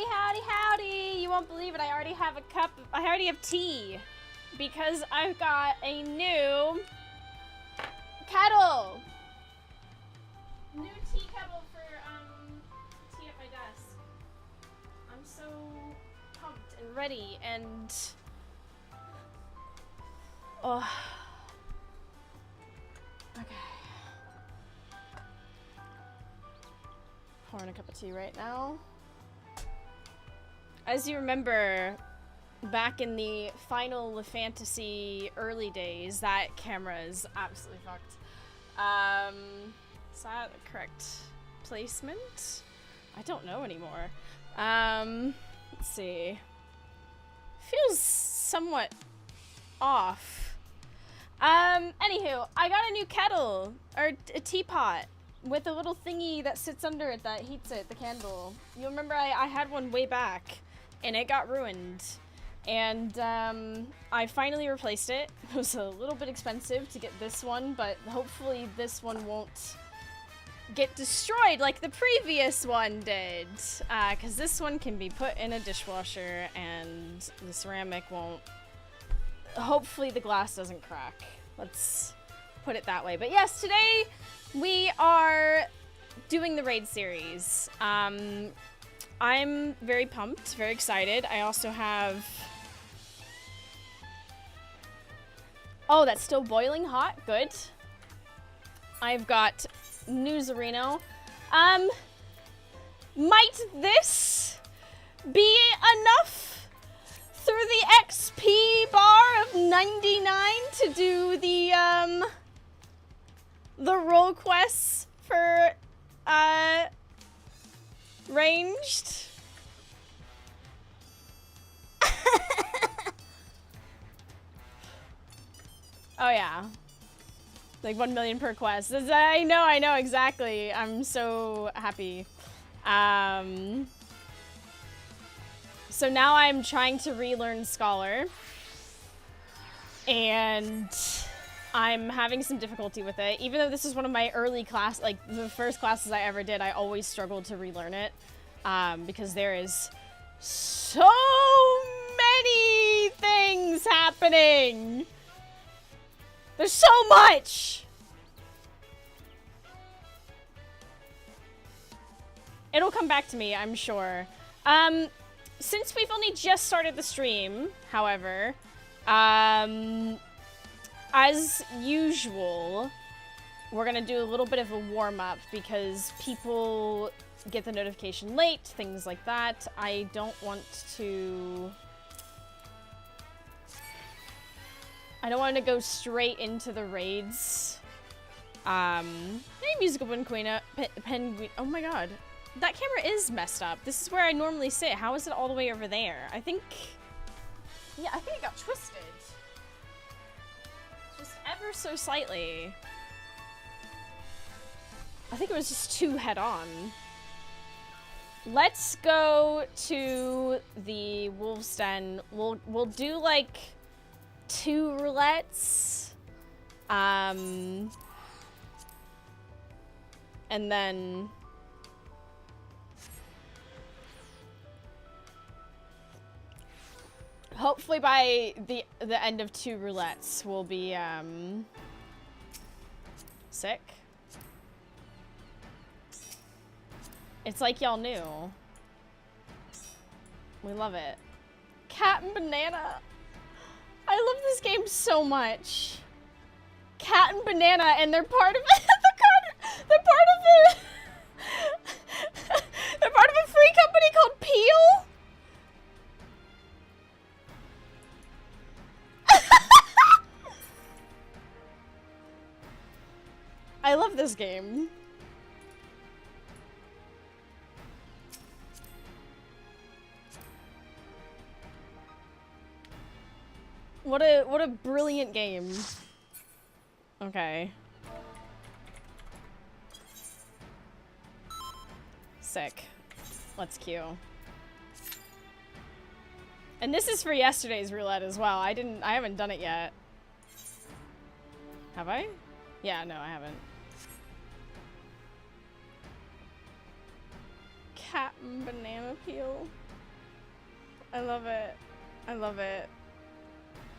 Howdy, howdy, howdy! You won't believe it, I already have a cup of, I already have tea. Because I've got a new kettle. New tea kettle for tea at my desk. I'm so pumped and ready and oh. Okay. Pouring a cup of tea right now. As you remember, back in the Final Fantasy early days, that camera is absolutely fucked. Is that the correct placement? I don't know anymore. Let's see. Feels somewhat off. Anywho, I got a new kettle, or a teapot, with a little thingy that sits under it that heats it, the candle. You remember I had one way back, and it got ruined. And I finally replaced it. It was a little bit expensive to get this one, but hopefully this one won't get destroyed like the previous one did. Because this one can be put in a dishwasher and the ceramic won't... Hopefully the glass doesn't crack. Let's put it that way. But yes, today we are doing the raid series. I'm very pumped, very excited. I also have... Oh, that's still boiling hot. Good. I've got Newsarino. Might this be enough through the XP bar of 99 to do the role quests for ranged? Oh yeah, like 1 million per quest. I know exactly. I'm so happy. So now I'm trying to relearn Scholar, and I'm having some difficulty with it. Even though this is one of my early class, like the first classes I ever did, I always struggled to relearn it because there is so many things happening. There's so much! It'll come back to me, I'm sure. Since we've only just started the stream, however, as usual, we're gonna do a little bit of a warm-up because people get the notification late, things like that. I don't want to go straight into the raids. Hey, musical penguina, penguin. Oh my god, that camera is messed up. This is where I normally sit. How is it all the way over there? I think it got twisted. Just ever so slightly. I think it was just too head-on. Let's go to the Wolf's Den. We'll do like 2 roulettes, and then hopefully by the end of 2 roulettes we'll be sick. It's like y'all knew. We love it. Cat and Banana. I love this game so much. Cat and Banana, and they're part of they're part of a free company called Peel. I love this game. What a brilliant game. Okay. Sick. Let's queue. And this is for yesterday's roulette as well. I haven't done it yet. Have I? Yeah, no, I haven't. Cat and banana peel. I love it. I love it.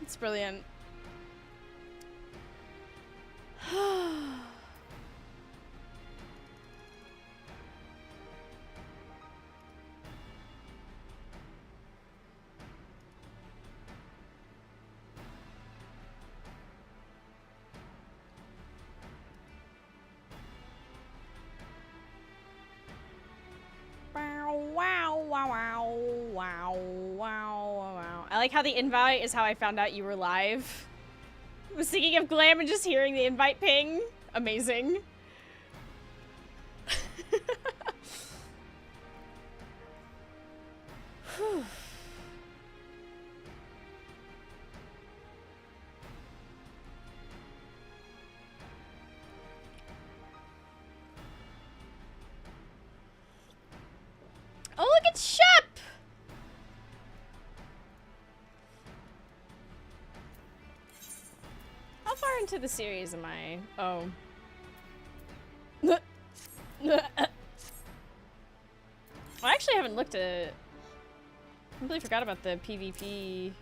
It's brilliant. Wow. I like how the invite is how I found out you were live. I was thinking of Glam and just hearing the invite ping. Amazing. Oh, look at Shep! How far into the series am I? Oh. I actually haven't looked at it. I completely forgot about the PvP.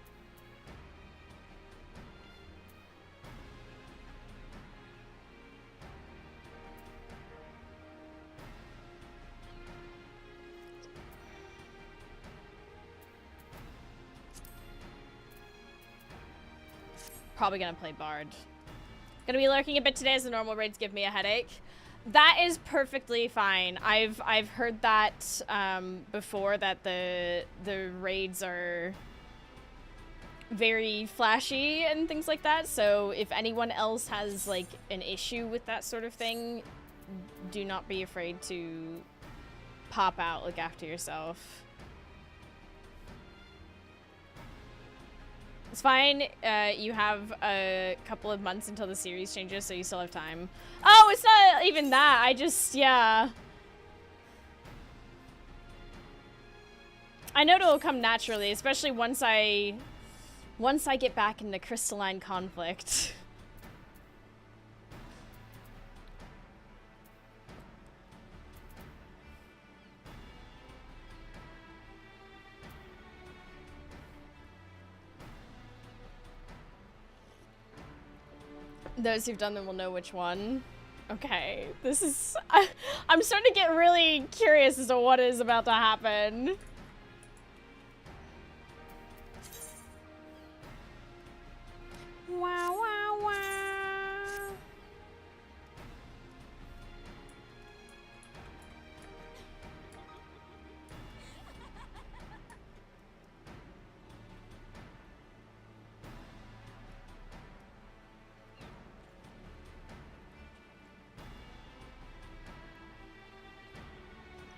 Probably gonna play Bard. Gonna be lurking a bit today as the normal raids give me a headache. That is perfectly fine. I've heard that before, that the raids are very flashy and things like that. So if anyone else has like an issue with that sort of thing, do not be afraid to pop out, look after yourself. It's fine. You have a couple of months until the series changes, so you still have time. Oh, it's not even that. I just, yeah. I know it'll come naturally, especially once I get back into crystalline conflict. Those who've done them will know which one. Okay, this is... I'm starting to get really curious as to what is about to happen. Wow, wow, wow.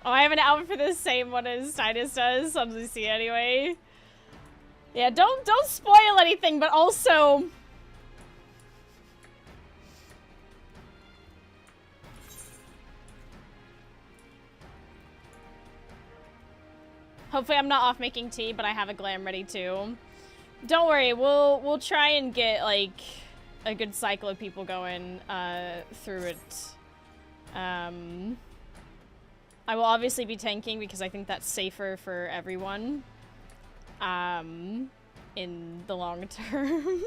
Oh, I have an outfit for the same one as Titus does on Lucy anyway. Yeah, don't spoil anything, but also... Hopefully I'm not off making tea, but I have a glam ready too. Don't worry, we'll try and get like a good cycle of people going through it. I will obviously be tanking because I think that's safer for everyone in the long term.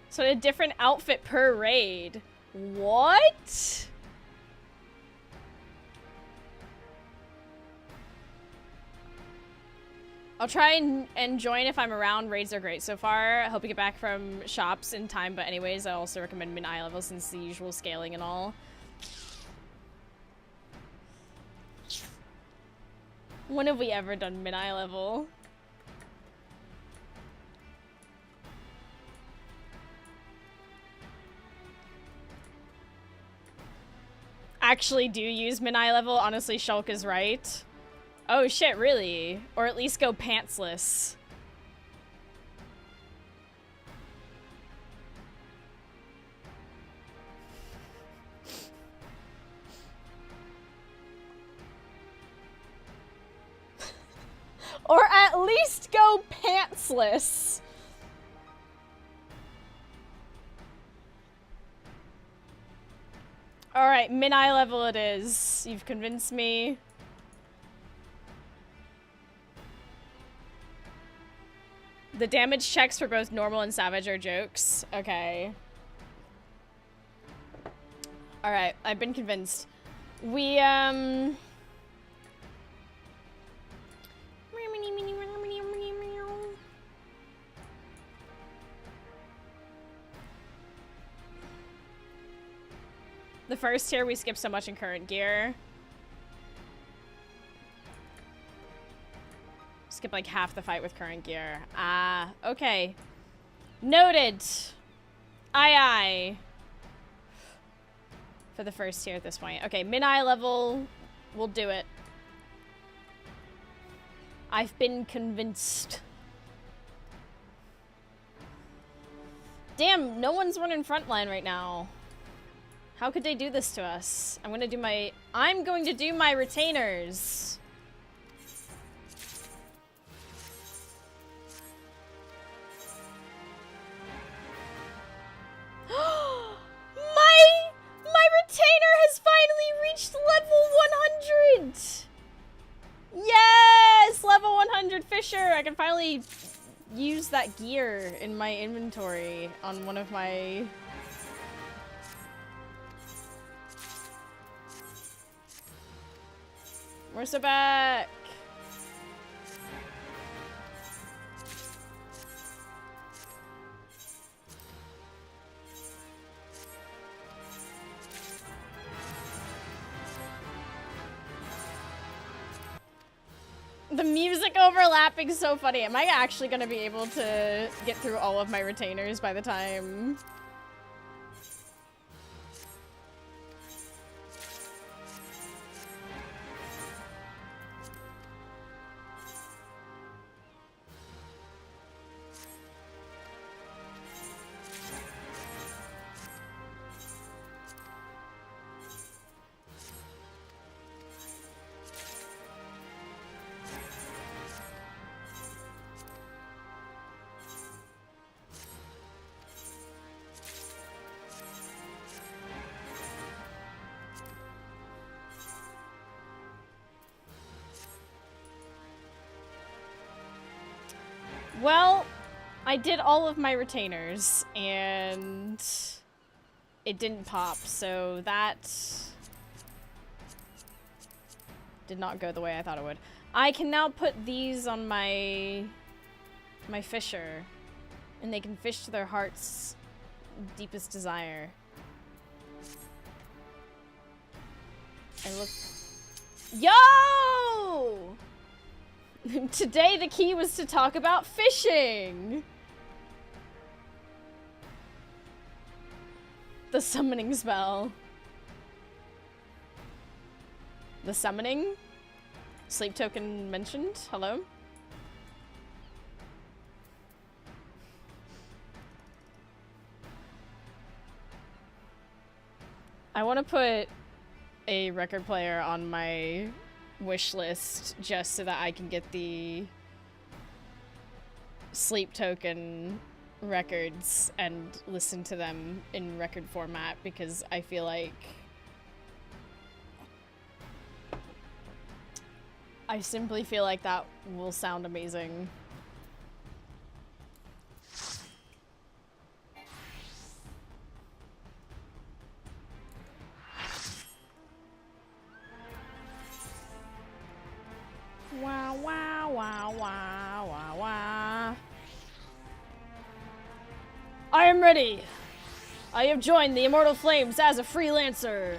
So a different outfit per raid. What? I'll try and join if I'm around. Raids are great so far. I hope to get back from shops in time, but anyways, I also recommend mid-eye level since the usual scaling and all. When have we ever done mid-eye level? Actually do use mid-eye level. Honestly, Shulk is right. Oh shit, really? Or at least go pantsless. Or at least go pantsless. Alright, min-eye level it is. You've convinced me. The damage checks for both normal and savage are jokes. Okay. Alright, I've been convinced. We, the first tier we skip so much in current gear. Skip like half the fight with current gear. Ah, okay. Noted. Aye aye. For the first tier at this point. Okay, min-eye level. We'll do it. I've been convinced. Damn, no one's running frontline right now. How could they do this to us? I'm going to do my retainers. My retainer has finally reached level 100. Yes, level 100 Fisher. I can finally use that gear in my inventory on one of my... We're so back. The music overlapping is so funny. Am I actually gonna be able to get through all of my retainers by the time? Well, I did all of my retainers, and it didn't pop, so that did not go the way I thought it would. I can now put these on my fisher, and they can fish to their heart's deepest desire. I look... Yo! Today the key was to talk about fishing! The summoning spell. The summoning? Sleep token mentioned? Hello? I want to put a record player on my wish list just so that I can get the sleep token records and listen to them in record format, because I feel like I simply feel like that will sound amazing. Wow, wow, wow, wow, wow, wow. I am ready. I have joined the Immortal Flames as a freelancer.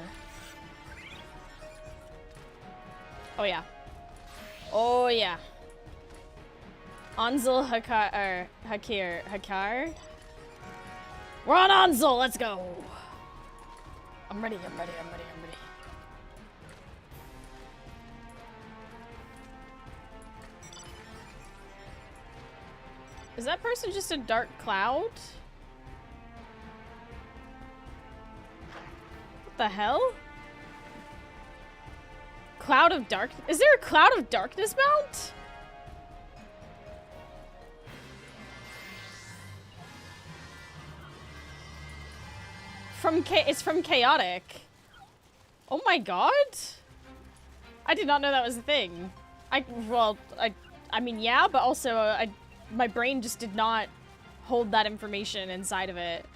Oh yeah. Oh yeah. Anzel Hakar. We're on Anzel, let's go. I'm ready. Is that person just a dark cloud? What the hell? Cloud of dark? Is there a cloud of darkness mount? It's from chaotic. Oh my god! I did not know that was a thing. I mean, yeah, but also, my brain just did not hold that information inside of it.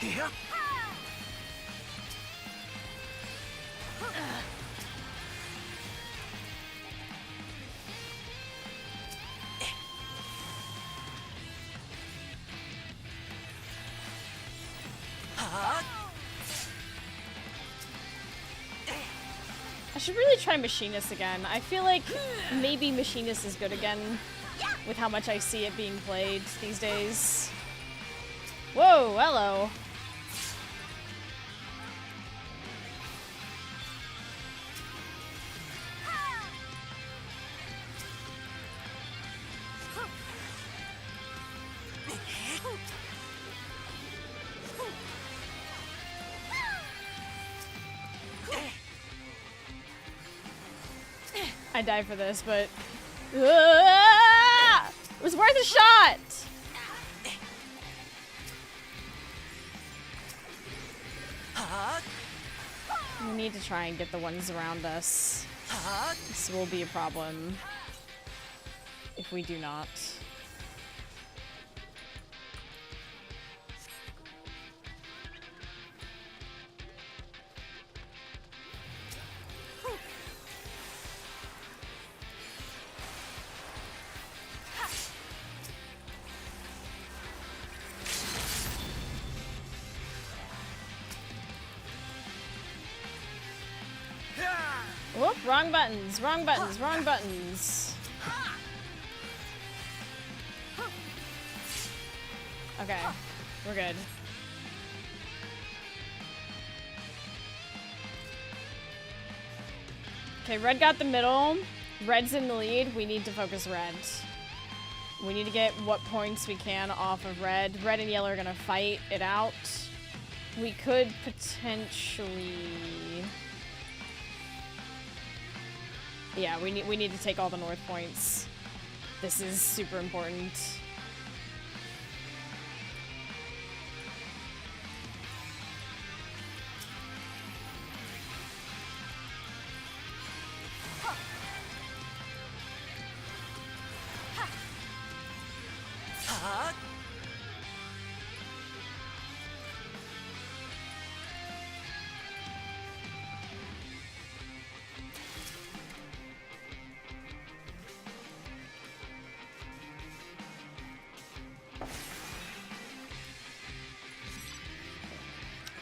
Yeah. I should really try Machinist again. I feel like maybe Machinist is good again with how much I see it being played these days. Whoa, hello. I die for this, but it was worth a shot. We need to try and get the ones around us. This will be a problem if we do not. Whoop, wrong buttons, wrong buttons, wrong buttons. Okay, we're good. Okay, red got the middle. Red's in the lead. We need to focus red. We need to get what points we can off of red. Red and yellow are gonna fight it out. We could potentially... Yeah, we need to take all the north points. This is super important.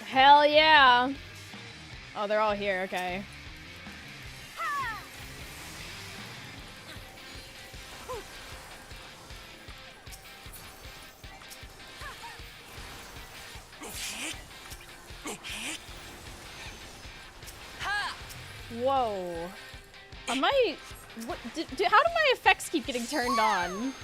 Hell yeah! Oh, they're all here, okay. Whoa. Am I... What, how do my effects keep getting turned on?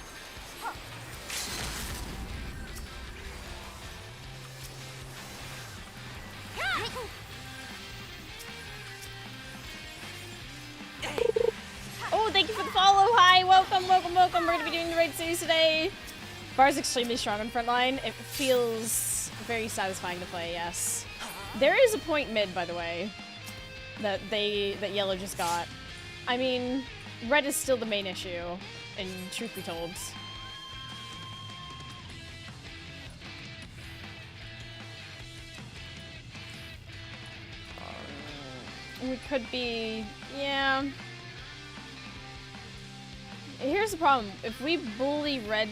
Oh, thank you for the follow. Hi, welcome, welcome, welcome. We're going to be doing the raid series today. Bar's extremely strong on frontline. It feels very satisfying to play, yes. There is a point mid, by the way, that yellow just got. I mean, red is still the main issue, and truth be told. We could be, yeah. Here's the problem. If we bully red...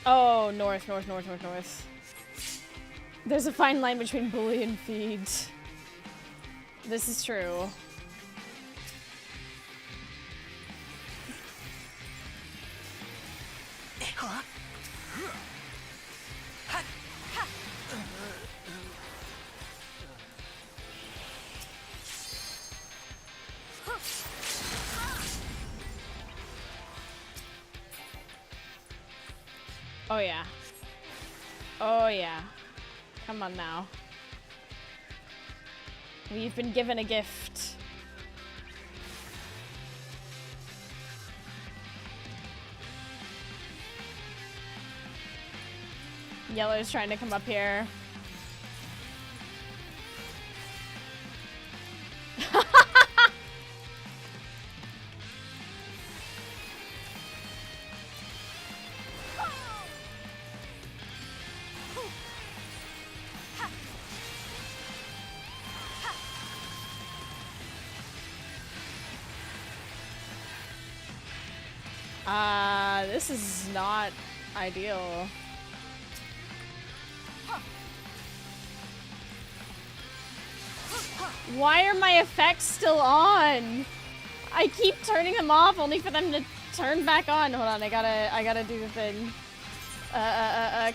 Oh, north, north, north, north, north. There's a fine line between bully and feed. This is true. Oh yeah. Oh yeah. Come on now. We've been given a gift. Yellow's trying to come up here. This is not ideal. Why are my effects still on? I keep turning them off only for them to turn back on. Hold on, I gotta do the thing.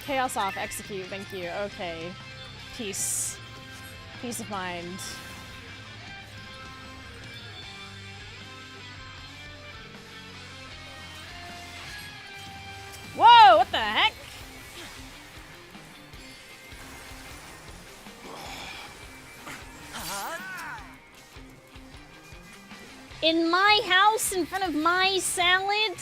Chaos off, execute, thank you. Okay. Peace. Peace of mind. Whoa, what the heck? In my house, in front of my salad?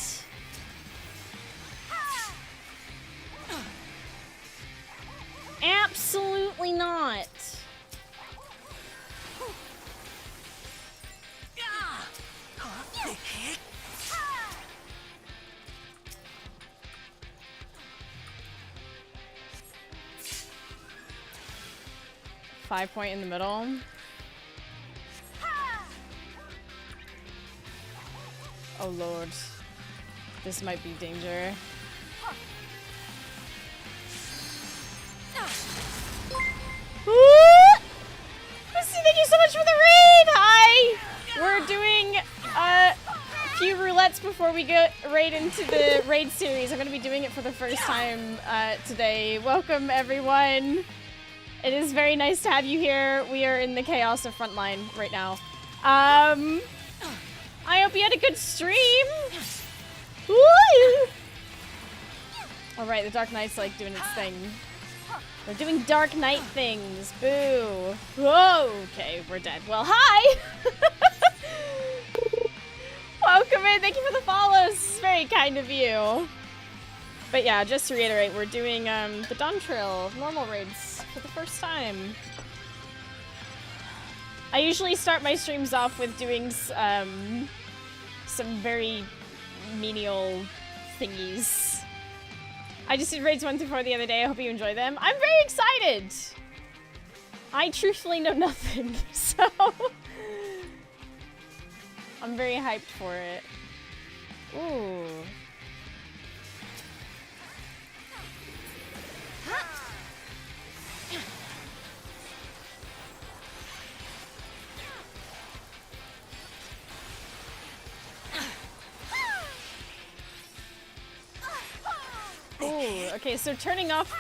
Absolutely not. Five point in the middle. Oh lord. This might be danger. Christy, thank you so much for the raid! Hi! We're doing a few roulettes before we go right into the raid series. I'm gonna be doing it for the first time today. Welcome everyone. It is very nice to have you here. We are in the chaos of Frontline right now. I hope you had a good stream. Alright, the Dark Knight's like doing its thing. We're doing Dark Knight things. Boo. Whoa. Okay, we're dead. Well, hi. Welcome in. Thank you for the follows. This is very kind of you. But yeah, just to reiterate, we're doing the Dawntrail normal raids for the first time. I usually start my streams off with doing some very menial thingies. I just did raids 1 through 4 the other day. I hope you enjoy them. I'm very excited. I truthfully know nothing, so I'm very hyped for it. Ooh. Ooh, okay, so turning off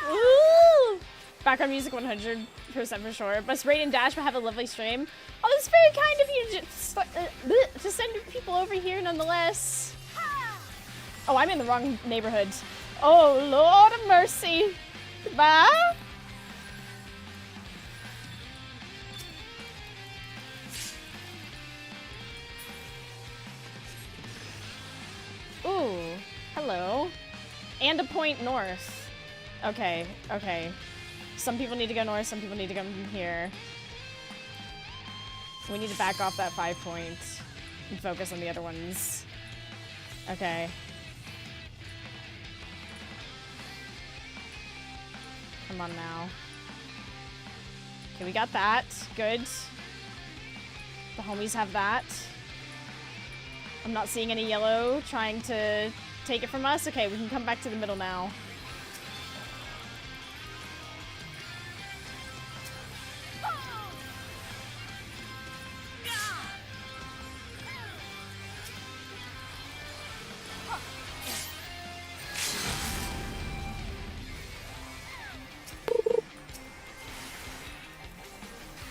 background music 100% for sure. Must raid and dash, but have a lovely stream. Oh, that's very kind of you to send people over here nonetheless. Oh, I'm in the wrong neighborhood. Oh, Lord of mercy. Goodbye. Ooh, hello. And a point north. Okay, okay. Some people need to go north, some people need to come here. We need to back off that 5 point and focus on the other ones. Okay. Come on now. Okay, we got that. Good. The homies have that. I'm not seeing any yellow trying to take it from us. Okay, we can come back to the middle now.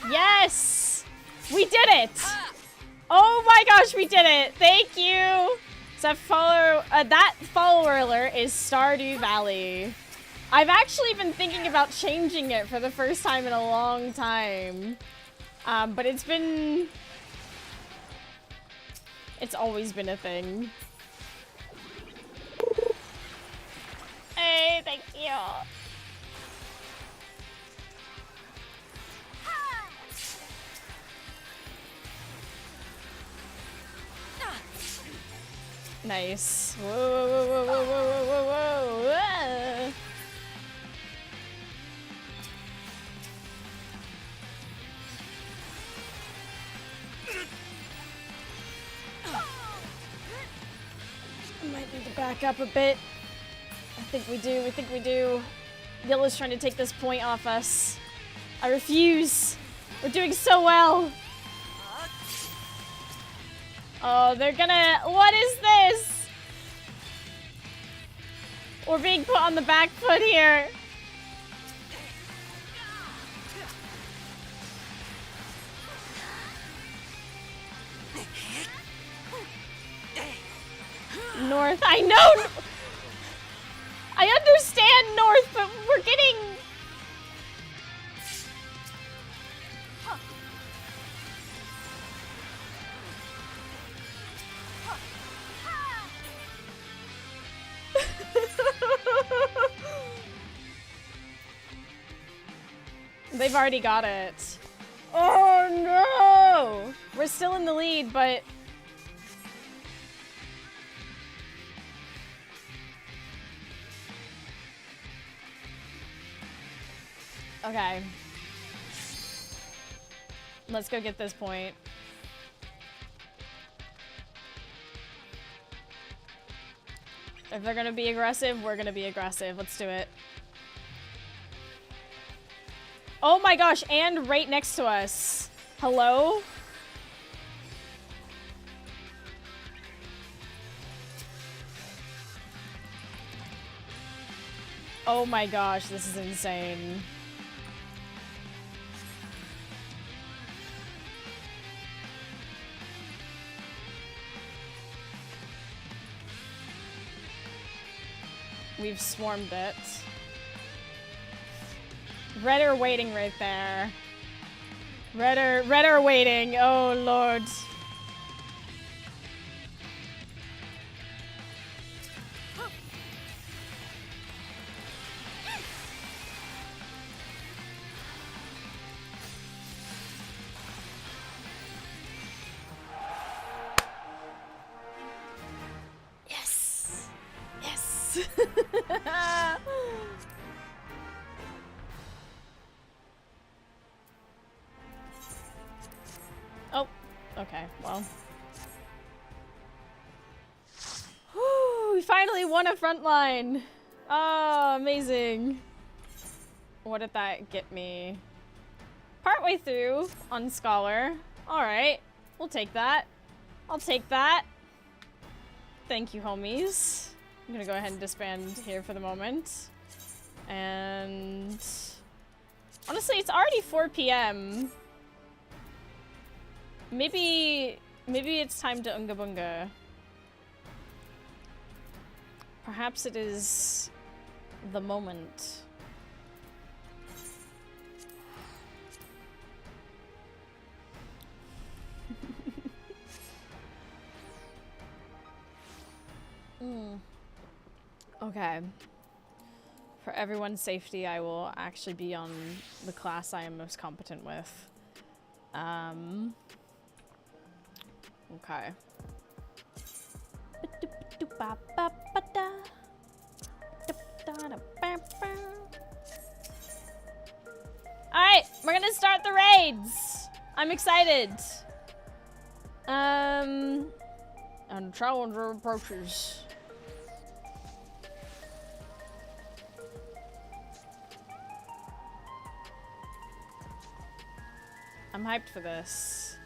Yes! We did it! Oh my gosh, we did it! Thank you So that follower alert is Stardew Valley. I've actually been thinking about changing it for the first time in a long time. But it's always been a thing. Hey, thank you. Nice. Whoa, whoa, whoa, whoa, whoa, whoa, whoa, whoa. I might need to back up a bit. I think we do. Yilla's trying to take this point off us. I refuse. We're doing so well. Oh, they're gonna... What is this? We're being put on the back foot here. North, I know! I understand North, but we're getting... They've already got it. Oh no! We're still in the lead, but... Okay. Let's go get this point. If they're gonna be aggressive, we're gonna be aggressive. Let's do it. Oh my gosh, and right next to us. Hello? Oh my gosh, this is insane. We've swarmed it. Red are waiting right there. Red are waiting. Oh lord. Yes. Yes. Oh, okay, well. Whew, we finally won a front line. Oh, amazing. What did that get me? Partway through on Scholar. Alright, we'll take that. I'll take that. Thank you, homies. I'm gonna go ahead and disband here for the moment. And... honestly, it's already 4 p.m. Maybe it's time to Unga Bunga. Perhaps it is the moment. Okay. For everyone's safety, I will actually be on the class I am most competent with. Okay. Alright, we're gonna start the raids! I'm excited! And challenger approaches. I'm hyped for this.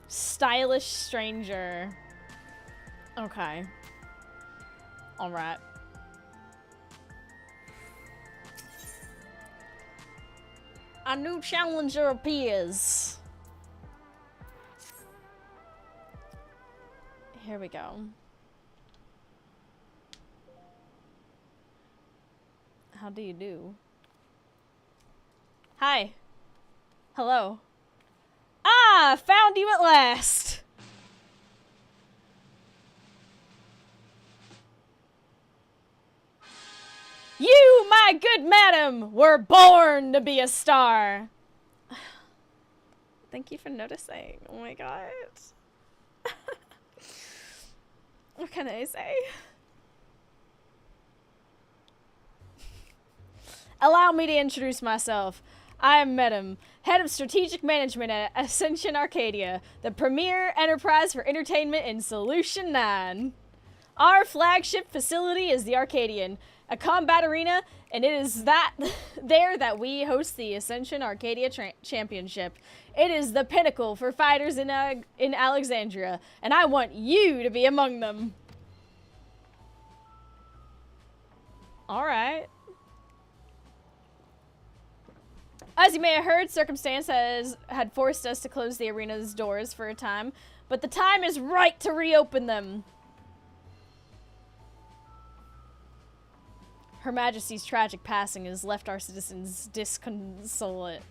Stylish stranger. Okay. Alright. A new challenger appears. Here we go. How do you do? Hi. Hello. Ah, found you at last. You, my good madam, were born to be a star. Thank you for noticing. Oh my god. What can I say? Allow me to introduce myself. I am Madam, Head of Strategic Management at Ascension Arcadia, the premier enterprise for entertainment in Solution 9. Our flagship facility is the Arcadian, a combat arena, and it is there that we host the Ascension Arcadia Championship. It is the pinnacle for fighters in Alexandria, and I want you to be among them. Alright. As you may have heard, circumstance had forced us to close the arena's doors for a time, but the time is right to reopen them. Her Majesty's tragic passing has left our citizens disconsolate.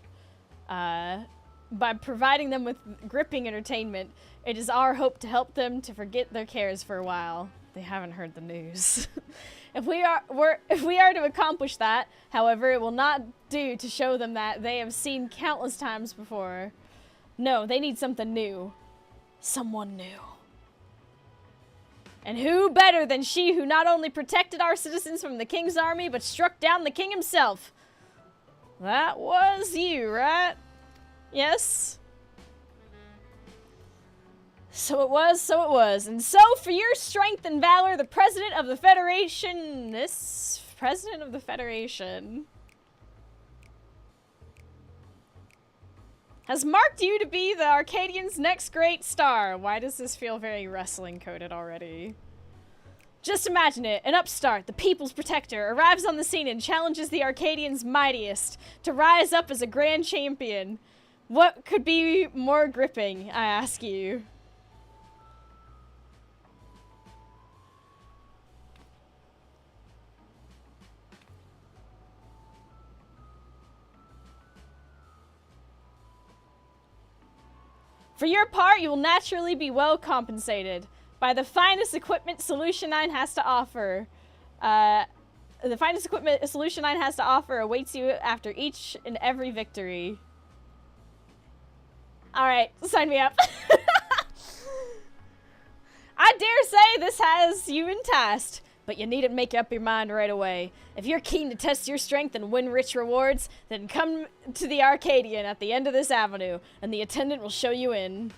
By providing them with gripping entertainment, it is our hope to help them to forget their cares for a while. They haven't heard the news. If we are to accomplish that, however, it will not do to show them that they have seen countless times before. No, they need something new. Someone new. And who better than she who not only protected our citizens from the king's army, but struck down the king himself? That was you, right? Yes? So it was, so it was. And so, for your strength and valor, the President of the Federation... President of the Federation... has marked you to be the Arcadian's next great star. Why does this feel very wrestling-coded already? Just imagine it. An upstart, the people's protector, arrives on the scene and challenges the Arcadian's mightiest to rise up as a grand champion. What could be more gripping, I ask you? For your part, you will naturally be well compensated by the finest equipment Solution 9 has to offer. The finest equipment Solution 9 has to offer awaits you after each and every victory. Alright, sign me up. I dare say this has you enticed, but you needn't make up your mind right away. If you're keen to test your strength and win rich rewards, then come to the Arcadian at the end of this avenue, and the attendant will show you in.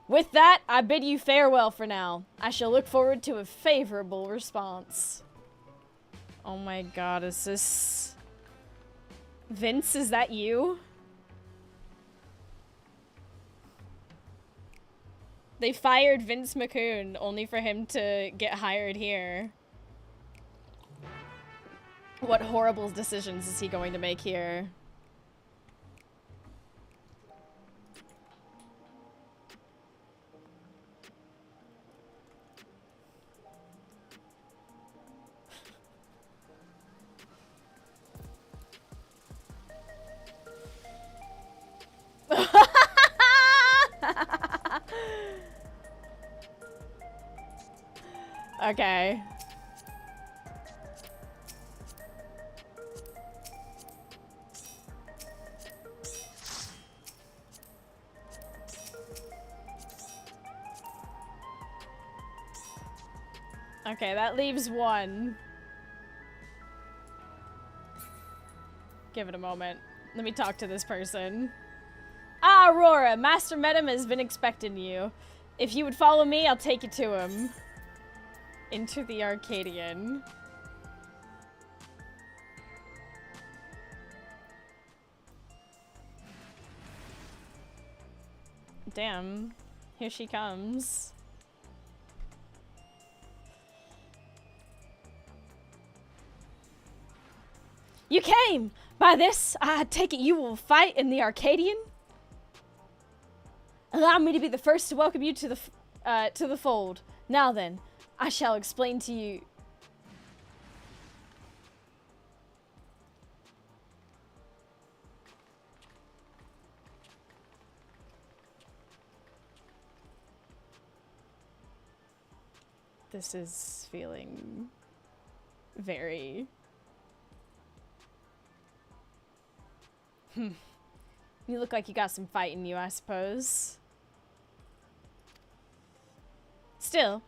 With that, I bid you farewell for now. I shall look forward to a favorable response. Oh my god, is this... Vince, is that you? They fired Vince McCoon only for him to get hired here. What horrible decisions is he going to make here? Okay. Okay, that leaves one. Give it a moment. Let me talk to this person. Ah, Aurora, Master Medem has been expecting you. If you would follow me, I'll take you to him. Into the Arcadian. Damn. Here she comes. You came! By this, I take it you will fight in the Arcadian? Allow me to be the first to welcome you to the fold. Now then, I shall explain to you. This is feeling very... You look like you got some fight in you, I suppose. Still,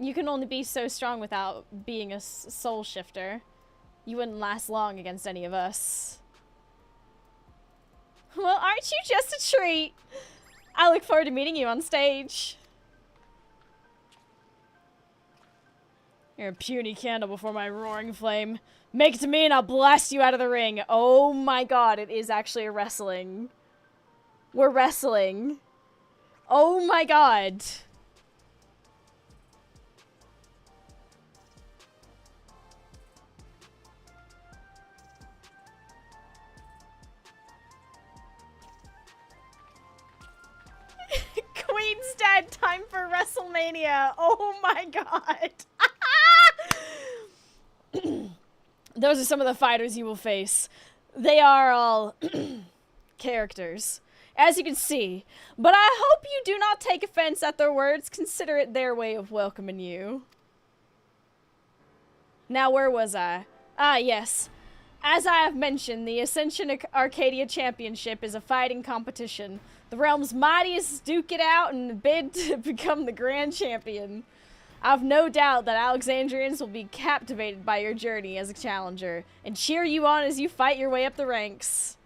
you can only be so strong without being a soul shifter. You wouldn't last long against any of us. Well, aren't you just a treat? I look forward to meeting you on stage. You're a puny candle before my roaring flame. Make it to me and I'll blast you out of the ring. Oh my god, it is actually a wrestling. We're wrestling. Oh my god. Queen's dead. Time for WrestleMania. Oh my god. Those are some of the fighters you will face. They are all characters, as you can see. But I hope you do not take offense at their words. Consider it their way of welcoming you. Now, where was I? Ah, yes. As I have mentioned, the Ascension Arcadia Championship is a fighting competition. The realm's mightiest duke it out in the bid to become the grand champion. I've no doubt that Alexandrians will be captivated by your journey as a challenger and cheer you on as you fight your way up the ranks.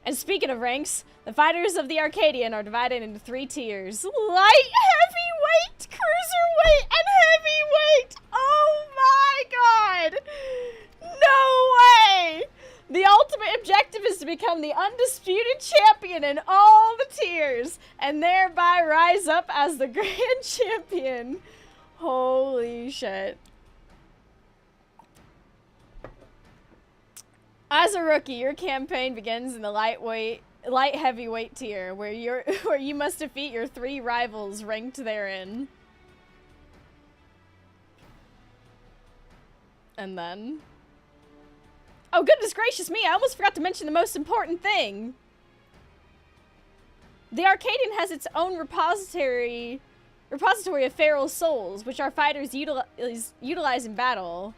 And speaking of ranks, the fighters of the Arcadian are divided into 3 tiers. Light, heavyweight, cruiserweight, and heavyweight! Oh my god! No way! The ultimate objective is to become the undisputed champion in all the tiers and thereby rise up as the grand champion. Holy shit. As a rookie, your campaign begins in the light heavyweight tier, where you must defeat your 3 rivals ranked therein. And then... Oh, goodness gracious me, I almost forgot to mention the most important thing. The Arcadian has its own repository of feral souls, which our fighters utilize in battle.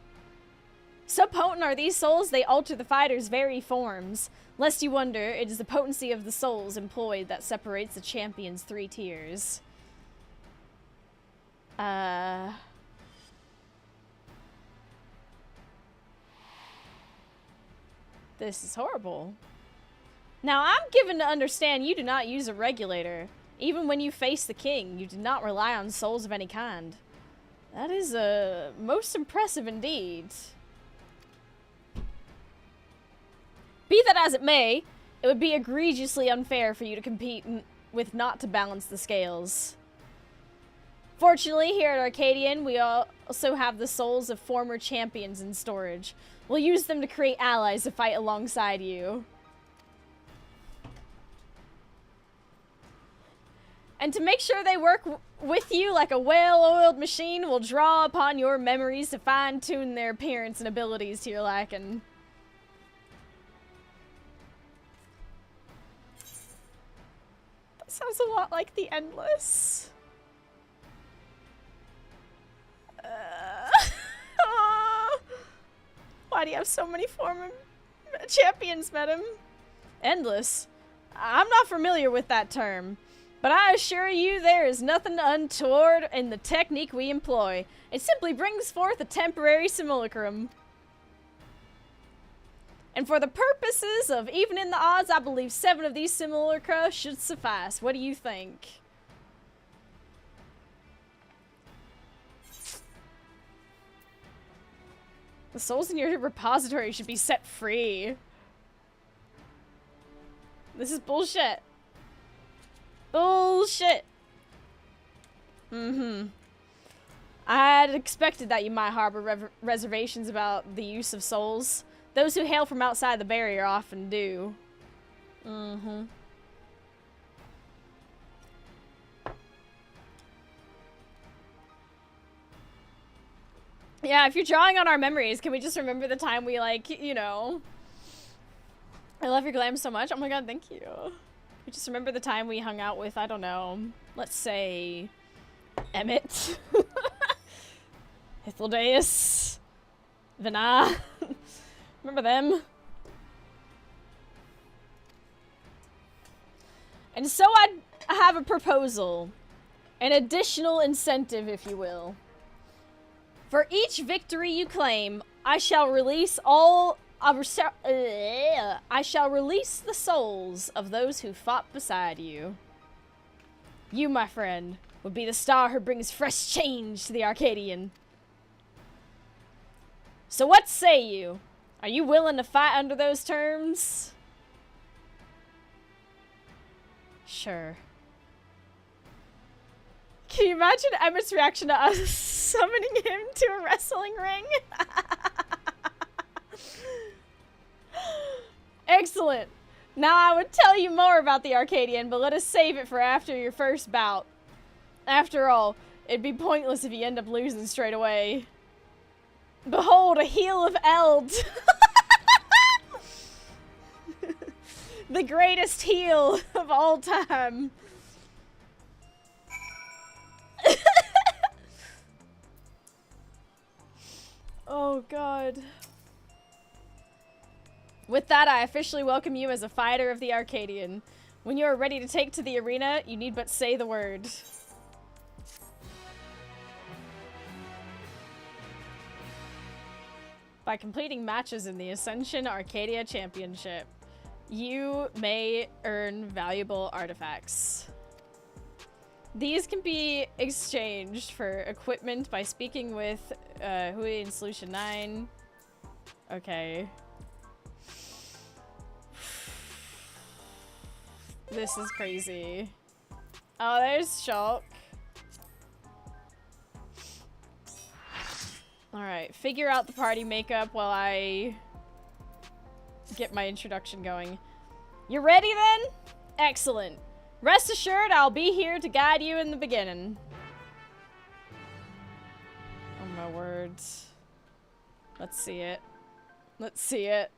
So potent are these souls, they alter the fighters' very forms. Lest you wonder, it is the potency of the souls employed that separates the champion's 3 tiers. This is horrible. Now, I'm given to understand you do not use a regulator. Even when you face the king, you do not rely on souls of any kind. That is, most impressive indeed. Be that as it may, it would be egregiously unfair for you to compete with not to balance the scales. Fortunately, here at Arcadian, we also have the souls of former champions in storage. We'll use them to create allies to fight alongside you. And to make sure they work with you like a well-oiled machine, we'll draw upon your memories to fine-tune their appearance and abilities to your liking. That sounds a lot like the Endless. Why do you have so many former champions, madam? Endless? I'm not familiar with that term. But I assure you there is nothing untoward in the technique we employ. It simply brings forth a temporary simulacrum. And for the purposes of evening the odds, I believe 7 of these simulacra should suffice. What do you think? The souls in your repository should be set free. This is bullshit. Bullshit. I had expected that you might harbor reservations about the use of souls. Those who hail from outside the barrier often do. Mm-hmm. Yeah, if you're drawing on our memories, can we just remember the time we, like, you know... I love your glam so much. Oh my god, thank you. We just remember the time we hung out with, I don't know, let's say... Emmett. Hythlodaeus. Vana. Remember them? And so I have a proposal. An additional incentive, if you will. For each victory you claim, I shall release I shall release the souls of those who fought beside you. You, my friend, would be the star who brings fresh change to the Arcadian. So what say you? Are you willing to fight under those terms? Sure. Can you imagine Emmett's reaction to us summoning him to a wrestling ring? Excellent. Now I would tell you more about the Arcadian, but let us save it for after your first bout. After all, it'd be pointless if you end up losing straight away. Behold, a heel of Eld. The greatest heel of all time. Oh god. With that, I officially welcome you as a fighter of the Arcadian. When you are ready to take to the arena, you need but say the word. By completing matches in the Ascension Arcadia Championship, you may earn valuable artifacts. These can be exchanged for equipment by speaking with Hui in Solution 9. Okay. This is crazy. Oh, there's Shulk. Alright, figure out the party makeup while I get my introduction going. You ready then? Excellent. Rest assured, I'll be here to guide you in the beginning. Oh my words. Let's see it. Let's see it.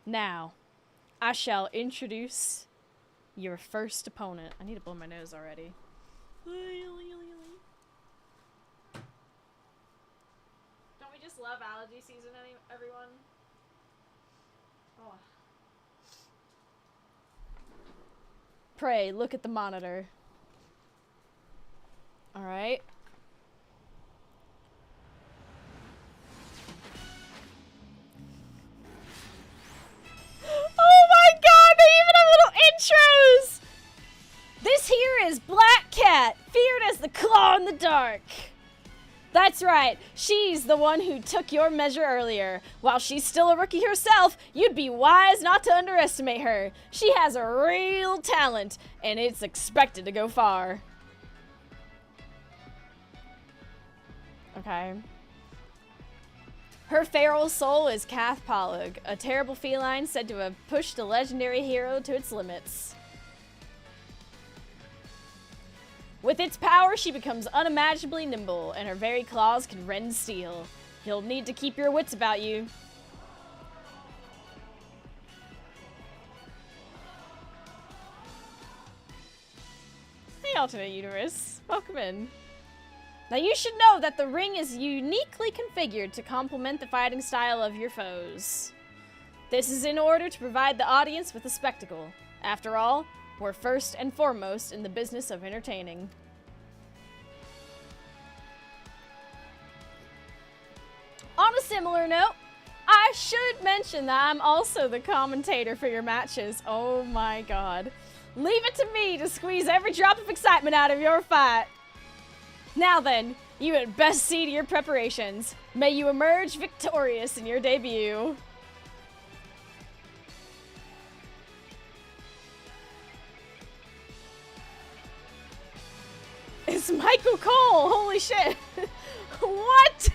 Now, I shall introduce your first opponent. I need to blow my nose already. Don't we just love allergy season, everyone? Oh. Pray, look at the monitor. Alright. Oh my god, they even have little intros! This here is Black Cat, feared as the Claw in the Dark. That's right, she's the one who took your measure earlier. While she's still a rookie herself, you'd be wise not to underestimate her. She has a real talent, and it's expected to go far. Okay. Her feral soul is Kath Palug, a terrible feline said to have pushed a legendary hero to its limits. With its power, she becomes unimaginably nimble, and her very claws can rend steel. You'll need to keep your wits about you. Hey, alternate universe. Welcome in. Now you should know that the ring is uniquely configured to complement the fighting style of your foes. This is in order to provide the audience with a spectacle. After all, we're first and foremost in the business of entertaining. On a similar note, I should mention that I'm also the commentator for your matches. Oh my god. Leave it to me to squeeze every drop of excitement out of your fight. Now then, you had best see to your preparations. May you emerge victorious in your debut. Is It's Michael Cole! Holy shit! What?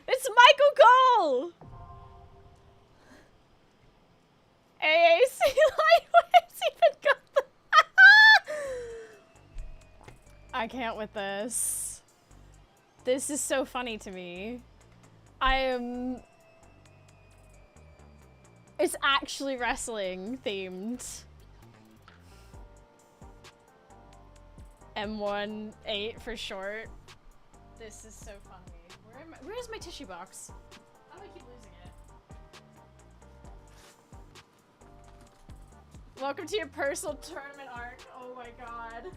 It's Michael Cole! AAC Lightweights even got the I can't with this. This is so funny to me. It's actually wrestling themed. M18 for short. This is so funny. Where's my tissue box? How do I keep losing it? Welcome to your personal tournament arc. Oh my god.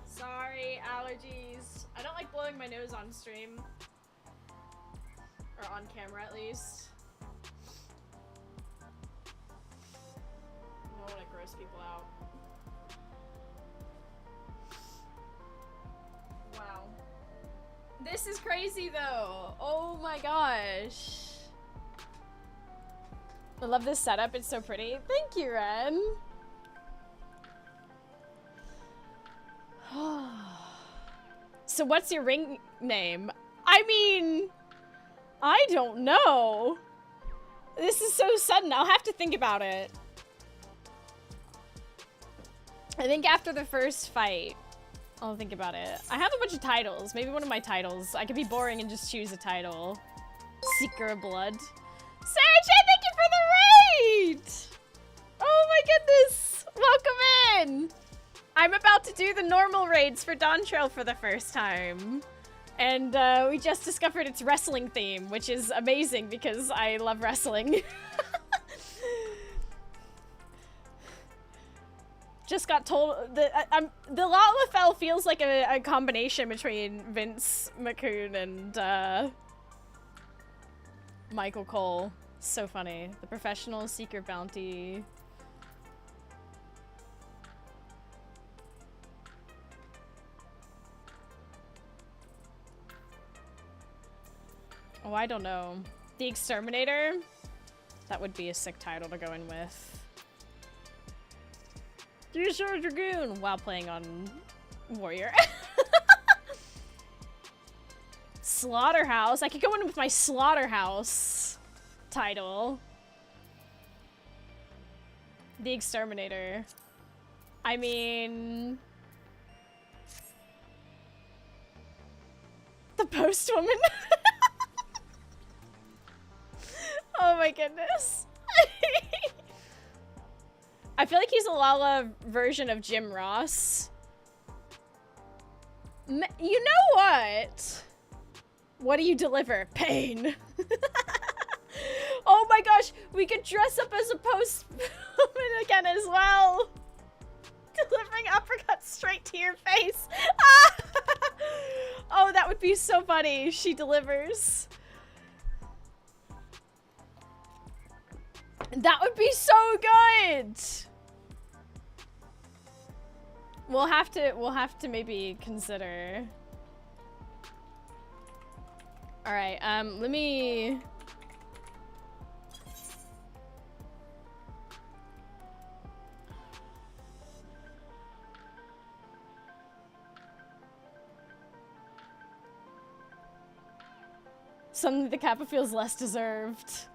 Sorry, allergies. I don't like blowing my nose on stream. Or on camera, at least. I don't want to gross people out. Wow. This is crazy, though. Oh my gosh. I love this setup. It's so pretty. Thank you, Ren. So what's your ring name? I mean, I don't know. This is so sudden. I'll have to think about it. I think after the first fight, I'll think about it. I have a bunch of titles. Maybe one of my titles. I could be boring and just choose a title. Seeker of Blood. Sarah J, thank you for the raid! Oh my goodness! Welcome in! I'm about to do the normal raids for Dawntrail for the first time. And we just discovered its wrestling theme, which is amazing because I love wrestling. Just got told that the Lalafell feels like a combination between Vince McCoon and Michael Cole. So funny. The Professional Secret Bounty. Oh, I don't know. The Exterminator? That would be a sick title to go in with. Three-Star Dragoon while playing on Warrior. Slaughterhouse. I could go in with my Slaughterhouse title. The Exterminator. I mean... The Postwoman. Oh my goodness. I feel like he's a Lala version of Jim Ross. You know what? What do you deliver? Pain. Oh my gosh, we could dress up as a postwoman again as well. Delivering uppercuts straight to your face. Oh, that would be so funny. She delivers. That would be so good. We'll have to maybe consider. All right, let me. Suddenly the Kappa feels less deserved.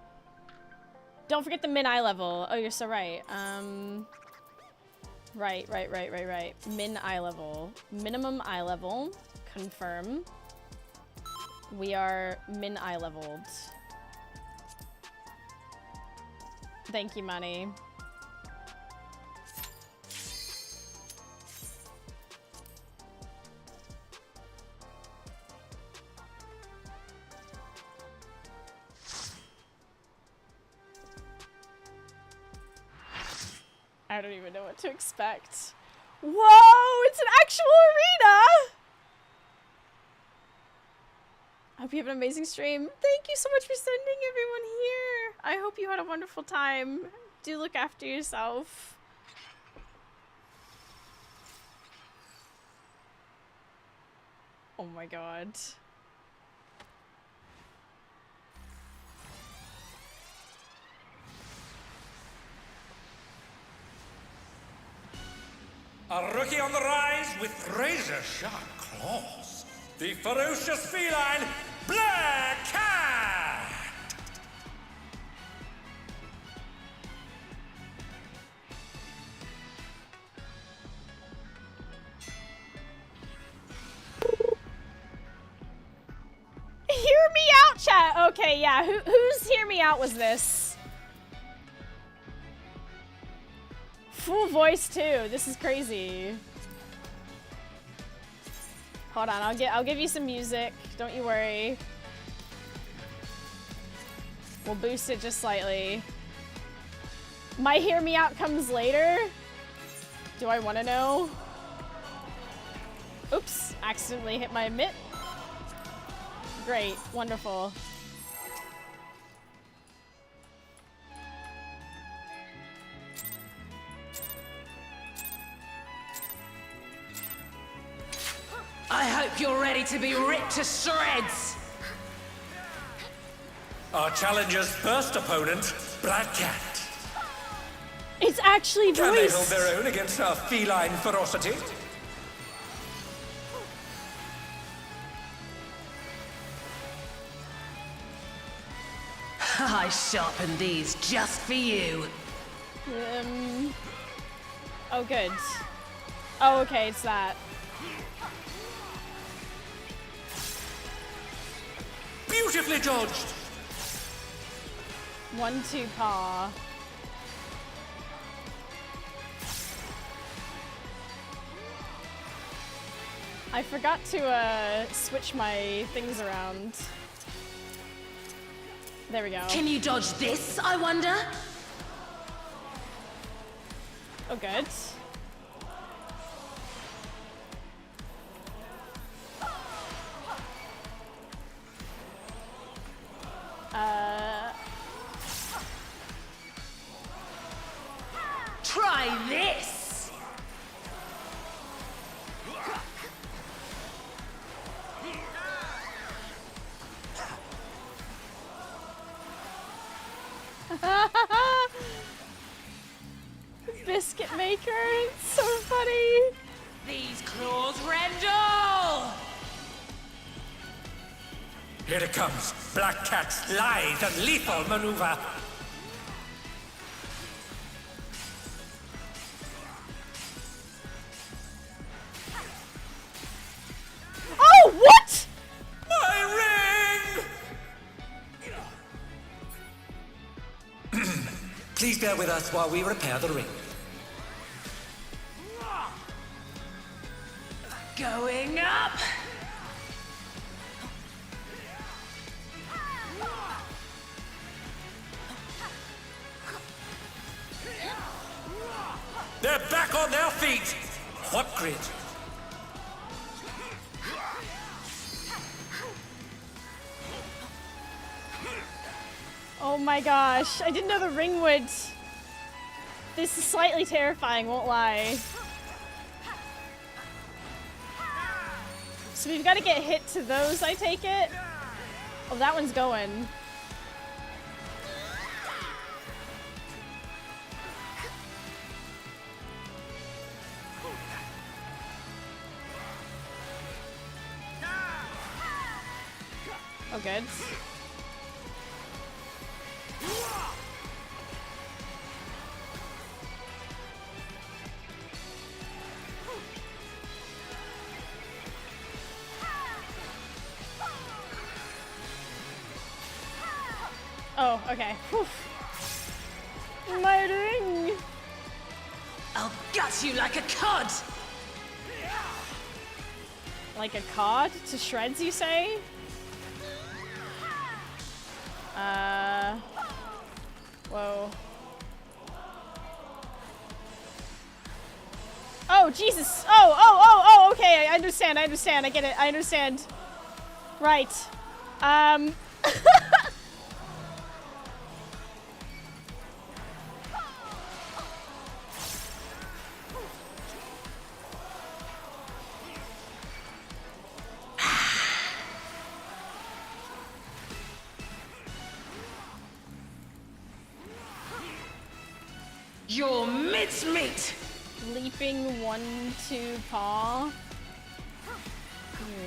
Don't forget the min eye level. Oh, you're so right. Right. Min eye level. Minimum eye level. Confirm. We are min eye leveled. Thank you, Money. I don't even know what to expect. Whoa, it's an actual arena! I hope you have an amazing stream. Thank you so much for sending everyone here. I hope you had a wonderful time. Do look after yourself. Oh my god. A rookie on the rise with razor-sharp claws. The ferocious feline, Black Cat! Hear me out, chat. Okay, yeah. Whose hear me out was this? Full voice too. This is crazy. Hold on, I'll give you some music. Don't you worry. We'll boost it just slightly. My hear me out comes later. Do I want to know? Oops, accidentally hit my mitt. Great, wonderful. I hope you're ready to be ripped to shreds! Our challenger's first opponent, Black Cat. It's actually Can they hold voiced. their own against our feline ferocity? I sharpened these just for you. Oh, good. Oh, okay, it's that. Beautifully dodged! 1-2 paw. I forgot to switch my things around. There we go. Can you dodge this, I wonder? Oh, good. Try this! Biscuit maker, it's so funny. These claws rendle! Here it comes, Black Cat's lithe and lethal maneuver. Oh, what? My ring! Please bear with us while we repair the ring. Going up! They're back on their feet! What grit? Oh my gosh, I didn't know the ring would. This is slightly terrifying, won't lie. So we've got to get hit to those, I take it? Oh, that one's going. Oh, good. Oh, okay. Whew. My ring! I'll gut you like a cod! Like a cod? To shreds, you say? Whoa. Oh, Jesus! Oh, okay, I understand, I get it, I understand. Right. You're mincemeat! Leaping 1-2 paw.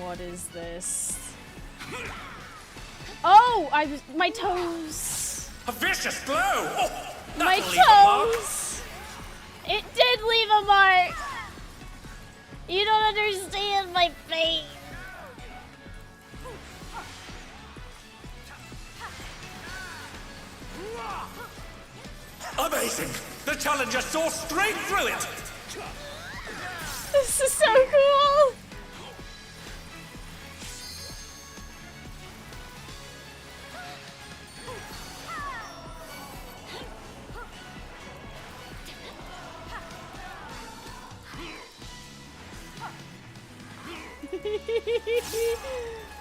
What is this? Oh, my toes. A vicious blow! Oh, My that'll leave a mark. toes. It did leave a mark. You don't understand my pain. Amazing! The challenger saw straight through it! This is so cool.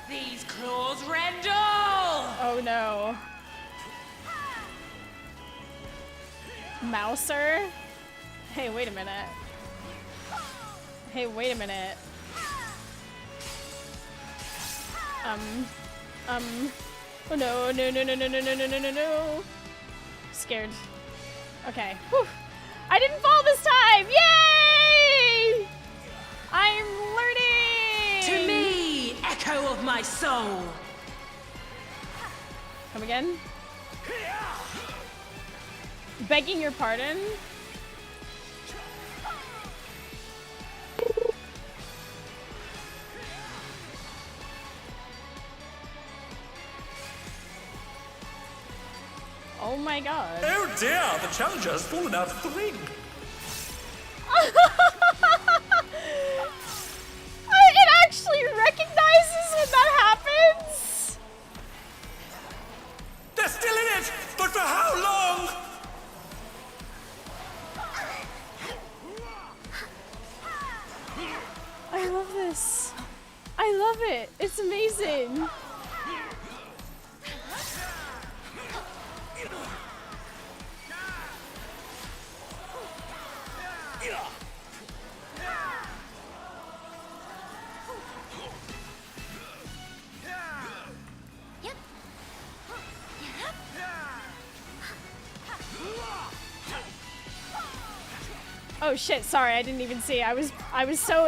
These claws rend all! Oh no. Mouser? Hey, wait a minute. Hey, wait a minute. Oh no, no, no, no, no, no, no, no, no, no, no. Scared. Okay. Whew. I didn't fall this time! Yay! I'm learning! To me, echo of my soul. Come again? Begging your pardon? Oh my god. Oh dear, the challenger has fallen out of the ring. It actually recognizes when that happens? They're still in it, but for how long? I love this. I love it. It's amazing. Oh shit, sorry, I didn't even see. I was so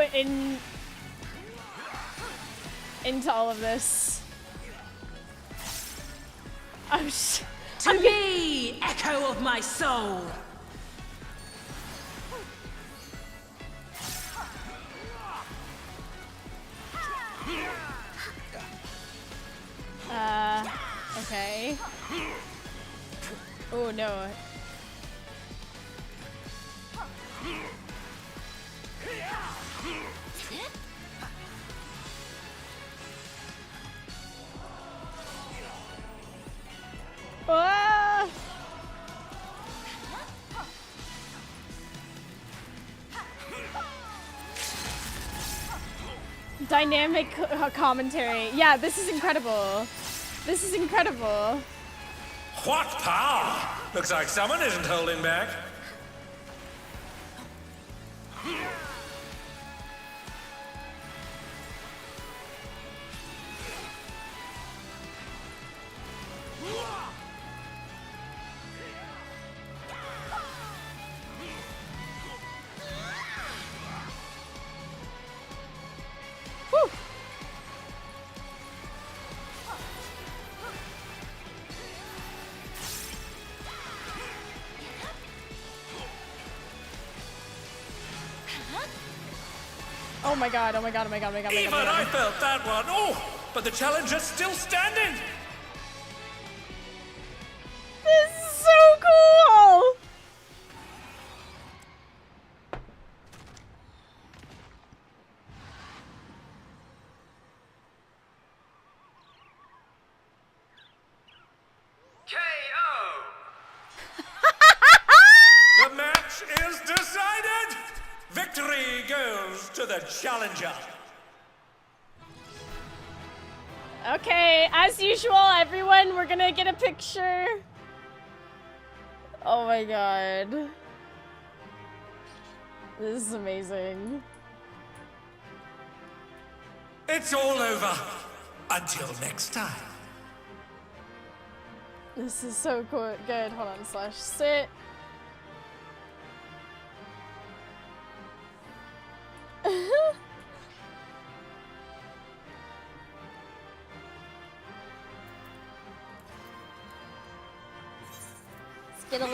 into all of this. To me, echo of my soul. Okay. Oh no. Ah! Dynamic commentary. Yeah, this is incredible. This is incredible. What power! Looks like someone isn't holding back. Whew. Oh my god, oh my god, oh my god, oh my god, oh my Even god, oh my I god. felt that one. Oh, but the challenger's still standing. This is so cool! The match is decided. Victory goes to the challenger. Okay, as usual, everyone, we're gonna get a picture. Oh my god. This is amazing. It's all over. Until next time. This is so cool. Good. Hold on, /sit. Get a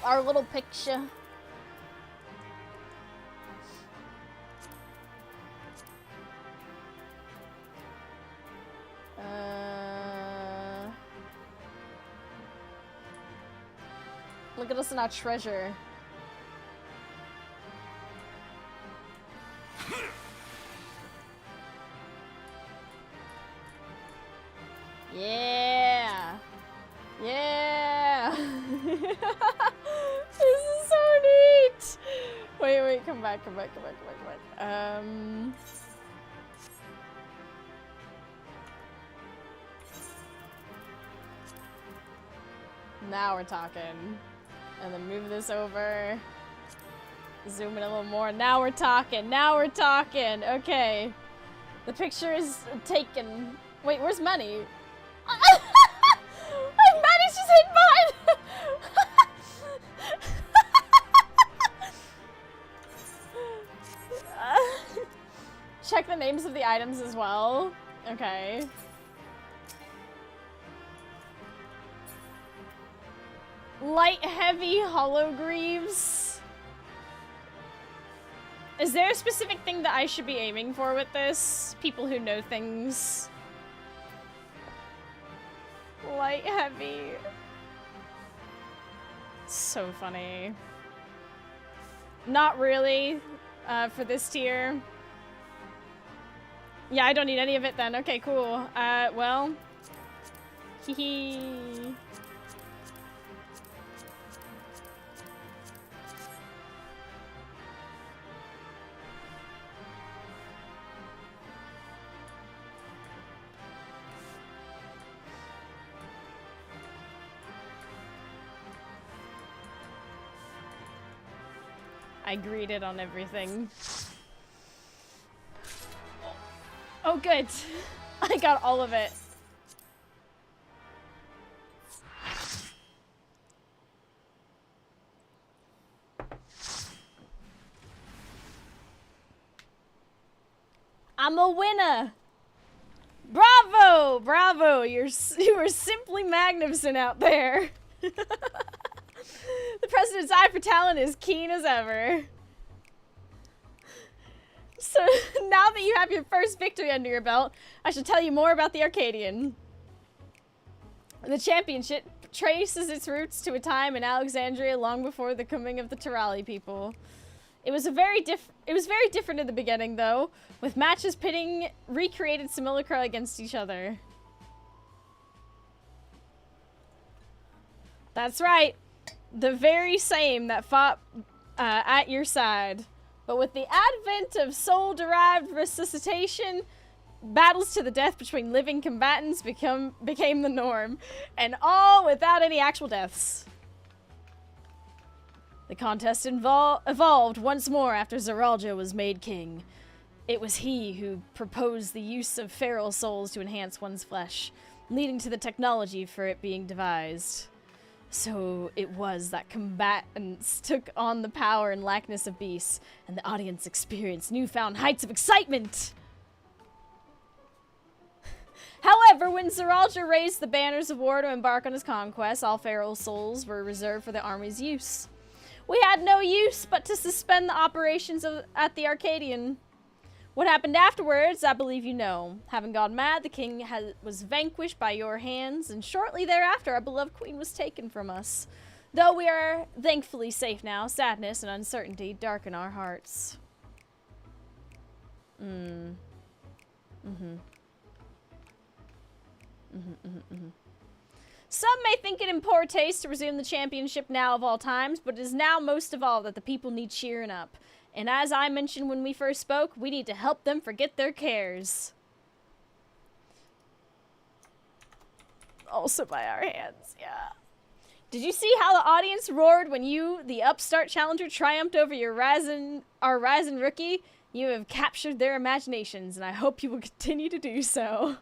our little picture. Look at us in our treasure. Yeah! Yeah! This is so neat! Wait, come back. Now we're talking. And then move this over. Zoom in a little more. Now we're talking. Okay. The picture is taken. Wait, where's Manny? Manny's just hidden behind! Check the names of the items as well. Okay. Light, heavy, hollow greaves. Is there a specific thing that I should be aiming for with this? People who know things. Light, heavy. So funny. Not really, for this tier. Yeah, I don't need any of it then. Okay, cool. Well. Hee. I greeted on everything. Oh, good. I got all of it. I'm a winner. Bravo, bravo. You are simply magnificent out there. The president's eye for talent is keen as ever. So now that you have your first victory under your belt, I should tell you more about the Arcadian. The championship traces its roots to a time in Alexandria long before the coming of the Tirali people. It was very different in the beginning, though, with matches pitting recreated simulacra against each other. That's right. The very same that fought at your side. But with the advent of soul-derived resuscitation, battles to the death between living combatants became the norm. And all without any actual deaths. The contest evolved once more after Zeralja was made king. It was he who proposed the use of feral souls to enhance one's flesh, leading to the technology for it being devised. So it was that combatants took on the power and likeness of beasts, and the audience experienced newfound heights of excitement. However, when Zeralja raised the banners of war to embark on his conquest, all feral souls were reserved for the army's use. We had no use but to suspend the operations at the Arcadian. What happened afterwards, I believe you know. Having gone mad, the king was vanquished by your hands, and shortly thereafter, our beloved queen was taken from us. Though we are thankfully safe now, sadness and uncertainty darken our hearts. Some may think it in poor taste to resume the championship now of all times, but it is now most of all that the people need cheering up. And as I mentioned when we first spoke, we need to help them forget their cares. Also by our hands, yeah. Did you see how the audience roared when you, the upstart challenger, triumphed over our Ryzen rookie? You have captured their imaginations, and I hope you will continue to do so.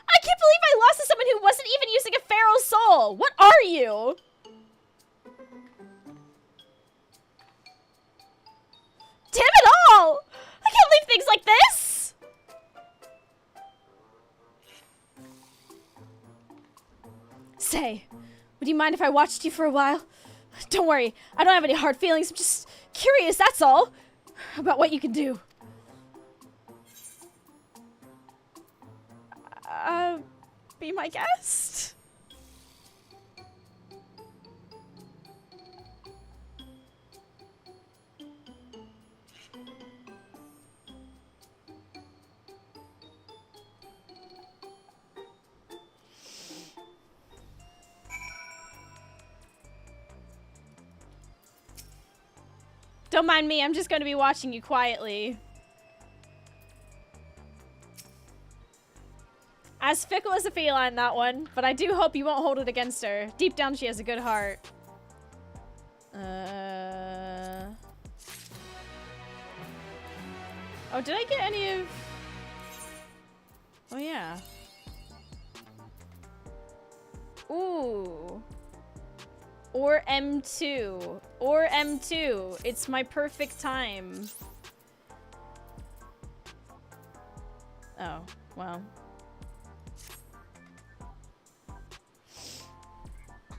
I can't believe I lost to someone who wasn't even using a feral soul! What are you? Damn it all! I can't leave things like this! Say, would you mind if I watched you for a while? Don't worry, I don't have any hard feelings. I'm just curious, that's all. About what you can do. Be my guest? Don't mind me, I'm just going to be watching you quietly. As fickle as a feline, that one. But I do hope you won't hold it against her. Deep down, she has a good heart. Oh, did I get any of... Oh, yeah. Ooh. Or M2. Or M2. It's my perfect time. Oh, well.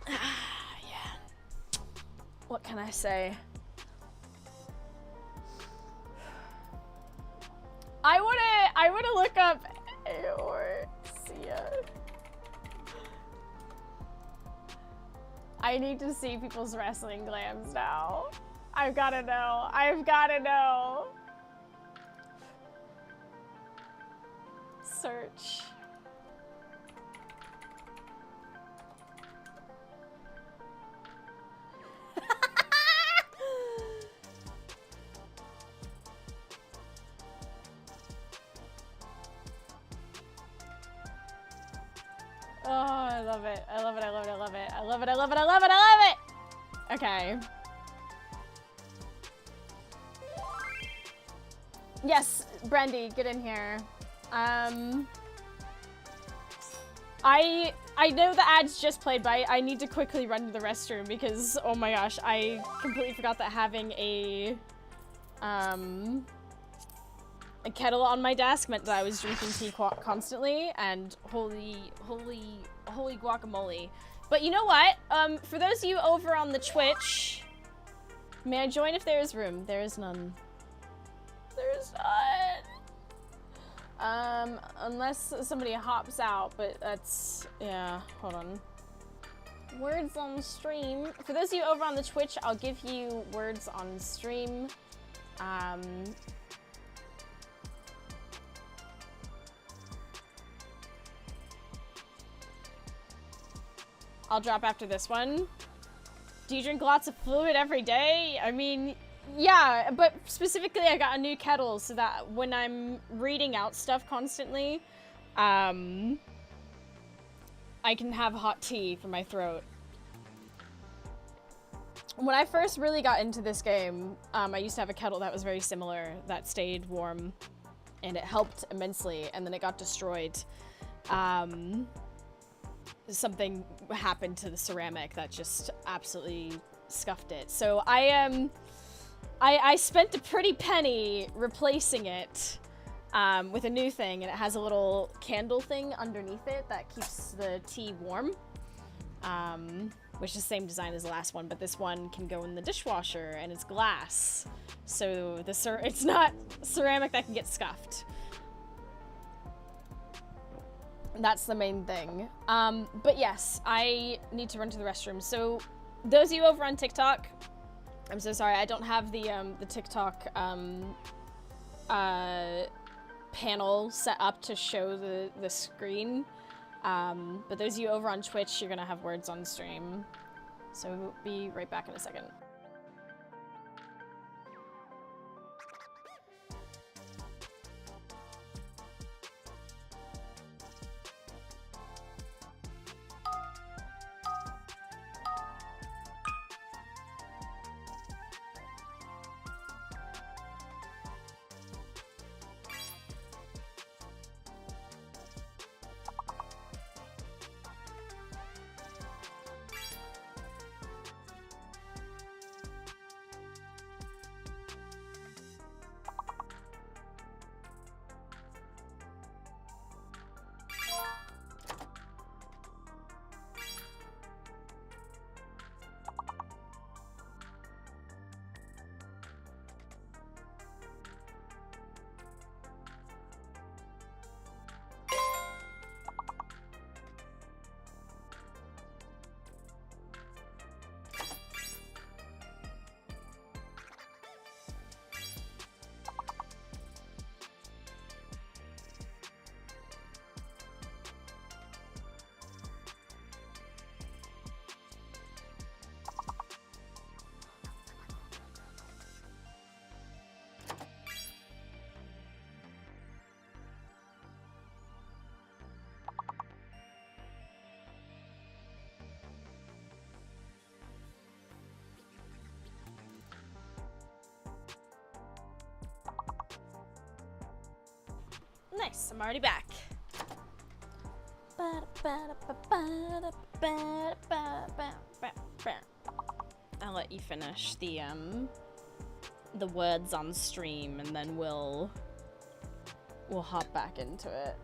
Yeah. What can I say? I wanna look up or Sia. I need to see people's wrestling glams now. I've gotta know. I've gotta know. Search. Oh, I love it. I love it. I love it. I love it. I love it. I love it. I love it. I love it. Okay. Yes, Brandy, get in here. I know the ad's just played, but I need to quickly run to the restroom because, oh my gosh, I completely forgot that having a kettle on my desk meant that I was drinking tea constantly, and holy guacamole. But you know what? For those of you over on the Twitch, may I join if there is room? There is none. There is none. Unless somebody hops out, but that's, yeah, hold on. Words on stream. For those of you over on the Twitch, I'll give you words on stream. I'll drop after this one. Do you drink lots of fluid every day? I mean, yeah, but specifically I got a new kettle so that when I'm reading out stuff constantly, I can have hot tea for my throat. When I first really got into this game, I used to have a kettle that was very similar, that stayed warm, and it helped immensely, and then it got destroyed. Something happened to the ceramic that just absolutely scuffed it. So I spent a pretty penny replacing it with a new thing, and it has a little candle thing underneath it that keeps the tea warm, which is the same design as the last one, but this one can go in the dishwasher, and it's glass, so it's not ceramic that can get scuffed. That's the main thing. But yes, I need to run to the restroom. So those of you over on TikTok, I'm so sorry, I don't have the TikTok panel set up to show the screen. But those of you over on Twitch, you're gonna have words on stream. So we'll be right back in a second. Nice, I'm already back. I'll let you finish the words on stream, and then we'll hop back into it.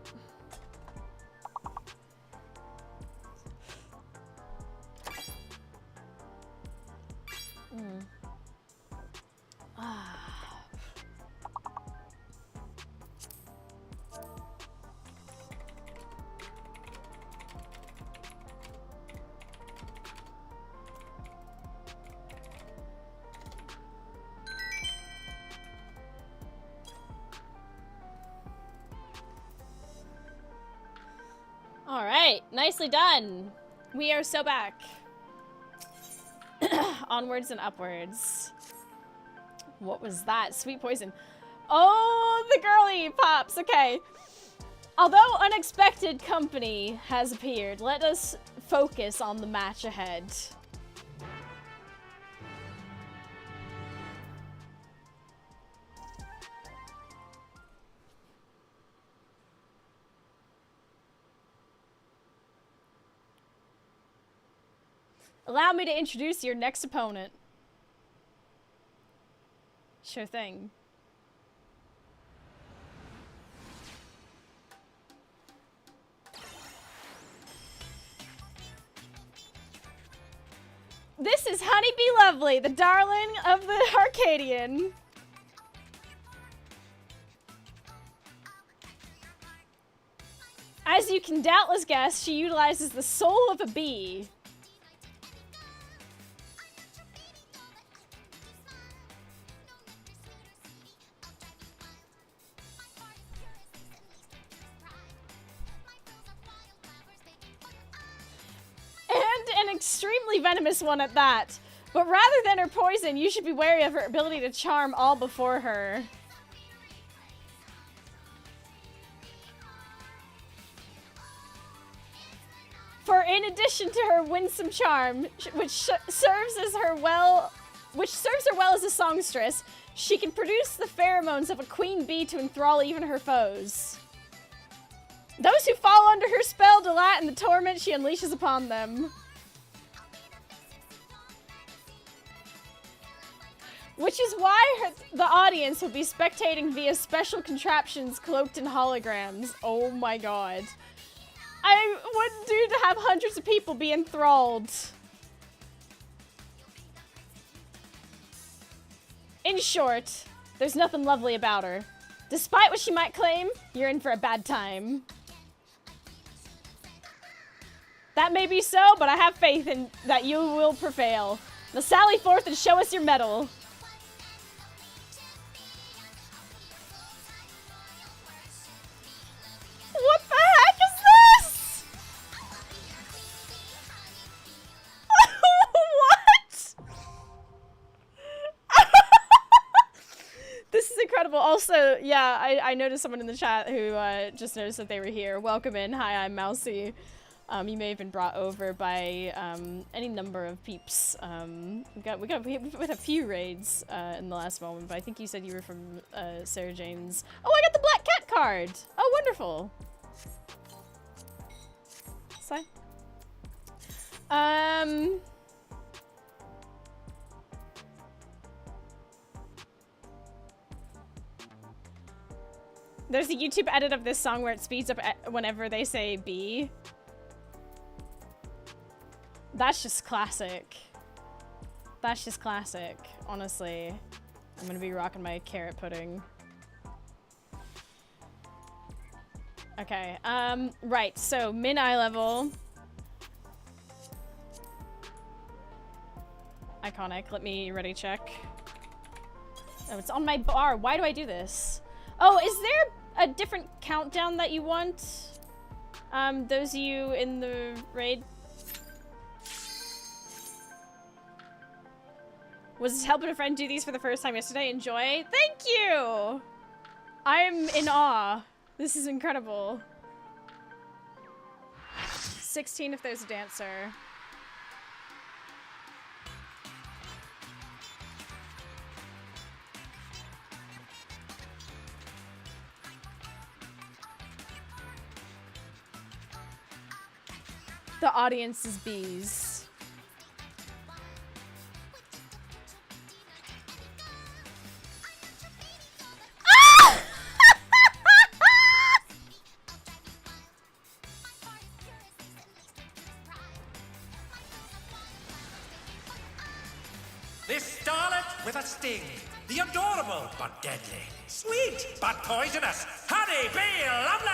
All right, nicely done. We are so back. Onwards and upwards. What was that? Sweet poison. Oh, the girly pops. Okay. Although unexpected company has appeared, let us focus on the match ahead. Allow me to introduce your next opponent. Sure thing. This is Honeybee Lovely, the darling of the Arcadian. As you can doubtless guess, she utilizes the soul of a bee. And an extremely venomous one at that. But rather than her poison, you should be wary of her ability to charm all before her. For in addition to her winsome charm, which serves her well as a songstress, she can produce the pheromones of a queen bee to enthrall even her foes. Those who fall under her spell delight in the torment she unleashes upon them. Which is why the audience will be spectating via special contraptions cloaked in holograms. Oh my god. I wouldn't do to have hundreds of people be enthralled. In short, there's nothing lovely about her. Despite what she might claim, you're in for a bad time. That may be so, but I have faith in that you will prevail. Now sally forth and show us your mettle. What the heck is this? What? This is incredible. Also, yeah, I noticed someone in the chat who just noticed that they were here. Welcome in. Hi, I'm Mousy. You may have been brought over by any number of peeps. We had a few raids in the last moment, but I think you said you were from Sarah Jane's. Oh, I got the Black Cat card! Oh, wonderful. Sign. There's a YouTube edit of this song where it speeds up whenever they say B. That's just classic. That's just classic, honestly. I'm gonna be rocking my carrot pudding. Okay, right, so min eye level. Iconic, let me ready check. Oh, it's on my bar. Why do I do this? Oh, is there a different countdown that you want? Those of you in the raid? Was helping a friend do these for the first time yesterday. Enjoy. Thank you! I'm in awe. This is incredible. 16 if there's a dancer. the audience's bees. Ah! This starlet with a sting. The adorable but deadly. Sweet but poisonous. Honey bee lovely.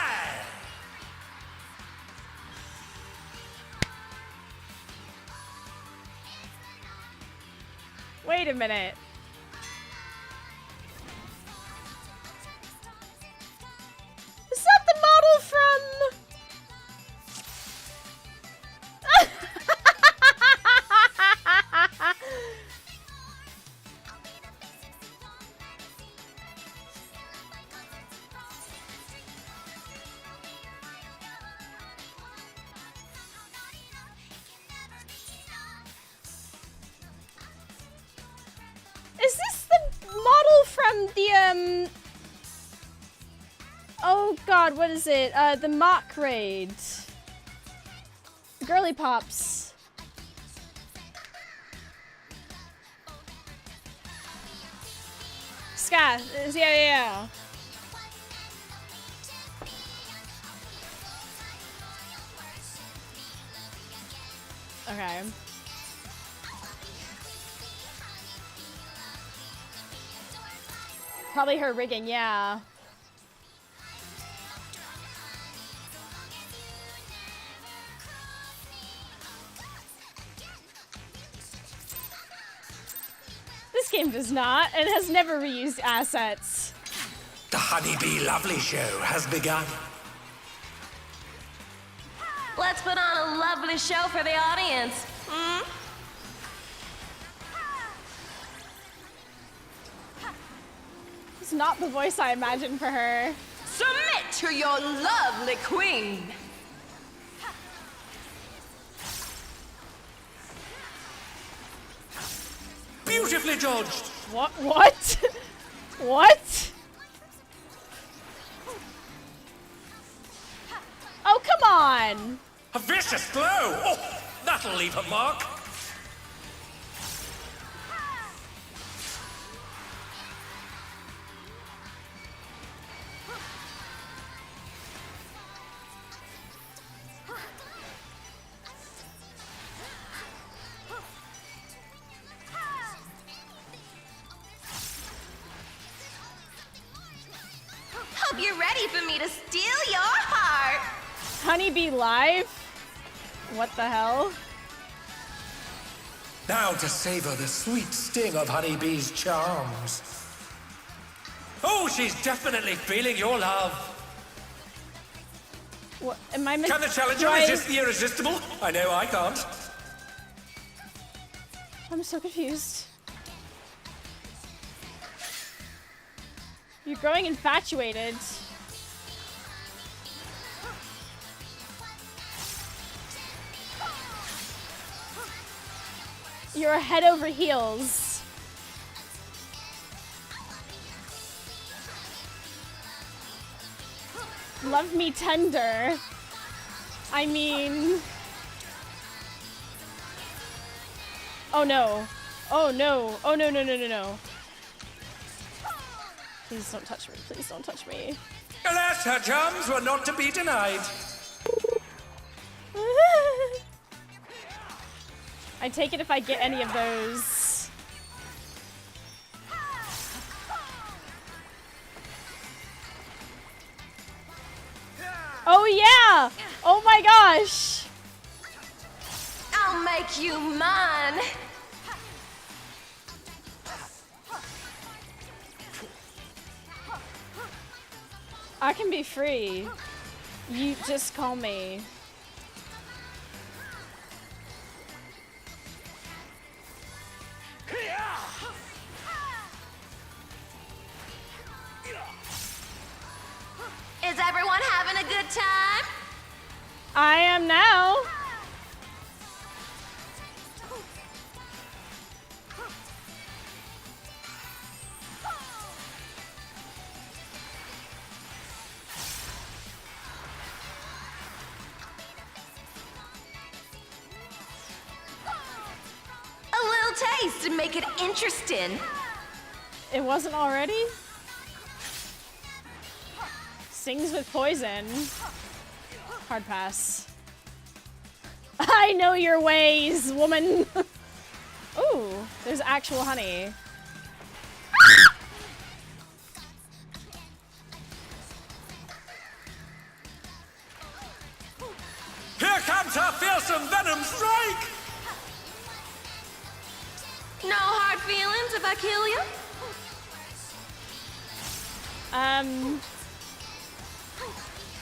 Wait a minute. Is that the model from... Is this the model from the, oh god, what is it? The mock raid. Girly Pops. Ska, yeah. Okay. Probably her rigging, yeah. This game does not, and has never reused assets. The Honeybee Lovely show has begun. Let's put on a lovely show for the audience. Hmm? It's not the voice I imagined for her. Submit to your lovely queen. Beautifully judged. What? What? Oh, come on. A vicious blow. Oh, that'll leave a mark. Hope you're ready for me to steal your heart. Honeybee Live? What the hell? Now to savor the sweet sting of Honeybee's charms. Oh, she's definitely feeling your love. What am I Can the challenger resist the irresistible? I know I can't. I'm so confused. You're growing infatuated. You're head over heels. Love me tender. I mean... Oh no. Oh no. Oh no, no, no, no, no. Please don't touch me. Please don't touch me. Alas, her charms were not to be denied. I take it if I get any of those. Oh yeah! Oh my gosh! I'll make you mine. I can be free. You just call me. Is everyone having a good time? I am now. face to make it interesting. It wasn't already? Sings with poison. Hard pass. I know your ways, woman. Ooh, there's actual honey. Here comes our fearsome venom strike! No hard feelings if I kill you?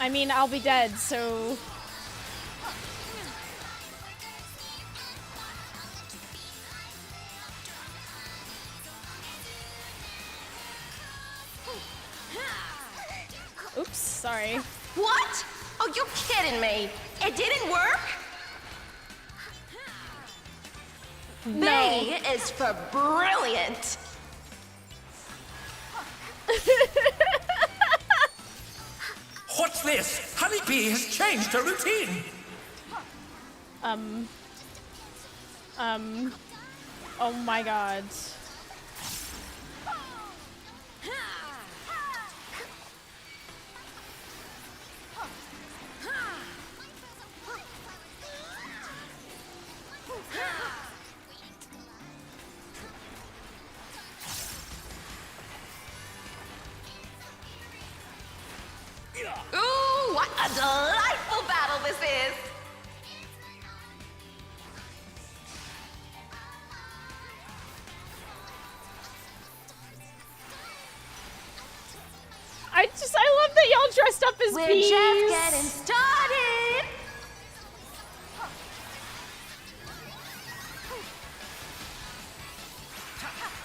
I mean, I'll be dead, so... Oops, sorry. What? Oh, you kidding me? It didn't work? No. B is for brilliant. What's this? Honeybee has changed her routine. Oh my god. Ooh, what a delightful battle this is. I love that y'all dressed up as We're bees. just getting started.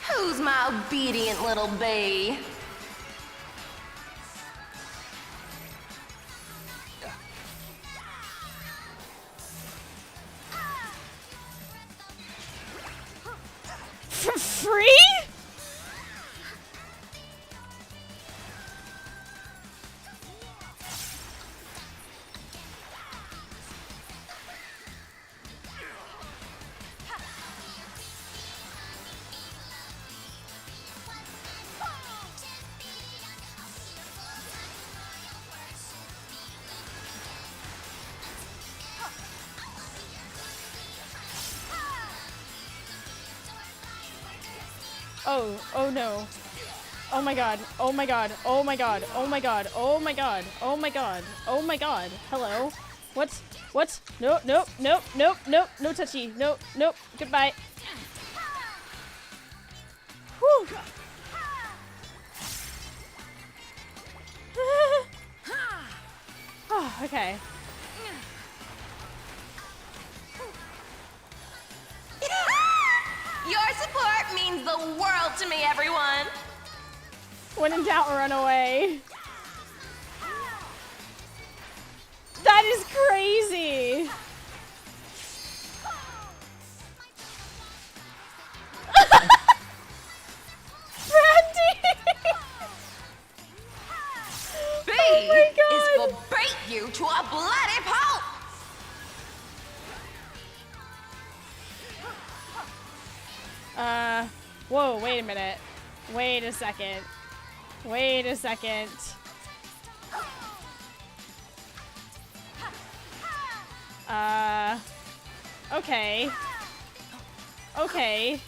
Who's my obedient little bee? For free? Oh no. Oh my god. Oh my god. Oh my god. Oh my god. Oh my god. Oh my god. Oh my god. Hello. What? What? No, nope, nope, nope, nope, no touchy. Nope, nope. Goodbye. Whew. Oh, okay. Your support means the world to me, everyone. When in doubt, run away. That is crazy. Brandy! B Oh my God. is for bait you to a bloody pulp. Whoa, wait a minute. Wait a second. Wait a second. Okay. Okay.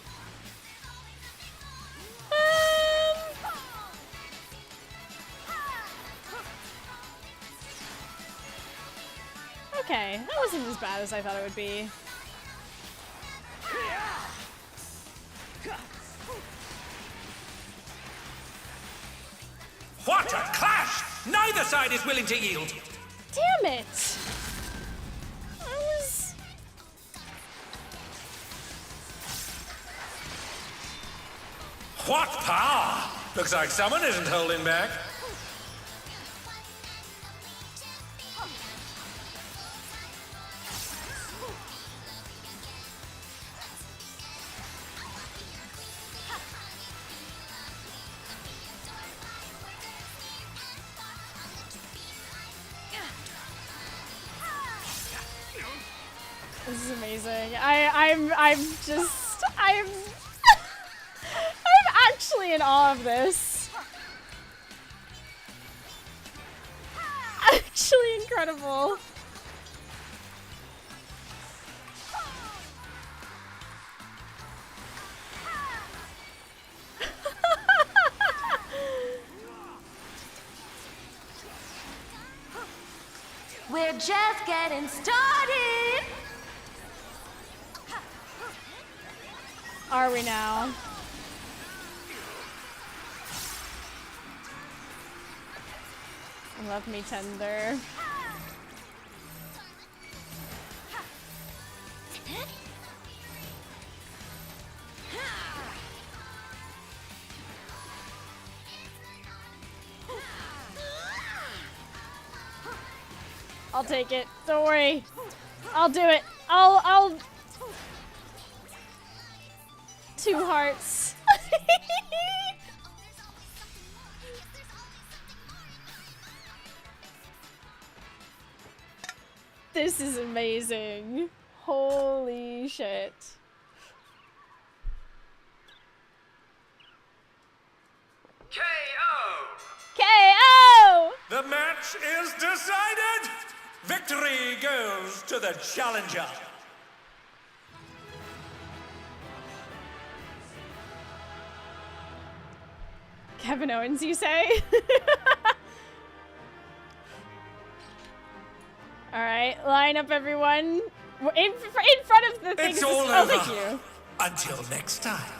Okay, that wasn't as bad as I thought it would be. What a clash! Neither side is willing to yield. Damn it! I was... What power! Looks like someone isn't holding back. This is amazing. I'm just I'm I'm actually in awe of this. Actually incredible. We're just getting started. Are we now? Love me tender. I'll take it. Don't worry. I'll do it. I'll 2 hearts. This is amazing. Holy shit. KO! KO! The match is decided! Victory goes to the challenger. Kevin Owens, you say? Alright, line up everyone. We're in front of the thing. It's all oh, over. thank you. Until next time.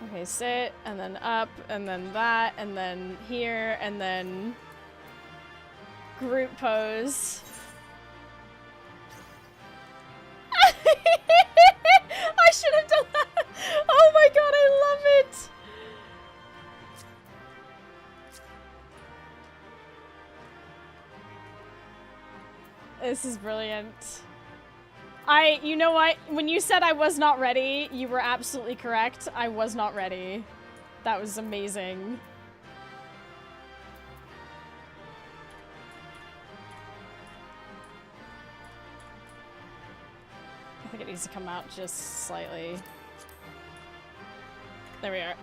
Okay, sit, and then up, and then that, and then here, and then group pose. I should have done that. Oh my god, I love it. This is brilliant. You know what? When you said I was not ready, you were absolutely correct. I was not ready. That was amazing. I think it needs to come out just slightly. There we are.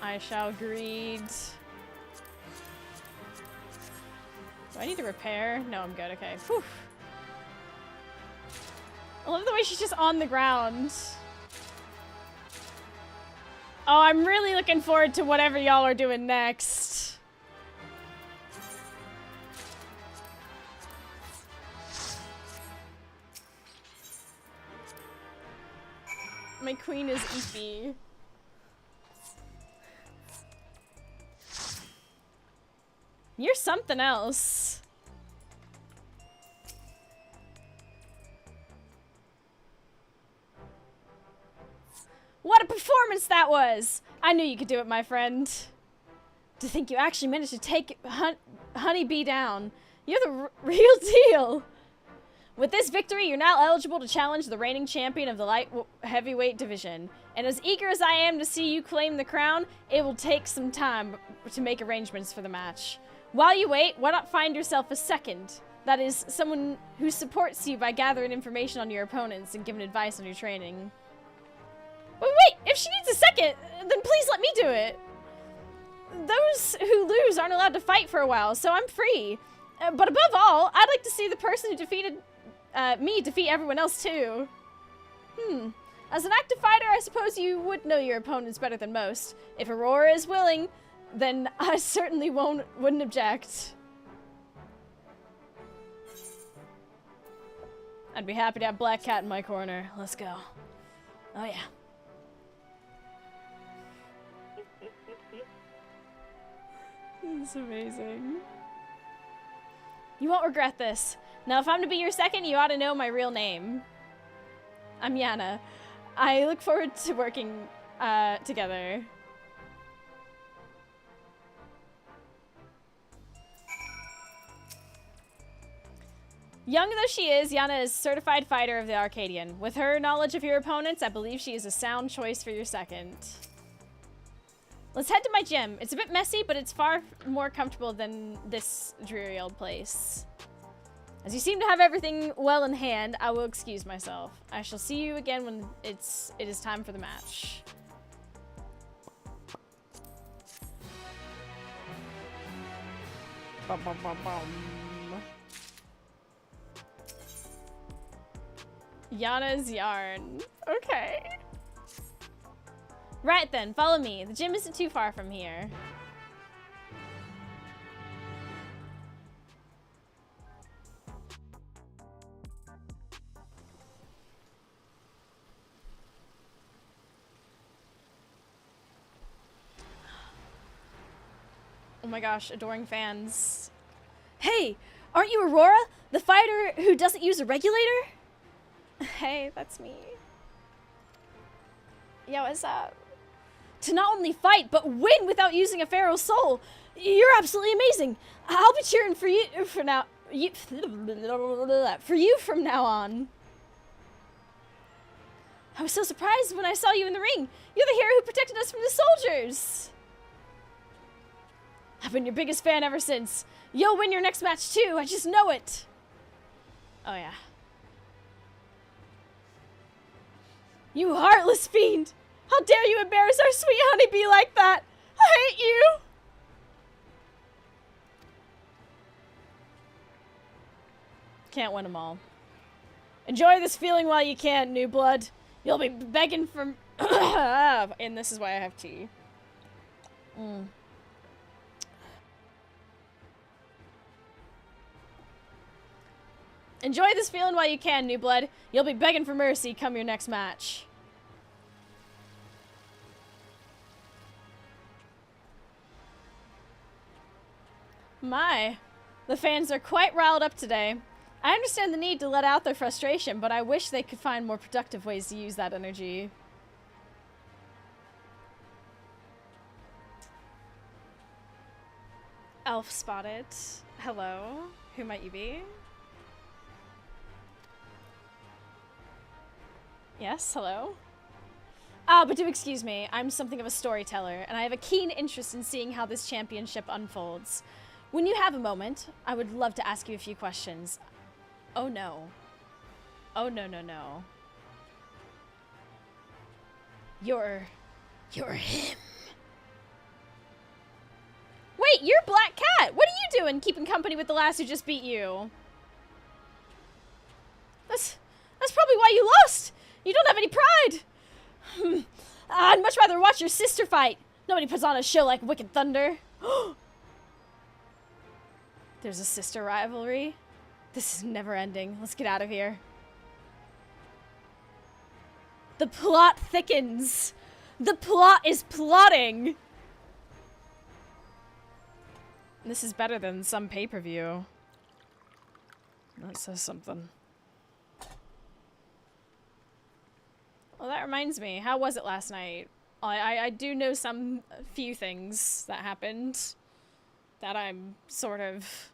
I shall greed. Do I need to repair? No, I'm good. Okay. Whew. I love the way she's just on the ground. Oh, I'm really looking forward to whatever y'all are doing next. My queen is Eefy. You're something else. What a performance that was! I knew you could do it, my friend. To think you actually managed to take Honeybee down. You're the real deal. With this victory, you're now eligible to challenge the reigning champion of the light heavyweight division. And as eager as I am to see you claim the crown, it will take some time to make arrangements for the match. While you wait, why not find yourself a second? That is, someone who supports you by gathering information on your opponents and giving advice on your training. Wait, if she needs a second, then please let me do it. Those who lose aren't allowed to fight for a while, so I'm free. But above all, I'd like to see the person who defeated me defeat everyone else too. As an active fighter, I suppose you would know your opponents better than most. If Aurora is willing, then I certainly wouldn't object. I'd be happy to have Black Cat in my corner. Let's go. Oh yeah. This is amazing. You won't regret this. Now, if I'm to be your second, you ought to know my real name. I'm Yana. I look forward to working together. Young though she is, Yana is a certified fighter of the Arcadian. With her knowledge of your opponents, I believe she is a sound choice for your second. Let's head to my gym. It's a bit messy, but it's far more comfortable than this dreary old place. As you seem to have everything well in hand, I will excuse myself. I shall see you again when it is time for the match. Bum, bum, bum, bum. Yana's yarn. Okay. Right then, follow me. The gym isn't too far from here. Oh my gosh, adoring fans. Hey, aren't you Aurora? The fighter who doesn't use a regulator? Hey, that's me. Yo, what's up? To not only fight, but win without using a Pharaoh's soul. You're absolutely amazing. I'll be cheering for you for now. For you from now on. I was so surprised when I saw you in the ring. You're the hero who protected us from the soldiers. I've been your biggest fan ever since. You'll win your next match too. I just know it. Oh yeah. You heartless fiend! How dare you embarrass our sweet honeybee like that! I hate you! Can't win them all. Enjoy this feeling while you can, new blood. You'll be begging for... and this is why I have tea. Enjoy this feeling while you can, new blood. You'll be begging for mercy come your next match. My, the fans are quite riled up today. I understand the need to let out their frustration, but I wish they could find more productive ways to use that energy. Elf spotted. Hello. Who might you be? Yes, hello? But do excuse me, I'm something of a storyteller, and I have a keen interest in seeing how this championship unfolds. When you have a moment, I would love to ask you a few questions. Oh no. Oh no, no, no. You're him. Wait, you're Black Cat! What are you doing keeping company with the lass who just beat you? That's probably why you lost! You don't have any pride! I'd much rather watch your sister fight. Nobody puts on a show like Wicked Thunder. There's a sister rivalry? This is never ending. Let's get out of here. The plot thickens. The plot is plotting. This is better than some pay-per-view. That says something. Well, that reminds me. How was it last night? I do know some few things that happened that I'm sort of...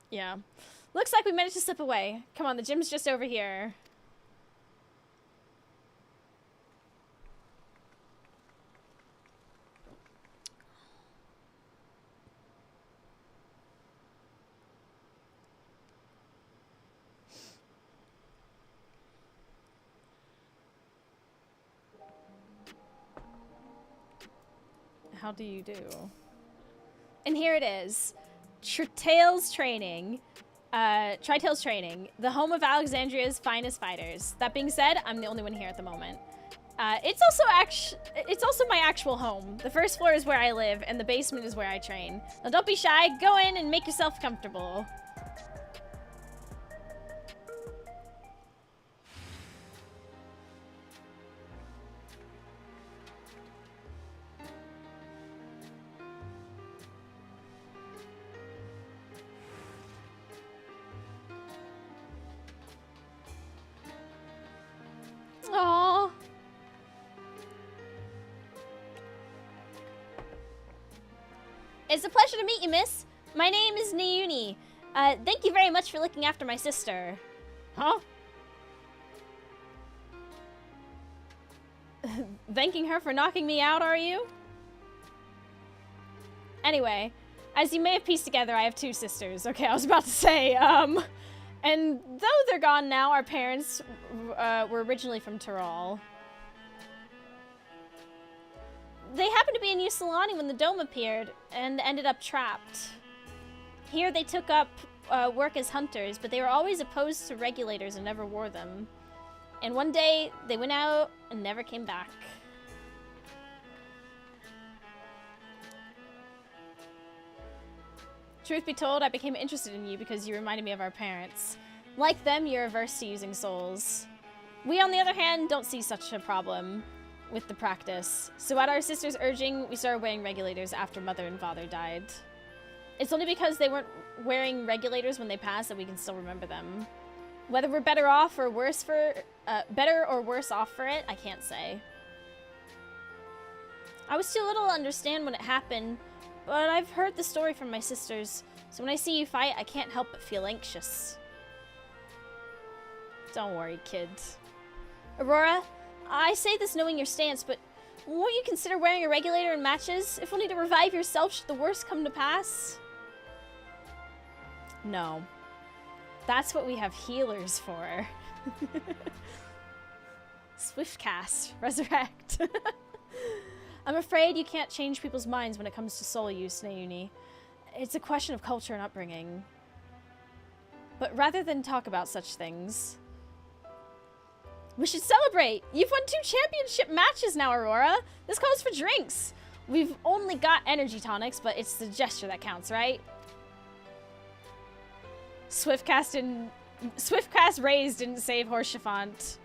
Yeah. Looks like we managed to slip away. Come on, the gym's just over here. How do you do? And here it is. Tritail's Training. Tritail's Training. The home of Alexandria's finest fighters. That being said, I'm the only one here at the moment. It's also my actual home. The first floor is where I live, and the basement is where I train. Now don't be shy. Go in and make yourself comfortable. Aww. It's a pleasure to meet you, miss. My name is Nayuni. Thank you very much for looking after my sister. Huh? Thanking her for knocking me out, are you? Anyway, as you may have pieced together, I have 2 sisters. Okay, I was about to say, and though they're gone now, our parents were originally from Tyrol. They happened to be in Usulani when the dome appeared and ended up trapped. Here they took up work as hunters, but they were always opposed to regulators and never wore them. And one day, they went out and never came back. Truth be told, I became interested in you because you reminded me of our parents. Like them, you're averse to using souls. We, on the other hand, don't see such a problem with the practice. So at our sister's urging, we started wearing regulators after mother and father died. It's only because they weren't wearing regulators when they passed that we can still remember them. Whether we're better off or worse for better or worse off for it, I can't say. I was too little to understand when it happened, but I've heard the story from my sisters, so when I see you fight, I can't help but feel anxious. Don't worry, kids. Aurora, I say this knowing your stance, but won't you consider wearing a regulator in matches, if only to revive yourself should the worst come to pass? No. That's what we have healers for. Swiftcast. Resurrect. I'm afraid you can't change people's minds when it comes to soul use, Nauni. It's a question of culture and upbringing. But rather than talk about such things, we should celebrate! You've won 2 championship matches now, Aurora! This calls for drinks! We've only got energy tonics, but it's the gesture that counts, right? Swiftcast Raid didn't save Horse Chiffant.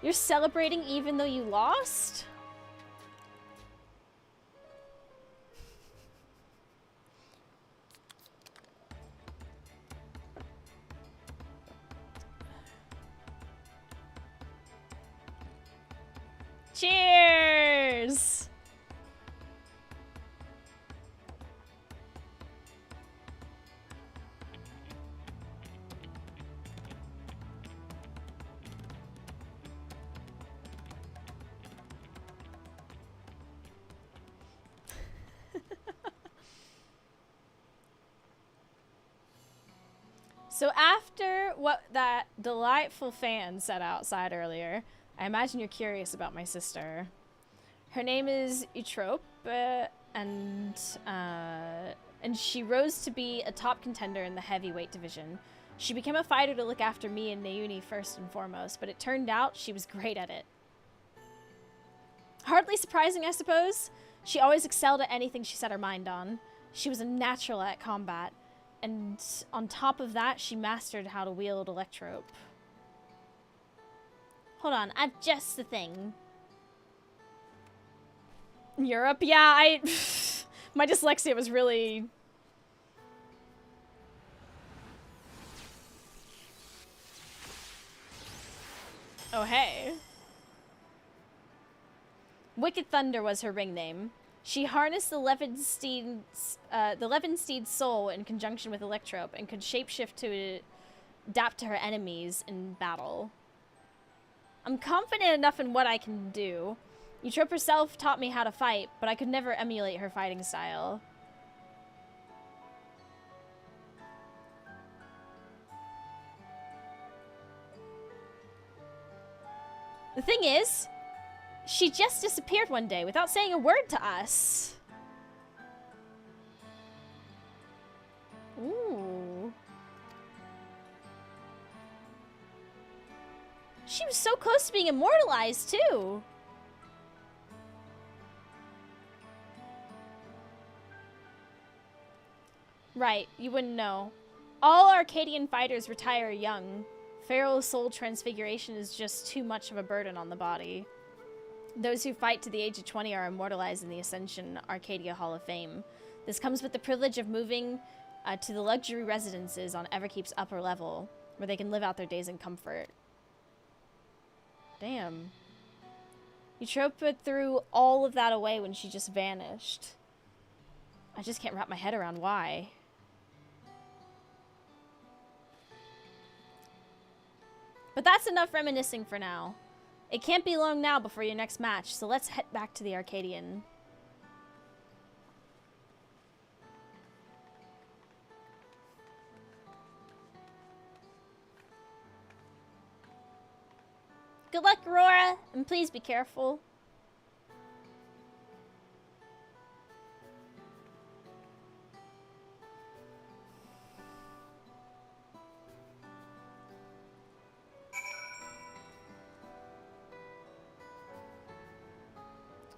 You're celebrating even though you lost? Cheers! So after what that delightful fan said outside earlier, I imagine you're curious about my sister. Her name is Eutrope, and she rose to be a top contender in the heavyweight division. She became a fighter to look after me and Nauni first and foremost, but it turned out she was great at it. Hardly surprising, I suppose. She always excelled at anything she set her mind on. She was a natural at combat. And on top of that, she mastered how to wield Electrope. Hold on, I've just the thing. Europe? Yeah, my dyslexia was really... Oh, hey. Wicked Thunder was her ring name. She harnessed the Levensteed's soul in conjunction with Electrope and could shapeshift to adapt to her enemies in battle. I'm confident enough in what I can do. Eutrope herself taught me how to fight, but I could never emulate her fighting style. The thing is, she just disappeared one day without saying a word to us. Ooh. She was so close to being immortalized, too. Right, you wouldn't know. All Arcadian fighters retire young. Feral soul transfiguration is just too much of a burden on the body. Those who fight to the age of 20 are immortalized in the Ascension Arcadia Hall of Fame. This comes with the privilege of moving to the luxury residences on Everkeep's upper level, where they can live out their days in comfort. Damn. Eutrope threw all of that away when she just vanished. I just can't wrap my head around why. But that's enough reminiscing for now. It can't be long now before your next match, so let's head back to the Arcadian. Good luck, Aurora, and please be careful.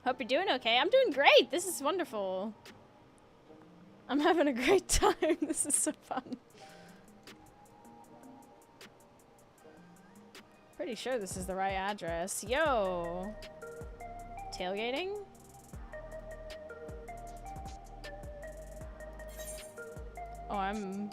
Hope you're doing okay. I'm doing great. This is wonderful. I'm having a great time. This is so fun. Pretty sure this is the right address. Yo. Tailgating? Oh, I'm...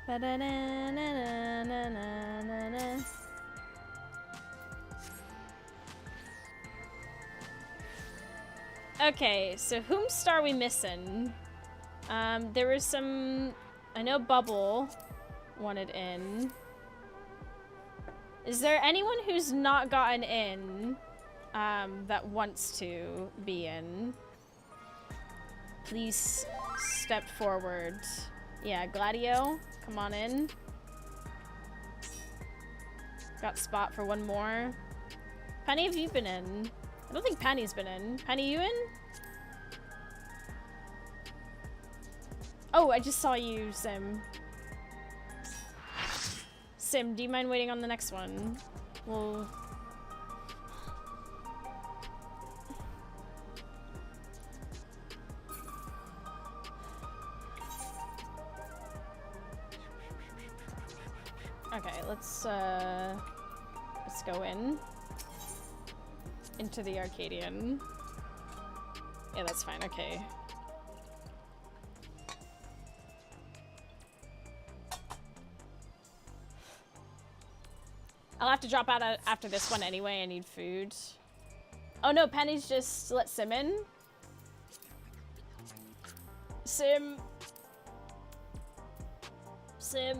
Ba-da-na-na-na-na-na-na. Okay, so whomst are we missing? There was some... I know Bubble wanted in. Is there anyone who's not gotten in that wants to be in? Please step forward. Yeah, Gladio, come on in. Got spot for one more. Penny, have you been in? I don't think Penny's been in. Penny, you in? Oh, I just saw you, Sim. Sim, do you mind waiting on the next one? We'll... Okay, let's go into the Arcadian. Yeah, that's fine, okay. I'll have to drop out after this one anyway, I need food. Oh no, Penny's just let Sim in. Sim. Sim.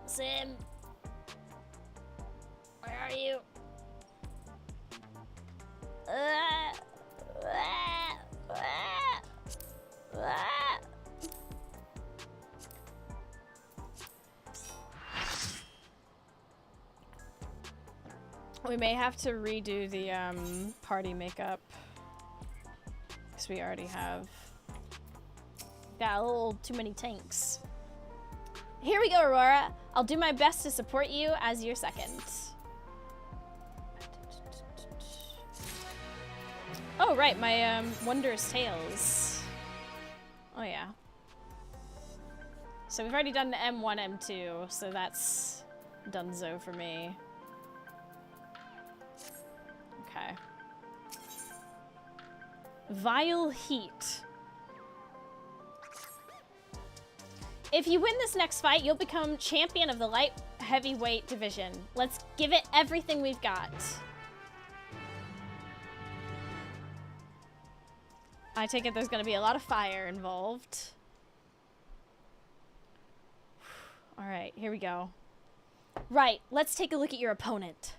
Sim, where are you? We may have to redo the party makeup because we already have got a little too many tanks. Here we go, Aurora. I'll do my best to support you as your second. Oh, right, my Wondrous Tales. Oh, yeah. So we've already done the M1, M2, so that's donezo for me. Okay. Vile Heat. If you win this next fight, you'll become champion of the light heavyweight division. Let's give it everything we've got. I take it there's going to be a lot of fire involved. All right, here we go. Right, let's take a look at your opponent.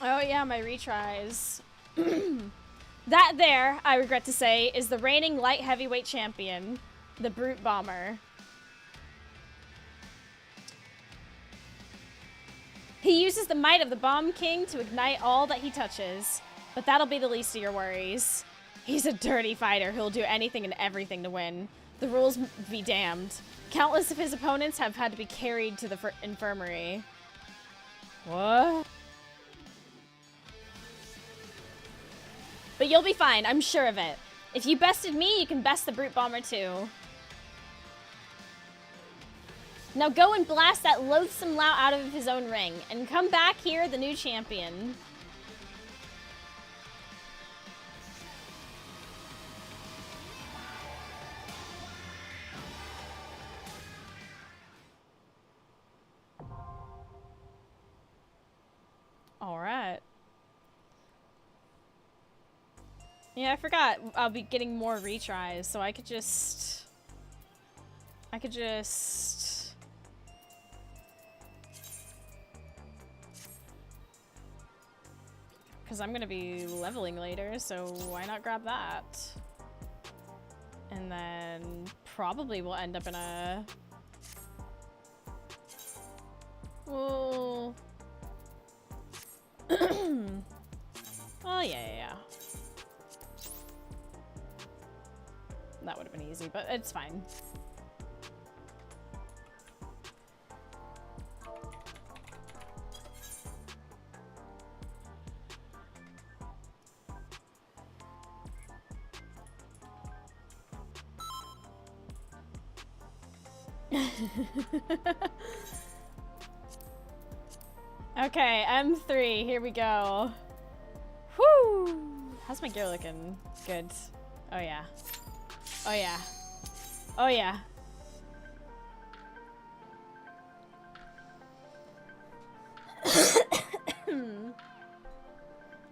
Oh yeah, my retries. That there, I regret to say, is the reigning light heavyweight champion, the Brute Bomber. He uses the might of the Bomb King to ignite all that he touches, but that'll be the least of your worries. He's a dirty fighter who'll do anything and everything to win. The rules be damned. Countless of his opponents have had to be carried to the infirmary. What? But you'll be fine, I'm sure of it. If you bested me, you can best the Brute Bomber too. Now go and blast that loathsome lout out of his own ring. And come back here, the new champion. Alright. Yeah, I forgot I'll be getting more retries, so I could just... Because I'm gonna be leveling later, so why not grab that? And then probably we'll end up in a... Well... Oh, yeah. That would have been easy, but it's fine. Okay, M3, here we go. Whoo! How's my gear looking? Good. Oh yeah. Oh yeah. Oh yeah.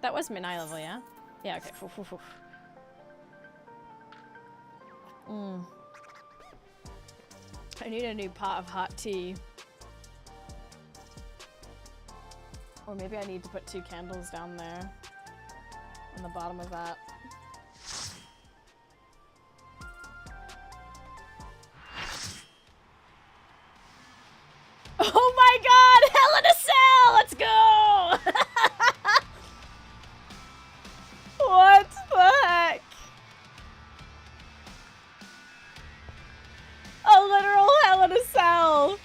That was mid-eye level, yeah? Yeah, okay. I need a new pot of hot tea. Or maybe I need to put 2 candles down there. On the bottom of that. Oh my god! Hell in a Cell! Let's go! What the heck? A literal Hell in a Cell!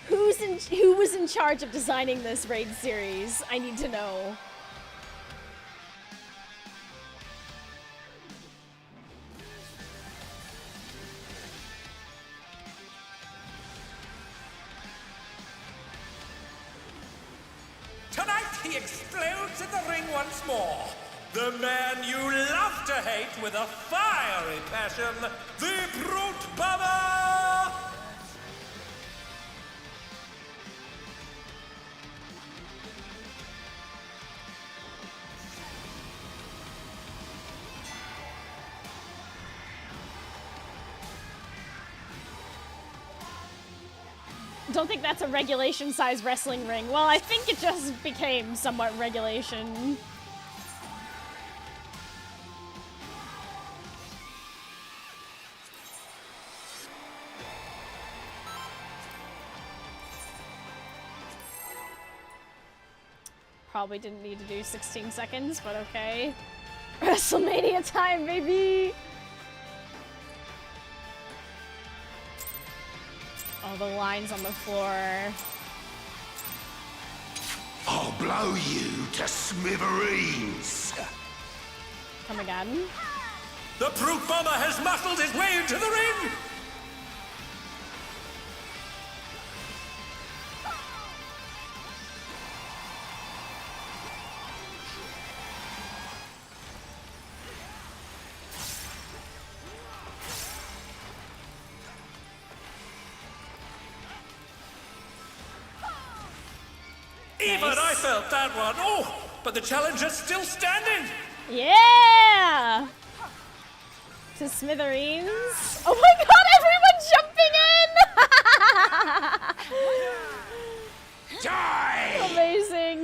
Who was in charge of designing this raid series? I need to know. Tonight he explodes in the ring once more. The man you love to hate with a fiery passion, the Brute Bomber! Don't think that's a regulation size wrestling ring. Well, I think it just became somewhat regulation. Probably didn't need to do 16 seconds, but okay. WrestleMania time, baby! Oh, the lines on the floor. I'll blow you to smithereens. Come again. The Brute Bomber has muscled his way into the ring! Even I felt that one. Oh, but the challenger's still standing. Yeah! To smithereens. Oh my god, everyone jumping in! Die! Amazing.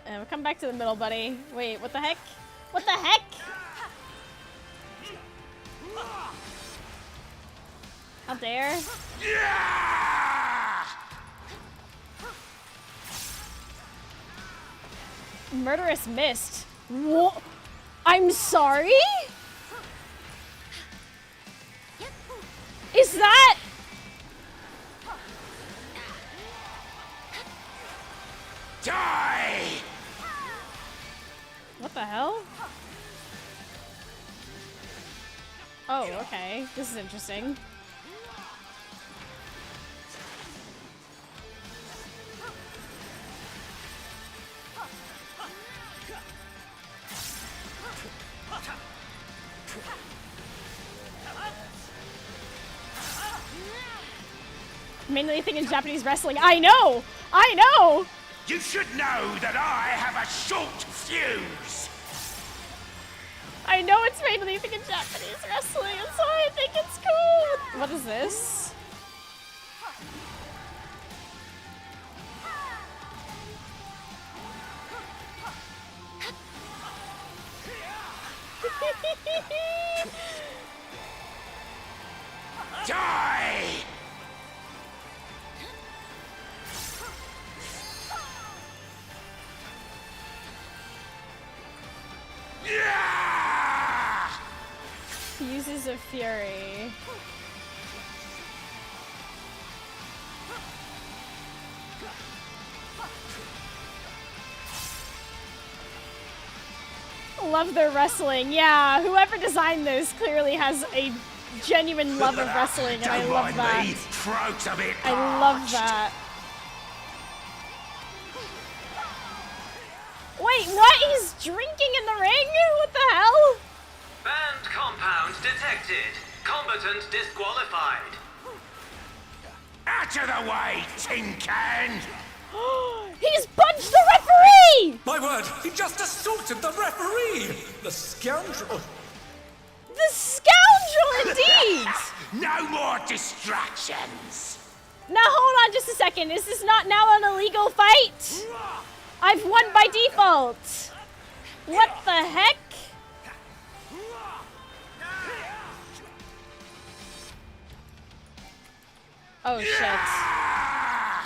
We'll come back to the middle, buddy. Wait, what the heck? What the heck? Out there. Yeah! Murderous Mist. What? I'm sorry? Is that... Die! Oh, okay. This is interesting. Mainly thinking Japanese wrestling. I know! I know! You should know that I have a short fuse. I know it's mainly thinking Japanese wrestling, and so I think it's cool. What is this? Die! Yeah! Fuses of Fury. Love their wrestling. Yeah, whoever designed this clearly has a genuine love of wrestling, and I Don't love mind that. me, throat's a bit I love parched. that. Wait, what? He's drinking in the ring? What the hell? Banned compound detected. Combatant disqualified. Out of the way, tin can! He's punched the referee! My word, he just assaulted the referee! The scoundrel! The scoundrel indeed! No more distractions! Now hold on just a second. Is this not now an illegal fight? I've won by default. What the heck? Oh shit.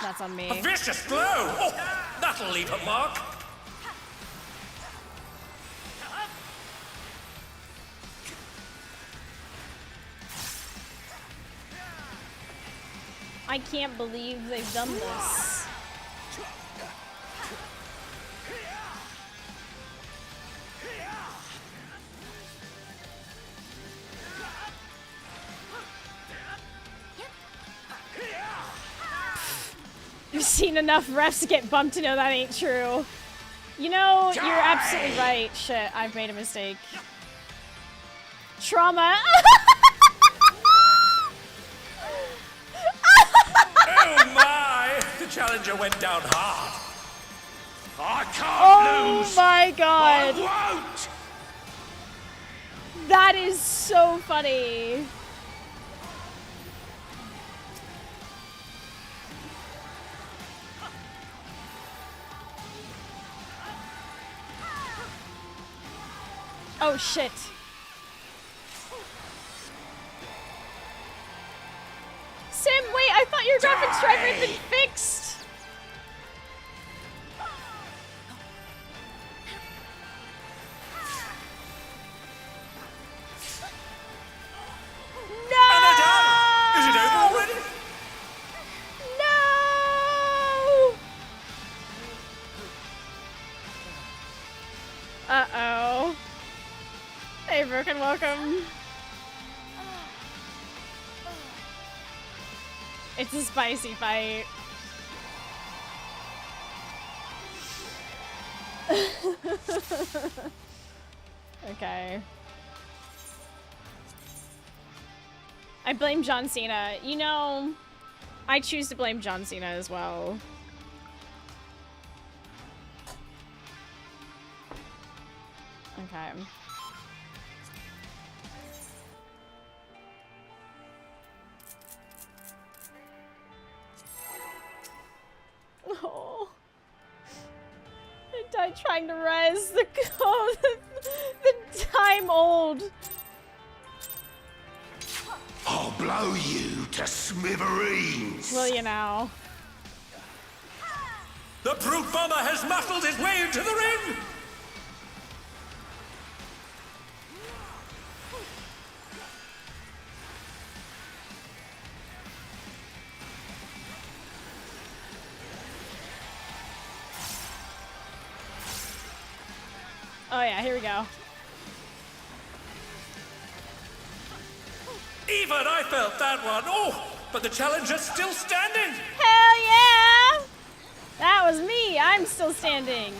That's on A me. vicious blow! Oh, that'll leave a mark! I can't believe they've done this. You've seen enough refs get bumped to know that ain't true. You know, you're absolutely right. Shit, I've made a mistake. Trauma. Oh my! The challenger went down hard. I can't Oh lose! my god. I won't! That is so funny. Oh shit. Sam, wait, I thought your graphics driver had been fixed. No! And they're done! Is it over already? No! Uh-oh. Hey, Broken, welcome. It's a spicy fight. Okay. I blame John Cena. You know, I choose to blame John Cena as well. Okay. Oh. I died trying to res the code. The time old. I'll blow you to smithereens! Will you now? The brute bomber has muscled his way into the ring! Oh yeah, here we go. Even I felt that one. Oh, but the challenger's still standing. Hell yeah! That was me. I'm still standing.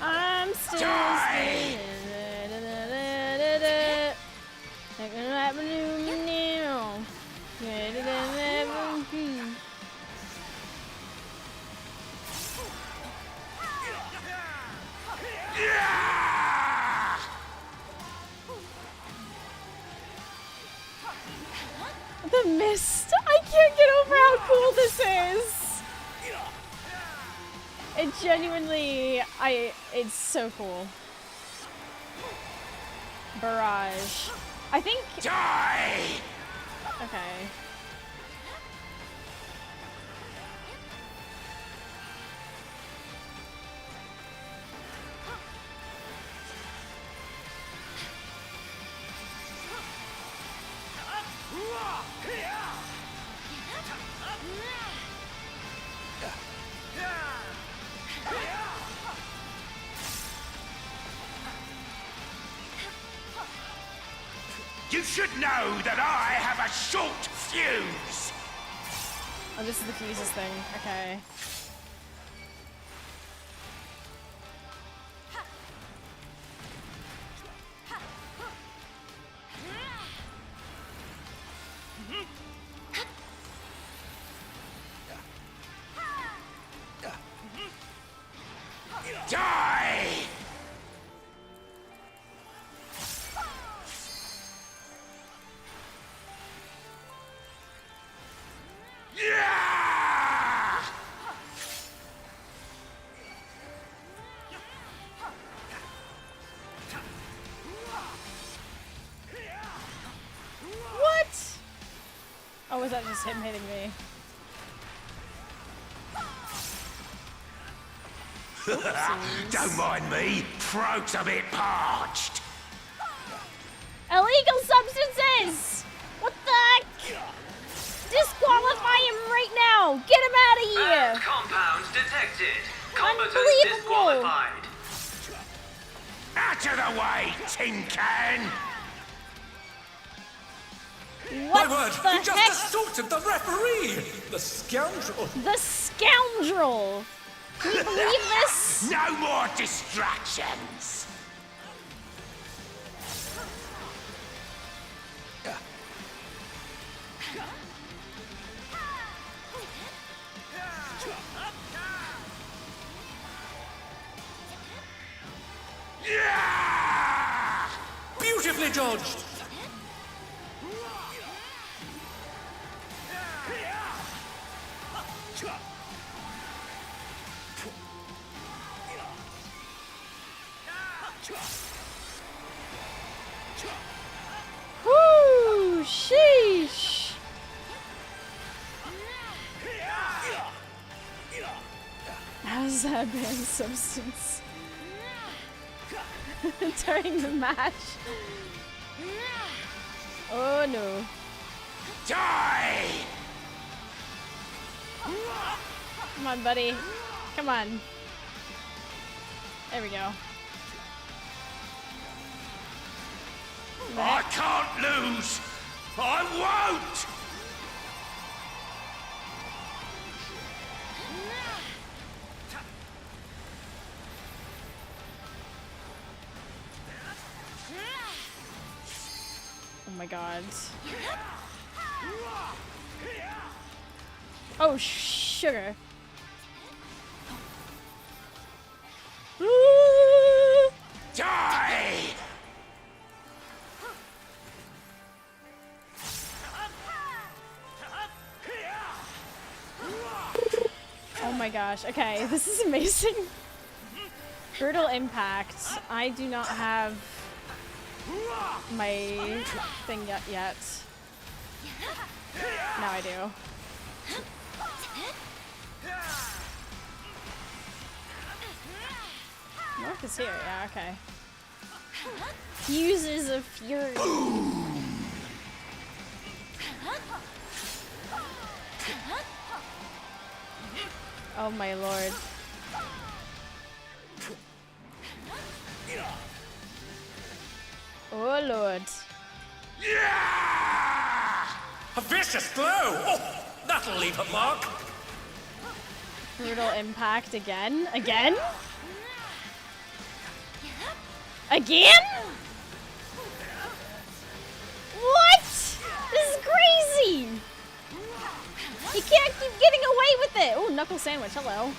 I'm still standing. The mist. I can't get over how cool this is. It genuinely, it's so cool. Barrage. I think. Die! Okay. You should know that I have a short fuse. Oh, this is the fuses thing. Okay. Die! Yeah! What? Oh, was that just him hitting me? Don't mind me. Throat's a bit parched. Illegal substances! What the heck? Disqualify him right now! Get him out of here! Banned compound detected. Combatant Unbelievable. disqualified. Out of the way, tin can! What My word, the he just heck? assaulted the referee. The scoundrel. The scoundrel! Can you believe this? No more distractions! Yeah! Beautifully dodged. Whoo! Sheesh! How's that banned substance? During the match. Oh no. Die! Come on, buddy. Come on. There we go. I can't lose! I won't! Oh my god. Oh, sugar. Ooh. Die! Oh my gosh. Okay, this is amazing. Brutal impact. I do not have my thing yet. Now I do. North is here, yeah, okay. Fuses of fury. Oh my lord. Oh, Lord. Yeah! A vicious blow! Oh, that'll leave a mark. Brutal impact again. Again? Again? What? This is crazy! You can't keep getting away with it! Oh, knuckle sandwich, hello.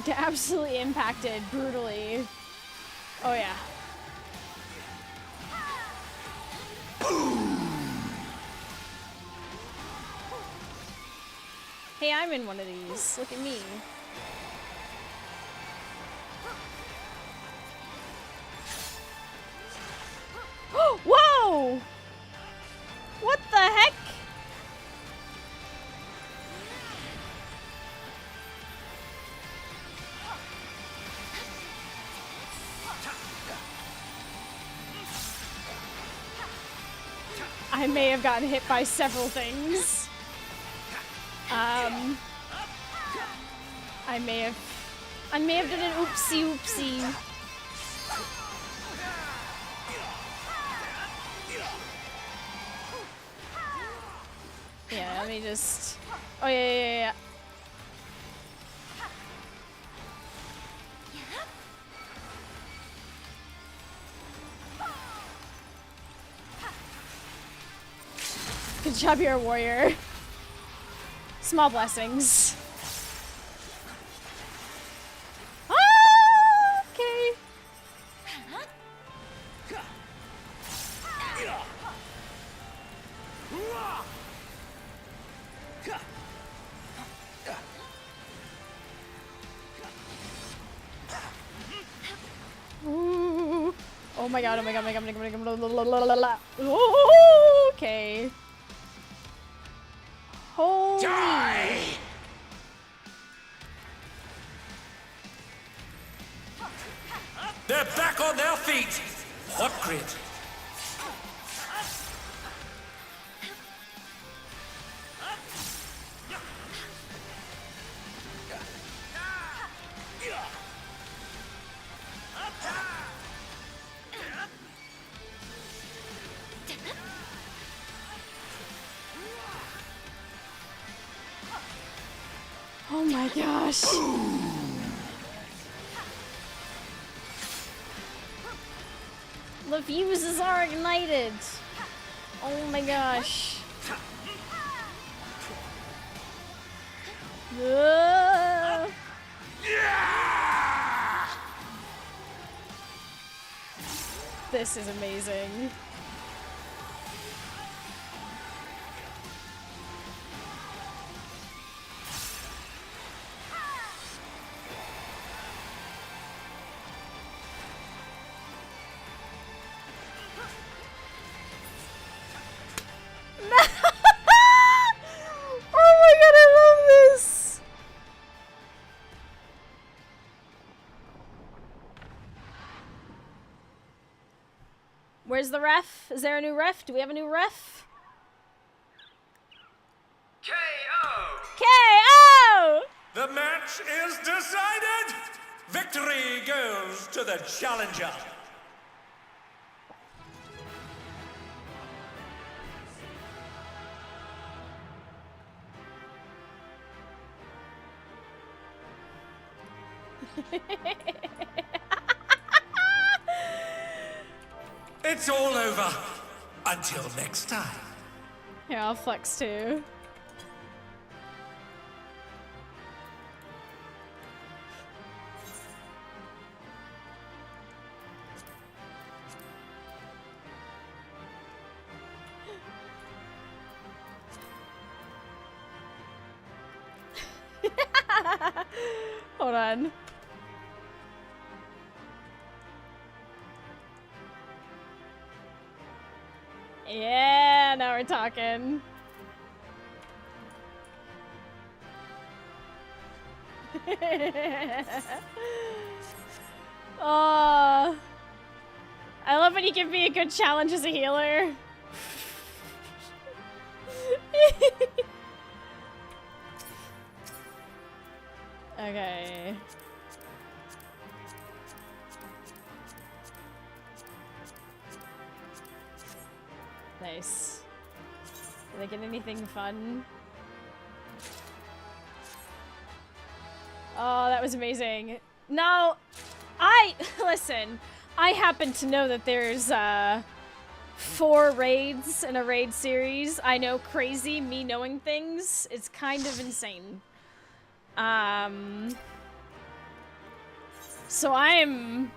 Absolutely impacted brutally. Oh, yeah. Hey, I'm in one of these. Look at me. Whoa! What the heck? I may have gotten hit by several things. I may have done an oopsie. Yeah, let me just. Oh yeah. Good job, you're a warrior. Small blessings. Okay. Ooh. Oh my god, okay. Holy. Die! They're back on their feet. What grit? Oh my gosh. The fuses are ignited. Oh my gosh. This is amazing. Oh my god, I love this! Where's the ref? Is there a new ref? Do we have a new ref? KO! KO! The match is decided! Victory goes to the challenger. It's all over. Until next time. Here, I'll flex too. Hold on. Yeah, now we're talking. Oh, I love when you give me a good challenge as a healer. Okay. Nice. Did I get anything fun? Oh, that was amazing. No, listen, I happen to know that there's, 4 raids in a raid series. I know, crazy, me knowing things. It's kind of insane. So I'm...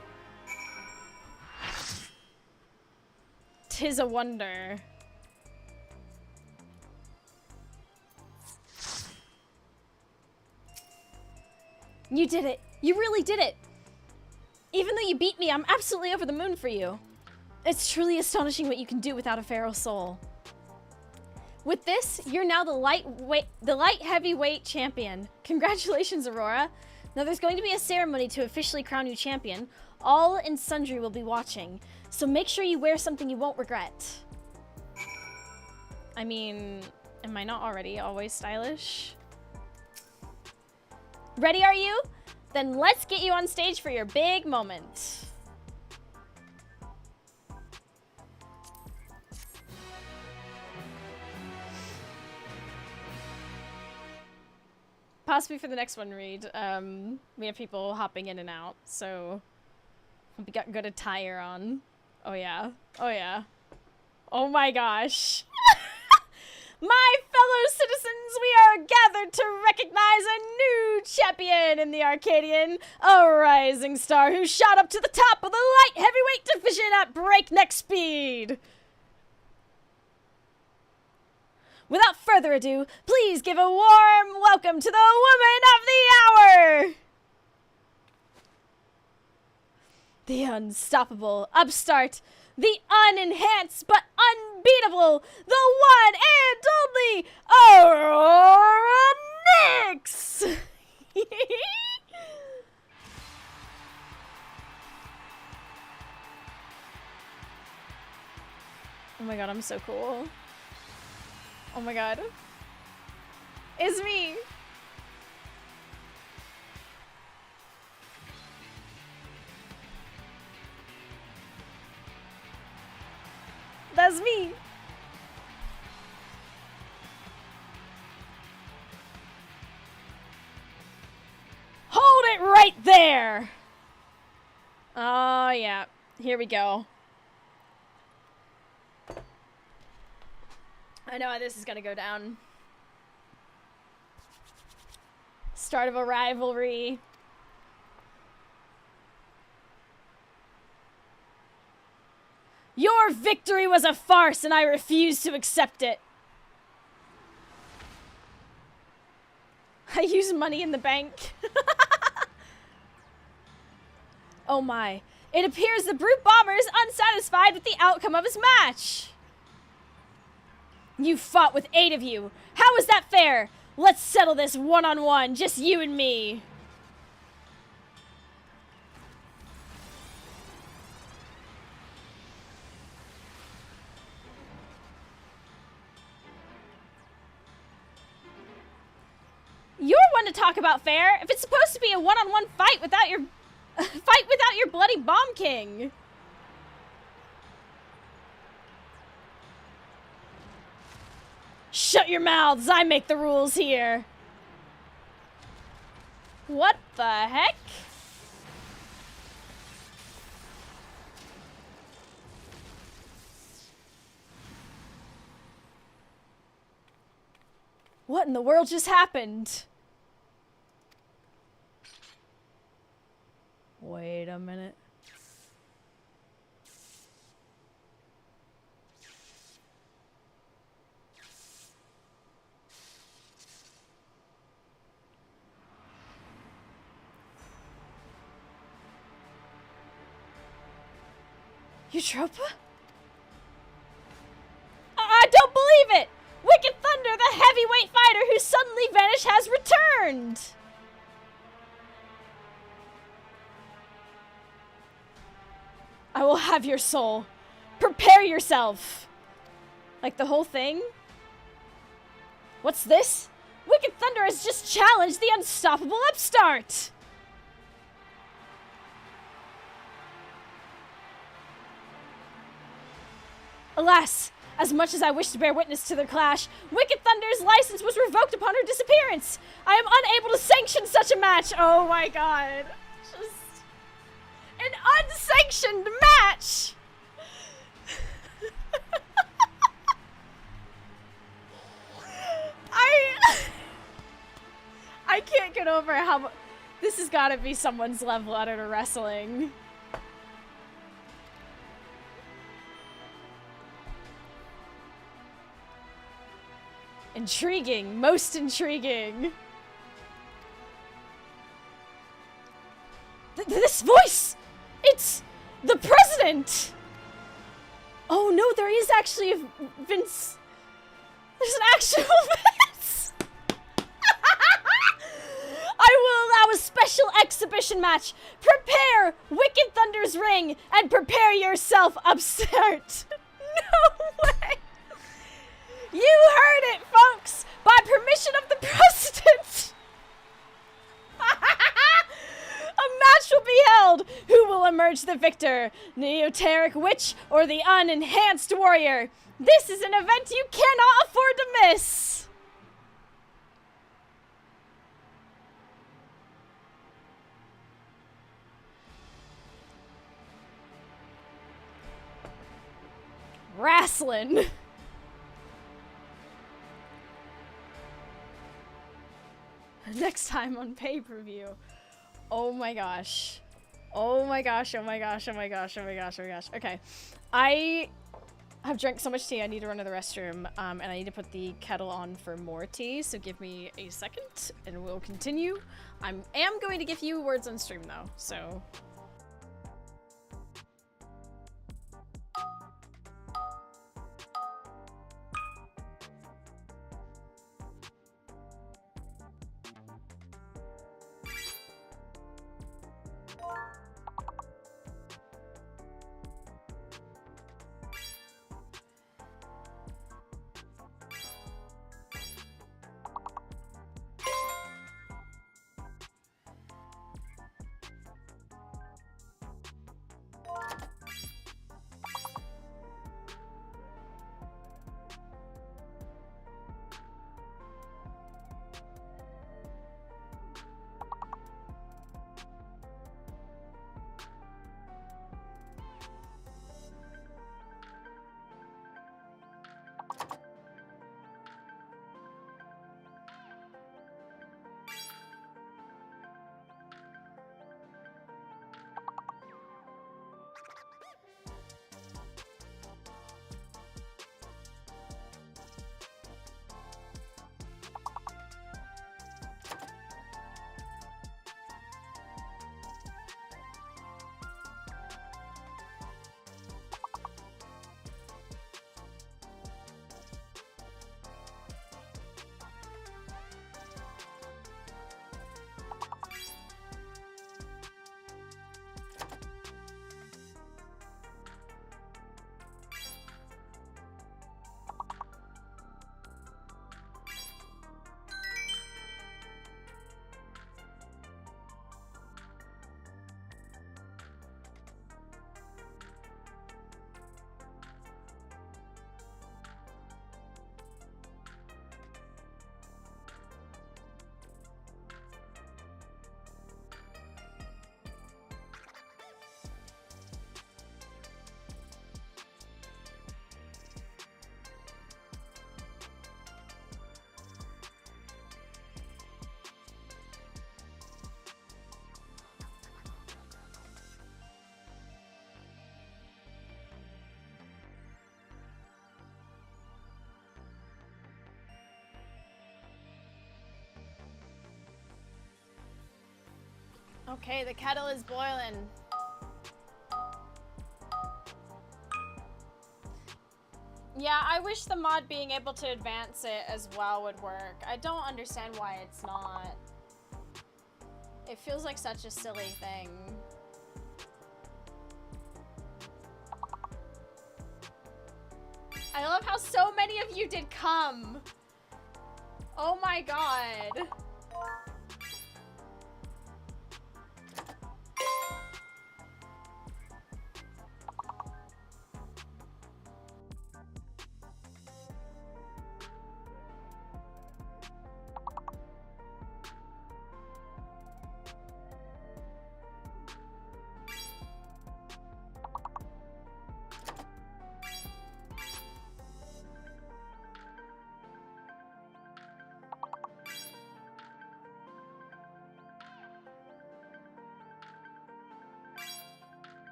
'Tis a wonder. You did it! You really did it! Even though you beat me, I'm absolutely over the moon for you. It's truly astonishing what you can do without a feral soul. With this, you're now the light heavyweight champion. Congratulations, Aurora. Now there's going to be a ceremony to officially crown you champion. All and sundry will be watching, so make sure you wear something you won't regret. I mean, am I not already always stylish? Ready, are you? Then let's get you on stage for your big moment. Possibly for the next one, Reed. We have people hopping in and out, so we got good attire on. Oh yeah. Oh yeah. Oh my gosh. My fellow citizens, we are gathered to recognize a new champion in the Arcadian, a rising star who shot up to the top of the light heavyweight division at breakneck speed. Without further ado, please give a warm welcome to the woman of the hour! The unstoppable upstart, the unenhanced but unbeatable, the one and only Aurora Nyx! Oh my god, I'm so cool. Oh my god. It's me! That's me! Hold it right there! Oh yeah, here we go. I know how this is gonna go down. Start of a rivalry. Your victory was a farce and I refuse to accept it. I use money in the bank. Oh my. It appears the Brute Bomber is unsatisfied with the outcome of his match. You fought with 8 of you. How is that fair? Let's settle this one-on-one, just you and me. You're one to talk about fair. If it's supposed to be a one-on-one fight without your bloody Bomb King. Shut your mouths, I make the rules here. What the heck? What in the world just happened? Wait a minute. Eutropa? I don't believe it! Wicked Thunder, the heavyweight fighter who suddenly vanished, has returned! I will have your soul. Prepare yourself! Like the whole thing? What's this? Wicked Thunder has just challenged the unstoppable upstart! Alas, as much as I wish to bear witness to their clash, Wicked Thunder's license was revoked upon her disappearance! I am unable to sanction such a match! Oh my god. Just... an unsanctioned match! I can't get over how... this has gotta be someone's level out of wrestling. Intriguing. Most intriguing. This voice! It's the president! Oh no, there is actually a Vince... there's an actual Vince! I will allow a special exhibition match. Prepare Wicked Thunder's ring and prepare yourself upstart. No way! You heard it, folks! By permission of the president! A match will be held! Who will emerge the victor? The esoteric witch or the unenhanced warrior? This is an event you cannot afford to miss! Wrestling! Next time on pay-per-view. Oh my gosh. Oh my gosh, oh my gosh, oh my gosh, oh my gosh, oh my gosh. Okay. I have drank so much tea, I need to run to the restroom, and I need to put the kettle on for more tea, so give me a second, and we'll continue. I am going to give you words on stream, though, so... Okay, the kettle is boiling. Yeah, I wish the mod being able to advance it as well would work. I don't understand why it's not. It feels like such a silly thing. I love how so many of you did come. Oh my god.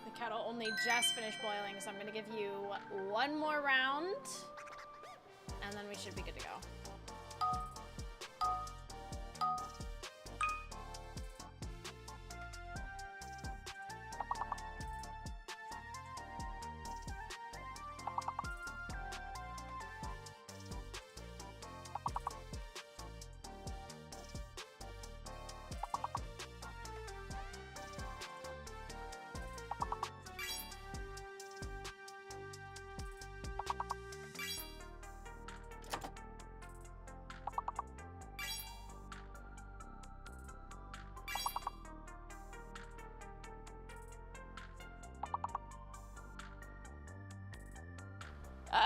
The kettle only just finished boiling, so I'm gonna give you one more round, and then we should be good to go.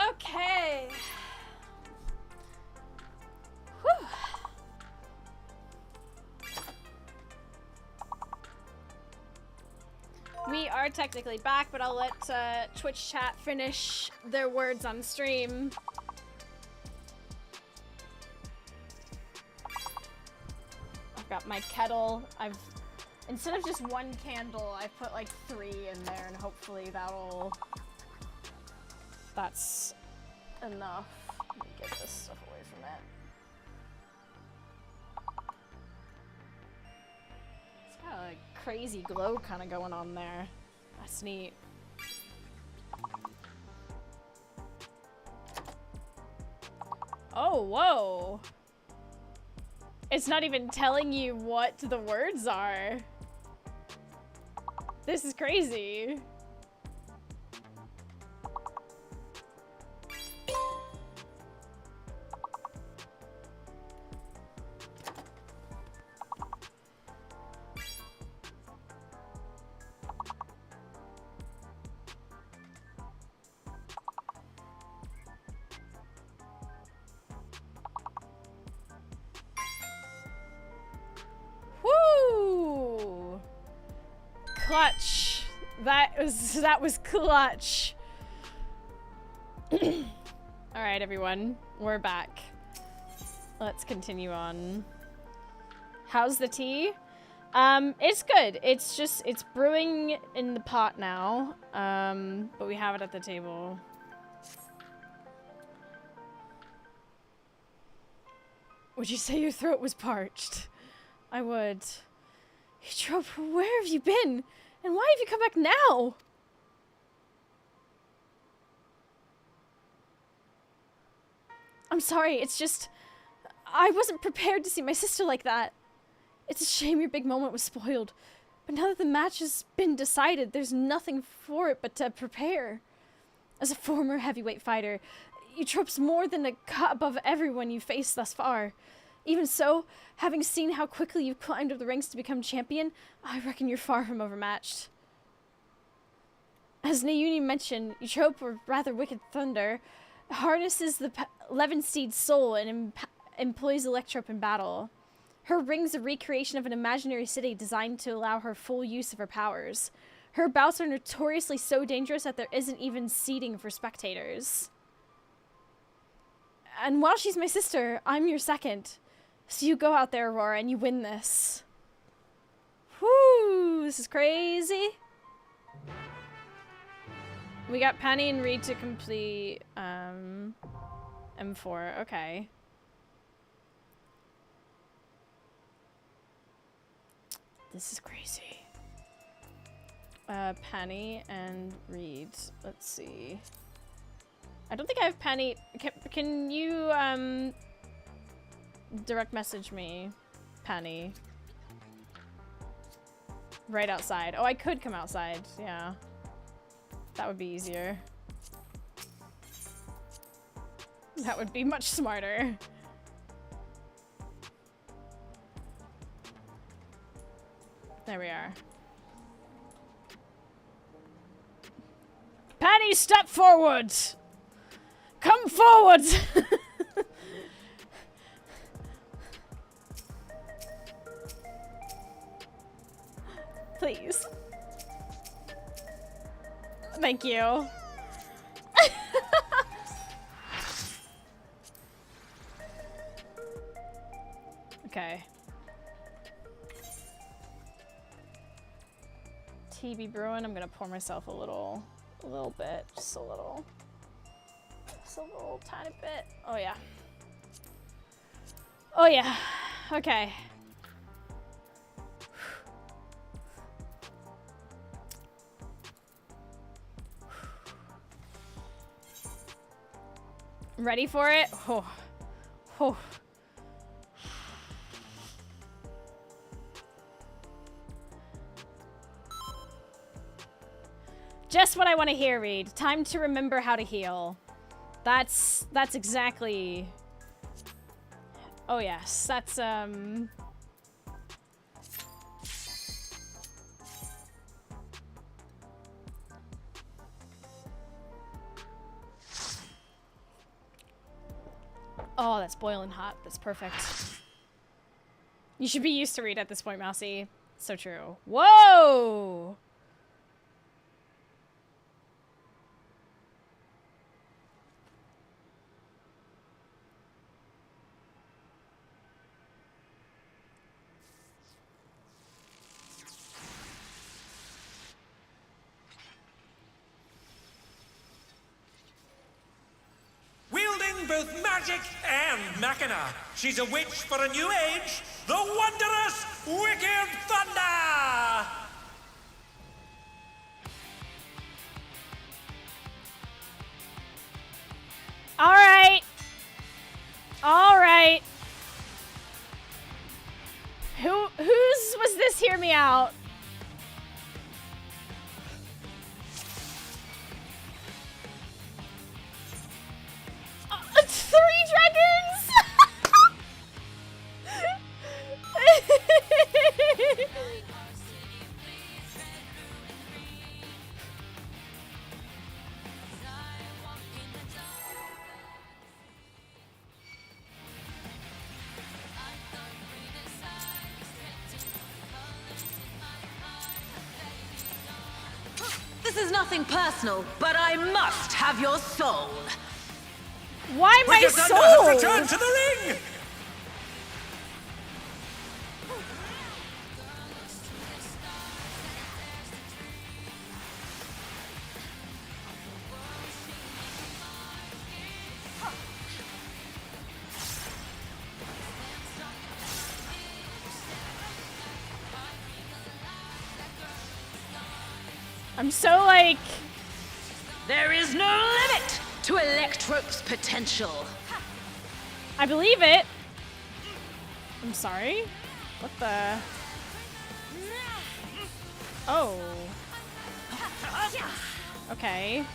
Okay. Whew. We are technically back, but I'll let Twitch chat finish their words on stream. I've got my kettle. Instead of just one candle, I've put like 3 in there, and hopefully that's enough. Let me get this stuff away from it. It's got a crazy glow kind of going on there. That's neat. Oh, whoa. It's not even telling you what the words are. This is crazy. clutch. That was clutch. Alright, everyone. We're back. Let's continue on. How's the tea? It's good. It's brewing in the pot now. But we have it at the table. Would you say your throat was parched? I would. Eutrope, where have you been? And why have you come back now? I'm sorry, it's just... I wasn't prepared to see my sister like that. It's a shame your big moment was spoiled. But now that the match has been decided, there's nothing for it but to prepare. As a former heavyweight fighter, Eutrope's more than a cut above everyone you've faced thus far. Even so, having seen how quickly you've climbed up the ranks to become champion, I reckon you're far from overmatched. As Nayuni mentioned, Eutrope, or rather Wicked Thunder, harnesses the Levensteed's soul and employs Electrope in battle. Her ring's a recreation of an imaginary city designed to allow her full use of her powers. Her bouts are notoriously so dangerous that there isn't even seating for spectators. And while she's my sister, I'm your second. So you go out there, Aurora, and you win this. Whoo, this is crazy. We got Penny and Reed to complete M4. Okay. This is crazy. Penny and Reed. Let's see. I don't think I have Penny. Can you direct message me, Penny? Right outside. Oh, I could come outside. Yeah. That would be easier. That would be much smarter. There we are. Penny, step forward! Come forward! Please. Thank you. Okay. TB brewing. I'm gonna pour myself a little bit, just a little tiny bit. Oh yeah. Oh yeah. Okay. Ready for it? Oh. Oh. Just what I want to hear, Reed. Time to remember how to heal. That's exactly... Oh yes, that's Oh, that's boiling hot. That's perfect. You should be used to Reed at this point, Mousy. So true. Whoa! Both magic and machina. She's a witch for a new age, the wondrous Wicked Thunder! Alright. Alright. Whose was this? Hear me out. Three dragons! This is nothing personal, but I must have your soul. Why my Wicked Thunder soul? has returned to the ring! I'm so like... There is no limit to Electrope's potential. I believe it. I'm sorry. What the? Oh. Okay.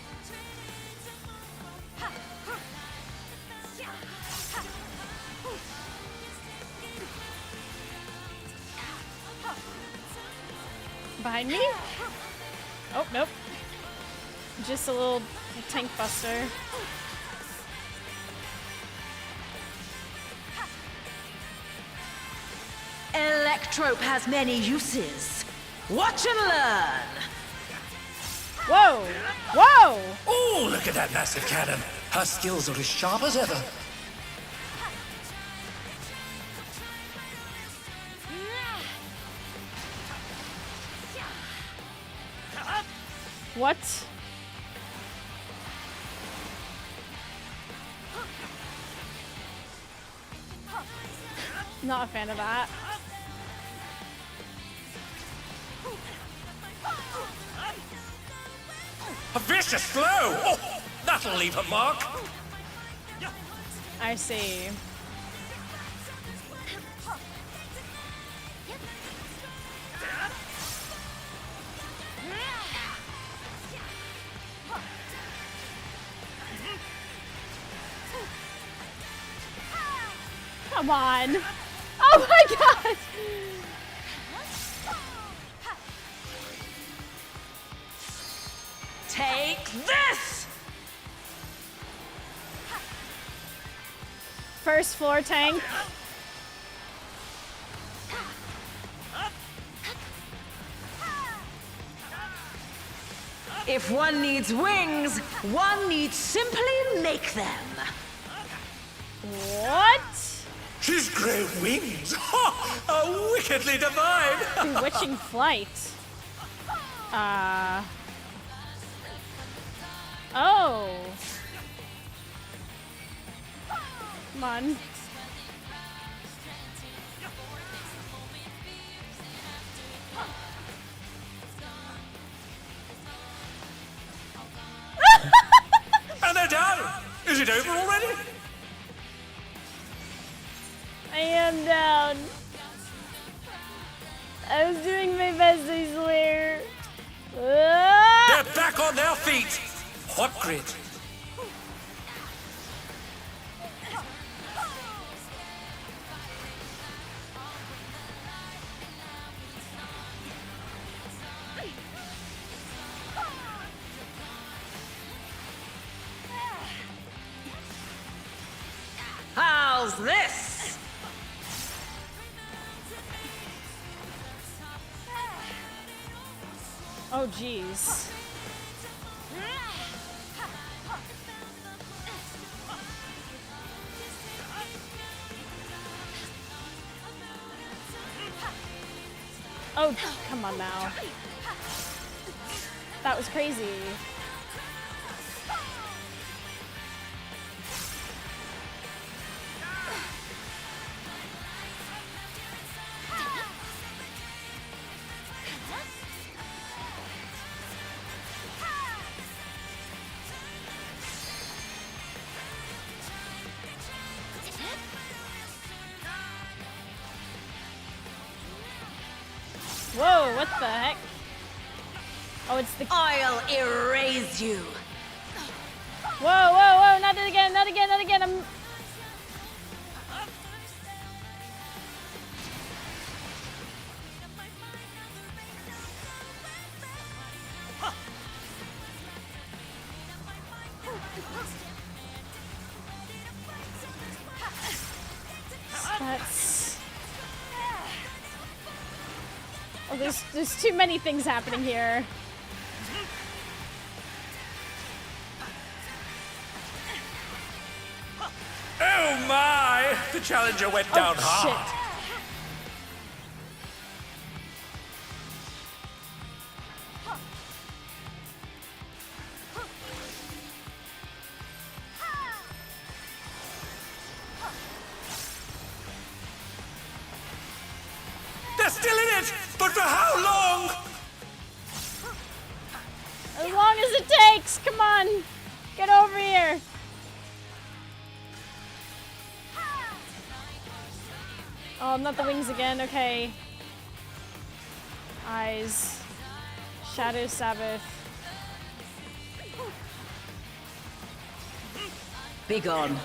Behind me? Oh, nope. Just a little tank buster. Electrope has many uses. Watch and learn. Whoa! Whoa! Oh, look at that massive cannon. Her skills are as sharp as ever. What? Not a fan of that. A vicious blow! Oh, that'll leave a mark. I see. Come on. Oh my god! Take this! First floor tank. If one needs wings, one needs simply make them. What? His grey wings! Ha! Are wickedly divine! Bewitching flight. Oh. Come on. And they're down! Is it over already? I am down. I was doing my best, I swear. Ah! They're back on their feet! Hot grit! How's this? Oh, jeez. Oh, come on now. That was crazy. Whoa, what the heck? Oh, it's the... I'll erase you. Whoa, whoa, whoa, not it again, not again, not again, I'm... That's... Oh, there's too many things happening here. my! The challenger went down hard. Shit. They're still in it! But for how long? As long as it takes. Come on. Get over here. Oh, not the wings again. Okay. Eyes. Shadow Sabbath. Be gone.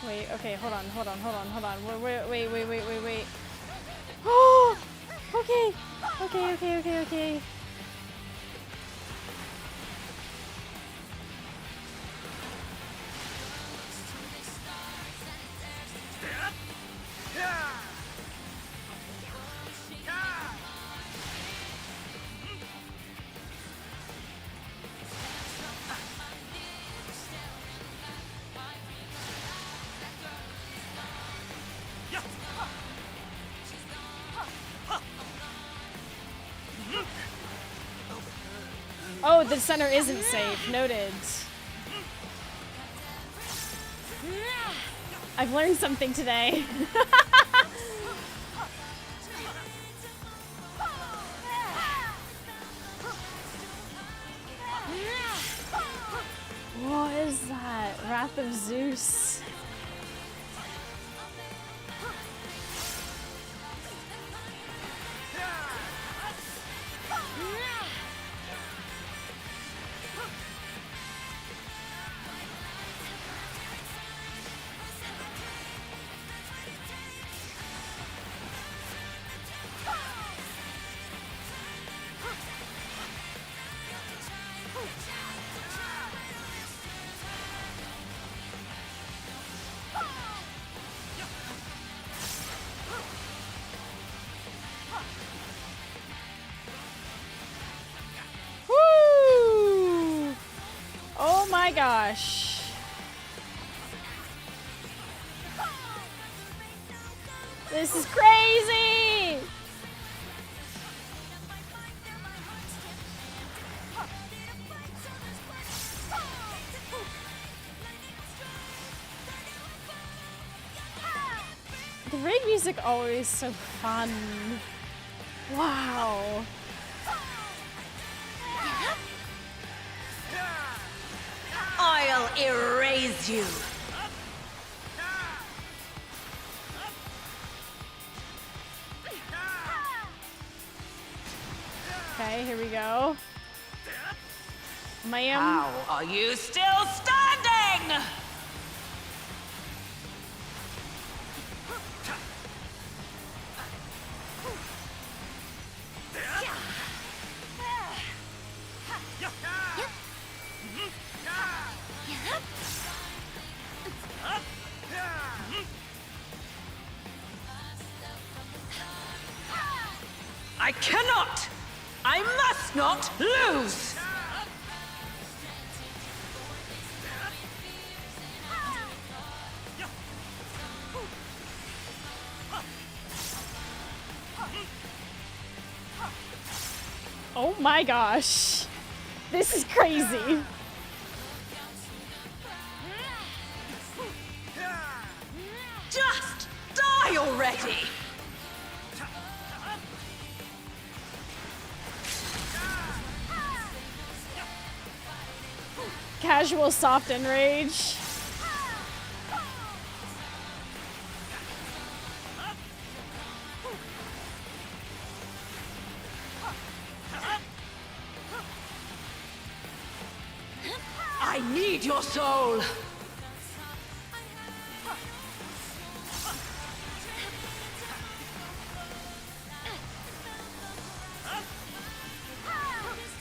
Wait, okay, hold on. Wait. Oh! Okay. Okay. Oh, the center isn't safe. Noted. I've learned something today. What is that? Wrath of Zeus. Woo! Oh my gosh. This is crazy! The raid music always so fun. Wow. I'll erase you. Okay, here we go. Ma'am. How are you still standing? I cannot! I must not lose! Oh my gosh. This is crazy. Just die already! Casual soft enrage. I need your soul!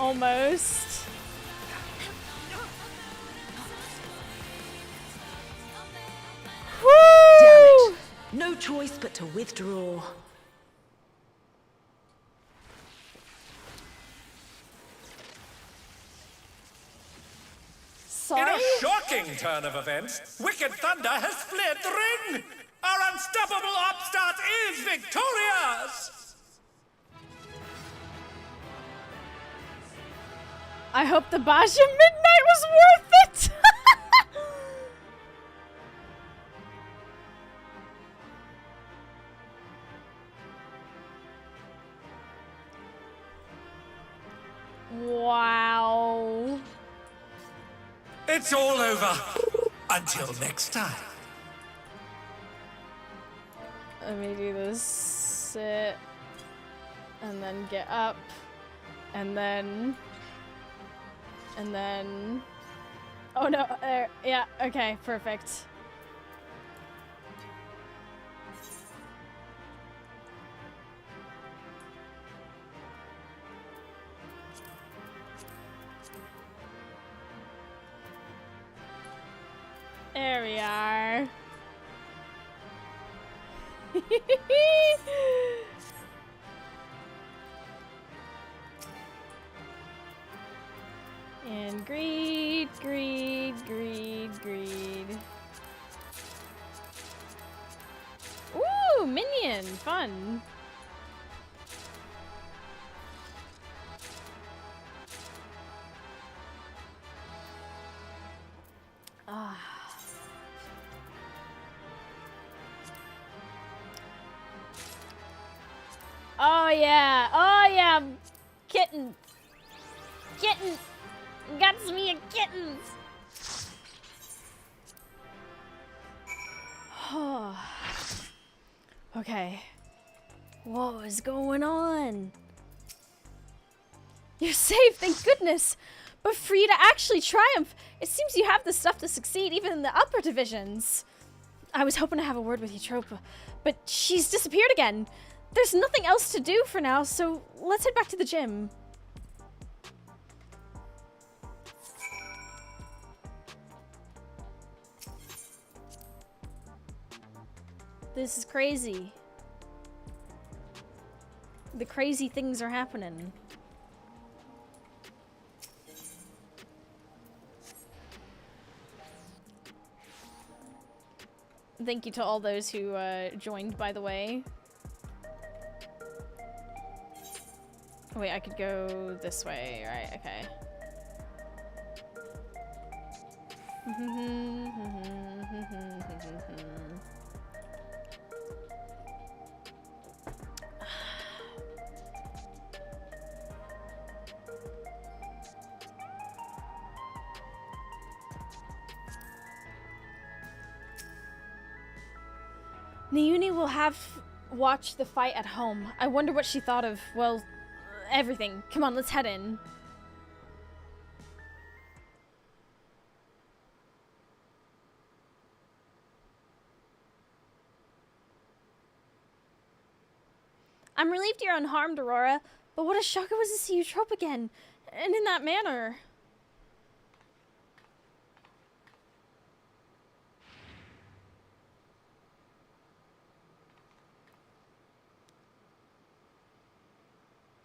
Almost. Damn it! No choice but to withdraw. Sorry? In a shocking turn of events, Wicked Thunder has fled the ring! Our unstoppable upstart is victorious! I hope the Baja Midnight was worth it! Wow. It's all over. Until next time. Let me do this. Sit. And then get up. And then... Oh no, there. Yeah, okay, perfect. There we are. And greed, greed, greed, greed. Ooh, minion, fun. Ah. Oh yeah, kitten. Kitten. Got me a kittens. Okay. What is going on? You're safe, thank goodness. But for you to actually triumph, it seems you have the stuff to succeed even in the upper divisions. I was hoping to have a word with you, Tropa, but she's disappeared again. There's nothing else to do for now, so let's head back to the gym. This is crazy. The crazy things are happening. Thank you to all those who joined, by the way. Oh, wait, I could go this way, right? Okay. Naomi will have watched the fight at home. I wonder what she thought of, well, everything. Come on, let's head in. I'm relieved you're unharmed, Aurora, but what a shock it was to see you trope again, and in that manner.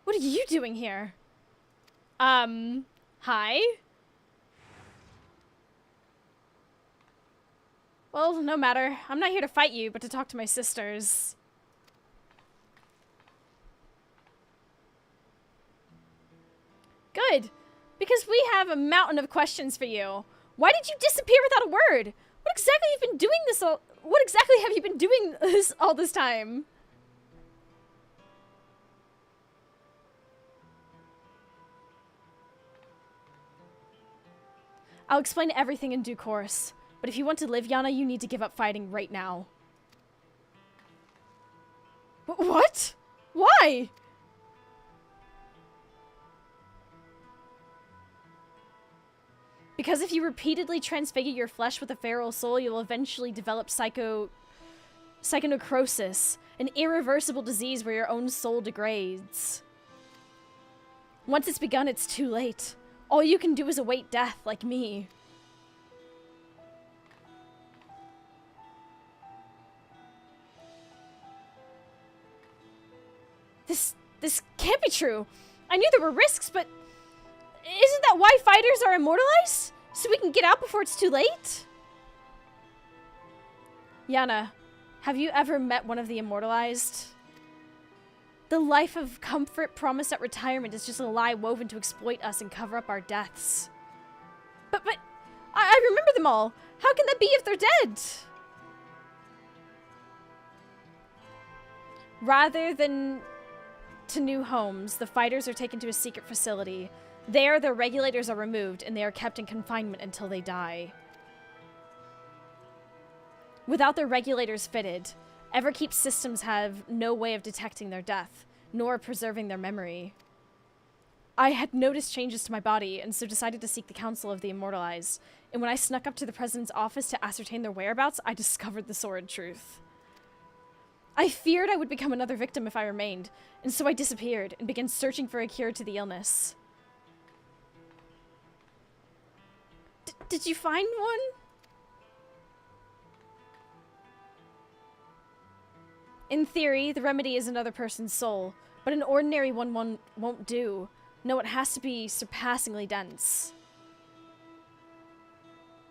What are you doing here? Hi? Well, no matter. I'm not here to fight you, but to talk to my sisters. Good, because we have a mountain of questions for you. Why did you disappear without a word? What exactly have you been doing this all? What exactly have you been doing this all this time? I'll explain everything in due course, but if you want to live, Yana, you need to give up fighting right now. What? Why? Because if you repeatedly transfigure your flesh with a feral soul, you'll eventually develop psychonecrosis, an irreversible disease where your own soul degrades. Once it's begun, it's too late. All you can do is await death, like me. This can't be true. I knew there were risks, but isn't that why fighters are immortalized? So we can get out before it's too late? Yana, have you ever met one of the immortalized? The life of comfort promised at retirement is just a lie woven to exploit us and cover up our deaths. But I remember them all. How can that be if they're dead? Rather than to new homes, the fighters are taken to a secret facility. There, their regulators are removed, and they are kept in confinement until they die. Without their regulators fitted, Everkeep's systems have no way of detecting their death, nor preserving their memory. I had noticed changes to my body, and so decided to seek the counsel of the immortalized. And when I snuck up to the president's office to ascertain their whereabouts, I discovered the sordid truth. I feared I would become another victim if I remained, and so I disappeared and began searching for a cure to the illness. Did you find one? In theory, the remedy is another person's soul, but an ordinary one won't do. No, it has to be surpassingly dense.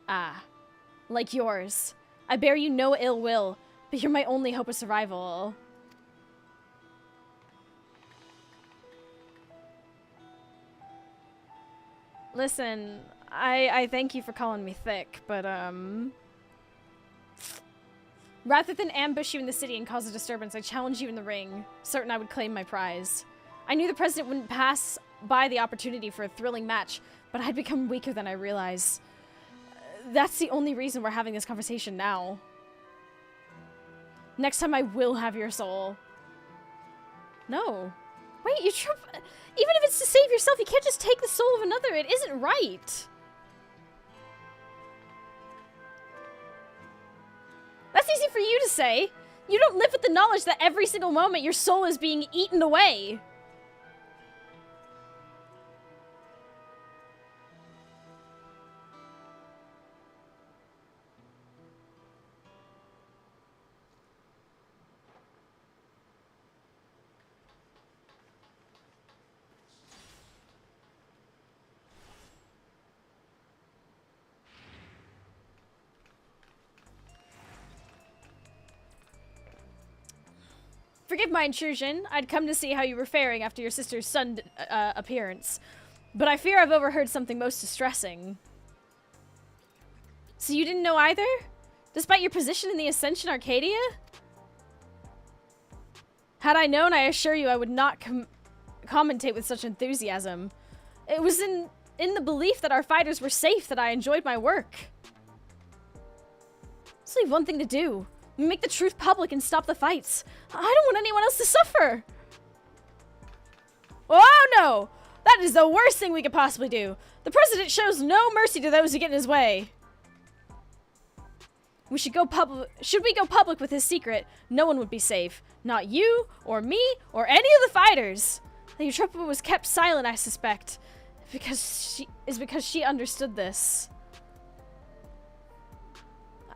Ah, like yours. I bear you no ill will, but you're my only hope of survival. Listen, I thank you for calling me thick, but, rather than ambush you in the city and cause a disturbance, I challenged you in the ring, certain I would claim my prize. I knew the president wouldn't pass by the opportunity for a thrilling match, but I'd become weaker than I realized. That's the only reason we're having this conversation now. Next time I will have your soul. No. Wait, even if it's to save yourself, you can't just take the soul of another. It isn't right. That's easy for you to say. You don't live with the knowledge that every single moment your soul is being eaten away. Forgive my intrusion. I'd come to see how you were faring after your sister's sudden appearance. But I fear I've overheard something most distressing. So you didn't know either? Despite your position in the Ascension Arcadia? Had I known, I assure you I would not commentate with such enthusiasm. It was in the belief that our fighters were safe that I enjoyed my work. There's only one thing to do. Make the truth public and stop the fights. I don't want anyone else to suffer. Oh no! That is the worst thing we could possibly do. The president shows no mercy to those who get in his way. Should we go public with his secret, no one would be safe. Not you, or me, or any of the fighters. The Eutropa was kept silent, I suspect. Because she understood this.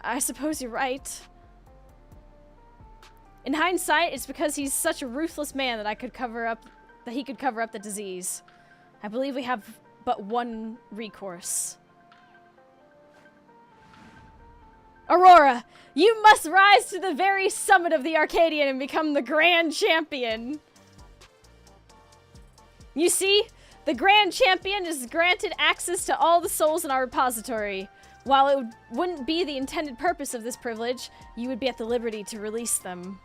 I suppose you're right. In hindsight, it's because he's such a ruthless man that he could cover up the disease. I believe we have but one recourse. Aurora, you must rise to the very summit of the Arcadian and become the Grand Champion. You see, the Grand Champion is granted access to all the souls in our repository. While it wouldn't be the intended purpose of this privilege, you would be at the liberty to release them.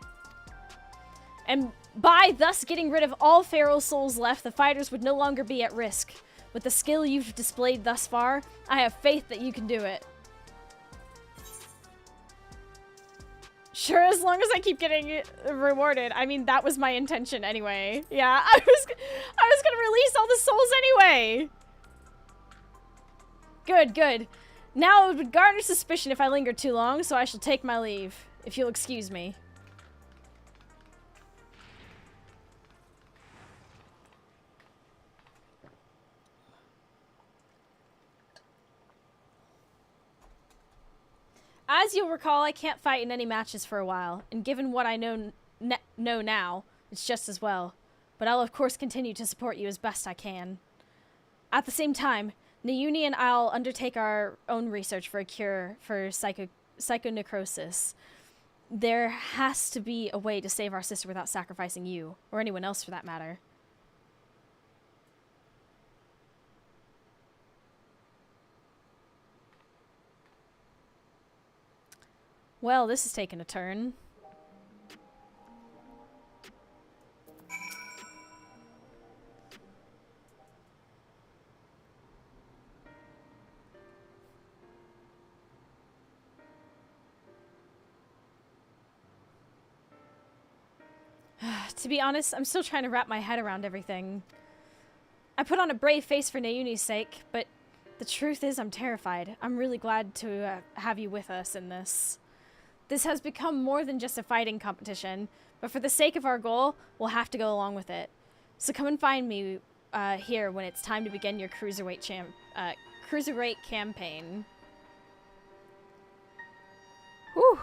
And by thus getting rid of all feral souls left, the fighters would no longer be at risk. With the skill you've displayed thus far, I have faith that you can do it. Sure, as long as I keep getting rewarded. I mean, that was my intention anyway. Yeah, I was gonna release all the souls anyway. Good, good. Now it would garner suspicion if I lingered too long, so I shall take my leave, if you'll excuse me. As you'll recall, I can't fight in any matches for a while, and given what I know now, it's just as well. But I'll of course continue to support you as best I can. At the same time, Nayuni and I'll undertake our own research for a cure for psychonecrosis. There has to be a way to save our sister without sacrificing you, or anyone else for that matter. Well, this is taking a turn. To be honest, I'm still trying to wrap my head around everything. I put on a brave face for Nayuni's sake, but the truth is I'm terrified. I'm really glad to have you with us in this. This has become more than just a fighting competition, but for the sake of our goal, we'll have to go along with it. So come and find me here when it's time to begin your cruiserweight campaign. Whew.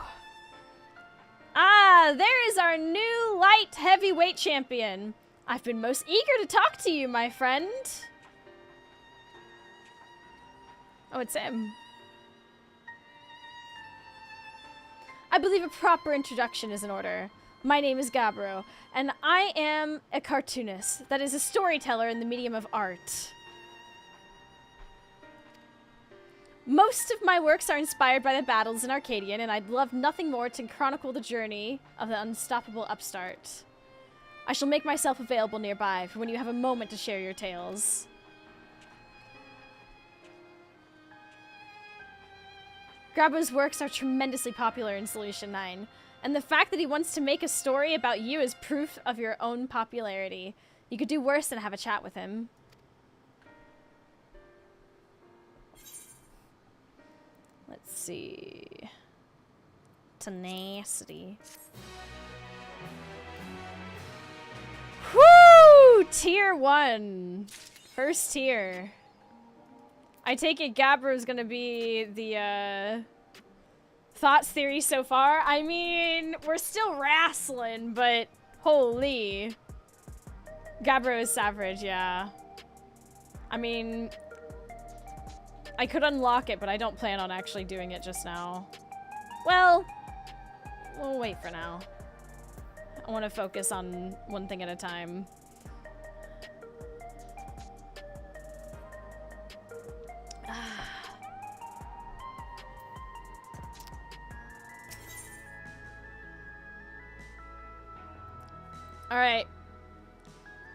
Ah, there is our new light heavyweight champion. I've been most eager to talk to you, my friend. Oh, it's him. I believe a proper introduction is in order. My name is Gabbro, and I am a cartoonist, that is a storyteller in the medium of art. Most of my works are inspired by the battles in Arcadian, and I'd love nothing more to chronicle the journey of the unstoppable upstart. I shall make myself available nearby for when you have a moment to share your tales. Grabbo's works are tremendously popular in Solution 9, and the fact that he wants to make a story about you is proof of your own popularity. You could do worse than have a chat with him. Let's see. Tenacity. Woo! Tier 1. First tier. I take it Gabbro's gonna be the, thoughts theory so far. I mean, we're still wrestling, but holy. Gabbro is savage, yeah. I mean, I could unlock it, but I don't plan on actually doing it just now. Well, we'll wait for now. I want to focus on one thing at a time. Alright.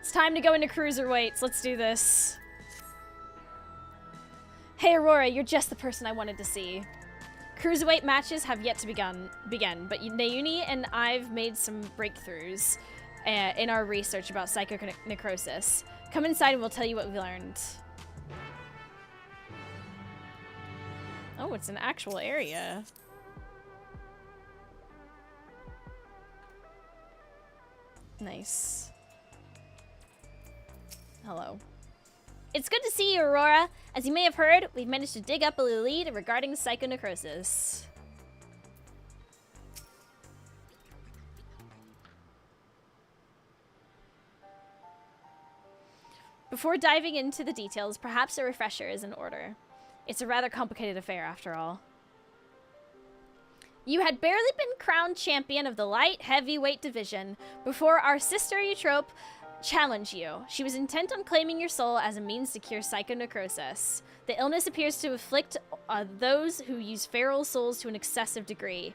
It's time to go into cruiserweights. Let's do this. Hey Aurora, you're just the person I wanted to see. Cruiserweight matches have yet to begin, but Nayuni and I've made some breakthroughs in our research about psychonecrosis. Come inside and we'll tell you what we learned. Oh, it's an actual area. Nice. Hello. It's good to see you, Aurora. As you may have heard, we've managed to dig up a lead regarding psychonecrosis. Before diving into the details, perhaps a refresher is in order. It's a rather complicated affair, after all. You had barely been crowned champion of the light heavyweight division before our sister Eutrope challenged you. She was intent on claiming your soul as a means to cure psychonecrosis. The illness appears to afflict those who use feral souls to an excessive degree,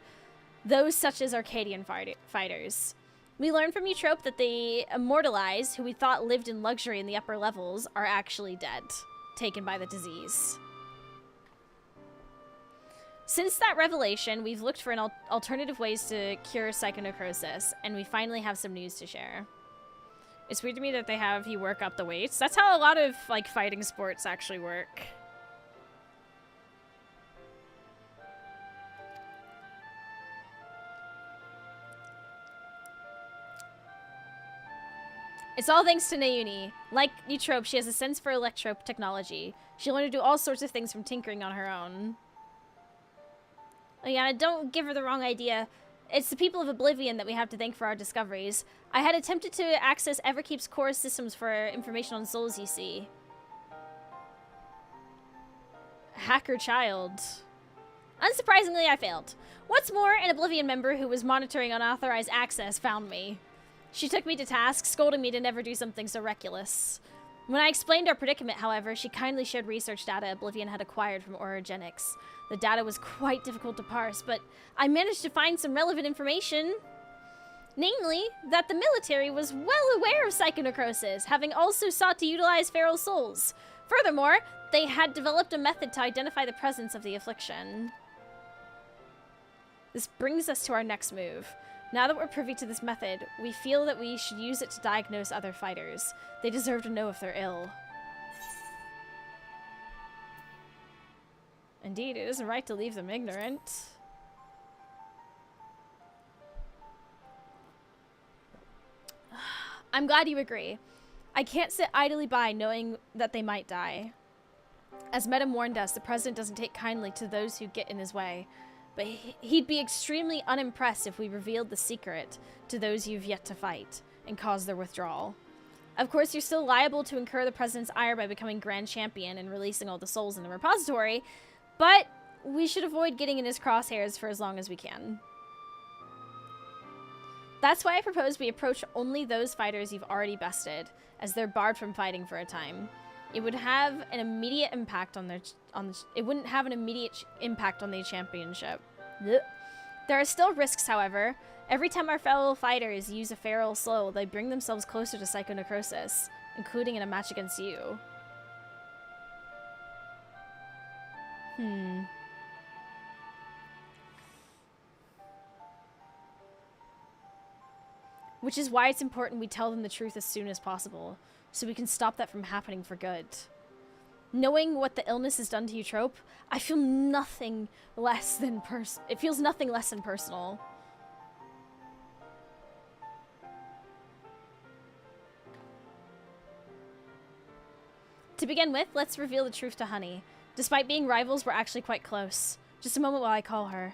those such as Arcadian fighters. We learned from Eutrope that the immortalized, who we thought lived in luxury in the upper levels, are actually dead, taken by the disease. Since that revelation, we've looked for alternative ways to cure psychonecrosis, and we finally have some news to share. It's weird to me that they have you work up the weights. That's how a lot of, like, fighting sports actually work. It's all thanks to Nayuni. Like Eutrope, she has a sense for electrope technology. She learned to do all sorts of things from tinkering on her own. Oh yeah, don't give her the wrong idea. It's the people of Oblivion that we have to thank for our discoveries. I had attempted to access Everkeep's core systems for information on souls, you see. Hacker child. Unsurprisingly, I failed. What's more, an Oblivion member who was monitoring unauthorized access found me. She took me to task, scolding me to never do something so reckless. When I explained our predicament, however, she kindly shared research data Oblivion had acquired from Orogenics. The data was quite difficult to parse, but I managed to find some relevant information. Namely, that the military was well aware of psychonecrosis, having also sought to utilize feral souls. Furthermore, they had developed a method to identify the presence of the affliction. This brings us to our next move. Now that we're privy to this method, we feel that we should use it to diagnose other fighters. They deserve to know if they're ill. Indeed, it isn't right to leave them ignorant. I'm glad you agree. I can't sit idly by knowing that they might die. As Medem warned us, the president doesn't take kindly to those who get in his way. But he'd be extremely unimpressed if we revealed the secret to those you've yet to fight and cause their withdrawal. Of course, you're still liable to incur the president's ire by becoming Grand Champion and releasing all the souls in the repository, but we should avoid getting in his crosshairs for as long as we can. That's why I propose we approach only those fighters you've already bested, as they're barred from fighting for a time. It would have an immediate impact on it wouldn't have an immediate impact on the championship. Blech. There are still risks, however. Every time our fellow fighters use a feral soul, they bring themselves closer to psychonecrosis, including in a match against you. Which is why it's important we tell them the truth as soon as possible, so we can stop that from happening for good. Knowing what the illness has done to you, Trope, I feel nothing less than it feels nothing less than personal. To begin with, let's reveal the truth to Honey. Despite being rivals, we're actually quite close. Just a moment while I call her.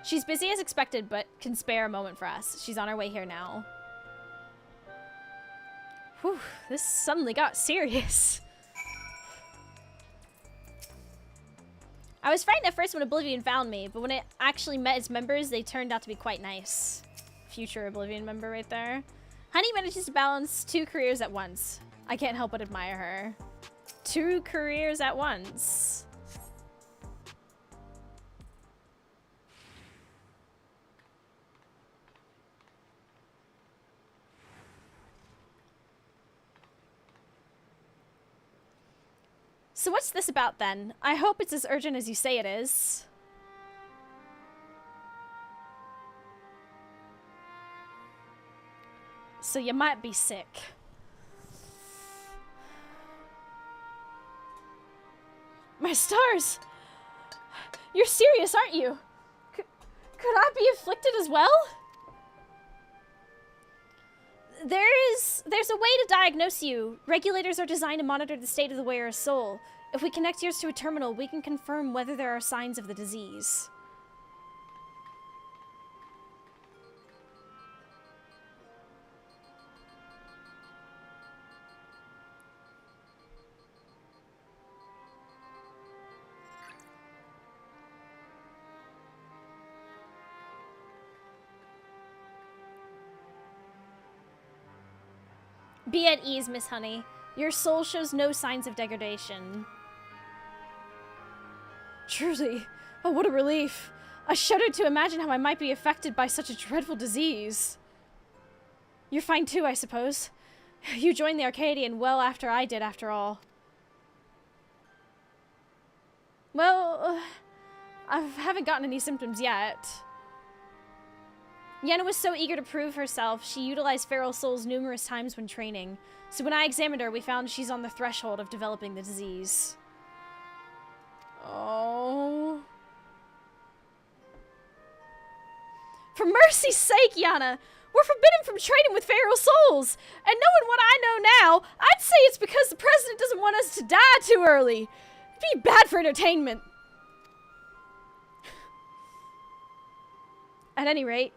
She's busy as expected, but can spare a moment for us. She's on her way here now. Whew, this suddenly got serious. I was frightened at first when Oblivion found me, but when it actually met its members, they turned out to be quite nice. Future Oblivion member right there. Honey manages to balance 2 careers at once. I can't help but admire her. 2 careers at once. So what's this about then? I hope it's as urgent as you say it is. So you might be sick. My stars! You're serious, aren't you? Could I be afflicted as well? There's a way to diagnose you. Regulators are designed to monitor the state of the wearer's soul. If we connect yours to a terminal, we can confirm whether there are signs of the disease. Be at ease, Miss Honey. Your soul shows no signs of degradation. Truly, oh, what a relief. I shudder to imagine how I might be affected by such a dreadful disease. You're fine too, I suppose. You joined the Arcadian well after I did, after all. Well, I haven't gotten any symptoms yet. Yenna was so eager to prove herself, she utilized feral souls numerous times when training. So when I examined her, we found she's on the threshold of developing the disease. Oh. For mercy's sake, Yana! We're forbidden from trading with feral souls! And knowing what I know now, I'd say it's because the president doesn't want us to die too early. It'd be bad for entertainment. At any rate,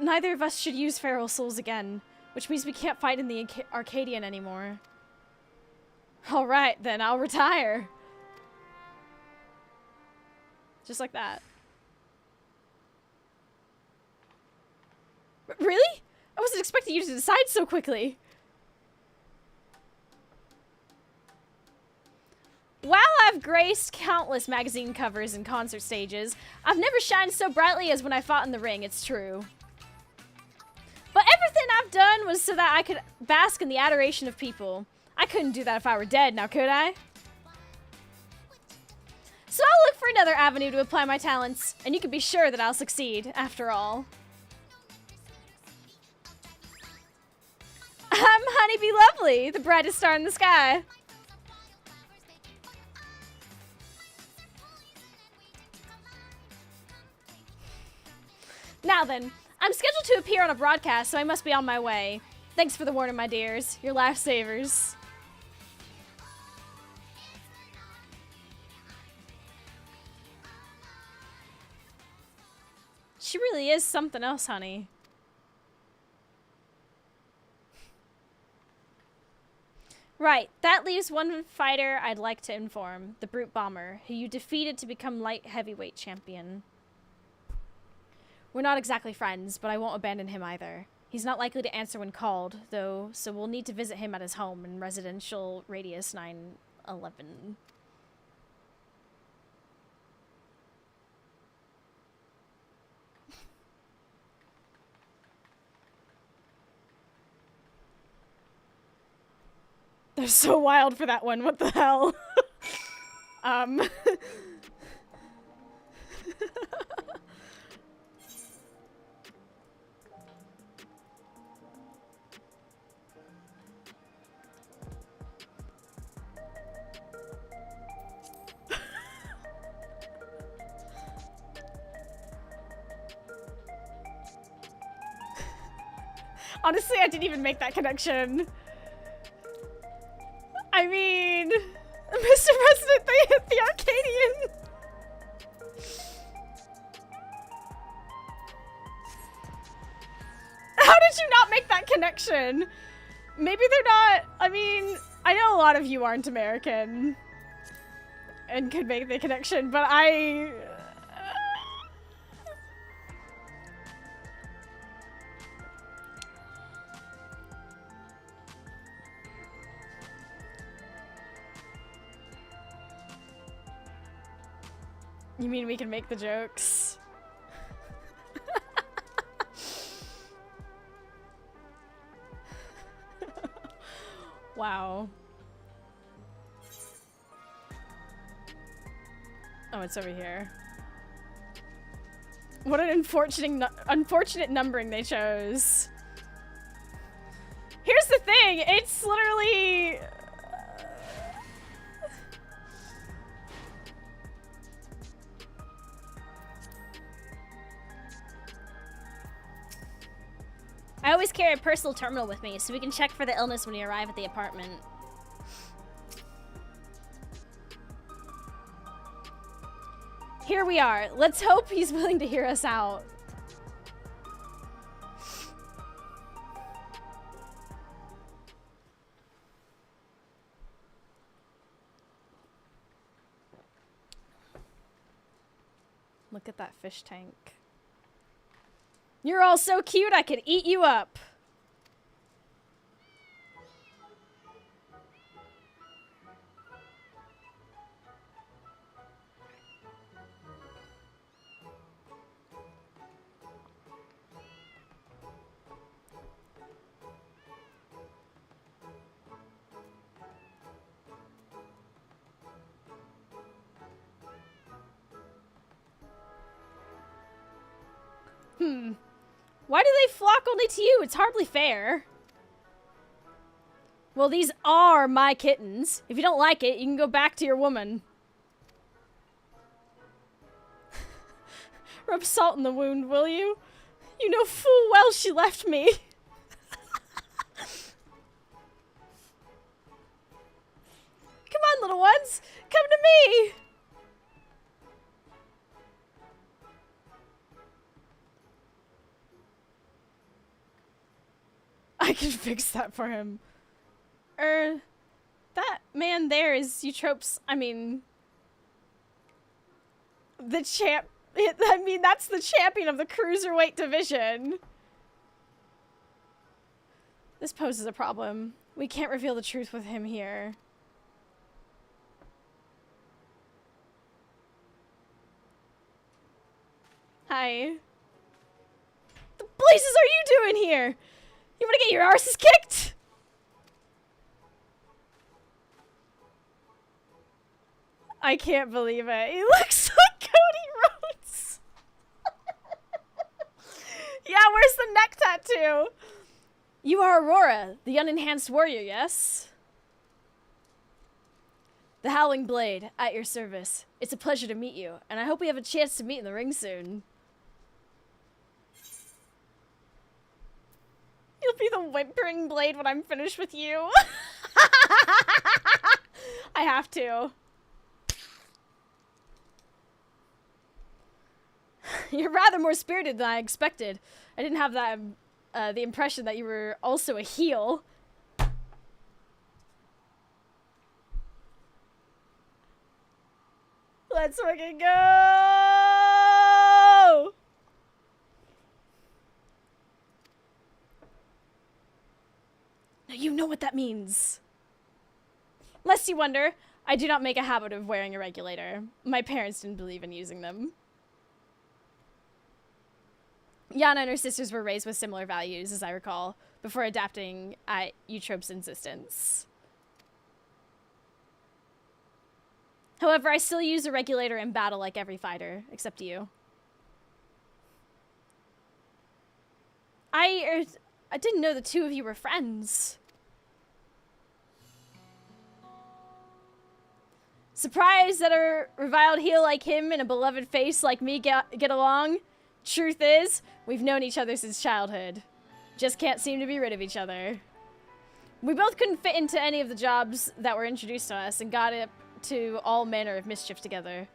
neither of us should use feral souls again, which means we can't fight in the Arcadian anymore. Alright, then I'll retire. Just like that. Really? I wasn't expecting you to decide so quickly. While I've graced countless magazine covers and concert stages, I've never shined so brightly as when I fought in the ring, it's true. But everything I've done was so that I could bask in the adoration of people. I couldn't do that if I were dead, now could I? So I'll look for another avenue to apply my talents, and you can be sure that I'll succeed, after all. I'm Honeybee Lovely, the brightest star in the sky. Now then, I'm scheduled to appear on a broadcast, so I must be on my way. Thanks for the warning, my dears. Your lifesavers. She really is something else, honey. Right, that leaves one fighter I'd like to inform. The Brute Bomber, who you defeated to become light heavyweight champion. We're not exactly friends, but I won't abandon him either. He's not likely to answer when called, though, so we'll need to visit him at his home in residential radius 911. They're so wild for that one, what the hell? Honestly, I didn't even make that connection. I mean, Mr. President, they hit the Arcadian. How did you not make that connection? Maybe they're not, I mean, I know a lot of you aren't American and could make the connection, but You mean we can make the jokes? Wow. Oh, it's over here. What an unfortunate numbering they chose. Here's the thing, it's literally... I always carry a personal terminal with me, so we can check for the illness when we arrive at the apartment. Here we are. Let's hope he's willing to hear us out. Look at that fish tank. You're all so cute, I could eat you up. Why do they flock only to you? It's hardly fair. Well, these are my kittens. If you don't like it, you can go back to your woman. Rub salt in the wound, will you? You know full well she left me. Come on, little ones. Come to me. can fix that for him. That man there is Eutrope's, I mean... the champ... I mean, that's the champion of the Cruiserweight division. This poses a problem. We can't reveal the truth with him here. Hi. The blazes are you doing here? You wanna get your arses kicked? I can't believe it. He looks like Cody Rhodes. Yeah, where's the neck tattoo? You are Aurora, the unenhanced warrior, yes? The Howling Blade, at your service. It's a pleasure to meet you, and I hope we have a chance to meet in the ring soon. You'll be the whimpering blade when I'm finished with you. I have to. You're rather more spirited than I expected. I didn't have that, the impression that you were also a heel. Let's fucking go! Now you know what that means. Lest you wonder, I do not make a habit of wearing a regulator. My parents didn't believe in using them. Yana and her sisters were raised with similar values, as I recall, before adapting at Eutrope's insistence. However, I still use a regulator in battle like every fighter, except you. I didn't know the two of you were friends. Surprised that a reviled heel like him and a beloved face like me get along? Truth is, we've known each other since childhood. Just can't seem to be rid of each other. We both couldn't fit into any of the jobs that were introduced to us and got up to all manner of mischief together.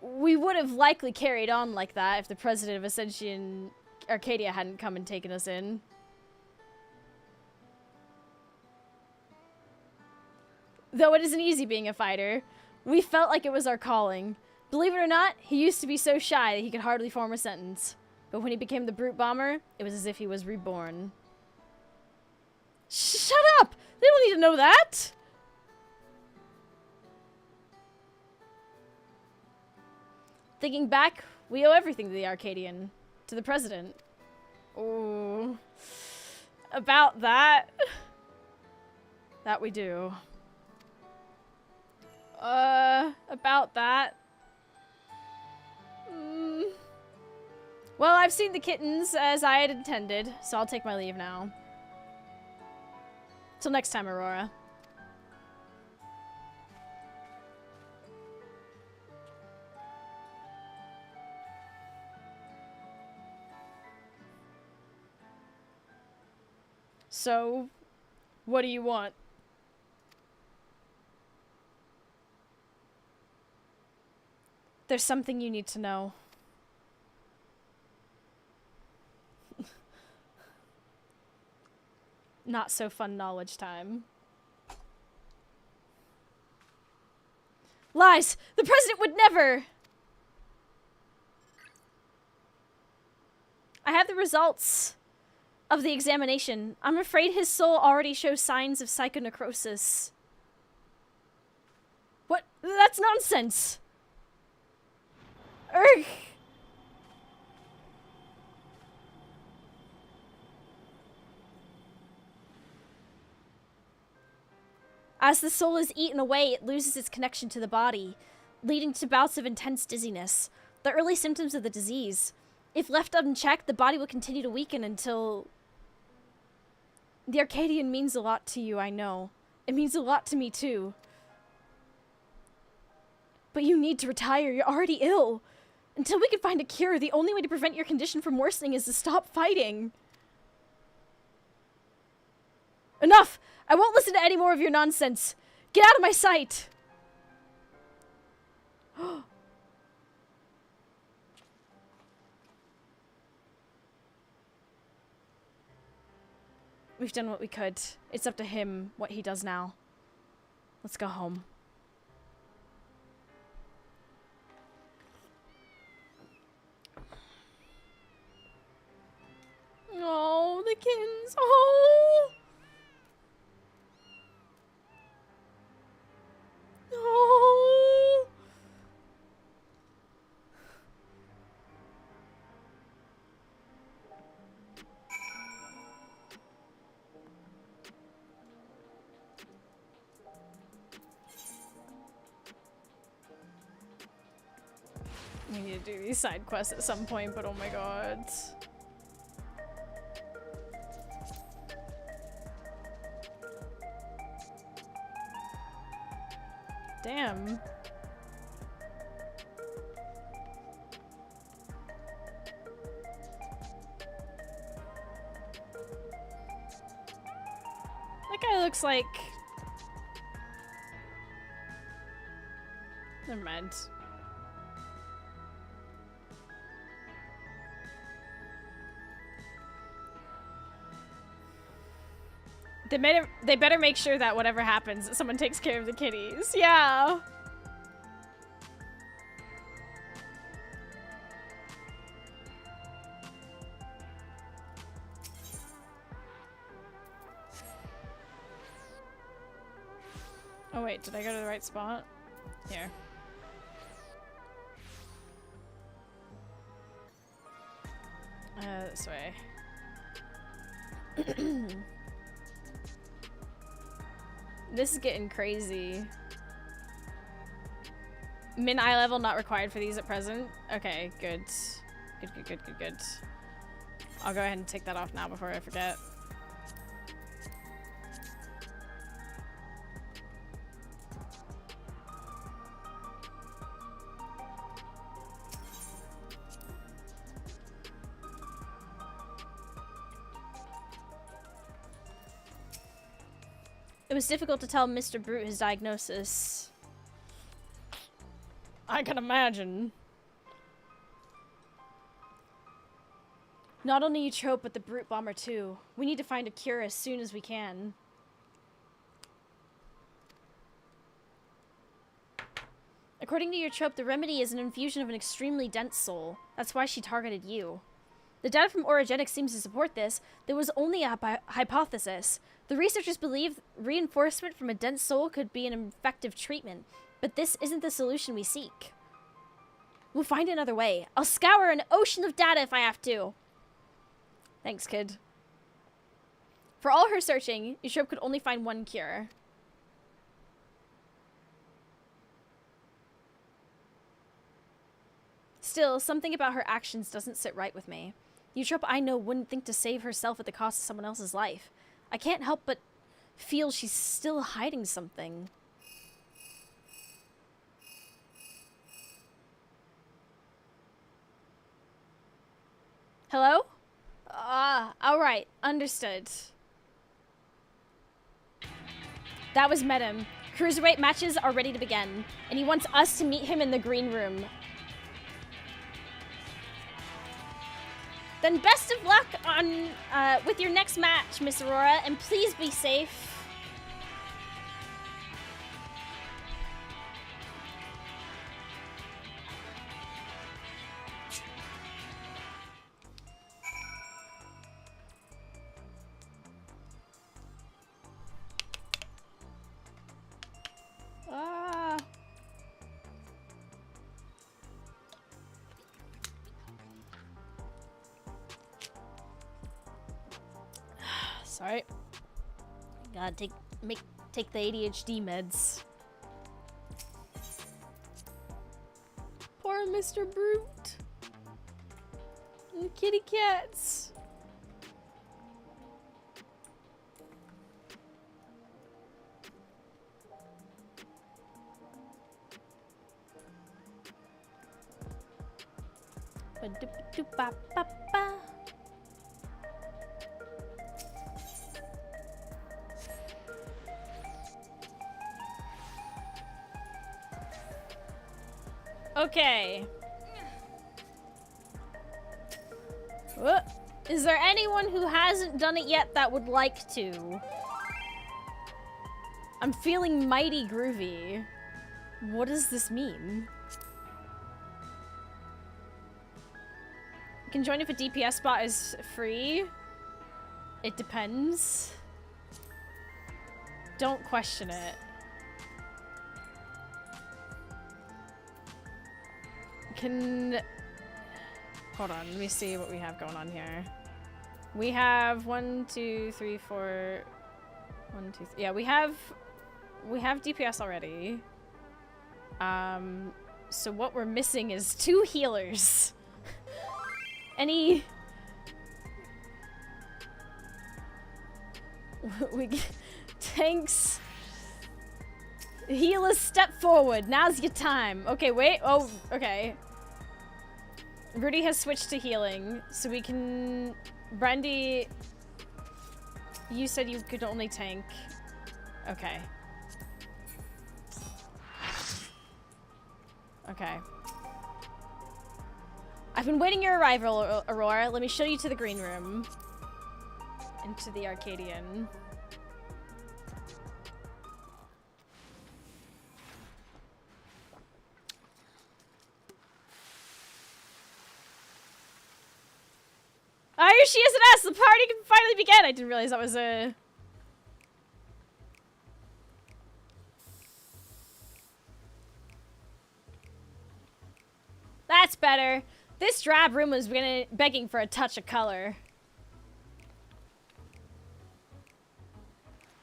We would have likely carried on like that if the president of Ascension Arcadia hadn't come and taken us in. Though it isn't easy being a fighter, we felt like it was our calling. Believe it or not, he used to be so shy that he could hardly form a sentence. But when he became the Brute Bomber, it was as if he was reborn. Shut up! They don't need to know that! Thinking back, we owe everything to the Arcadian. To the president. Ooh. About that. That we do. About that. Well, I've seen the kittens as I had intended, so I'll take my leave now. Till next time, Aurora. So, what do you want? There's something you need to know. Not so fun knowledge time. Lies! The president would never! I have the results of the examination. I'm afraid his soul already shows signs of psychonecrosis. What? That's nonsense! Urgh! As the soul is eaten away, it loses its connection to the body, leading to bouts of intense dizziness, the early symptoms of the disease. If left unchecked, the body will continue to weaken until... The Arcadian means a lot to you, I know. It means a lot to me, too. But you need to retire. You're already ill. Until we can find a cure, the only way to prevent your condition from worsening is to stop fighting. Enough! I won't listen to any more of your nonsense. Get out of my sight! We've done what we could. It's up to him what he does now. Let's go home. Oh, the kittens. Oh! Oh! We need to do these side quests at some point, but oh my god. Damn. That guy looks like... Never mind. They better make sure that whatever happens, that someone takes care of the kitties. Yeah. Oh wait, did I go to the right spot? Here. This way. This is getting crazy. Min eye level not required for these at present. Okay, good. Good. I'll go ahead and take that off now before I forget. It was difficult to tell Mr. Brute his diagnosis. I can imagine. Not only Eutrope, but the Brute Bomber too. We need to find a cure as soon as we can. According to Eutrope, the remedy is an infusion of an extremely dense soul. That's why she targeted you. The data from Orogenics seems to support this. There was only a hypothesis. The researchers believe reinforcement from a dense soul could be an effective treatment, but this isn't the solution we seek. We'll find another way. I'll scour an ocean of data if I have to. Thanks, kid. For all her searching, Eutrope could only find one cure. Still, something about her actions doesn't sit right with me. Eutrope, I know, wouldn't think to save herself at the cost of someone else's life. I can't help but feel she's still hiding something. Hello? Alright. Understood. That was Medem. Cruiserweight matches are ready to begin, and he wants us to meet him in the green room. Then best of luck on with your next match, Miss Aurora, and please be safe. Sorry. Gotta take the ADHD meds. Poor Mr. Brute. And kitty cats. Ba-doop-doop-ba-ba-ba. Okay. Whoop. Is there anyone who hasn't done it yet that would like to? I'm feeling mighty groovy. What does this mean? You can join if a DPS spot is free. It depends. Don't question it. Hold on, let me see what we have going on here. We have 1, 2, 3, 4. 1, 2, 3. Yeah, we have DPS already. So what we're missing is 2 healers. Any... Tanks. Healers, step forward. Now's your time. Okay, wait. Oh, okay. Rudy has switched to healing, so we can... Brandy, you said you could only tank. Okay. Okay. I've been waiting your arrival, Aurora. Let me show you to the green room. Into the Arcadian. Oh, here she is at us! The party can finally begin! I didn't realize that was a... That's better. This drab room was begging for a touch of color.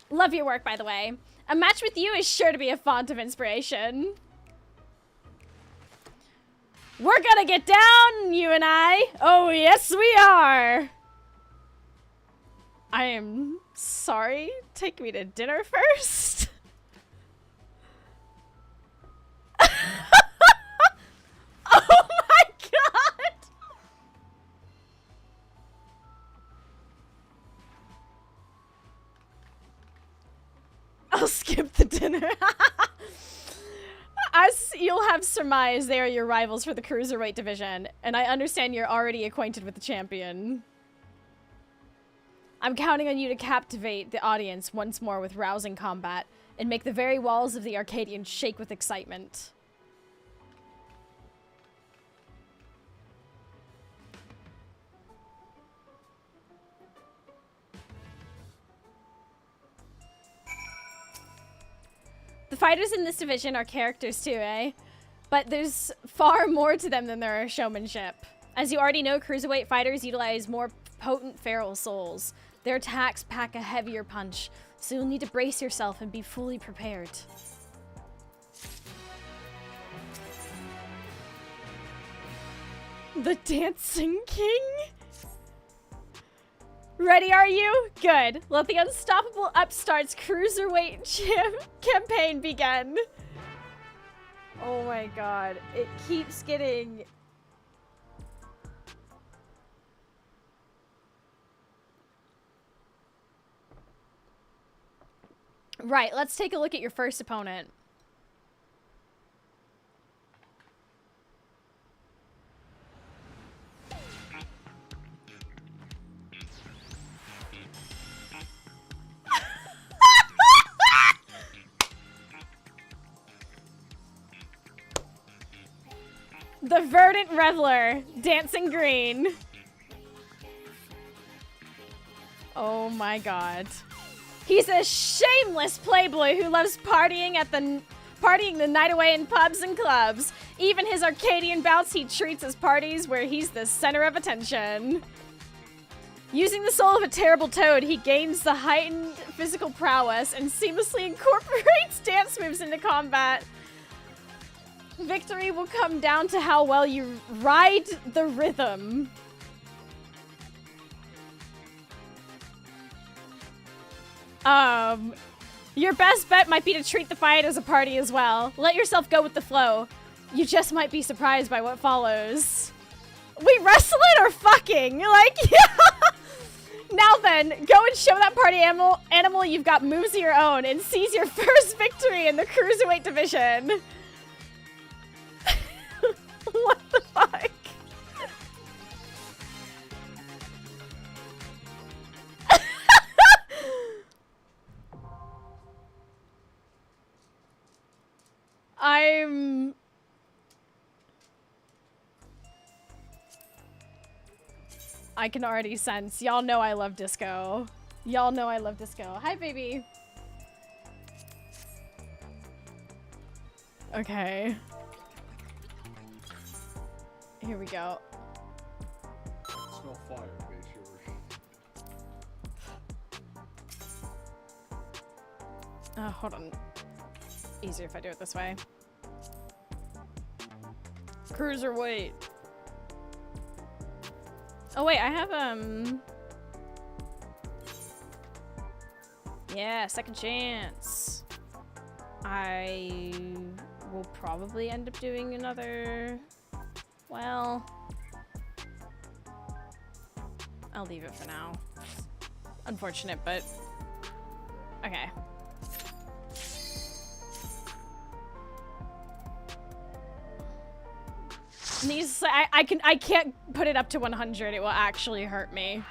Love your work, by the way. A match with you is sure to be a font of inspiration. We're gonna get down, you and I. Oh, yes, we are. I am sorry. Take me to dinner first. Oh my god. I'll skip the dinner. As you'll have surmised, they are your rivals for the Cruiserweight division, and I understand you're already acquainted with the champion. I'm counting on you to captivate the audience once more with rousing combat, and make the very walls of the Arcadian shake with excitement. The fighters in this division are characters too, eh? But there's far more to them than their showmanship. As you already know, Cruiserweight fighters utilize more potent feral souls. Their attacks pack a heavier punch, so you'll need to brace yourself and be fully prepared. The Dancing King? Ready, are you? Good. Let the unstoppable upstarts Cruiserweight campaign begin. Oh my god. It keeps getting... Right, let's take a look at your first opponent. The Verdant Reveler, Dancing Green. Oh my god. He's a shameless playboy who loves partying the night away in pubs and clubs. Even his Arcadian bouts he treats as parties where he's the center of attention. Using the soul of a terrible toad, he gains the heightened physical prowess and seamlessly incorporates dance moves into combat. Victory will come down to how well you ride the rhythm. Your best bet might be to treat the fight as a party as well. Let yourself go with the flow. You just might be surprised by what follows. We wrestling or fucking? Like, yeah. Now then, go and show that party animal you've got moves of your own and seize your first victory in the Cruiserweight division. What the fuck? I can already sense. Y'all know I love disco. Y'all know I love disco. Hi, baby. Okay. Here we go. Smell fire, base yours. Hold on. Easier if I do it this way. Cruiserweight. Oh wait, I have yeah, second chance. I will probably end up doing another. Well, I'll leave it for now. Unfortunate, but okay. These, I can't put it up to 100. It will actually hurt me.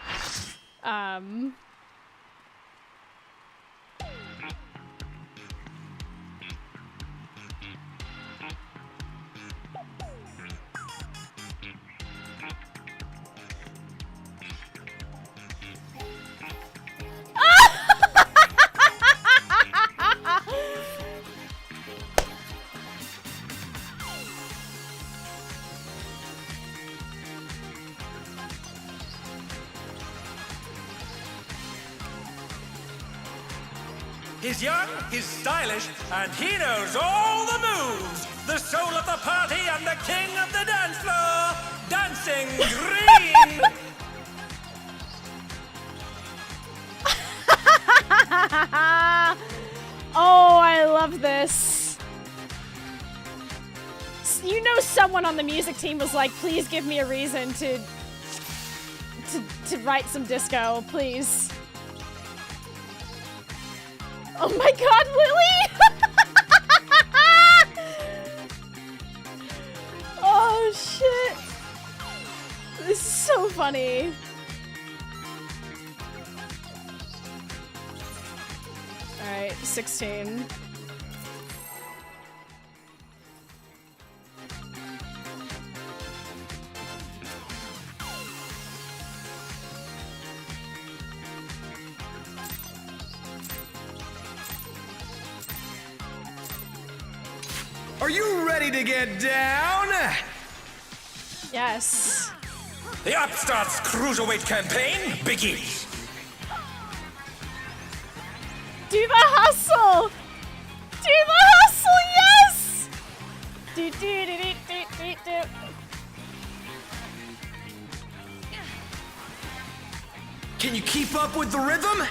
He's young, he's stylish, and he knows all the moves. The soul of the party and the king of the dance floor, Dancing Green. Oh, I love this. You know someone on the music team was like, please give me a reason to write some disco, please. Oh my god, Lily! Oh shit. This is so funny. Alright, 16. Are you ready to get down? Yes. The Upstarts Cruiserweight campaign begins. Do the hustle! Do the hustle, yes! Do, do, do, do, do, do, do. Can you keep up with the rhythm?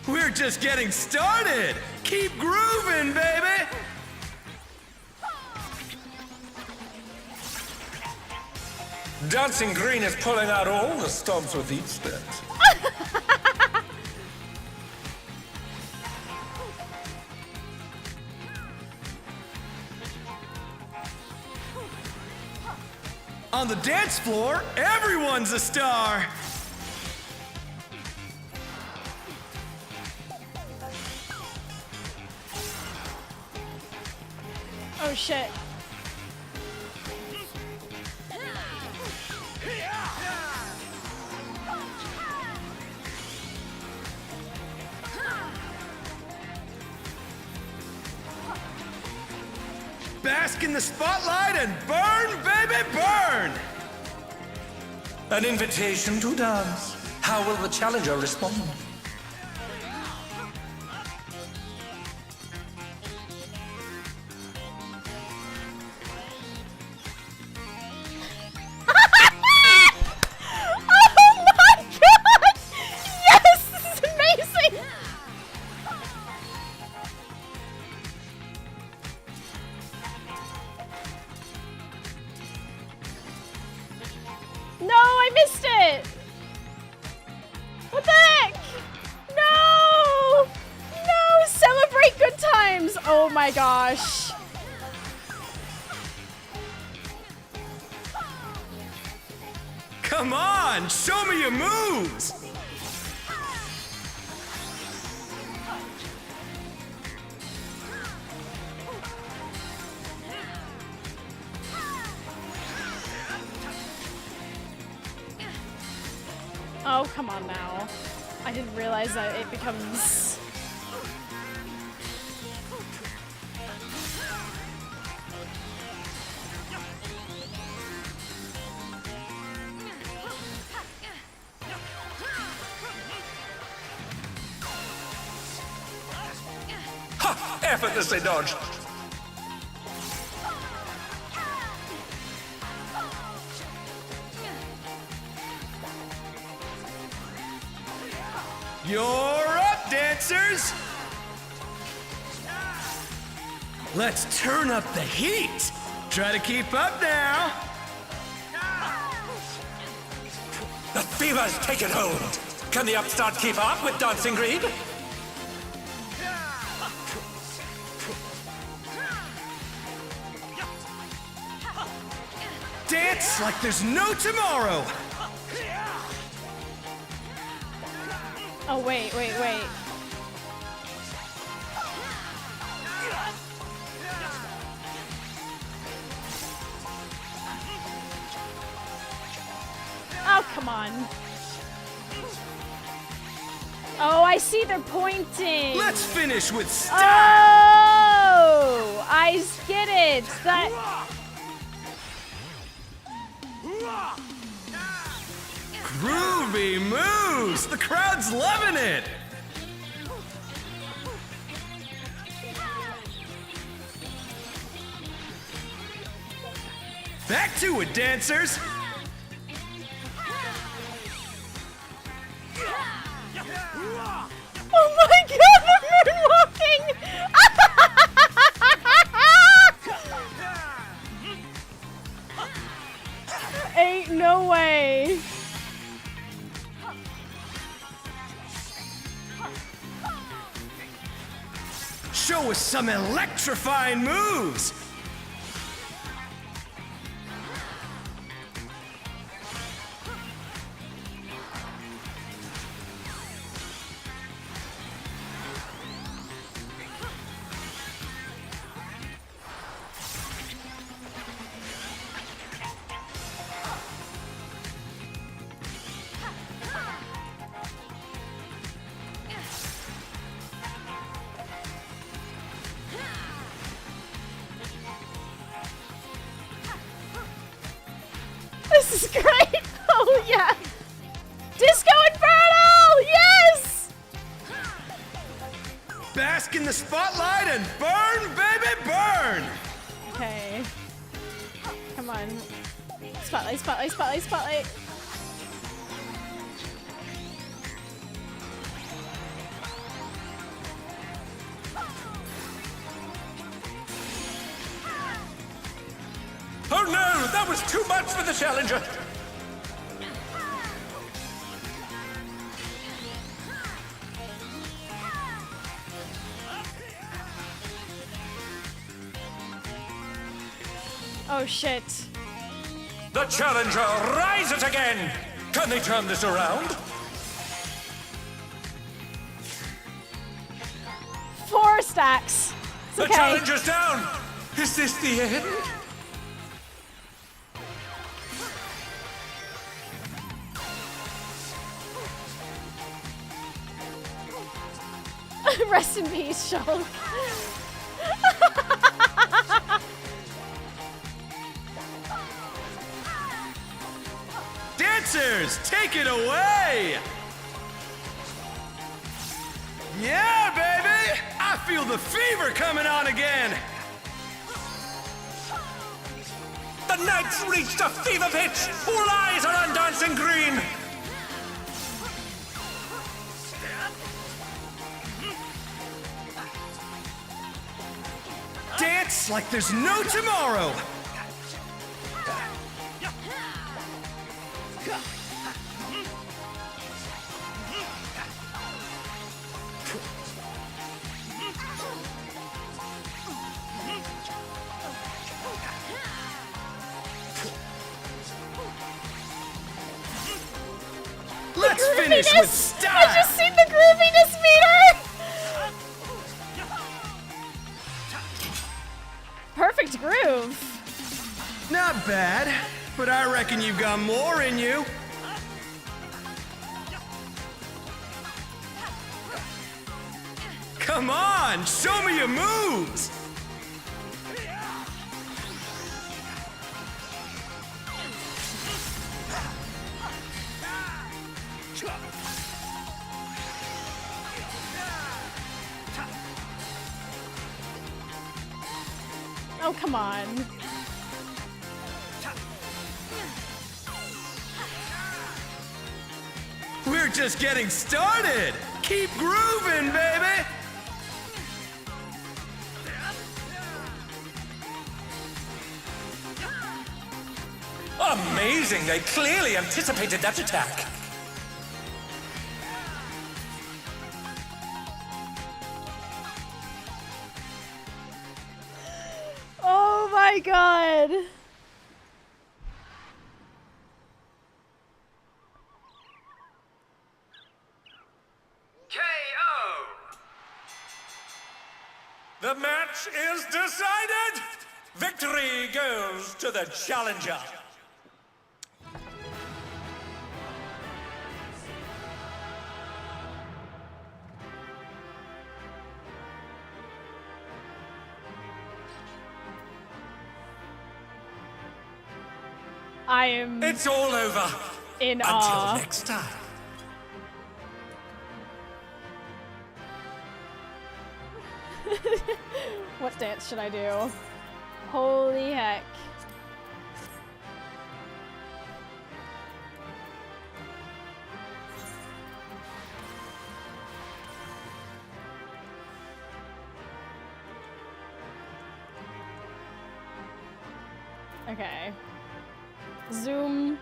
We're just getting started! Keep grooving, baby! Dancing Green is pulling out all the stops with each step. On the dance floor, everyone's a star! Oh shit. Bask in the spotlight and burn, baby, burn! An invitation to dance. How will the challenger respond? Oh my gosh. Come Come on, show me your moves! Oh, come on now. I didn't realize that it becomes... Ha! Effortlessly dodged. You're up, dancers! Let's turn up the heat! Try to keep up now! The fever's taken hold. Can the upstart keep up with Dancing Raid? Dance like there's no tomorrow! Oh, wait. Oh, come on. Oh, I see they're pointing. Let's finish with style! Oh, I get it. That... Groovy moves! The crowd's loving it! Back to it, dancers! Oh my god, they're moonwalking! Ain't no way. Show us some electrifying moves! This is great! Oh yeah! Disco Inferno! Yes! Bask in the spotlight and burn, baby, burn! Okay. Come on. Spotlight, spotlight, spotlight, spotlight. Oh no! That was too much for the challenger! Oh shit. The challenger rises again! Can they turn this around? 4 stacks. It's The okay. challenger's down! Is this the end? Rest in peace, Shulk. Dancers, take it away! Yeah, baby! I feel the fever coming on again! The night's reached a fever pitch! All eyes are on Dancing Green! Dance like there's no tomorrow! Finish with grooviness! style! I just seen the grooviness meter! Perfect groove. Not bad, but I reckon you've got more in you. Come on, show me your moves! Oh, come on. We're just getting started! Keep grooving, baby! Amazing! They clearly anticipated that attack. Oh my god. KO! The match is decided! Victory goes to the challenger. I am It's all over. in Until awe. next time. What dance should I do? Holy heck. Okay. Zoom,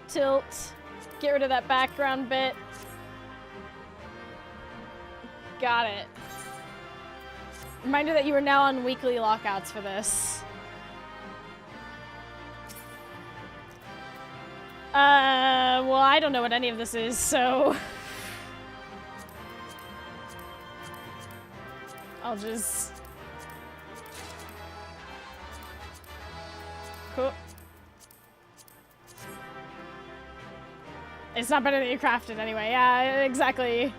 tilt, get rid of that background bit. Got it. Reminder that you are now on weekly lockouts for this. Well, I don't know what any of this is, so... I'll just... Cool. It's not better than you crafted anyway. Yeah, exactly.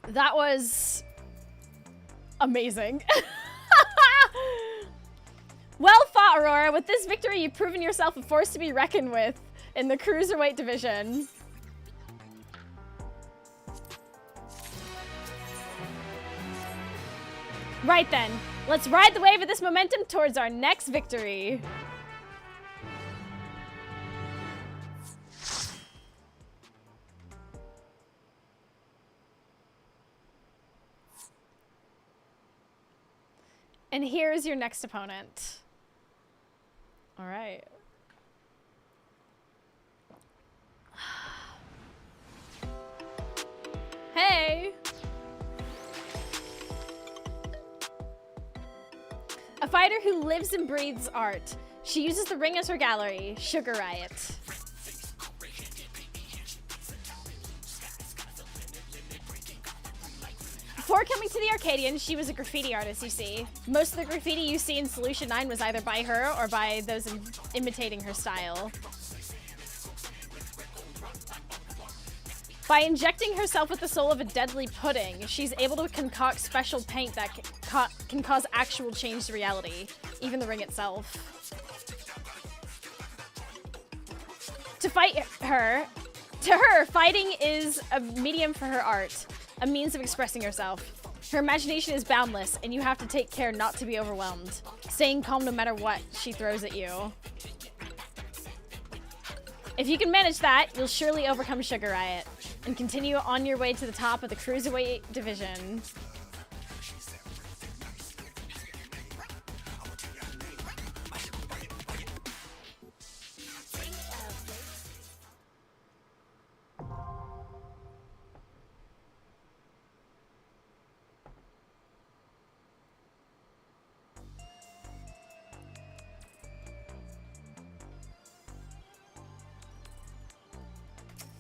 That was amazing. Well fought, Aurora. With this victory, you've proven yourself a force to be reckoned with in the Cruiserweight division. Right then, let's ride the wave of this momentum towards our next victory. And here is your next opponent. All right. Hey! A fighter who lives and breathes art. She uses the ring as her gallery. Sugar Riot. Before coming to the Arcadian, she was a graffiti artist, you see. Most of the graffiti you see in Solution 9 was either by her or by those imitating her style. By injecting herself with the soul of a deadly pudding, she's able to concoct special paint that can cause actual change to reality, even the ring itself. To her, fighting is a medium for her art, a means of expressing herself. Her imagination is boundless, and you have to take care not to be overwhelmed, staying calm no matter what she throws at you. If you can manage that, you'll surely overcome Sugar Riot and continue on your way to the top of the Cruiserweight division.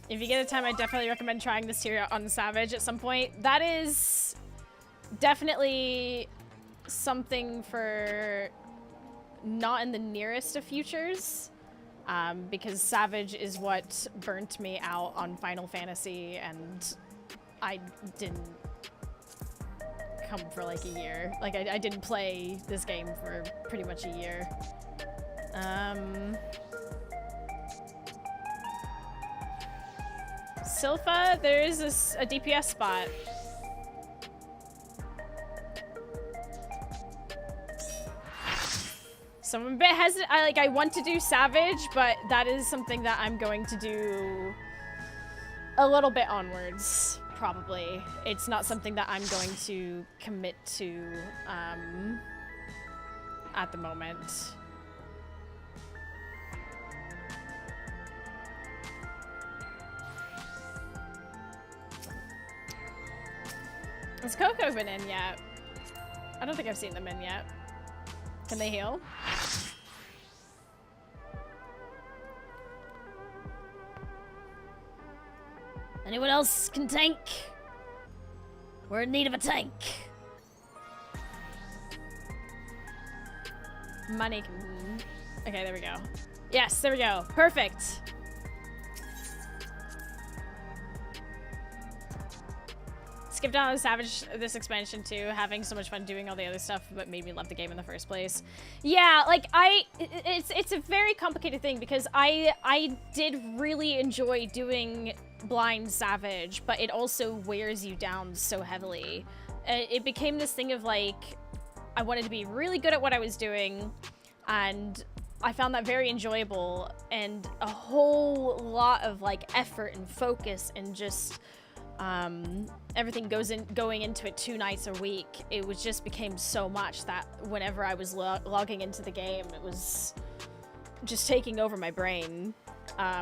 If you get the time, I definitely recommend trying this tier on Savage at some point. That is definitely something for not in the nearest of futures, because Savage is what burnt me out on Final Fantasy, and I didn't come for like a year. Like, I didn't play this game for pretty much a year. Silpha, there is a DPS spot. So I'm a bit hesitant. I want to do Savage, but that is something that I'm going to do a little bit onwards, probably. It's not something that I'm going to commit to at the moment. Has Coco been in yet? I don't think I've seen them in yet. Can they heal? Anyone else can tank? We're in need of a tank. Money can... Okay, there we go. Yes, there we go. Perfect. Skipped out on Savage this expansion too, having so much fun doing all the other stuff, but made me love the game in the first place. Yeah, like it's a very complicated thing because I did really enjoy doing blind Savage, but it also wears you down so heavily. It became this thing of like, I wanted to be really good at what I was doing, and I found that very enjoyable, and a whole lot of like effort and focus and just everything going into it 2 nights a week. It was just became so much that whenever I was logging into the game, it was just taking over my brain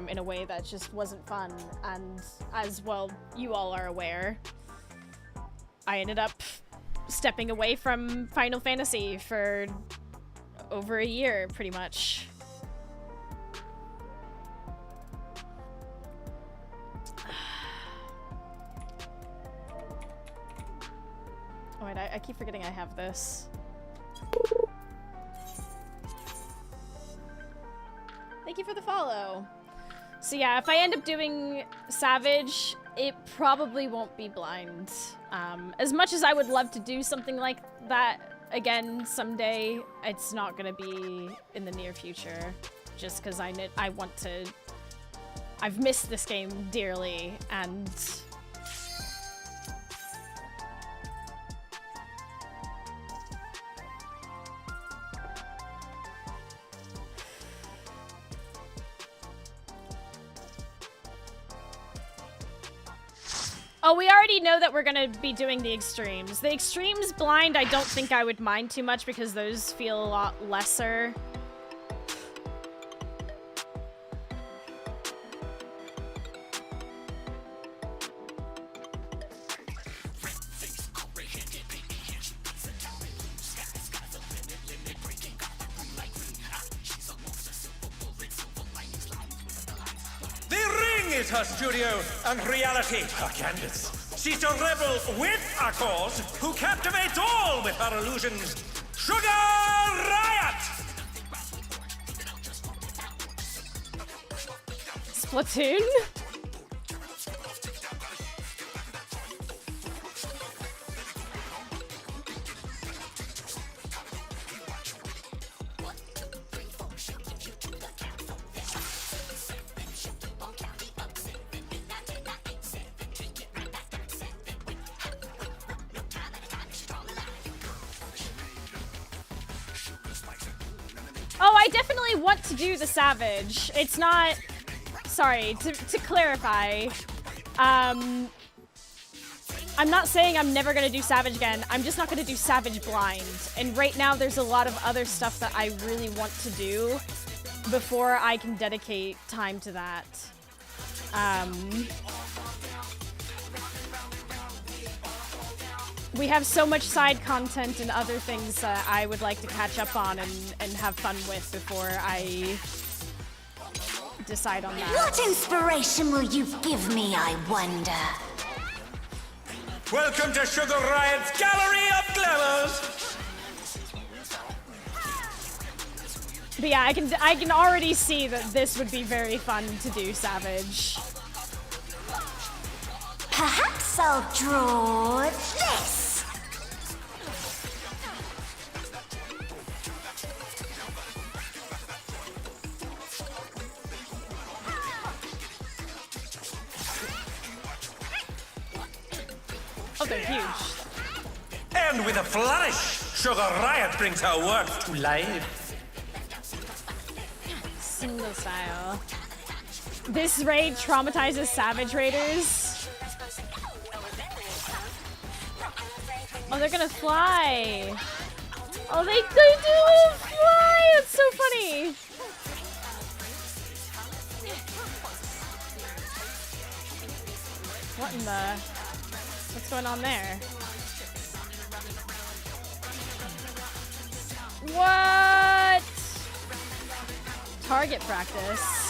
in a way that just wasn't fun. And as well, you all are aware, I ended up stepping away from Final Fantasy for over a year, pretty much. Oh wait, I keep forgetting I have this. Thank you for the follow. So yeah, if I end up doing Savage, it probably won't be blind. As much as I would love to do something like that again someday, it's not gonna be in the near future. Just because I want to... I've missed this game dearly, and... Oh, we already know that we're gonna be doing the extremes. The extremes blind, I don't think I would mind too much because those feel a lot lesser. The ring is her studio, and reality her canvas. She's a rebel with a cause, who captivates all with her illusions. Sugar Riot! Splatoon? Oh, I definitely want to do the Savage. It's not... Sorry, to clarify. I'm not saying I'm never gonna do Savage again. I'm just not gonna do Savage blind. And right now there's a lot of other stuff that I really want to do before I can dedicate time to that. We have so much side content and other things that I would like to catch up on and have fun with before I decide on that. What inspiration will you give me, I wonder? Welcome to Sugar Riot's Gallery of Glamours! But yeah, I can already see that this would be very fun to do, Savage. Perhaps I'll draw this. Oh, they're huge. And with a flourish, Sugar Riot brings her work to life. Single style. This raid traumatizes Savage Raiders. Oh, they're gonna fly. Oh, they do fly! It's so funny. What in the... What's going on there? What? Target practice.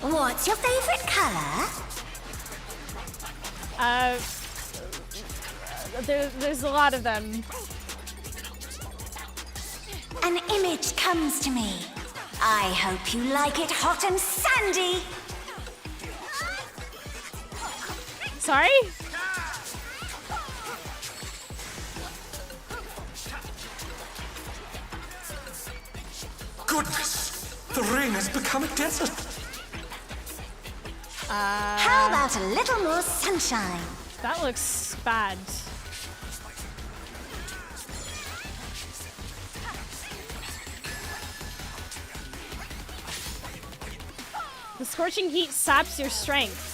What's your favorite color? There's a lot of them. An image comes to me. I hope you like it hot and sandy. Sorry? Goodness, the ring has become a desert. How about a little more sunshine? That looks bad. The scorching heat saps your strength.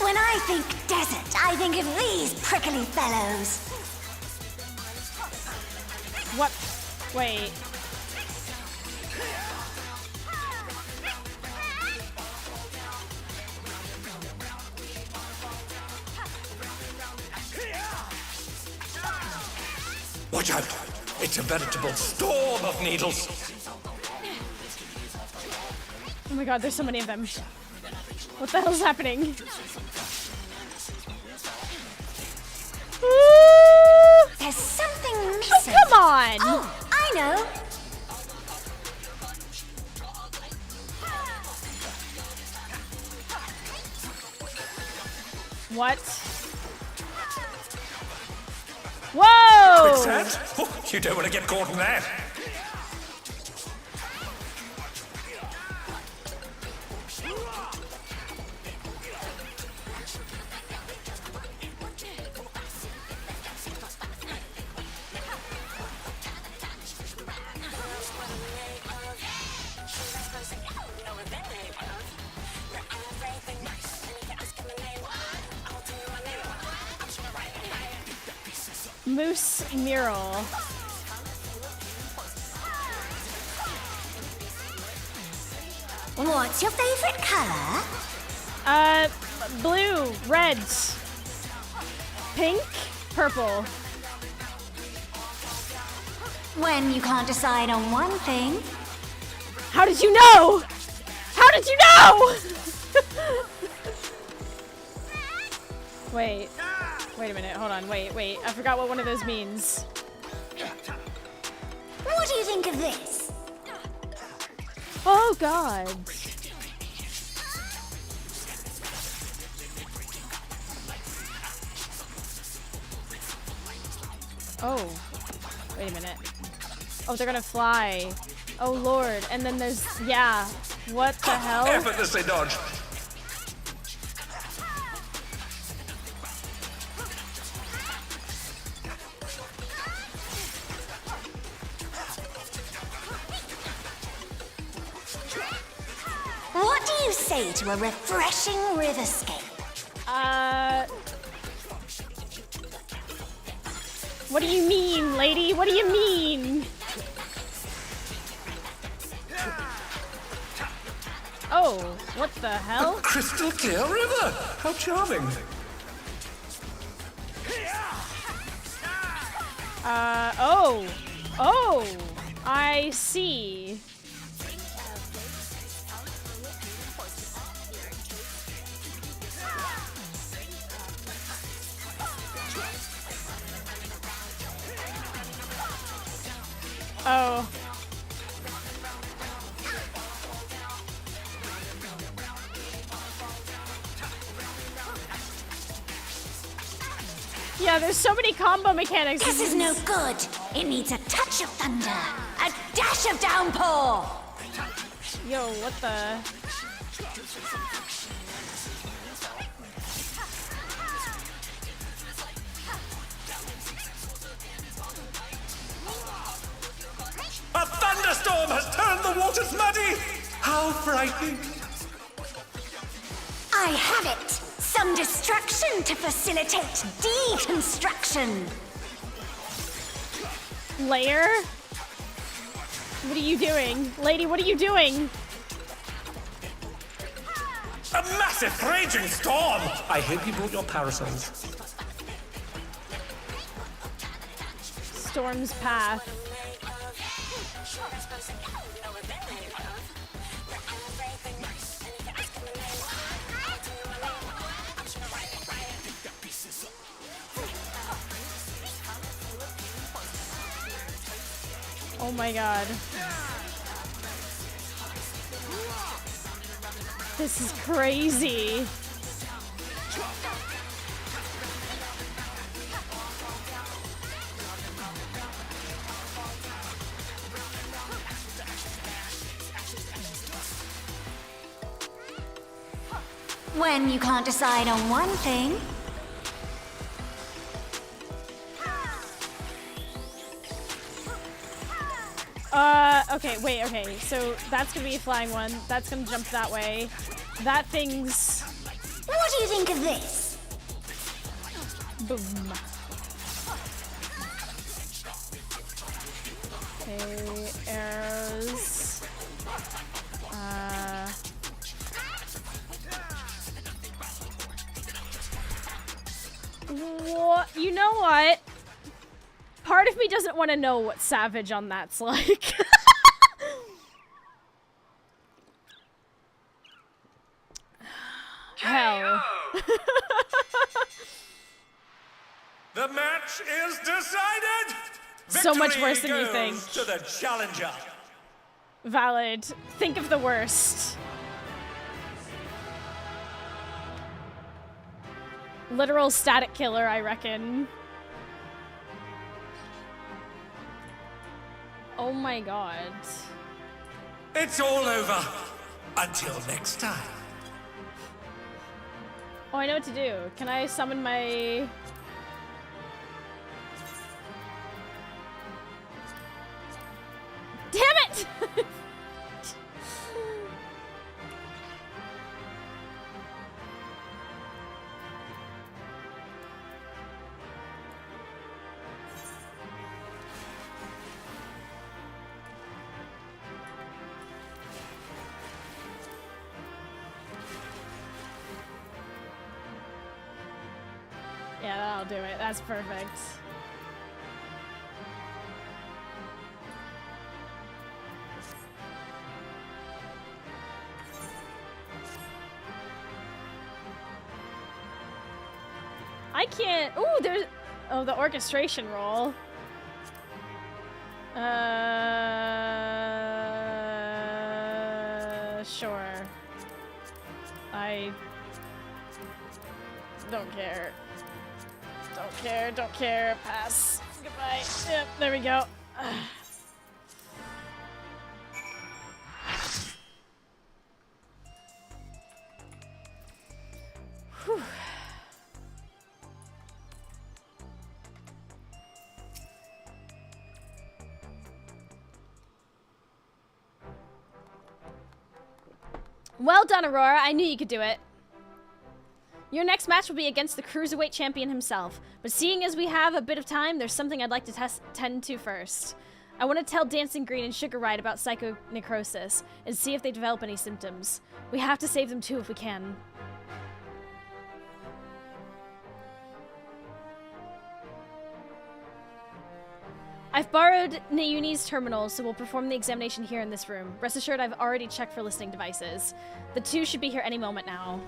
When I think desert, I think of these prickly fellows. What? Wait. Watch out! It's a veritable storm of needles. Oh my god, there's so many of them. What the hell's happening? Ooh! There's something missing. Oh, come on! Oh, I know. What? Whoa! Quicksand? Oh, you don't want to get caught in that. Moose mural. What's your favorite color? Blue, red, pink, purple. When you can't decide on one thing. How did you know? How did you know? Wait a minute, hold on, wait, I forgot what one of those means. What do you think of this? Oh god. Oh, wait a minute. Oh, they're gonna fly. Oh lord, and then there's, yeah. What the hell? Effortlessly dodged. do you say to a refreshing riverscape? What do you mean, lady? What do you mean? Oh, what the hell? Crystal clear river! How charming! Oh, I see. Oh. Yeah, there's so many combo mechanics. This is no good. It needs a touch of thunder, a dash of downpour. Yo, what the? A thunderstorm has turned the waters muddy! How frightening! I have it. Some destruction to facilitate deconstruction. Layer? What are you doing? Lady, what are you doing? A massive raging storm! I hope you brought your parasols. Storm's path. Oh my god. This is crazy. When you can't decide on one thing. Okay, wait, okay. So that's gonna be a flying one. That's gonna jump that way. That thing's... What do you think of this? Boom. Okay, arrows. What? You know what? Part of me doesn't want to know what Savage on that's like. Hell. The match is decided! So much Victory worse than you goes think. to the challenger. Valid. Think of the worst. Literal static killer, I reckon. Oh my god. It's all over. Until next time. Oh, I know what to do. Can I summon my... Damn it! Yeah, that'll do it. That's perfect. I can't... Ooh, there's... Oh, the orchestration roll. Sure. I... don't care. Don't care, don't care. Pass. Goodbye. Yep, there we go. Whew. Well done, Aurora. I knew you could do it. Your next match will be against the Cruiserweight Champion himself. But seeing as we have a bit of time, there's something I'd like to tend to first. I want to tell Dancing Green and Sugar Ride about psychonecrosis and see if they develop any symptoms. We have to save them too if we can. I've borrowed Nayuni's terminal, so we'll perform the examination here in this room. Rest assured, I've already checked for listening devices. The two should be here any moment now.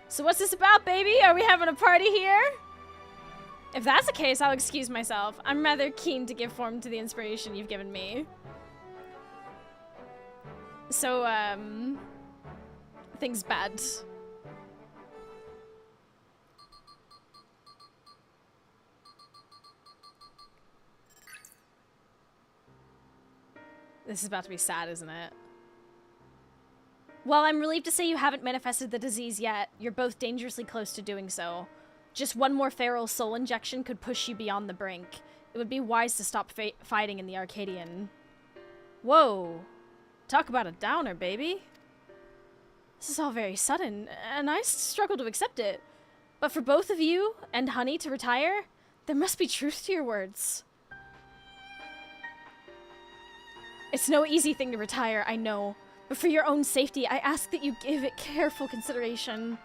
So what's this about, baby? Are we having a party here? If that's the case, I'll excuse myself. I'm rather keen to give form to the inspiration you've given me. So, things bad. This is about to be sad, isn't it? Well, I'm relieved to say you haven't manifested the disease yet. You're both dangerously close to doing so. Just one more feral soul injection could push you beyond the brink. It would be wise to stop fighting in the Arcadian. Whoa. Talk about a downer, baby. This is all very sudden, and I struggle to accept it. But for both of you and Honey to retire, there must be truth to your words. It's no easy thing to retire, I know. But for your own safety, I ask that you give it careful consideration.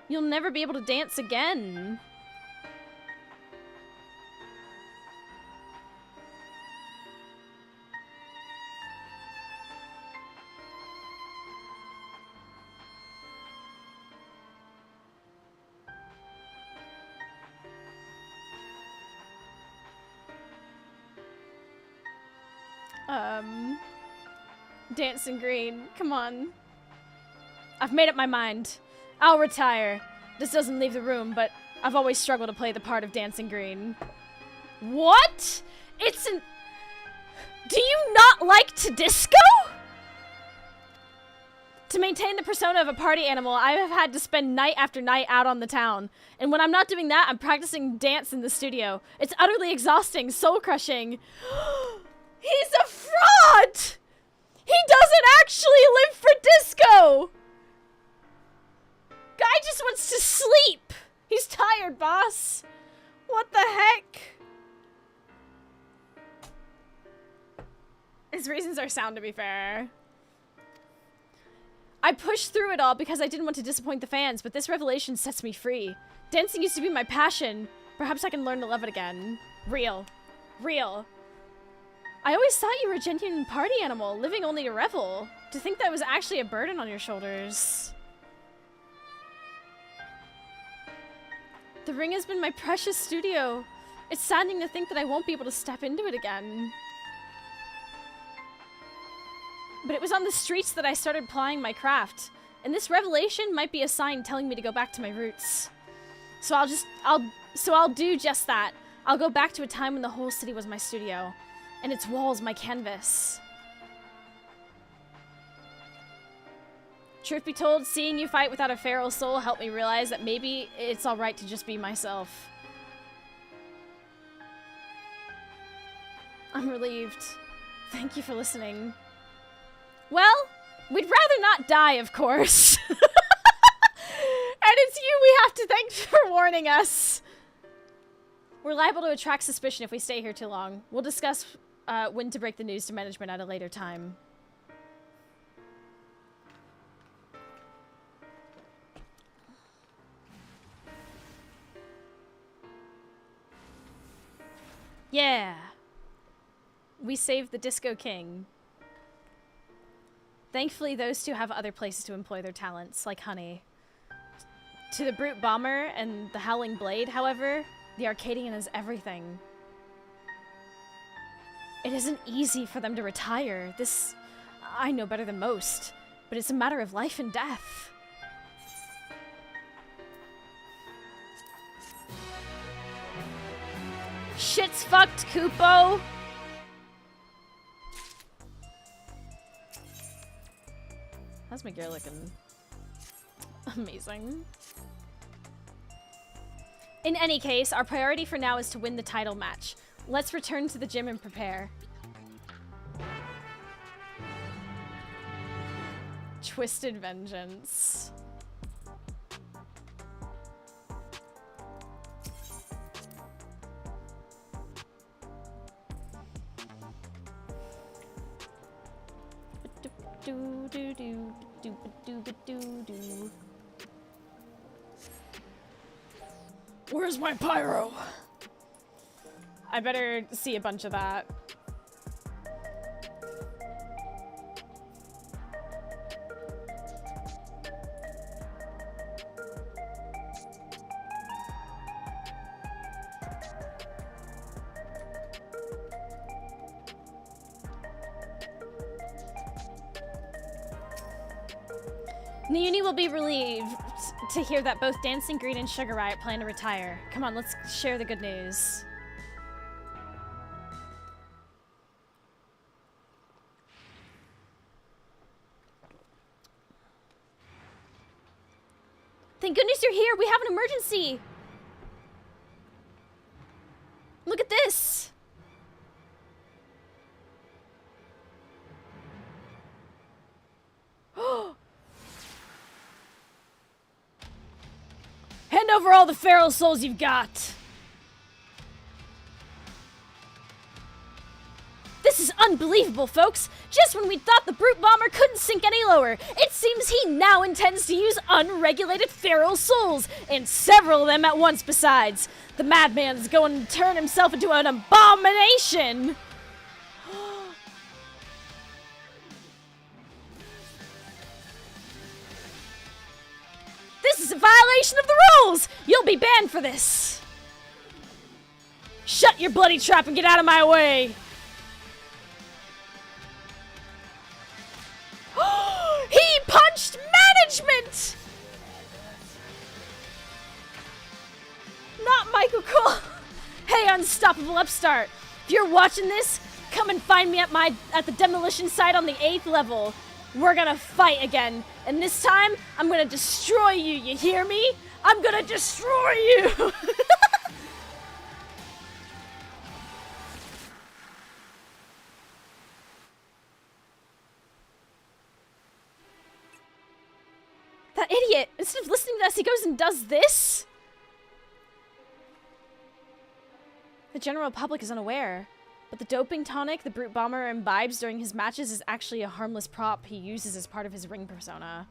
You'll never be able to dance again. Dancing Green, come on. I've made up my mind. I'll retire. This doesn't leave the room, but I've always struggled to play the part of Dancing Green. What? It's an... Do you not like to disco? To maintain the persona of a party animal, I have had to spend night after night out on the town. And when I'm not doing that, I'm practicing dance in the studio. It's utterly exhausting, soul-crushing. He's a fraud! He doesn't actually live for disco! Guy just wants to sleep! He's tired, boss! What the heck? His reasons are sound, to be fair. I pushed through it all because I didn't want to disappoint the fans, but this revelation sets me free. Dancing used to be my passion. Perhaps I can learn to love it again. Real. Real. I always thought you were a genuine party animal, living only to revel. To think that was actually a burden on your shoulders. The ring has been my precious studio. It's saddening to think that I won't be able to step into it again. But it was on the streets that I started plying my craft, and this revelation might be a sign telling me to go back to my roots. So I'll do just that. I'll go back to a time when the whole city was my studio, and its walls my canvas. Truth be told, seeing you fight without a feral soul helped me realize that maybe it's alright to just be myself. I'm relieved. Thank you for listening. Well, we'd rather not die, of course. And it's you we have to thank for warning us. We're liable to attract suspicion if we stay here too long. We'll discuss when to break the news to management at a later time. Yeah. We saved the Disco King. Thankfully, those two have other places to employ their talents, like Honey. To the Brute Bomber and the Howling Blade, however, the Arcadian is everything. It isn't easy for them to retire. This, I know better than most, but it's a matter of life and death. Shit's fucked, Kupo! How's my gear looking? Amazing. In any case, our priority for now is to win the title match. Let's return to the gym and prepare. Twisted Vengeance. Where's my pyro? I better see a bunch of that. Nauni will be relieved to hear that both Dancing Green and Sugar Riot plan to retire. Come on, let's share the good news. Thank goodness you're here. We have an emergency. Look at this. Hand over all the feral souls you've got. This is unbelievable, folks. Just when we thought the brute bomber couldn't sink any lower, it seems he now intends to use unregulated feral souls, and several of them at once besides. The madman's going to turn himself into an abomination. This is a violation of the rules! You'll be banned for this! Shut your bloody trap and get out of my way! He punched management! Not Michael Cole. Hey, unstoppable upstart. If you're watching this, come and find me at the demolition site on the 8th level. We're gonna fight again, and this time, I'm gonna destroy you, you hear me? I'm gonna destroy you! That idiot, instead of listening to us, he goes and does this? The general public is unaware. But the doping tonic the Brute Bomber imbibes during his matches is actually a harmless prop he uses as part of his ring persona.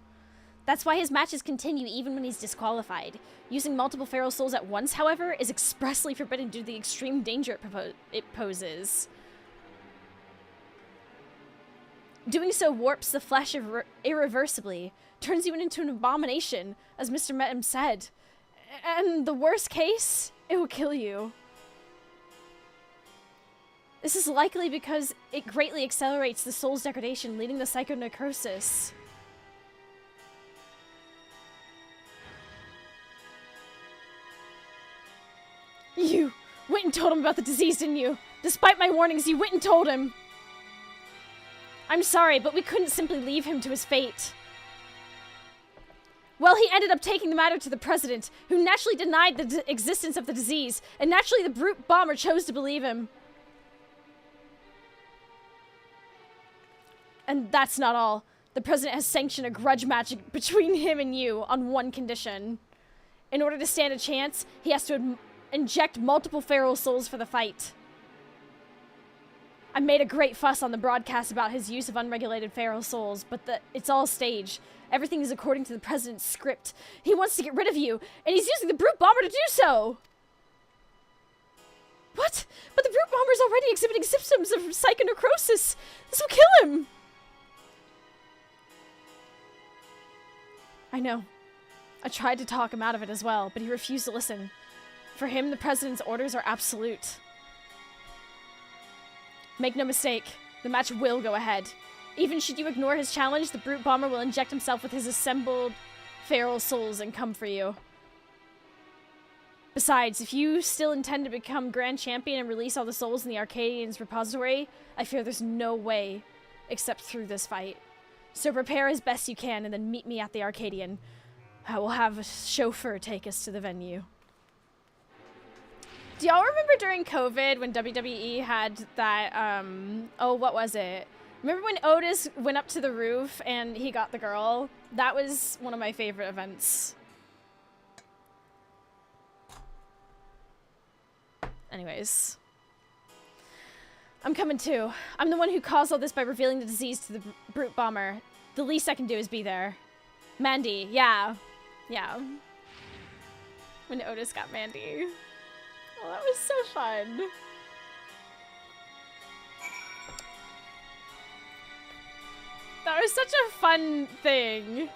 That's why his matches continue even when he's disqualified. Using multiple feral souls at once, however, is expressly forbidden due to the extreme danger it poses. Doing so warps the flesh irreversibly, turns you into an abomination, as Mr. Metem said. And the worst case, it will kill you. This is likely because it greatly accelerates the soul's degradation, leading to psychonecrosis. You went and told him about the disease, didn't you? Despite my warnings, you went and told him. I'm sorry, but we couldn't simply leave him to his fate. Well, he ended up taking the matter to the president, who naturally denied the existence of the disease, and naturally the Brute Bomber chose to believe him. And that's not all. The president has sanctioned a grudge match between him and you on one condition. In order to stand a chance, he has to inject multiple feral souls for the fight. I made a great fuss on the broadcast about his use of unregulated feral souls, but it's all staged. Everything is according to the president's script. He wants to get rid of you, and he's using the Brute Bomber to do so! What? But the Brute Bomber's already exhibiting symptoms of psychonecrosis! This will kill him! I know. I tried to talk him out of it as well, but he refused to listen. For him, the president's orders are absolute. Make no mistake, the match will go ahead. Even should you ignore his challenge, the Brute Bomber will inject himself with his assembled feral souls and come for you. Besides, if you still intend to become Grand Champion and release all the souls in the Arcadian's repository, I fear there's no way except through this fight. So prepare as best you can and then meet me at the Arcadian. I will have a chauffeur take us to the venue. Do y'all remember during COVID when WWE had that, oh, what was it? Remember when Otis went up to the roof and he got the girl? That was one of my favorite events. Anyways. I'm coming too. I'm the one who caused all this by revealing the disease to the brute bomber. The least I can do is be there. Mandy, yeah. Yeah. When Otis got Mandy. Oh, that was so fun. That was such a fun thing.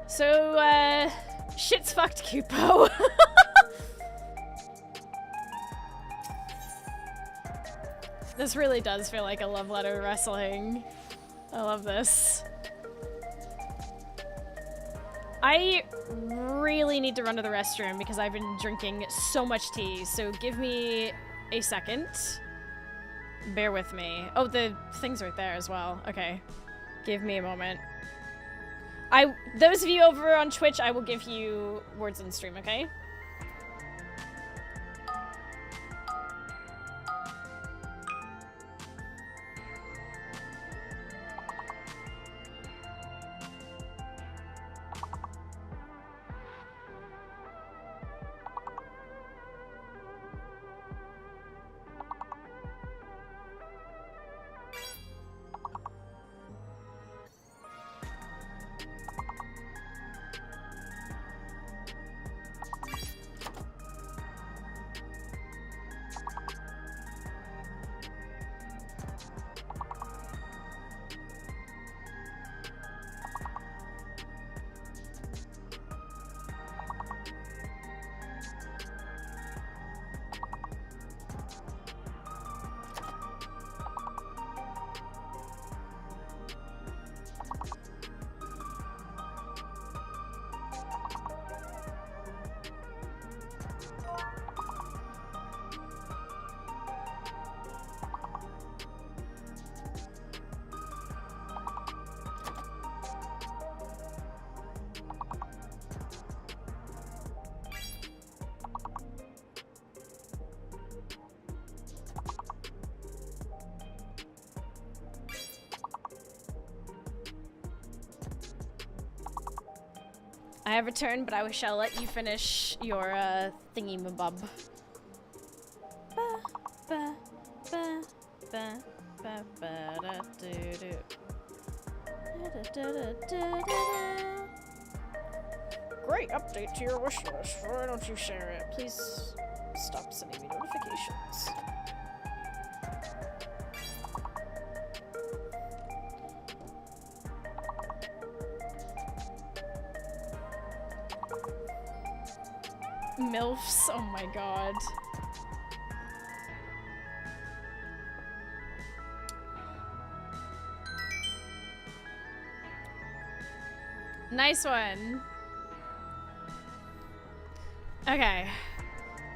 So, shit's fucked, Cupo. This really does feel like a love letter wrestling. I love this. I really need to run to the restroom because I've been drinking so much tea, so give me a second. Bear with me. Oh, the thing's right there as well. Okay. Give me a moment. Those of you over on Twitch, I will give you words in stream, okay? I have returned, but I shall let you finish your thingy-mabob. Great update to your wish list. Why don't you share it? Please stop sending me notifications. MILFs, oh my god. Nice one. Okay.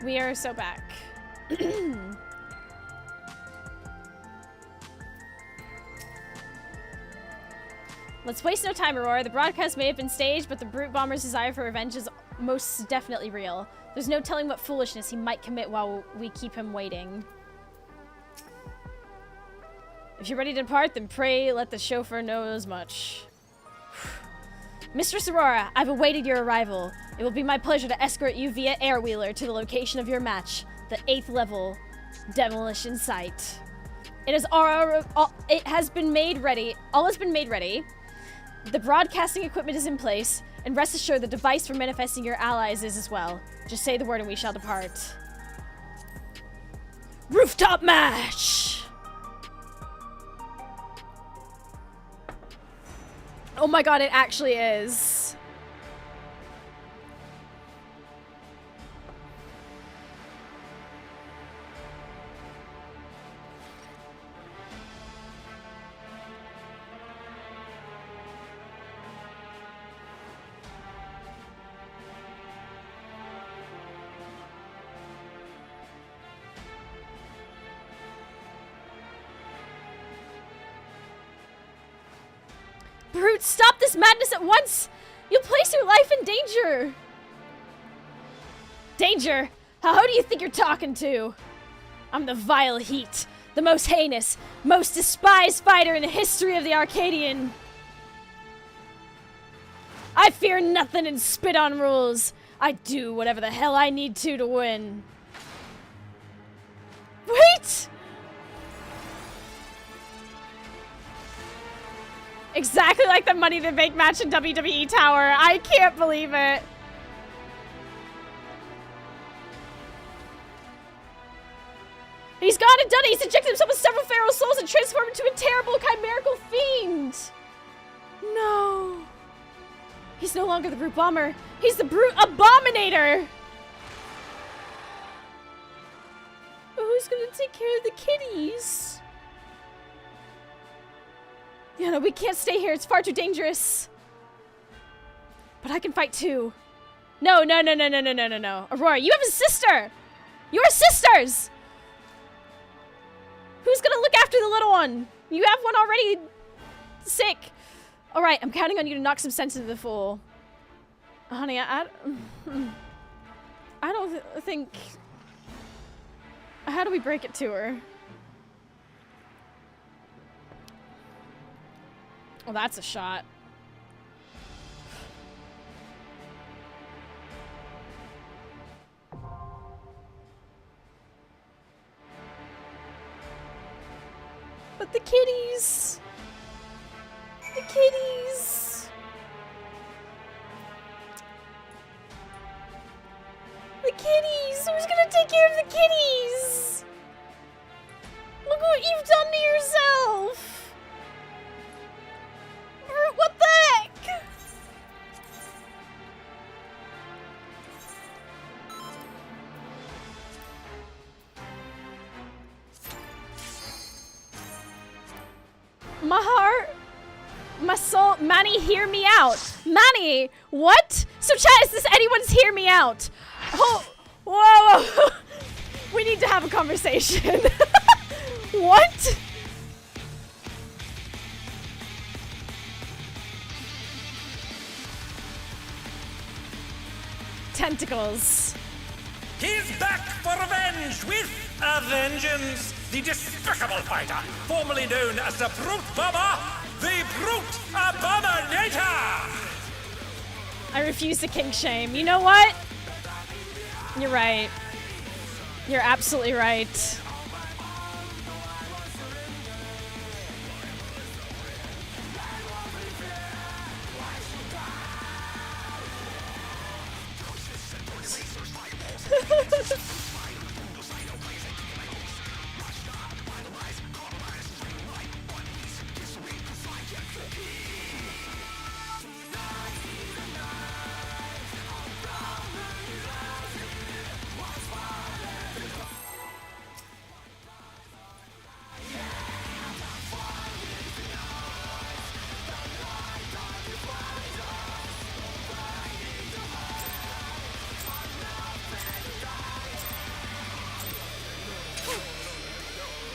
We are so back. Let's waste no time, Aurora. The broadcast may have been staged, but the brute bomber's desire for revenge is most definitely real. There's no telling what foolishness he might commit while we keep him waiting. If you're ready to depart, then pray let the chauffeur know as much. Mistress Aurora, I've awaited your arrival. It will be my pleasure to escort you via airwheeler to the location of your match, the 8th level demolition site. It has been made ready. All has been made ready. The broadcasting equipment is in place, and rest assured the device for manifesting your allies is as well. Just say the word and we shall depart. Rooftop match! Oh my god, it actually is. Brute, stop this madness at once! You'll place your life in danger! Danger? Who do you think you're talking to? I'm the vile Heat, the most heinous, most despised fighter in the history of the Arcadian. I fear nothing and spit on rules. I do whatever the hell I need to win. Wait! Exactly like the Money in the Bank match in WWE Tower. I can't believe it. He's gone and done it. He's injected himself with several feral souls and transformed into a terrible chimerical fiend. No. He's no longer the Brute Bomber. He's the Brute Abominator. Who's gonna take care of the kitties? Yeah, no, we can't stay here. It's far too dangerous. But I can fight too. No. Aurora, you have a sister. You're sisters. Who's gonna look after the little one? You have one already sick. All right, I'm counting on you to knock some sense into the fool. Honey, I don't think... How do we break it to her? Well, that's a shot. But the kitties! The kitties! The kitties! Who's gonna take care of the kitties? Look what you've done to yourself! What the heck? My heart, my soul, Manny, hear me out. Manny, what? So chat, is this anyone's hear me out? Oh, whoa. We need to have a conversation. What? Tentacles. He's back for revenge with a vengeance. The despicable fighter, formerly known as the Brute Bomber, the Brute Abominator! I refuse to kink shame. You know what? You're right. You're absolutely right.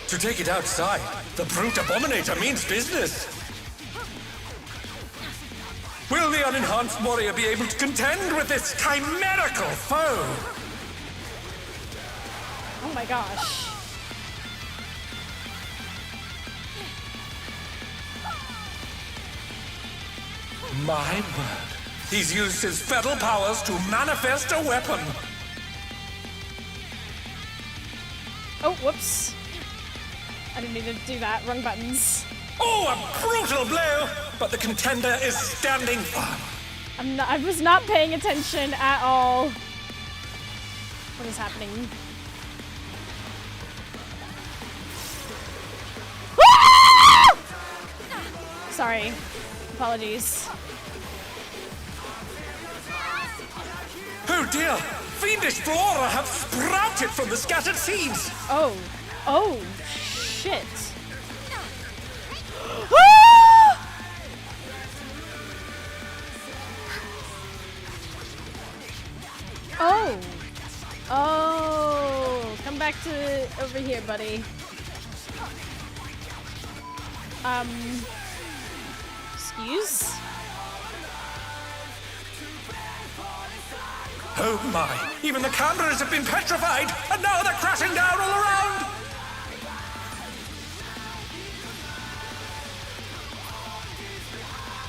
To take it outside, the Brute Abominator means business. Will the unenhanced warrior be able to contend with this chimerical foe? Oh my gosh. My word. He's used his fetal powers to manifest a weapon. Oh, whoops. I didn't need to do that. Wrong buttons. Oh, a brutal blow! But the contender is standing firm. I was not paying attention at all. What is happening? Ah! Sorry. Apologies. Oh dear! Fiendish flora have sprouted from the scattered seeds! Oh. Oh, shit. Ah! Oh. Oh. Come back to over here, buddy. Excuse? Oh my! Even the cameras have been petrified, and now they're crashing down all around!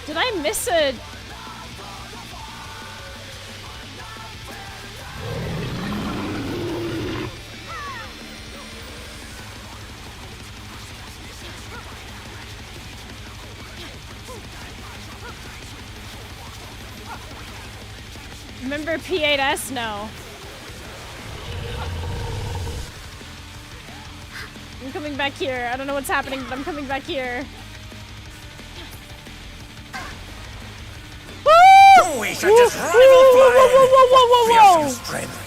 Did I miss a... Remember P8S? No. I'm coming back here. I don't know what's happening, but I'm coming back here. Oh, we should just rival flying! Whoa! Fearsome strength.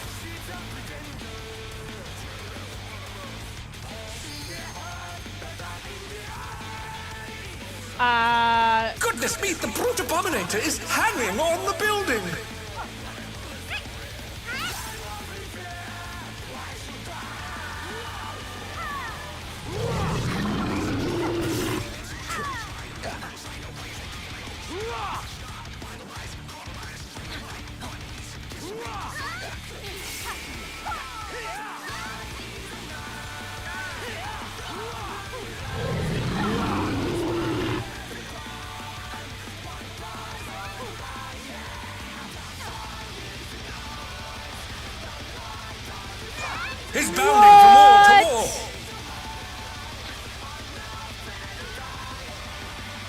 Goodness me, the brute abominator is hanging on the building! He's bounding from wall to wall!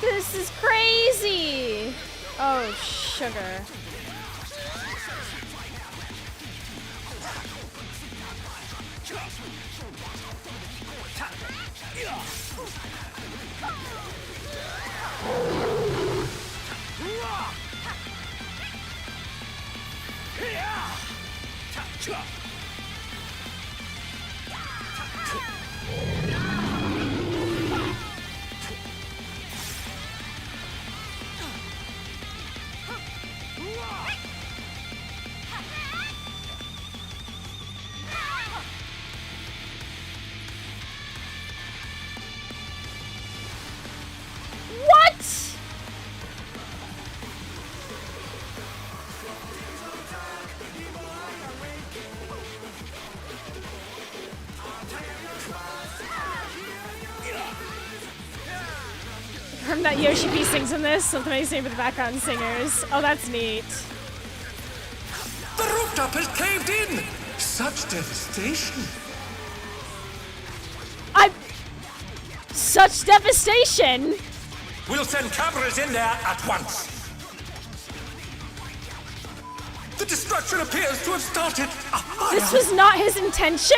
This is crazy! Oh, sugar. What? From that Yoshi P sings in this, something I say for the background singers. Oh, that's neat. The rooftop has caved in! Such devastation! Such devastation! We'll send cameras in there at once! The destruction appears to have started a fire! This was not his intention?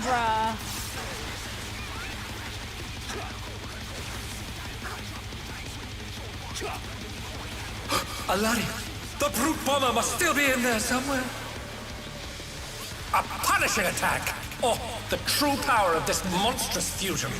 Bruh. Alari, the brute bomber must still be in there somewhere. A punishing attack! Oh, the true power of this monstrous fusion.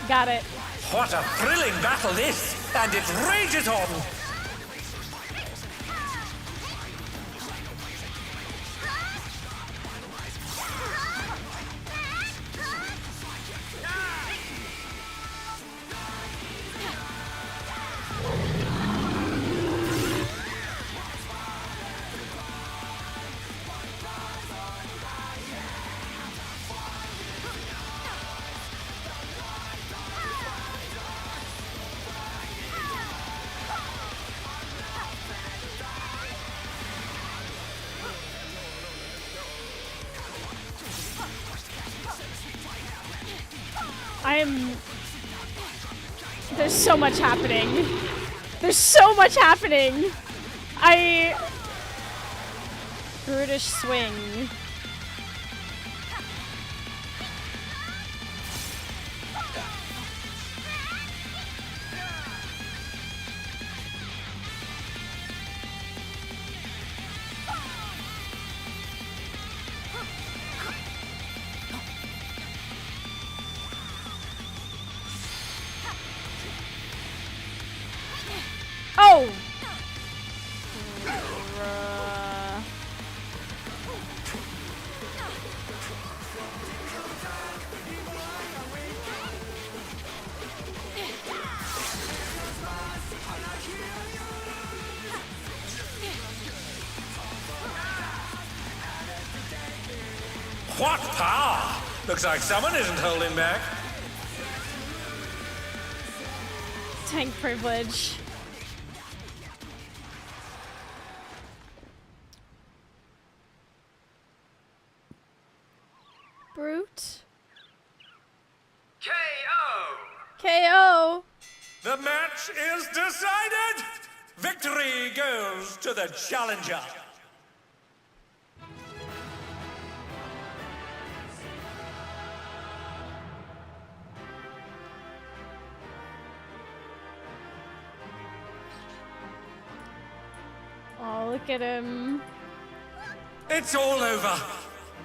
Got it. What a thrilling battle this, and it rages on! There's so much happening. There's so much happening. Brutish swing. Oh! What power! Looks like someone isn't holding back. Tank privilege. Brute. KO! KO! The match is decided! Victory goes to the challenger. Oh, look at him. It's all over.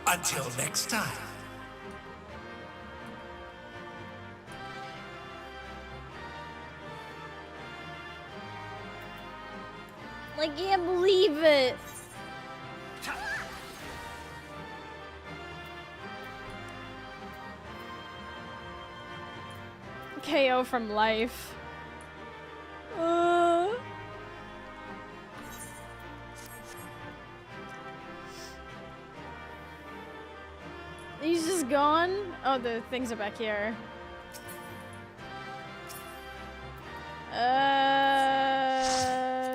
Until next time. I can't believe it. KO from life. He's just gone? Oh, the things are back here.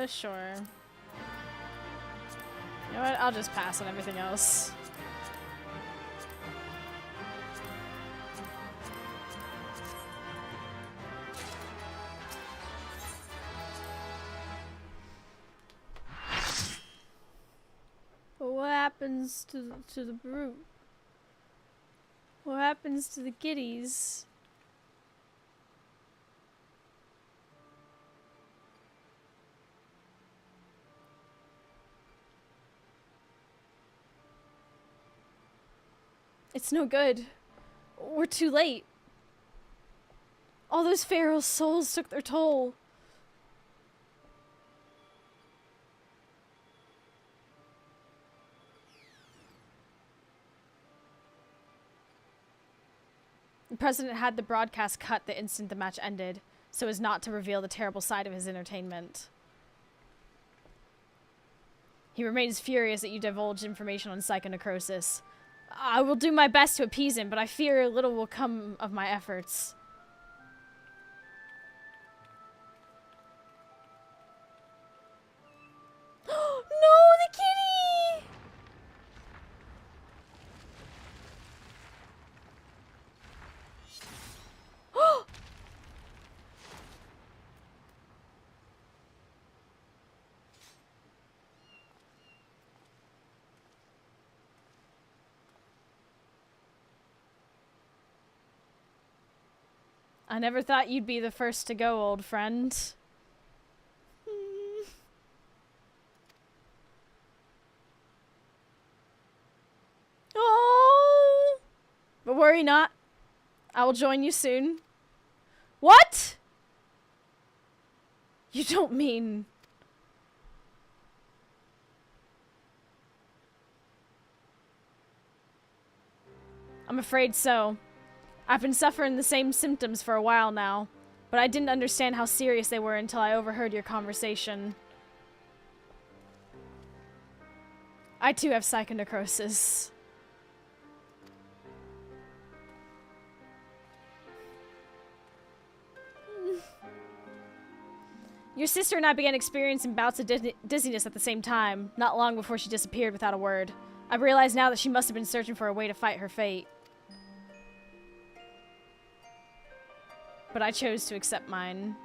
Sure. You know what? I'll just pass on everything else. But what happens to the brute? What happens to the giddies? It's no good. We're too late. All those pharaohs' souls took their toll. The president had the broadcast cut the instant the match ended, so as not to reveal the terrible side of his entertainment. He remains furious that you divulged information on psychonecrosis. I will do my best to appease him, but I fear little will come of my efforts. No, the kitty! I never thought you'd be the first to go, old friend. Oh! But worry not. I will join you soon. What? You don't mean... I'm afraid so. I've been suffering the same symptoms for a while now, but I didn't understand how serious they were until I overheard your conversation. I too have psychonecrosis. Your sister and I began experiencing bouts of dizziness at the same time, not long before she disappeared without a word. I realize now that she must have been searching for a way to fight her fate. but I chose to accept mine.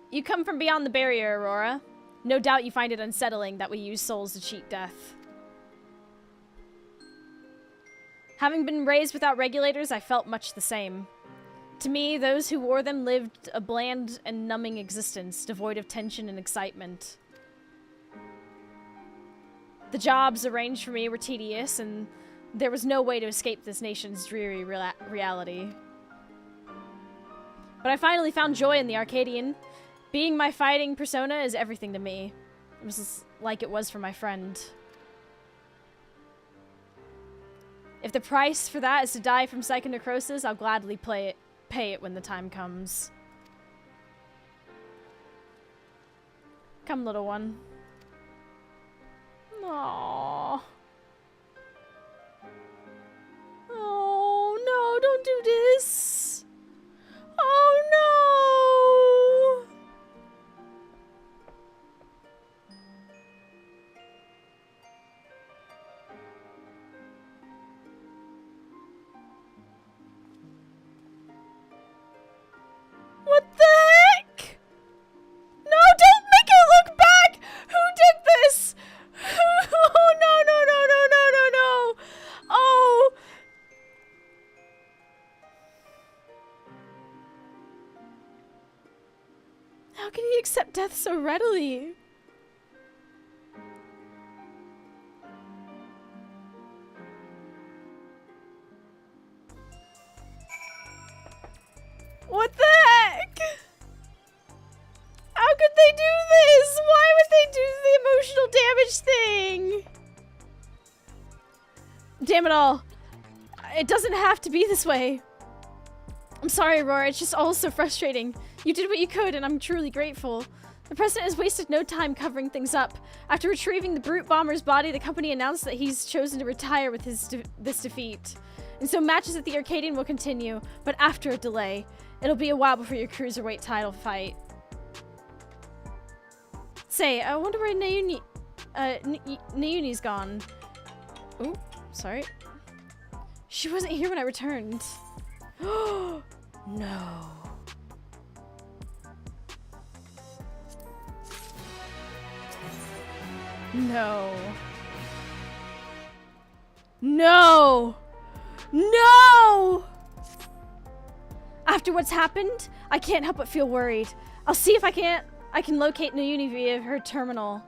You come from beyond the barrier, Aurora. No doubt you find it unsettling that we use souls to cheat death. Having been raised without regulators, I felt much the same. To me, those who wore them lived a bland and numbing existence, devoid of tension and excitement. The jobs arranged for me were tedious, and there was no way to escape this nation's dreary reality. But I finally found joy in the Arcadian. Being my fighting persona is everything to me. It was like it was for my friend. If the price for that is to die from psychonecrosis, I'll gladly pay it when the time comes. Come, little one. Aww. Oh, no, don't do this. Oh, no. What the heck? No, don't make it look back! Who did this? Oh, no, no, no, no, no, no, no! Oh! How can he accept death so readily? What the heck? How could they do this? Why would they do the emotional damage thing? Damn it all. It doesn't have to be this way. I'm sorry, Aurora. It's just all so frustrating. You did what you could, and I'm truly grateful. The President has wasted no time covering things up. After retrieving the brute bomber's body, the company announced that he's chosen to retire with this defeat. And so matches at the Arcadian will continue, but after a delay. It'll be a while before your cruiserweight title fight. Say, I wonder where Nayuni's gone. Ooh, sorry. She wasn't here when I returned. Oh, no. No. No! No! After what's happened, I can't help but feel worried. I'll see if I can locate Nayuni via her terminal.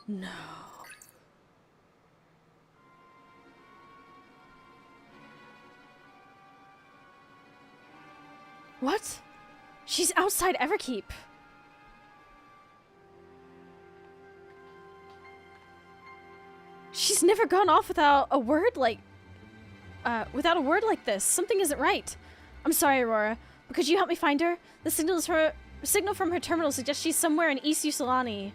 No. What? She's outside Everkeep. She's never gone off without a word like this. Something isn't right. I'm sorry, Aurora, but could you help me find her? The signal from her terminal suggests she's somewhere in East Usulani.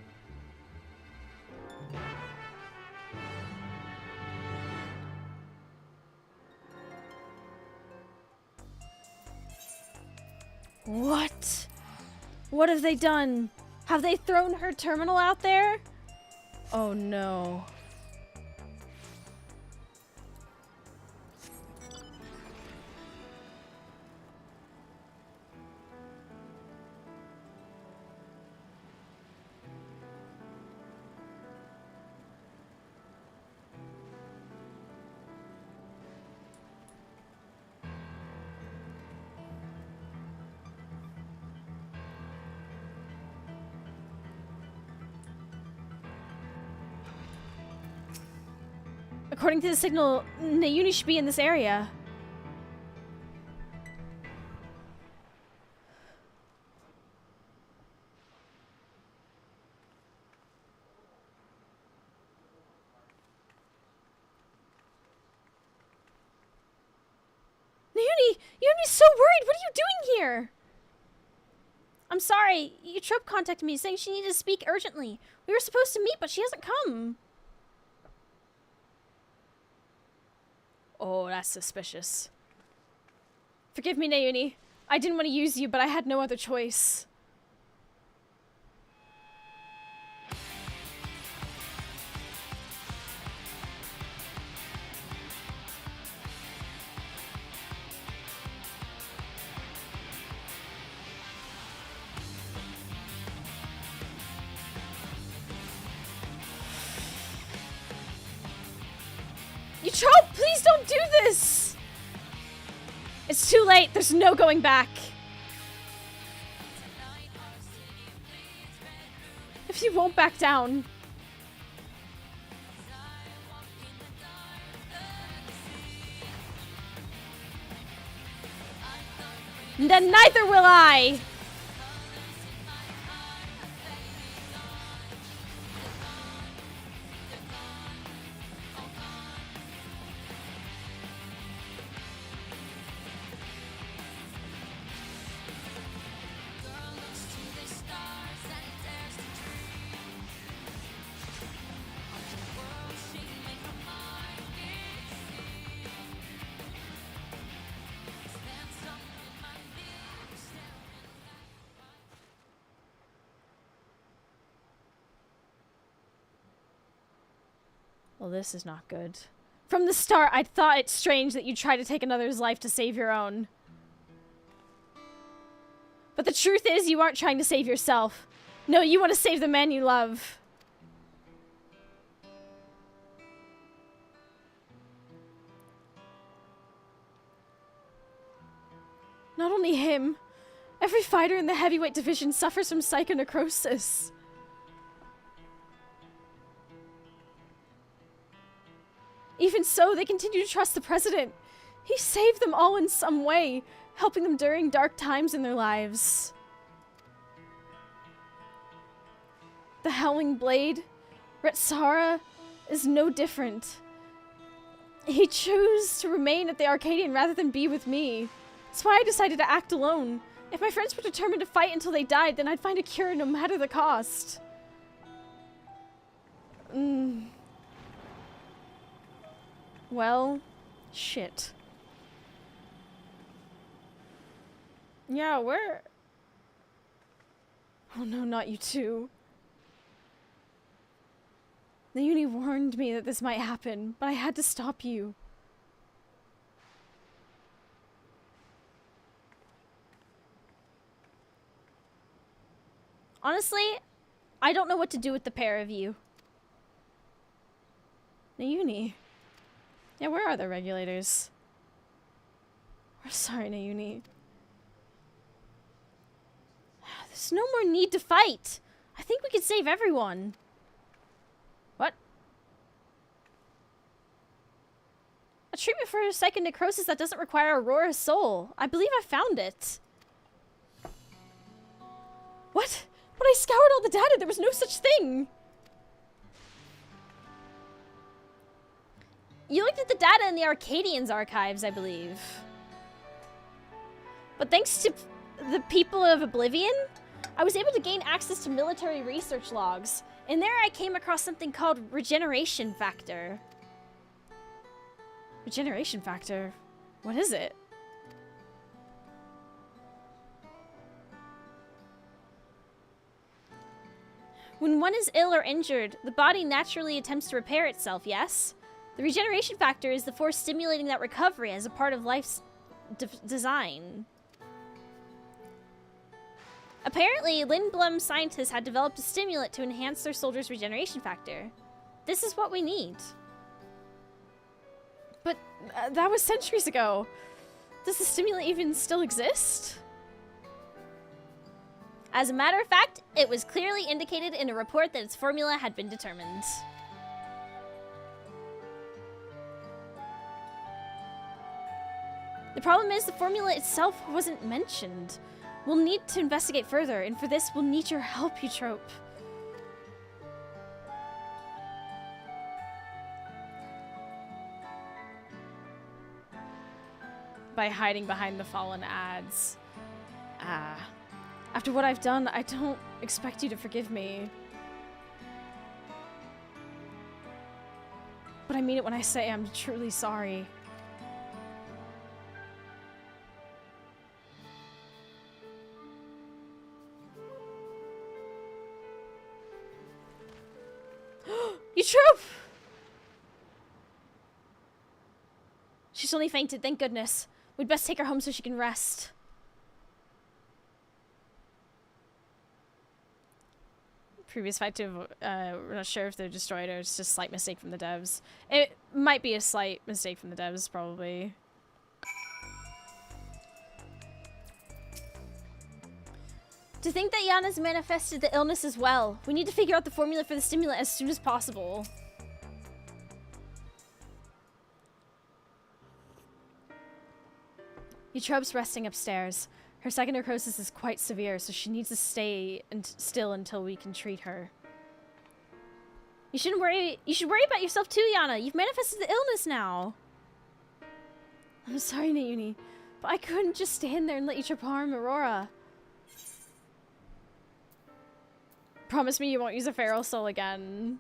What? What have they done? Have they thrown her terminal out there? Oh no. According to the signal, Nayuni should be in this area. Nayuni's so worried. What are you doing here? I'm sorry. Eutrope contacted me saying she needed to speak urgently. We were supposed to meet, but she hasn't come. Oh, that's suspicious. Forgive me, Naomi. I didn't want to use you, but I had no other choice. You trope, please don't do this! It's too late, there's no going back. If you won't back down. Then neither will I! Well, this is not good. From the start, I thought it strange that you try to take another's life to save your own. But the truth is, you aren't trying to save yourself. No, you want to save the man you love. Not only him, every fighter in the heavyweight division suffers from psychonecrosis. Even so, they continue to trust the president. He saved them all in some way, helping them during dark times in their lives. The Howling Blade, Retsara, is no different. He chose to remain at the Arcadian rather than be with me. That's why I decided to act alone. If my friends were determined to fight until they died, then I'd find a cure no matter the cost. Well, shit. Yeah, where? Oh no, not you too. The uni warned me that this might happen, but I had to stop you. Honestly, I don't know what to do with the pair of you. The uni. Yeah, where are the regulators? We're sorry, Naomi. There's no more need to fight. I think we could save everyone. What? A treatment for psychonecrosis that doesn't require Aurora's soul. I believe I found it. What? When I scoured all the data, there was no such thing. You looked at the data in the Arcadians archives, I believe. But thanks to the people of Oblivion, I was able to gain access to military research logs. And there I came across something called regeneration factor. Regeneration factor? What is it? When one is ill or injured, the body naturally attempts to repair itself, yes? The regeneration factor is the force stimulating that recovery as a part of life's design. Apparently, Lindblom scientists had developed a stimulant to enhance their soldiers' regeneration factor. This is what we need. But that was centuries ago. Does the stimulant even still exist? As a matter of fact, it was clearly indicated in a report that its formula had been determined. The problem is the formula itself wasn't mentioned. We'll need to investigate further, and for this, we'll need your help, Eutrope. By hiding behind the fallen ads. After what I've done, I don't expect you to forgive me. But I mean it when I say I'm truly sorry. She's only fainted, thank goodness. We'd best take her home so she can rest. Previous fight to, we're not sure if they're destroyed or it's just a slight mistake from the devs. It might be a slight mistake from the devs, probably. To think that Yana's manifested the illness as well. We need to figure out the formula for the stimulant as soon as possible. Eutrope's resting upstairs. Her second necrosis is quite severe, so she needs to stay still until we can treat her. You shouldn't worry. You should worry about yourself too, Yana. You've manifested the illness now. I'm sorry, Naomi, but I couldn't just stand there and let Eutrope harm Aurora. Promise me you won't use a feral soul again.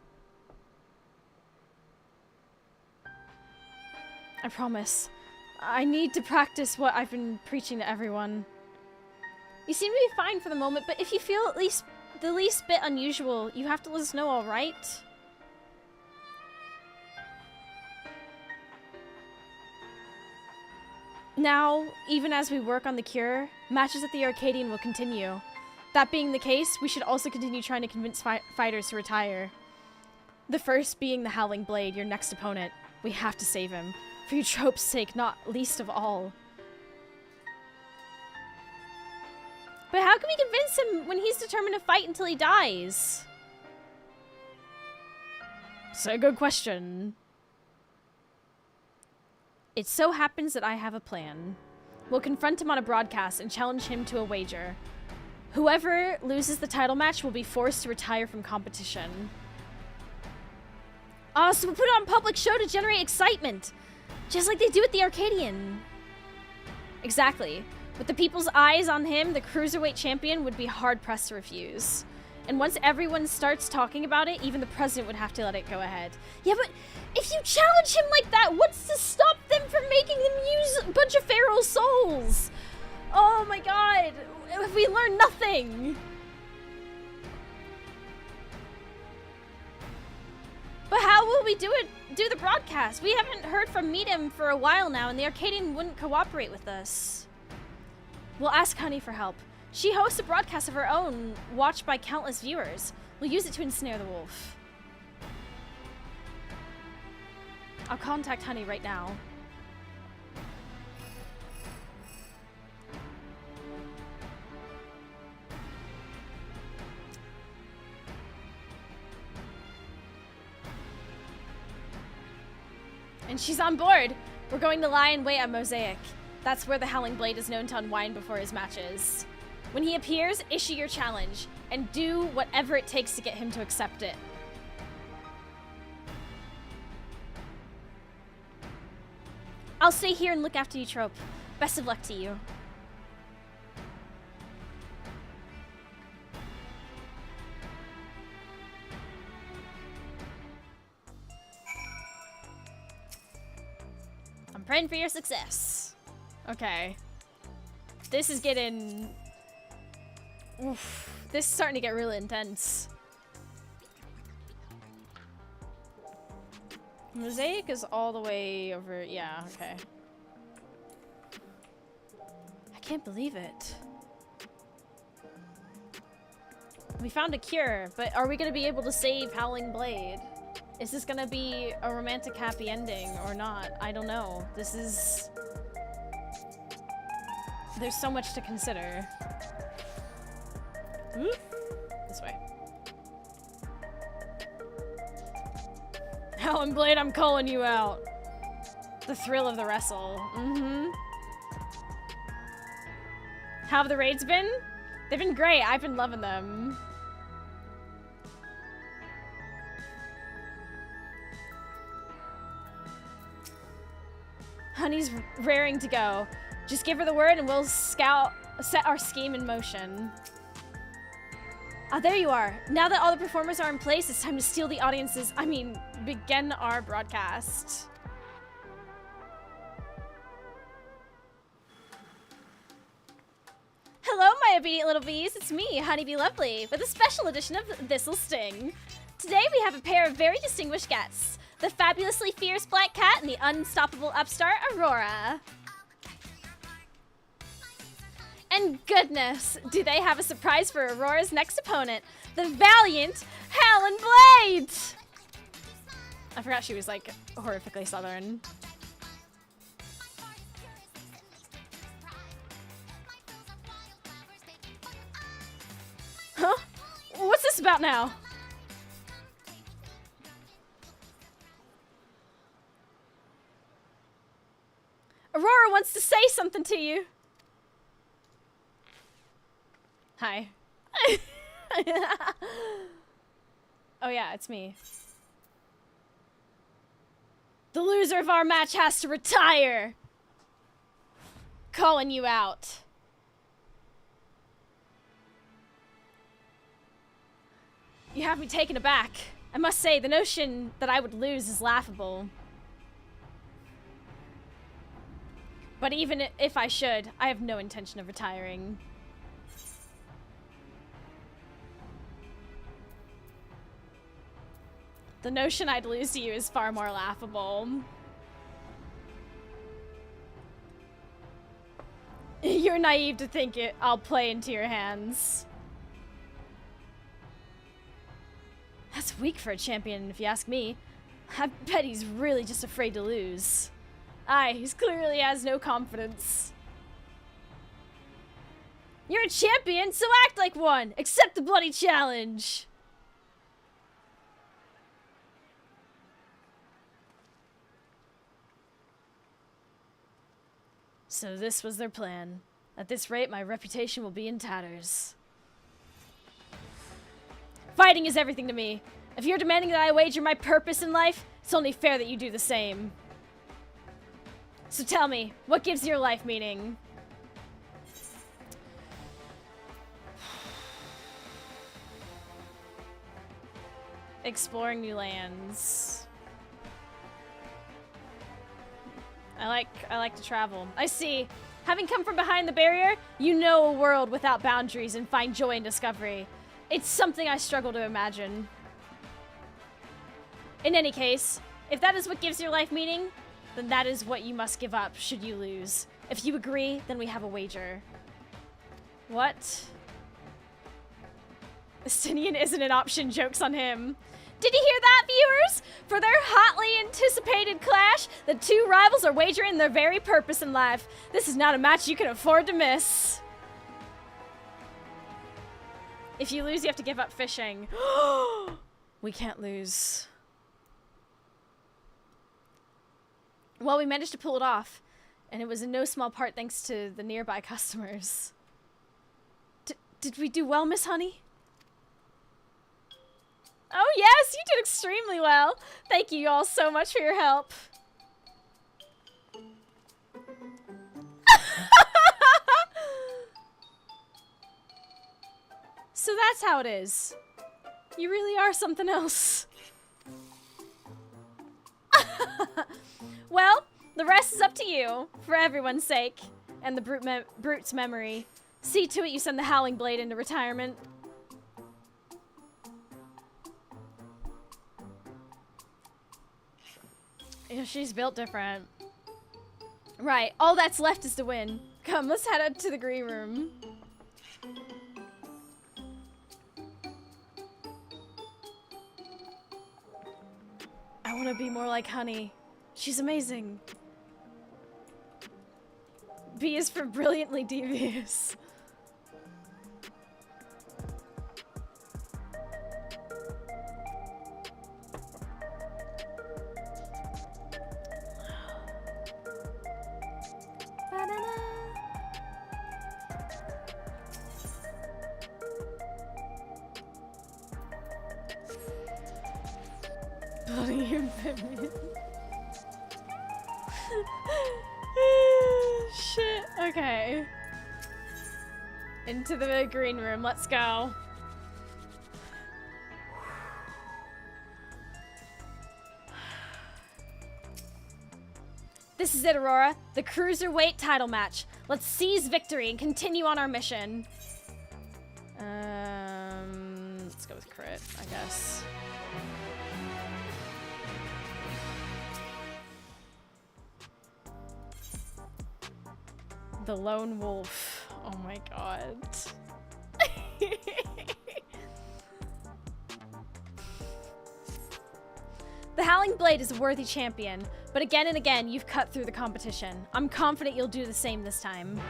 I promise. I need to practice what I've been preaching to everyone. You seem to be fine for the moment, but if you feel at least the least bit unusual, you have to let us know, alright? Now, even as we work on the cure, matches at the Arcadian will continue. That being the case, we should also continue trying to convince fighters to retire. The first being the Howling Blade, your next opponent. We have to save him. For Eutrope's sake, not least of all. But how can we convince him when he's determined to fight until he dies? It's a good question. It so happens that I have a plan. We'll confront him on a broadcast and challenge him to a wager. Whoever loses the title match will be forced to retire from competition. So we'll put it on public show to generate excitement. Just like they do at the Arcadian. Exactly. With the people's eyes on him, the Cruiserweight champion would be hard-pressed to refuse. And once everyone starts talking about it, even the president would have to let it go ahead. Yeah, but if you challenge him like that, what's to stop them from making them use a bunch of feral souls? Oh my god. We learned nothing. But how will we do the broadcast? We haven't heard from Medium for a while now, and the Arcadian wouldn't cooperate with us. We'll ask Honey for help. She hosts a broadcast of her own, watched by countless viewers. We'll use it to ensnare the wolf. I'll contact Honey right now. And she's on board. We're going to lie in wait at Mosaic. That's where the Howling Blade is known to unwind before his matches. When he appears, issue your challenge, and do whatever it takes to get him to accept it. I'll stay here and look after you, Trope. Best of luck to you. I'm praying for your success. Okay. This is getting... Oof. This is starting to get really intense. Mosaic is all the way over... Yeah, okay. I can't believe it. We found a cure, but are we going to be able to save Howling Blade? Is this going to be a romantic happy ending or not? I don't know. This is... There's so much to consider. Ooh. This way. Howling Blade, I'm calling you out. The thrill of the wrestle. How have the raids been? They've been great. I've been loving them. Honey's raring to go. Just give her the word and we'll set our scheme in motion. Ah, there you are. Now that all the performers are in place, it's time to steal the audiences. Begin our broadcast. Hello, my obedient little bees. It's me, Honeybee Lovely, with a special edition of This'll Sting. Today we have a pair of very distinguished guests. the fabulously fierce Black Cat, and the unstoppable upstart Aurora. And goodness, do they have a surprise for Aurora's next opponent, the valiant Helen Blade! I forgot she was like horrifically southern. Huh? What's this about now? Aurora wants to say something to you. Hi. Oh yeah, it's me. The loser of our match has to retire. Calling you out. You have me taken aback. I must say, the notion that I would lose is laughable. But even if I should, I have no intention of retiring. The notion I'd lose to you is far more laughable. You're naive to think I'll play into your hands. That's weak for a champion, if you ask me. I bet he's really just afraid to lose. Aye, he clearly has no confidence. You're a champion, so act like one! Accept the bloody challenge! So this was their plan. At this rate, my reputation will be in tatters. Fighting is everything to me. If you're demanding that I wager my purpose in life, it's only fair that you do the same. So tell me, what gives your life meaning? Exploring new lands. I like to travel. I see. Having come from behind the barrier, you know a world without boundaries and find joy in discovery. It's something I struggle to imagine. In any case, if that is what gives your life meaning, then that is what you must give up should you lose. If you agree, then we have a wager. What? Estinian isn't an option, joke's on him. Did you hear that, viewers? For their hotly anticipated clash, the two rivals are wagering their very purpose in life. This is not a match you can afford to miss. If you lose, you have to give up fishing. We can't lose. Well, we managed to pull it off, and it was in no small part thanks to the nearby customers. Did we do well, Miss Honey? Oh yes, you did extremely well. Thank you all so much for your help. So that's how it is. You really are something else. Well, the rest is up to you, for everyone's sake, and the brute's memory. See to it you send the Howling Blade into retirement. Yeah, she's built different. Right, all that's left is to win. Come, let's head up to the green room. I want to be more like Honey. She's amazing. B is for brilliantly devious. Bloody amphibian. Shit. Okay. Into the green room. Let's go. This is it, Aurora. The cruiserweight title match. Let's seize victory and continue on our mission. Let's go with crit, I guess. The lone wolf. Oh my god. The Howling Blade is a worthy champion, but again and again, you've cut through the competition. I'm confident you'll do the same this time.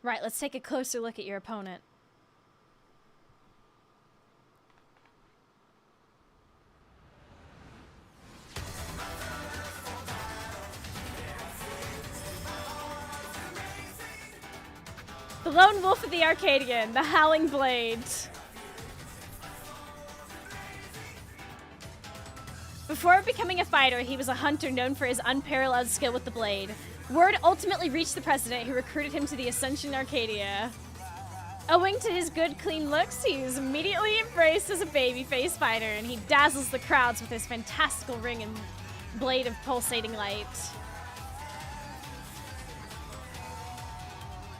Right, let's take a closer look at your opponent. The lone wolf of the Arcadian, the Howling Blade. Before becoming a fighter, he was a hunter known for his unparalleled skill with the blade. Word ultimately reached the president, who recruited him to the Ascension Arcadia. Owing to his good, clean looks, he was immediately embraced as a babyface fighter, and he dazzles the crowds with his fantastical ring and blade of pulsating light.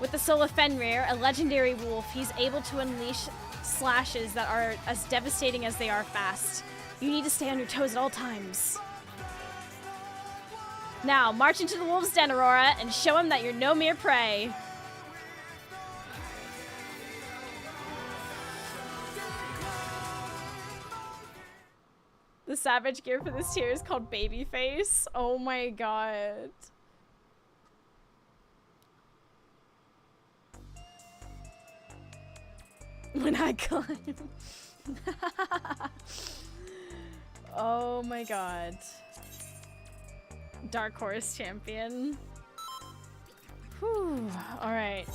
With the soul of Fenrir, a legendary wolf, he's able to unleash slashes that are as devastating as they are fast. You need to stay on your toes at all times. Now, march into the wolf's den, Aurora, and show him that you're no mere prey. The savage gear for this tier is called Babyface. Oh my god. When I climb. Oh my god. Dark Horse champion. Whew. Alright.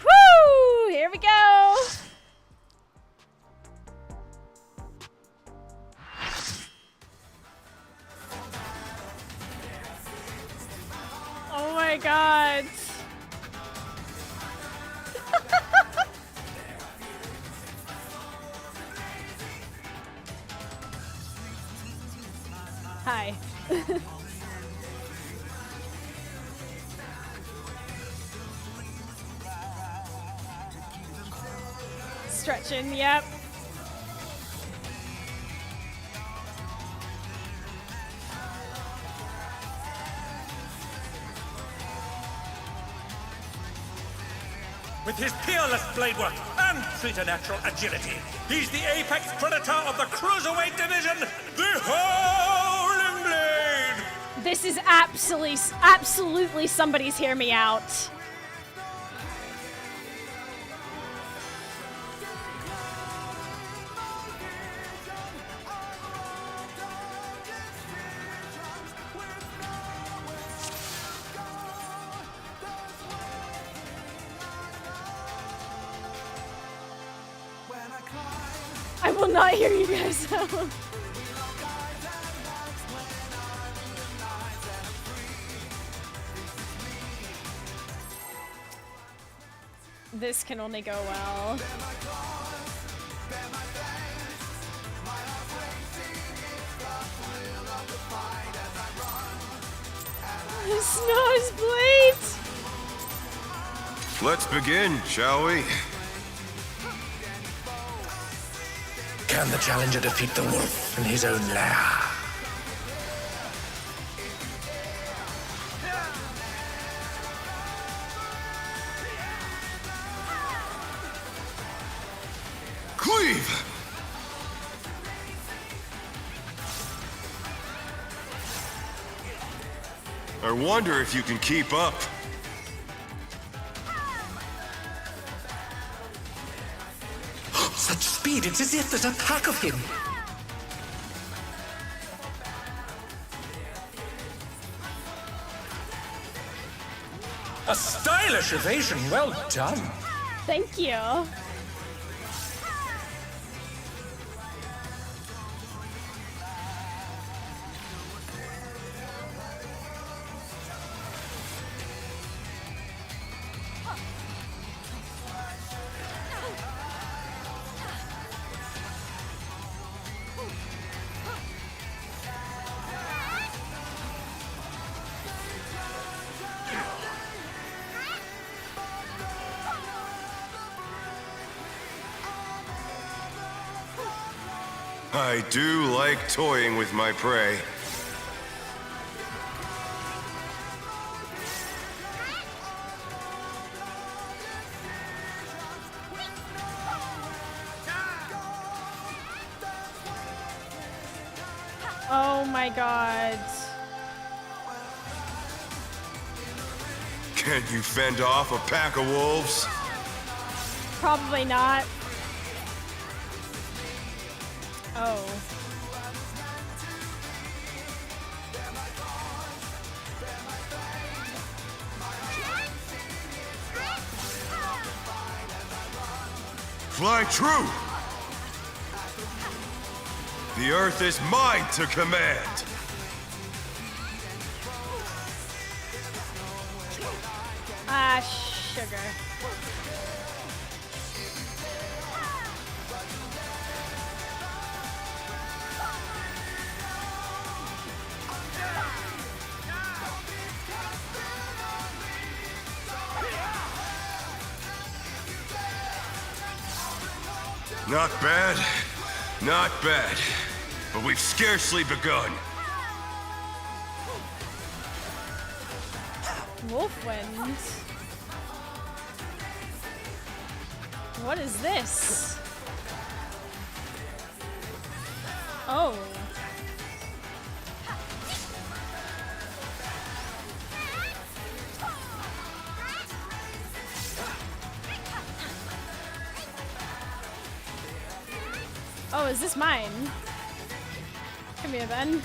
Woo! Here we go! Oh my god. Hi. Stretching, yep. With his peerless blade work and preternatural agility, he's the apex predator of the cruiserweight division, the Howling Blade! This is absolutely somebody's hear me out. I will not hear you guys out. This can only go well. Snow's blades! Let's begin, shall we? Can the challenger defeat the wolf in his own lair? Cleave! I wonder if you can keep up. Such speed, it's as if there's a pack of him. A stylish evasion, well done. Thank you. I do like toying with my prey. Oh my god. Can you fend off a pack of wolves? Probably not. Oh. Fly true! The earth is mine to command! Ah, sugar. Not bad, not bad. But we've scarcely begun. Wolfwind. What is this? Oh. Oh, is this mine? Come here, then.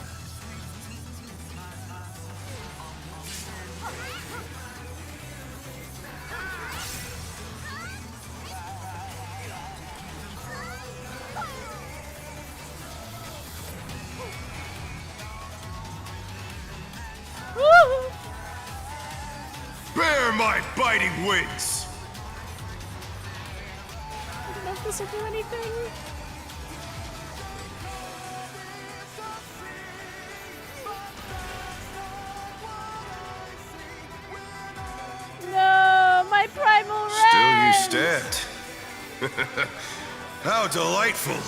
Woo! Bear my biting wings! I don't know if this will do anything. No, my primal red! Still you stand. How delightful!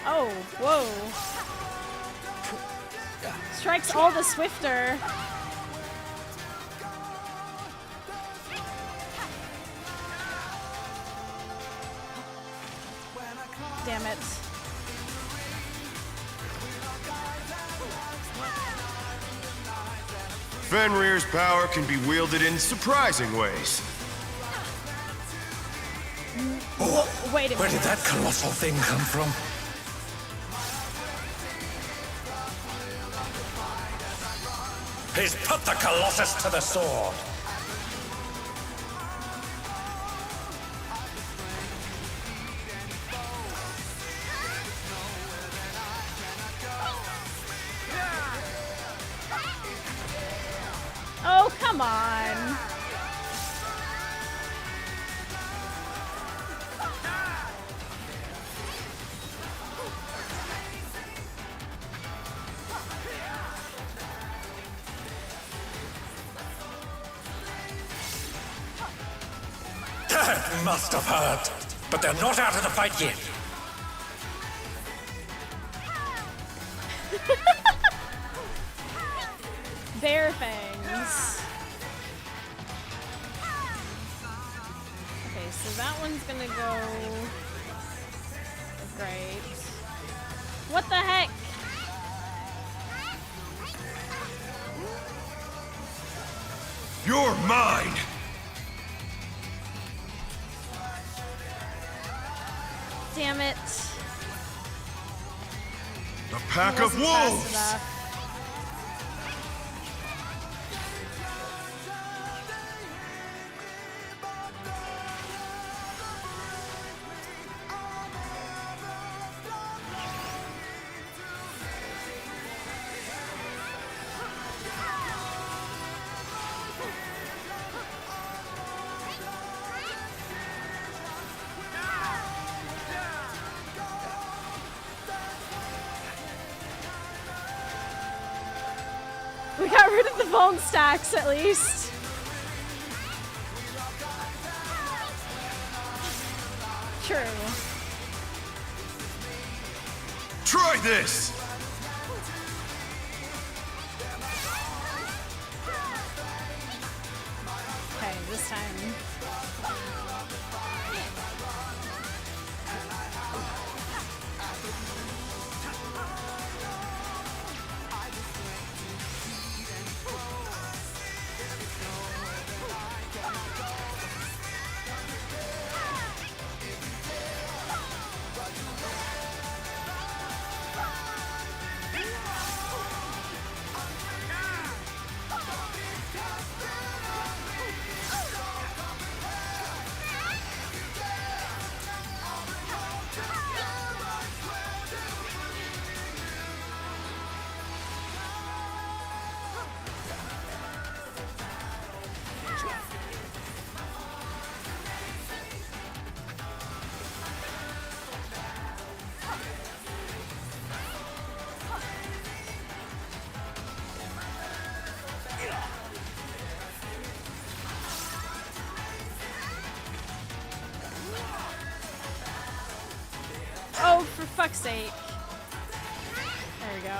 Oh, whoa. Strikes all the swifter. Damn it. Fenrir's power can be wielded in surprising ways. Wait a Where did minute. that colossal thing come from? He's put the Colossus to the sword. Oh, come on. That must have hurt. But they're not out of the fight yet. Bear fangs. Okay, so that one's gonna go. Great. What the heck? You're mine! Damn it. A pack of Wasn't fast wolves! enough. We got rid of the bone stacks at least. True. Try this! Okay, this time. Oh, for fuck's sake. There we go.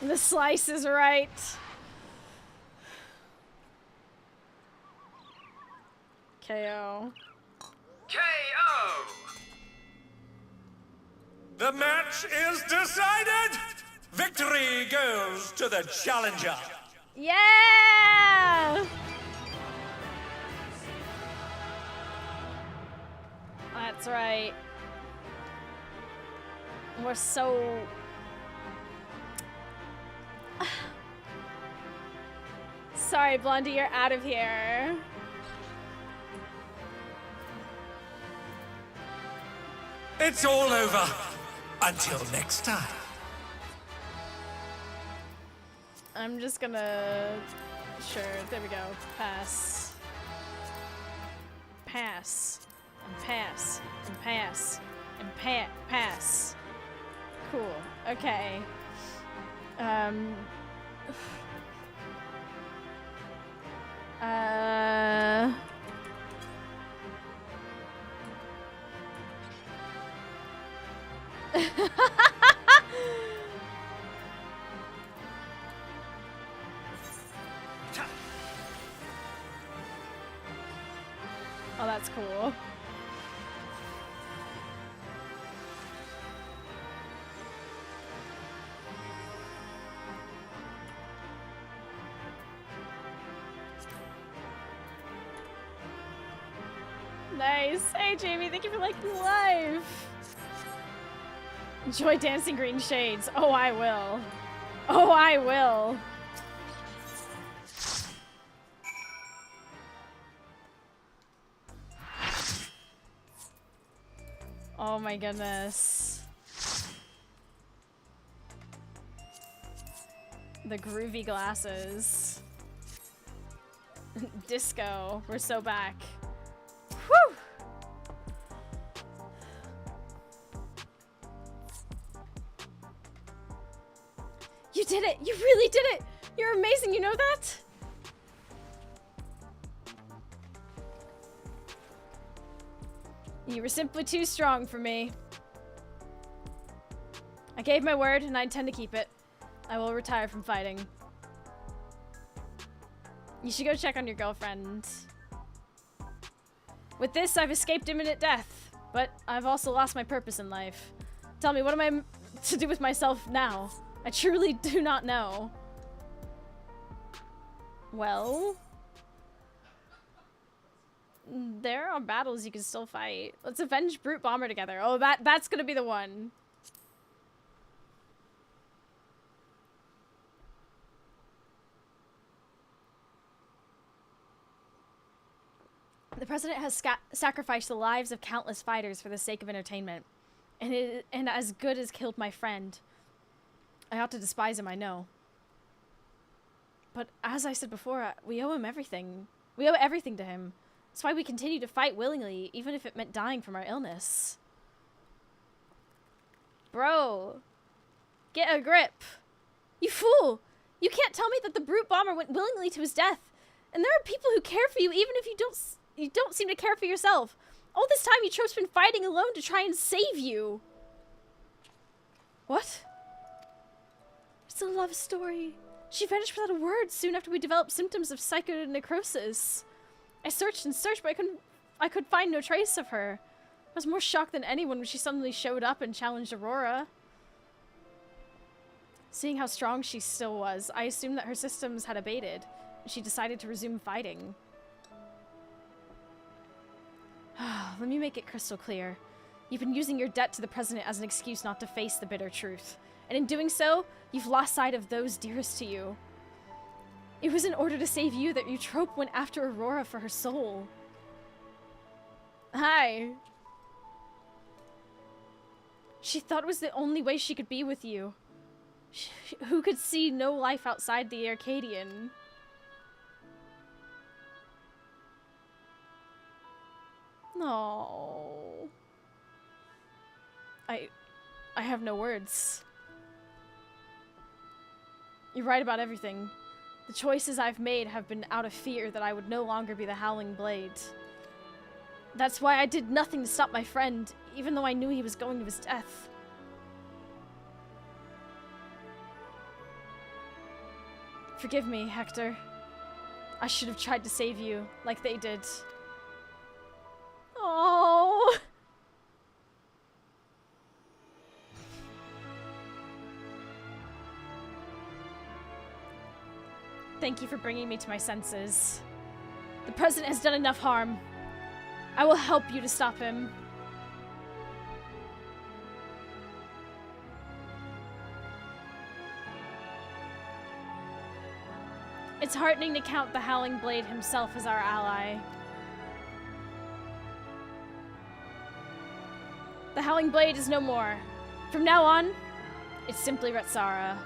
The slice is right. KO. KO! The match is decided! Victory goes to the challenger! Yeah! That's right. We're so... Sorry, Blondie, you're out of here. It's all over. Until next time. I'm just gonna... Sure, there we go. Pass. Pass. And pass. And pass. And pass. Cool. Okay. Oh, that's cool. Nice. Hey, Jamie, thank you for liking the live. Enjoy Dancing Green Shades. Oh, I will. Oh, I will. Oh my goodness. The groovy glasses. Disco. We're so back. Whew! You did it! You really did it! You're amazing, you know that? You were simply too strong for me. I gave my word, and I intend to keep it. I will retire from fighting. You should go check on your girlfriend. With this, I've escaped imminent death, but I've also lost my purpose in life. Tell me, what am I to do with myself now? I truly do not know. Well... there are battles you can still fight. Let's avenge Brute Bomber together. Oh, that's gonna be the one. The president has sacrificed the lives of countless fighters for the sake of entertainment. And has good as killed my friend. I ought to despise him, I know. But as I said before, we owe him everything. We owe everything to him. That's why we continue to fight willingly, even if it meant dying from our illness. Bro, get a grip. You fool! You can't tell me that the brute bomber went willingly to his death. And there are people who care for you even if you don't seem to care for yourself. All this time Eutrope's been fighting alone to try and save you. What? It's a love story. She vanished without a word soon after we developed symptoms of psychonecrosis. I searched and searched, but I could find no trace of her. I was more shocked than anyone when she suddenly showed up and challenged Aurora. Seeing how strong she still was, I assumed that her systems had abated, and she decided to resume fighting. Let me make it crystal clear. You've been using your debt to the President as an excuse not to face the bitter truth. And in doing so, you've lost sight of those dearest to you. It was in order to save you that Eutrope went after Aurora for her soul. Hi. She thought it was the only way she could be with you. Who could see no life outside the Arcadian? No. I have no words. You're right about everything. The choices I've made have been out of fear that I would no longer be the Howling Blade. That's why I did nothing to stop my friend, even though I knew he was going to his death. Forgive me, Hector. I should have tried to save you, like they did. Oh. Thank you for bringing me to my senses. The President has done enough harm. I will help you to stop him. It's heartening to count the Howling Blade himself as our ally. The Howling Blade is no more. From now on, it's simply Retsara.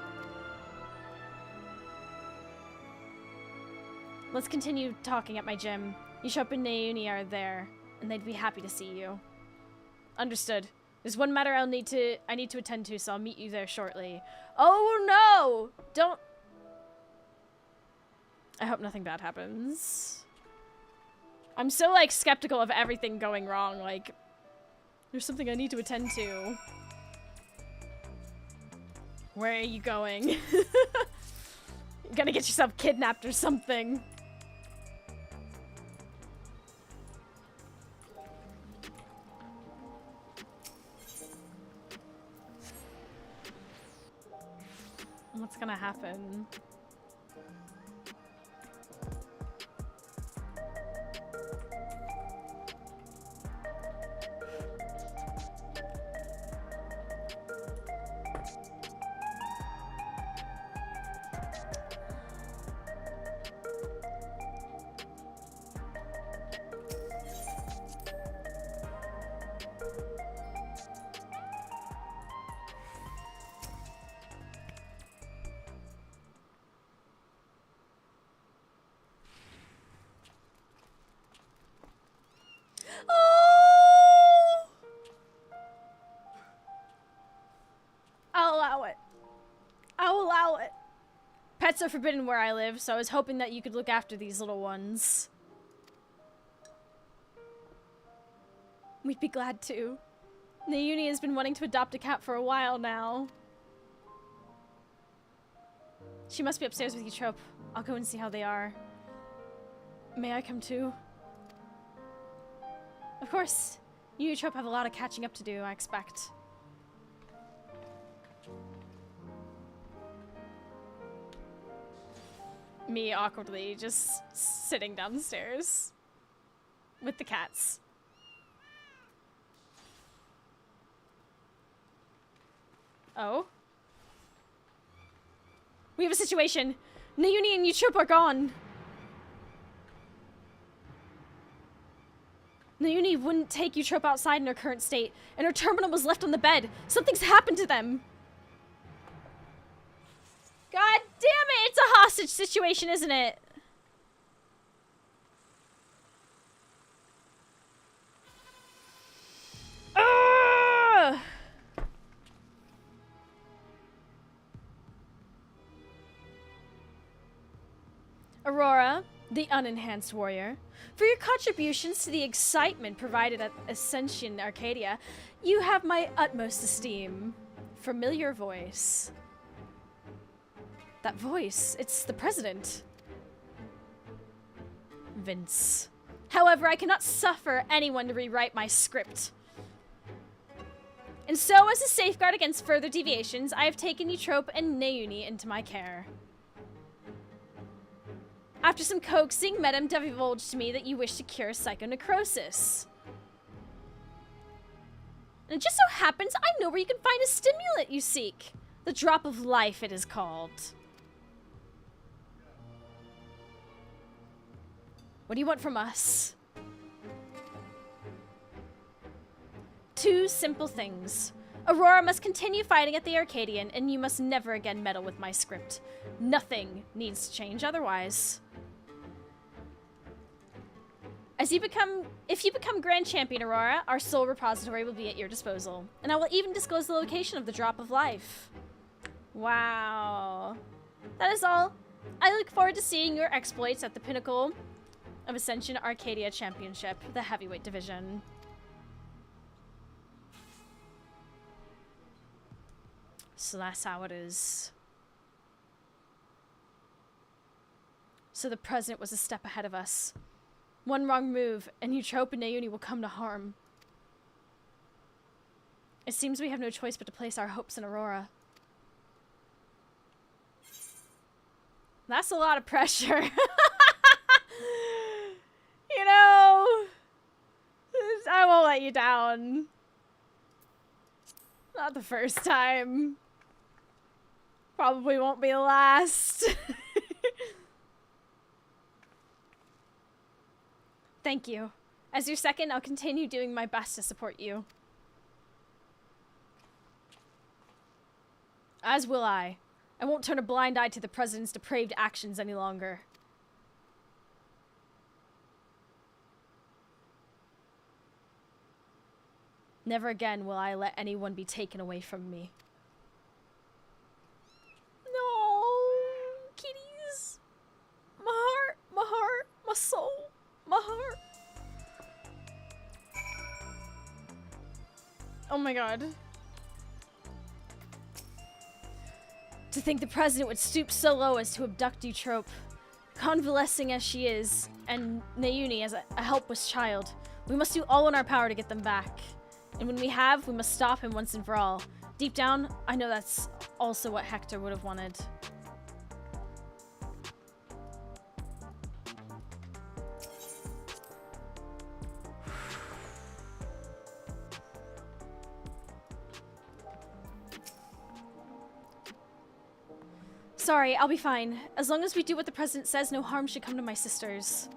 Let's continue talking at my gym. Eutrope and Naomi are there, and they'd be happy to see you. Understood. There's one matter I need to attend to, so I'll meet you there shortly. Oh no! Don't... I hope nothing bad happens. I'm so, like, skeptical of everything going wrong. Like, there's something I need to attend to. Where are you going? You're gonna get yourself kidnapped or something. What's gonna happen? Oh! I'll allow it. I'll allow it. Pets are forbidden where I live, so I was hoping that you could look after these little ones. We'd be glad to. Naomi has been wanting to adopt a cat for a while now. She must be upstairs with Eutrope. I'll go and see how they are. May I come too? Of course. You and Eutrope have a lot of catching up to do, I expect. Me awkwardly just sitting downstairs with the cats. Oh? We have a situation. Naomi and Eutrope are gone. Naomi wouldn't take Eutrope outside in her current state, and her terminal was left on the bed. Something's happened to them. God damn it! It's a hostage situation, isn't it? Ugh! Aurora, the unenhanced warrior, for your contributions to the excitement provided at Ascension Arcadia, you have my utmost esteem. Familiar voice. That voice, it's the president. Vince. However, I cannot suffer anyone to rewrite my script. And so, as a safeguard against further deviations, I have taken Eutrope and Neuni into my care. After some coaxing, Madame divulged to me that you wish to cure psychonecrosis. And it just so happens I know where you can find a stimulant you seek. The drop of life, it is called. What do you want from us? 2 simple things. Aurora must continue fighting at the Arcadian, and you must never again meddle with my script. Nothing needs to change otherwise. If you become Grand Champion, Aurora, our soul repository will be at your disposal. And I will even disclose the location of the drop of life. Wow. That is all. I look forward to seeing your exploits at the pinnacle of Ascension Arcadia Championship, the heavyweight division. So that's how it is. So the president was a step ahead of us. One wrong move, and Eutrope and Neuni will come to harm. It seems we have no choice but to place our hopes in Aurora. That's a lot of pressure. You know, I won't let you down. Not the first time. Probably won't be the last. Thank you. As your second, I'll continue doing my best to support you. As will I. I won't turn a blind eye to the president's depraved actions any longer. Never again will I let anyone be taken away from me. No, kitties. My heart, my soul, my heart. Oh my god. To think the president would stoop so low as to abduct Eutrope, convalescing as she is, and Neuni as a helpless child. We must do all in our power to get them back. And when we have, we must stop him once and for all. Deep down, I know that's also what Hector would have wanted. Sorry, I'll be fine. As long as we do what the president says, no harm should come to my sisters.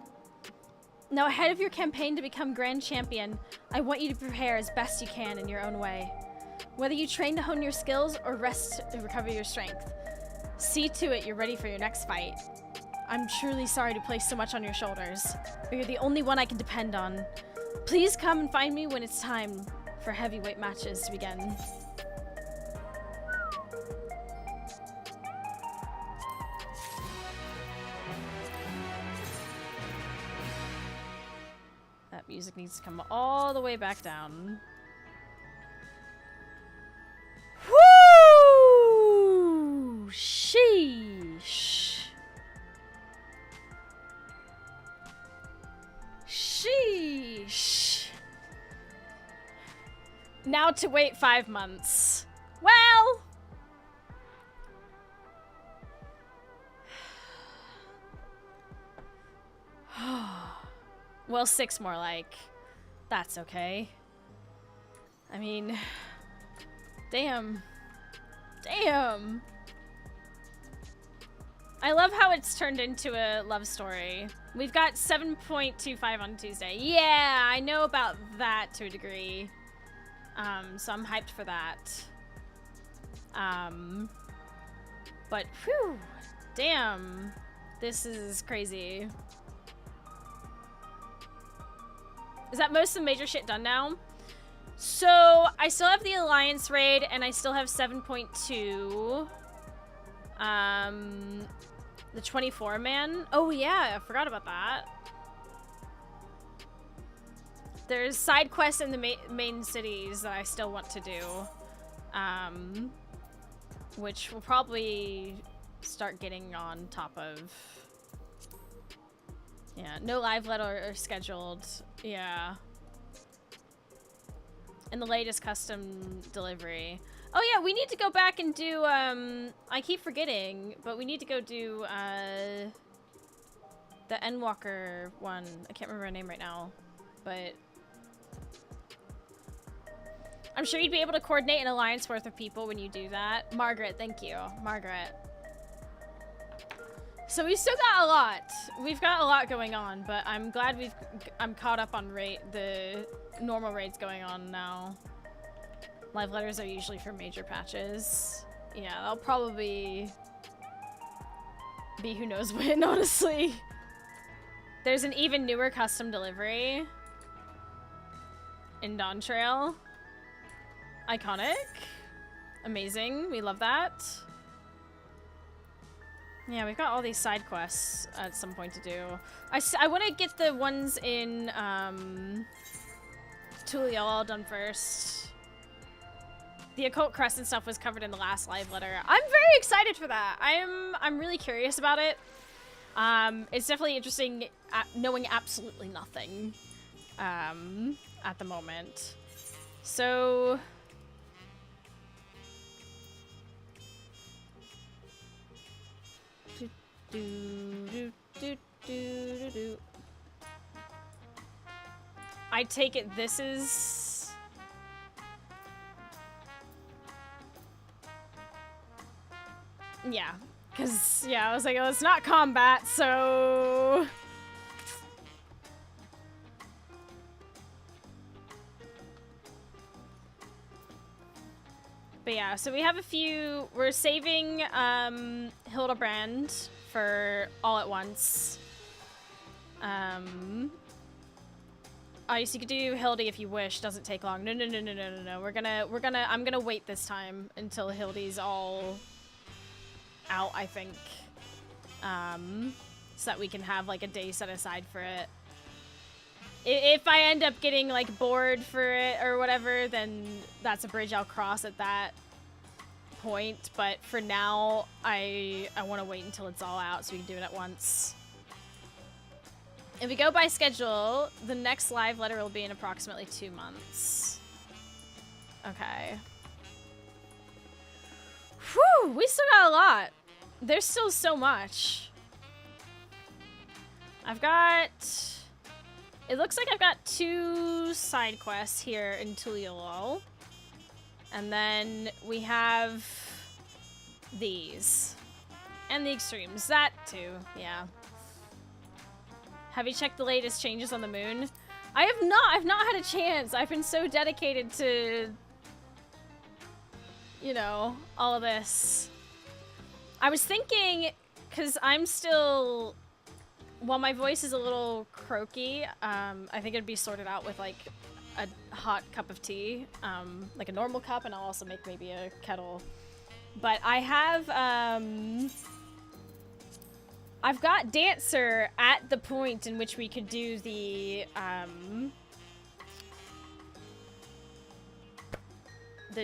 Now, ahead of your campaign to become Grand Champion, I want you to prepare as best you can in your own way. Whether you train to hone your skills or rest to recover your strength, see to it you're ready for your next fight. I'm truly sorry to place so much on your shoulders, but you're the only one I can depend on. Please come and find me when it's time for heavyweight matches to begin. Music needs to come all the way back down. Woo! Sheesh. Sheesh. Now to wait 5 months. Well... Well, 6 more like. That's okay. I mean... Damn. Damn! I love how it's turned into a love story. We've got 7.25 on Tuesday. Yeah, I know about that to a degree. So I'm hyped for that. But, whew, damn. This is crazy. Is that most of the major shit done now? So, I still have the Alliance raid, and I still have 7.2. The 24-man. Oh, yeah, I forgot about that. There's side quests in the main cities that I still want to do. Which we'll probably start getting on top of. Yeah, no live letter scheduled. Yeah. And the latest custom delivery. Oh yeah, we need to go back and do, I keep forgetting, but we need to go do, the Endwalker one. I can't remember her name right now, but I'm sure you'd be able to coordinate an alliance worth of people when you do that. Margaret, thank you. Margaret. So we still got a lot. We've got a lot going on, but I'm glad I'm caught up on the normal raids going on now. Live letters are usually for major patches. Yeah, that'll probably be who knows when, honestly. There's an even newer custom delivery in Dawntrail. Iconic. Amazing. We love that. Yeah, we've got all these side quests at some point to do. I want to get the ones in Tulial all done first. The Occult Crescent stuff was covered in the last live letter. I'm very excited for that. I'm really curious about it. It's definitely interesting knowing absolutely nothing at the moment. So I take it this is yeah, because yeah, I was like, oh, it's not combat, so but yeah, so we have a few. We're saving Hildebrand for all at once. Oh, so you could do Hildy if you wish. Doesn't take long. No. I'm gonna wait this time until Hildy's all out, I think. So that we can have like a day set aside for it. If I end up getting like bored for it or whatever, then that's a bridge I'll cross at that point. But for now, I want to wait until it's all out so we can do it at once. If we go by schedule, the next live letter will be in approximately 2 months. Okay. Whew, we still got a lot. There's still so much. I've got... It looks like I've got 2 side quests here in Tulial. And then we have these. And the extremes. That too, yeah. Have you checked the latest changes on the moon? I have not. I've not had a chance. I've been so dedicated to, you know, all of this. I was thinking, because I'm still, while my voice is a little croaky, I think it'd be sorted out with like a hot cup of tea, like a normal cup, and I'll also make maybe a kettle. But I have, I've got Dancer at the point in which we could do the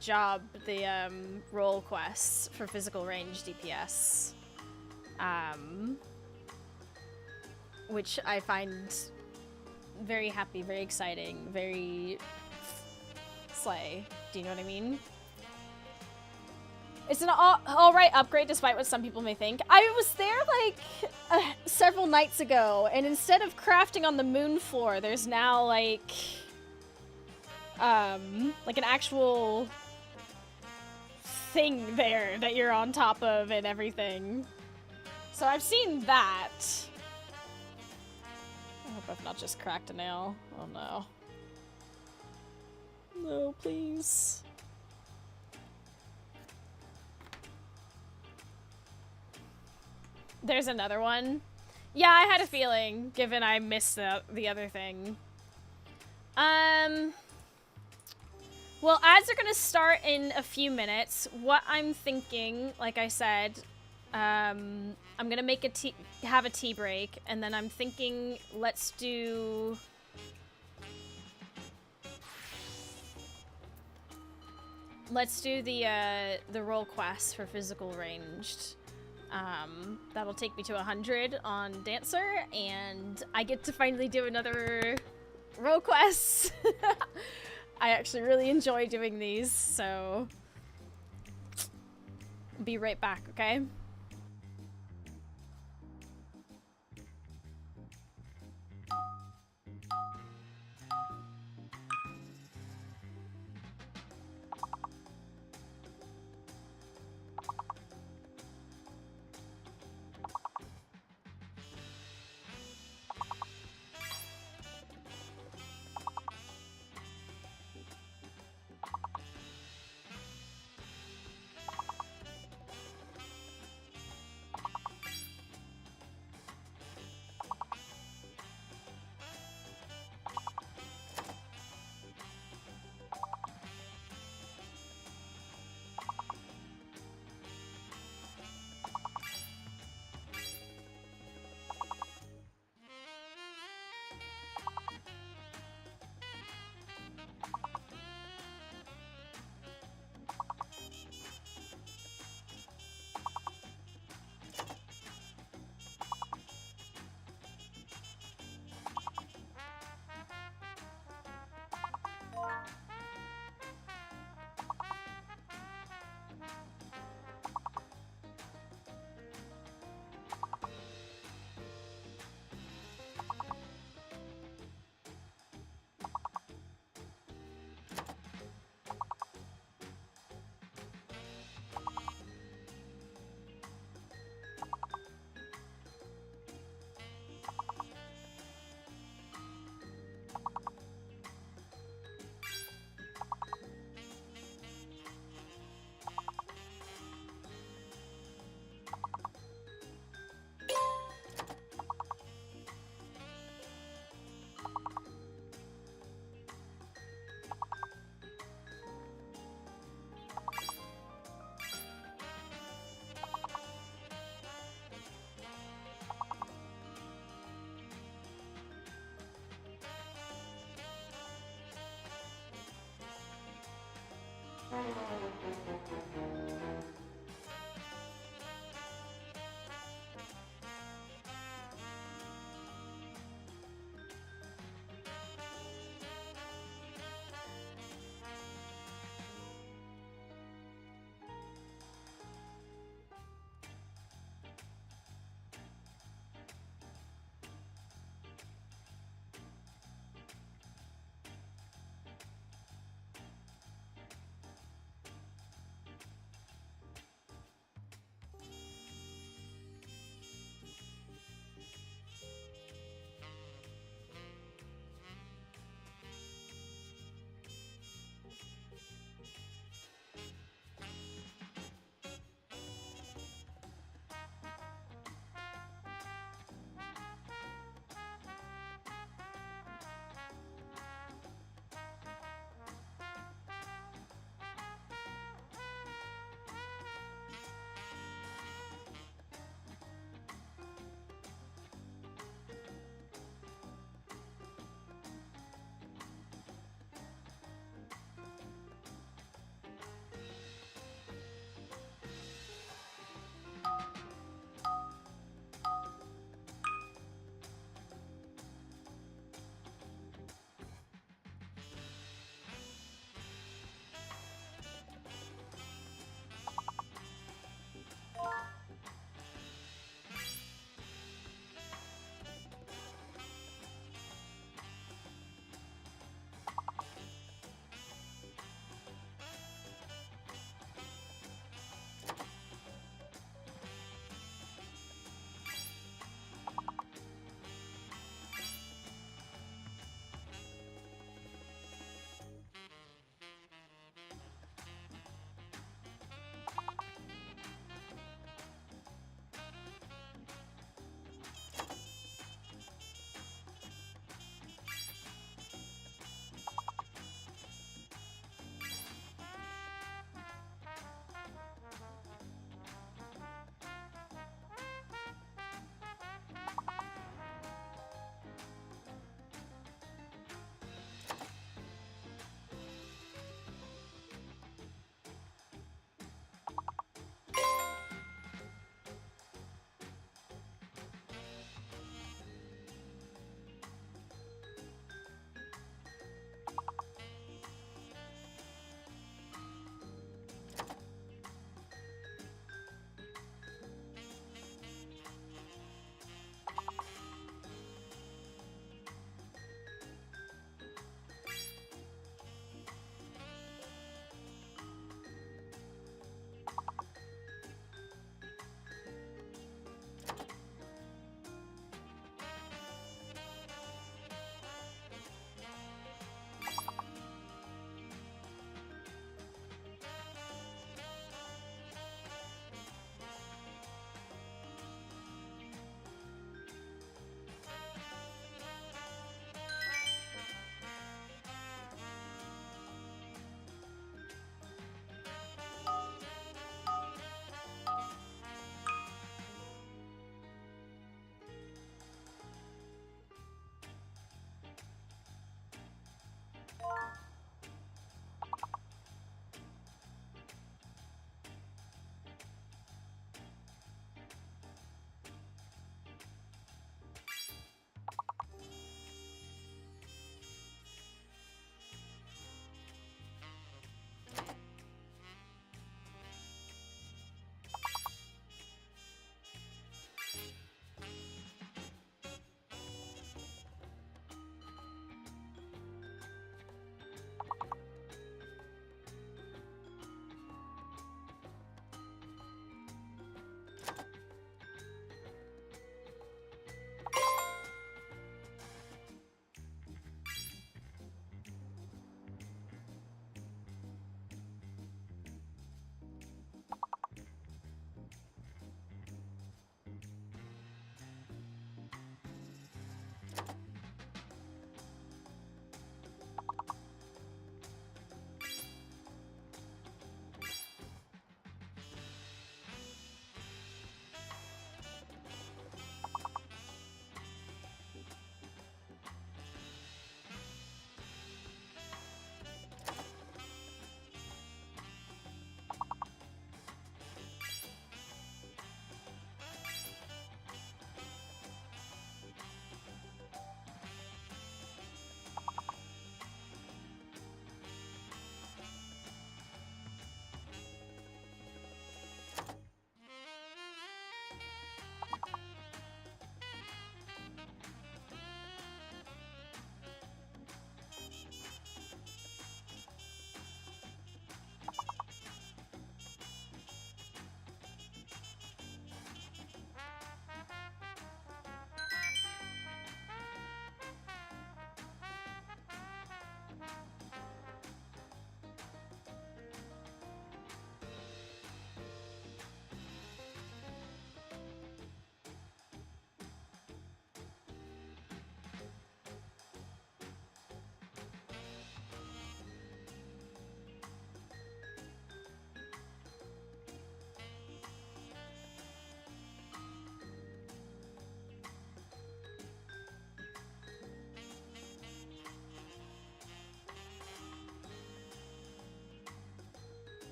job, the role quests for physical range DPS, which I find very happy, very exciting, very slay. Do you know what I mean? It's an alright upgrade despite what some people may think. I was there like several nights ago, and instead of crafting on the moon floor, there's now like an actual thing there that you're on top of and everything. So I've seen that. I hope I've not just cracked a nail. Oh no. No, please. There's another one. Yeah, I had a feeling, given I missed the other thing. Well, ads are gonna start in a few minutes. What I'm thinking, like I said, I'm gonna make have a tea break, and then I'm thinking let's do the role quest for physical ranged. That'll take me to 100 on Dancer, and I get to finally do another role quest. I actually really enjoy doing these, so be right back, okay?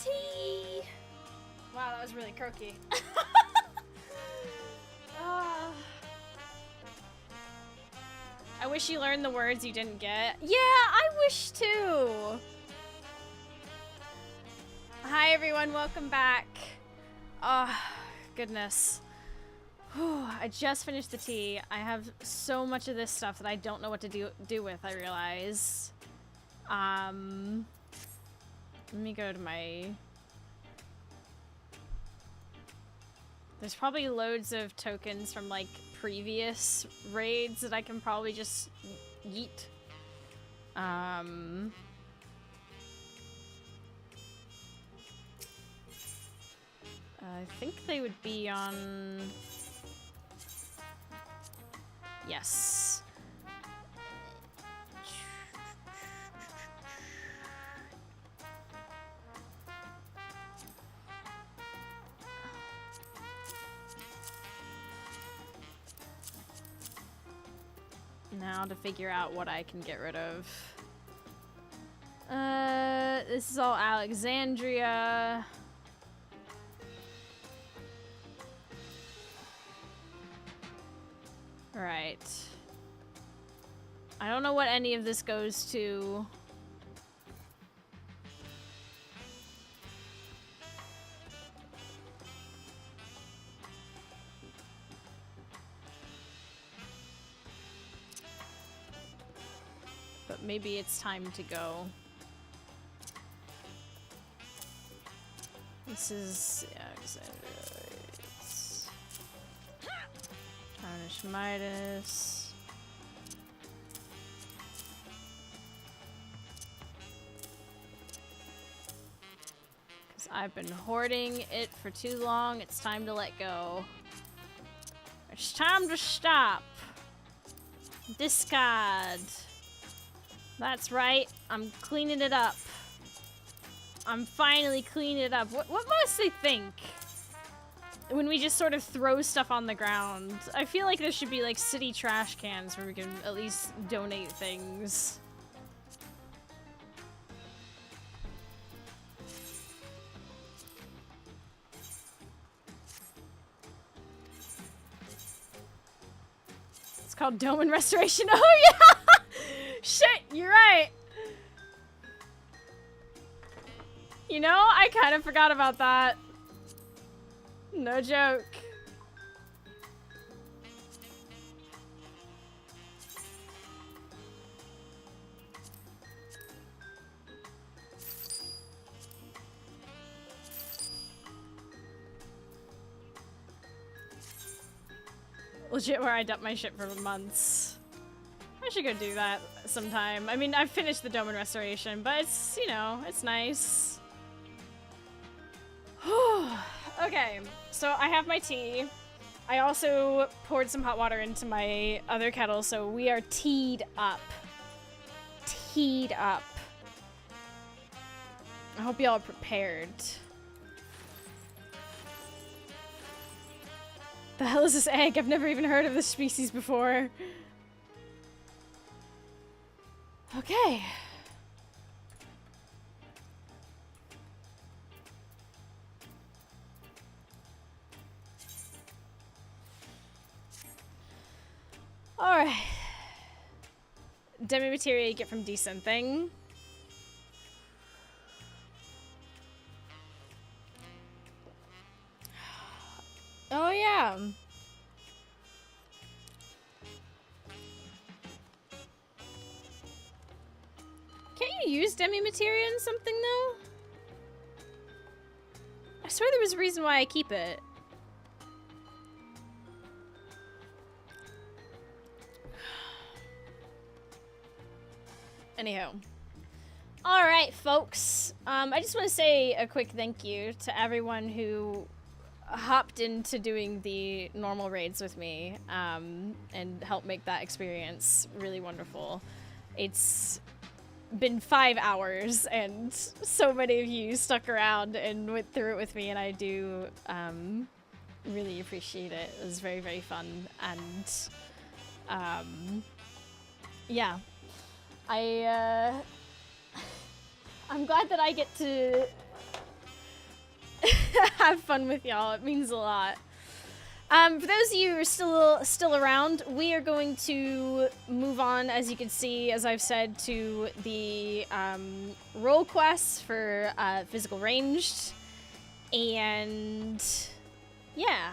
tea. Wow, that was really croaky. I wish you learned the words you didn't get. Yeah, I wish too. Hi everyone, welcome back. Oh, goodness. Whew, I just finished the tea. I have so much of this stuff that I don't know what to do with, I realize. Let me go to my... There's probably loads of tokens from like previous raids that I can probably just yeet. I think they would be on... Yes. Now to figure out what I can get rid of. This is all Alexandria. Right. I don't know what any of this goes to. But maybe it's time to go. This is Tarnish Midas. Because I've been hoarding it for too long, it's time to let go. It's time to stop. Discard. That's right, I'm cleaning it up. I'm finally cleaning it up. What must they think when we just sort of throw stuff on the ground? I feel like there should be like city trash cans where we can at least donate things. It's called Dome and Restoration. Oh yeah! Shit, you're right. You know, I kind of forgot about that. No joke. Legit where I dump my shit for months. I should go do that sometime. I mean, I've finished the Dome and Restoration, but it's, you know, it's nice. Okay, so I have my tea. I also poured some hot water into my other kettle, so we are teed up. Teed up. I hope y'all are prepared. The hell is this egg? I've never even heard of this species before. Okay. Alright. Demi-materia you get from desynthing. Oh yeah. Can't you use demi-materia in something though? I swear there was a reason why I keep it. Anyhow. Alright, folks. I just want to say a quick thank you to everyone who hopped into doing the normal raids with me and helped make that experience really wonderful. It's been 5 hours and so many of you stuck around and went through it with me, and I do really appreciate it. It was very, very fun, and yeah. I'm glad that I get to have fun with y'all. It means a lot. For those of you who are still around, we are going to move on, as you can see, as I've said, to the role quests for physical ranged, and yeah,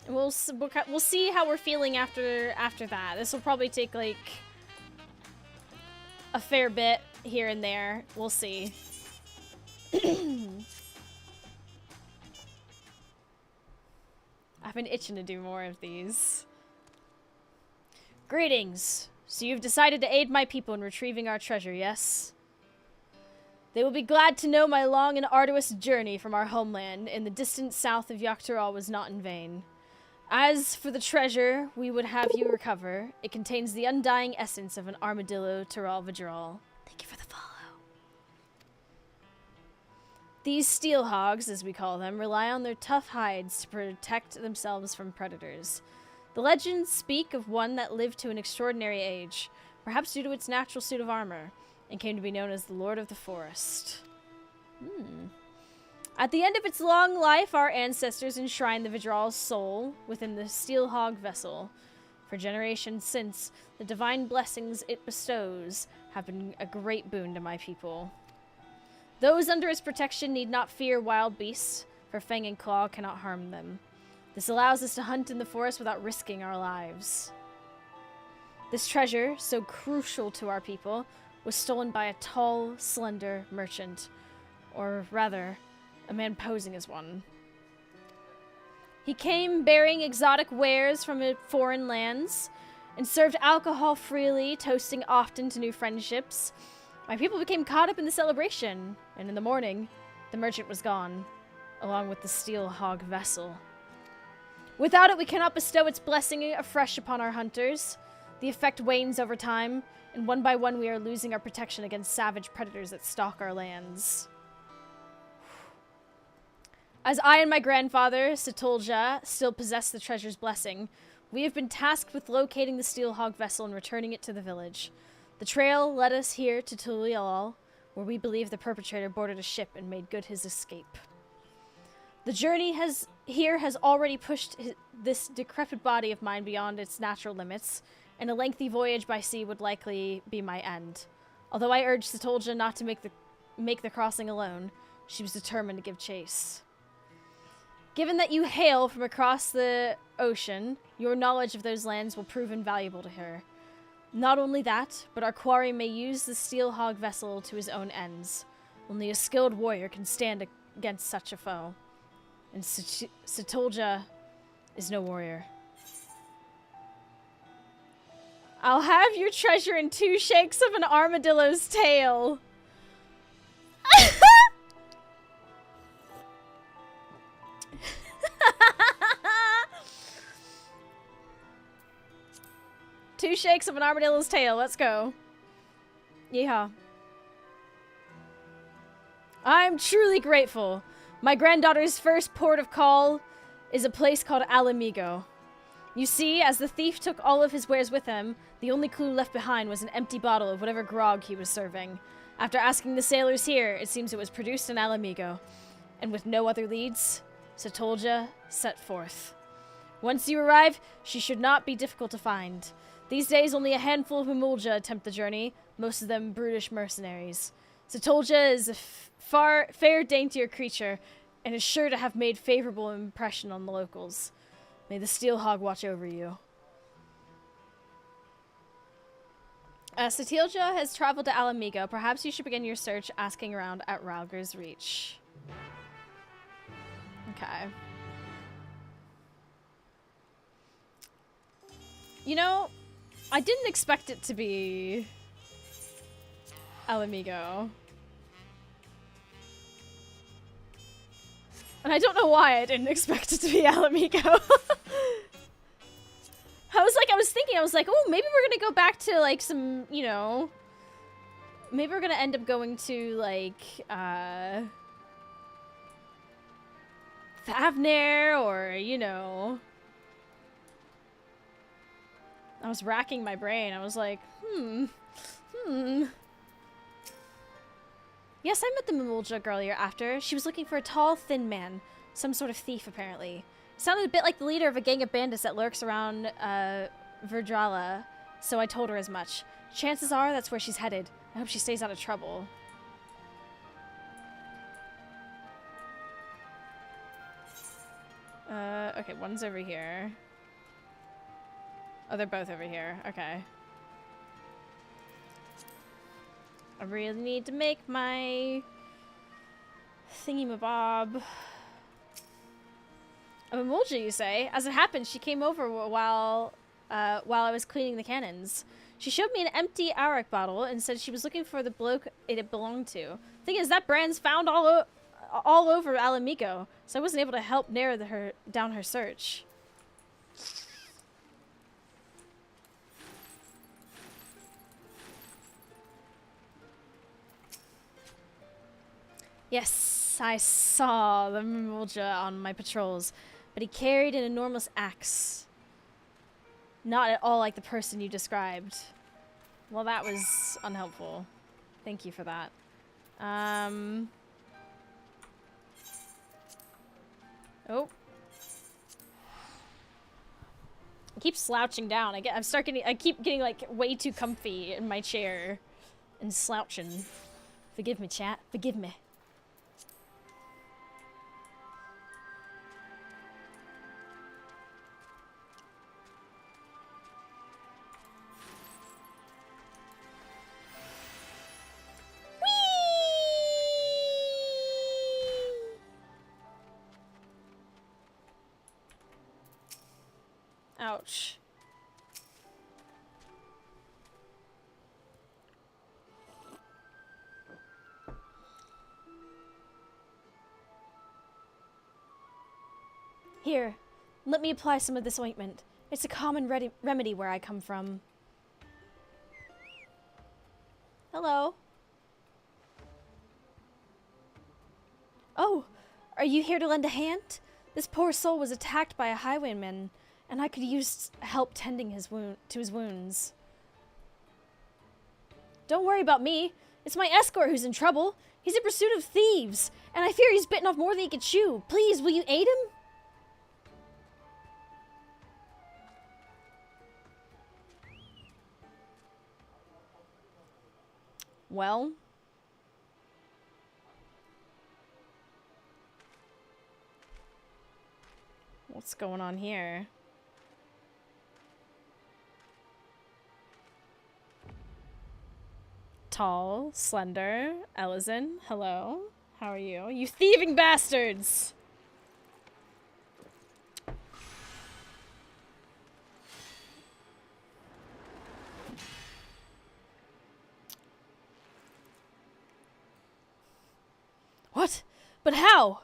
we'll see how we're feeling after that. This will probably take like a fair bit here and there. We'll see. I've been itching to do more of these. Greetings. So you've decided to aid my people in retrieving our treasure, yes? They will be glad to know my long and arduous journey from our homeland in the distant south of Yoctoral was not in vain. As for the treasure we would have you recover, it contains the undying essence of an armadillo Taral Vajral. Thank you for the follow. These steel hogs, as we call them, rely on their tough hides to protect themselves from predators. The legends speak of one that lived to an extraordinary age, perhaps due to its natural suit of armor, and came to be known as the Lord of the Forest. At the end of its long life, our ancestors enshrined the Vajral's soul within the steel hog vessel. For generations since, the divine blessings it bestows have been a great boon to my people. Those under its protection need not fear wild beasts, for Fang and Claw cannot harm them. This allows us to hunt in the forest without risking our lives. This treasure, so crucial to our people, was stolen by a tall, slender merchant. Or rather, a man posing as one. He came bearing exotic wares from foreign lands, and served alcohol freely, toasting often to new friendships. My people became caught up in the celebration, and in the morning, the merchant was gone, along with the steel hog vessel. Without it, we cannot bestow its blessing afresh upon our hunters. The effect wanes over time, and one by one we are losing our protection against savage predators that stalk our lands. As I and my grandfather, Satolja, still possess the treasure's blessing, we have been tasked with locating the steel hog vessel and returning it to the village. The trail led us here to Tulial, where we believe the perpetrator boarded a ship and made good his escape. The journey has already pushed this decrepit body of mine beyond its natural limits, and a lengthy voyage by sea would likely be my end. Although I urged Satolja not to make the crossing alone, she was determined to give chase. Given that you hail from across the ocean, your knowledge of those lands will prove invaluable to her. Not only that, but our quarry may use the steel hog vessel to his own ends. Only a skilled warrior can stand against such a foe. And Satolja is no warrior. I'll have your treasure in 2 shakes of an armadillo's tail. 2 shakes of an armadillo's tail. Let's go. Yeehaw. I'm truly grateful. My granddaughter's first port of call is a place called Alamigo. You see, as the thief took all of his wares with him, the only clue left behind was an empty bottle of whatever grog he was serving. After asking the sailors here, it seems it was produced in Alamigo. And with no other leads, Satolja set forth. Once you arrive, she should not be difficult to find. These days, only a handful of Humulja attempt the journey, most of them brutish mercenaries. Satolja is a fair, daintier creature, and is sure to have made favorable impression on the locals. May the steel hog watch over you. Satolja has traveled to Alamigo. Perhaps you should begin your search asking around at Ralger's Reach. Okay. You know, I didn't expect it to be Alamigo. And I don't know why I didn't expect it to be Alamigo. I was like, oh, maybe we're gonna go back to, like, some, you know, maybe we're gonna end up going to, like, Thavnair, or, you know. I was racking my brain. I was like, Yes, I met the Mimulja earlier after. She was looking for a tall, thin man. Some sort of thief, apparently. Sounded a bit like the leader of a gang of bandits that lurks around, Verdrala, so I told her as much. Chances are that's where she's headed. I hope she stays out of trouble. Okay, one's over here. Oh, they're both over here. Okay. I really need to make my thingy-mabob. A Mulja, you say? As it happened, she came over while I was cleaning the cannons. She showed me an empty arak bottle and said she was looking for the bloke it belonged to. Thing is, that brand's found all over Alamico, so I wasn't able to help narrow down her search. Yes, I saw the Mulja on my patrols, but he carried an enormous axe. Not at all like the person you described. Well, that was unhelpful. Thank you for that. Oh. I keep slouching down. I keep getting like way too comfy in my chair and slouching. Forgive me, chat. Forgive me. Ouch. Here, let me apply some of this ointment. It's a common remedy where I come from. Hello. Oh, are you here to lend a hand? This poor soul was attacked by a highwayman, and I could use help tending his wounds. Don't worry about me. It's my escort who's in trouble. He's in pursuit of thieves, and I fear he's bitten off more than he could chew. Please, will you aid him? Well... what's going on here? Tall, slender, Elizin, hello. How are you? You thieving bastards! What? But how?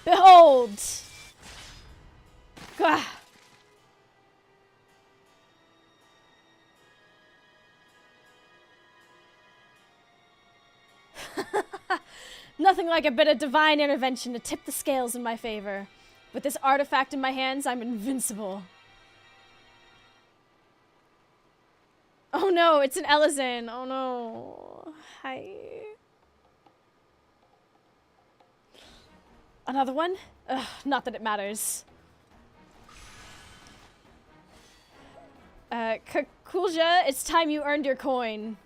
Behold! Gah. Nothing like a bit of divine intervention to tip the scales in my favor. With this artifact in my hands, I'm invincible. Oh no, it's an Elizin. Oh no. Hi. Another one? Ugh, not that it matters. Kulja, it's time you earned your coin.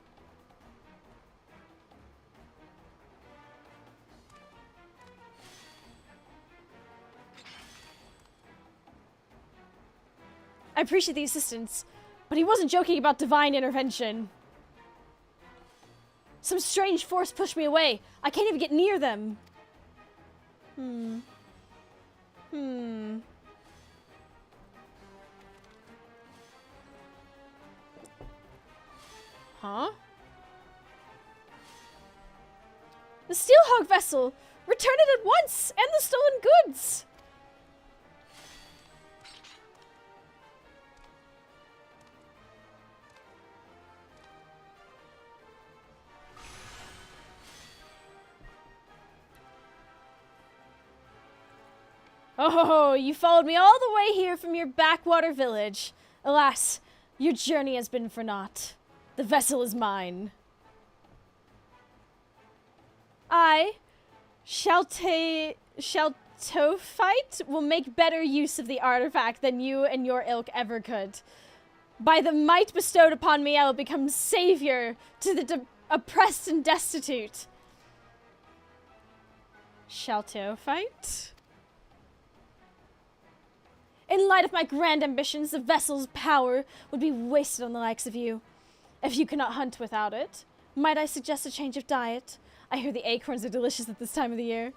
I appreciate the assistance, but he wasn't joking about divine intervention. Some strange force pushed me away. I can't even get near them. Huh? The Steelhog vessel! Return it at once! And the stolen goods! Oh, you followed me all the way here from your backwater village. Alas, your journey has been for naught. The vessel is mine. I, Shaltophite, will make better use of the artifact than you and your ilk ever could. By the might bestowed upon me, I will become savior to the oppressed and destitute. Shaltophite? In light of my grand ambitions, the vessel's power would be wasted on the likes of you. If you cannot hunt without it, might I suggest a change of diet? I hear the acorns are delicious at this time of the year.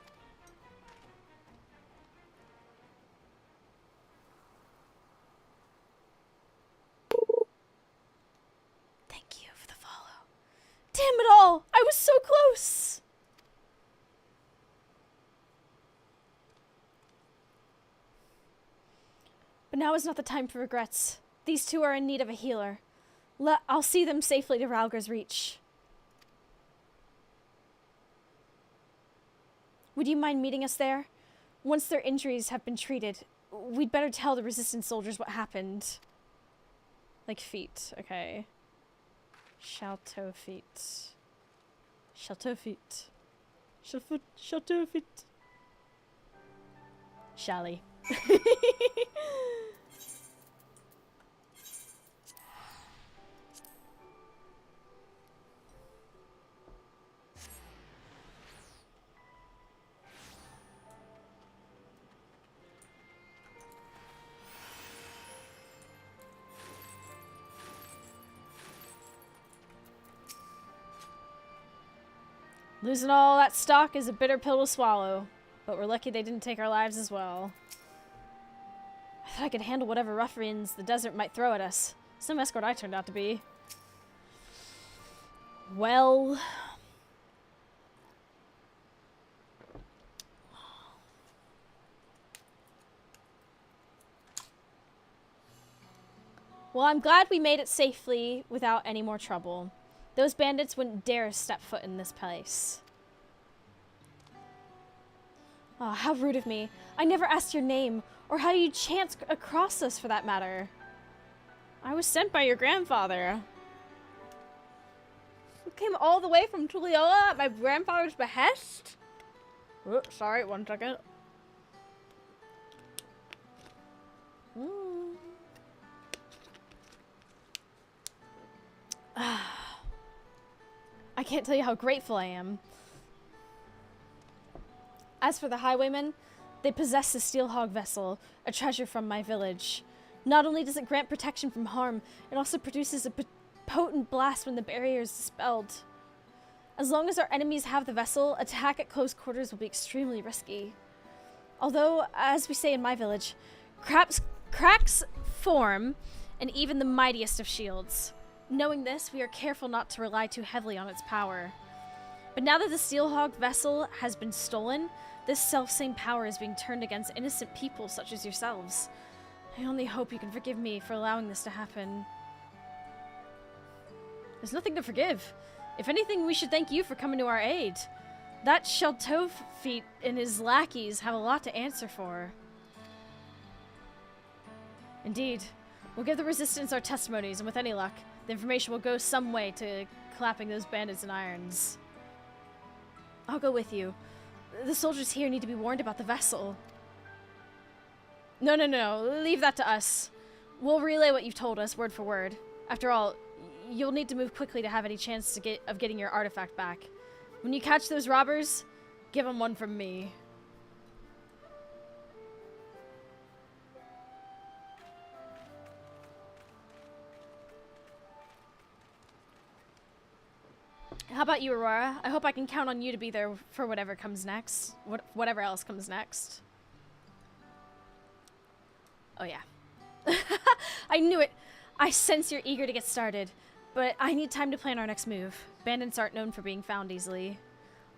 Thank you for the follow. Damn it all! I was so close! But now is not the time for regrets. These two are in need of a healer. I'll see them safely to Ralgar's Reach. Would you mind meeting us there? Once their injuries have been treated, we'd better tell the resistance soldiers what happened. Like feet, okay. Shaltophite. Shaltophite. Shaltophite. Shally. Losing all that stock is a bitter pill to swallow, but we're lucky they didn't take our lives as well. I thought I could handle whatever ruffians the desert might throw at us. Some escort I turned out to be. Well... Well, I'm glad we made it safely without any more trouble. Those bandits wouldn't dare step foot in this place. Oh, how rude of me. I never asked your name, or how you chanced across us for that matter. I was sent by your grandfather. You came all the way from Tuliola at my grandfather's behest? Oh, sorry, 1 second. I can't tell you how grateful I am. As for the highwaymen, they possess the Steelhog vessel, a treasure from my village. Not only does it grant protection from harm, it also produces a potent blast when the barrier is dispelled. As long as our enemies have the vessel, attack at close quarters will be extremely risky. Although, as we say in my village, cracks form in even the mightiest of shields. Knowing this, we are careful not to rely too heavily on its power. But now that the Steelhog vessel has been stolen, this selfsame power is being turned against innocent people such as yourselves. I only hope you can forgive me for allowing this to happen. There's nothing to forgive. If anything, we should thank you for coming to our aid. That Shaltophite and his lackeys have a lot to answer for. Indeed. We'll give the resistance our testimonies, and with any luck, the information will go some way to clapping those bandits in irons. I'll go with you. The soldiers here need to be warned about the vessel. No. Leave that to us. We'll relay what you've told us, word for word. After all, you'll need to move quickly to have any chance of getting your artifact back. When you catch those robbers, give them one from me. How about you, Aurora? I hope I can count on you to be there for whatever comes next. Whatever else comes next. Oh, yeah. I knew it. I sense you're eager to get started. But I need time to plan our next move. Bandits aren't known for being found easily.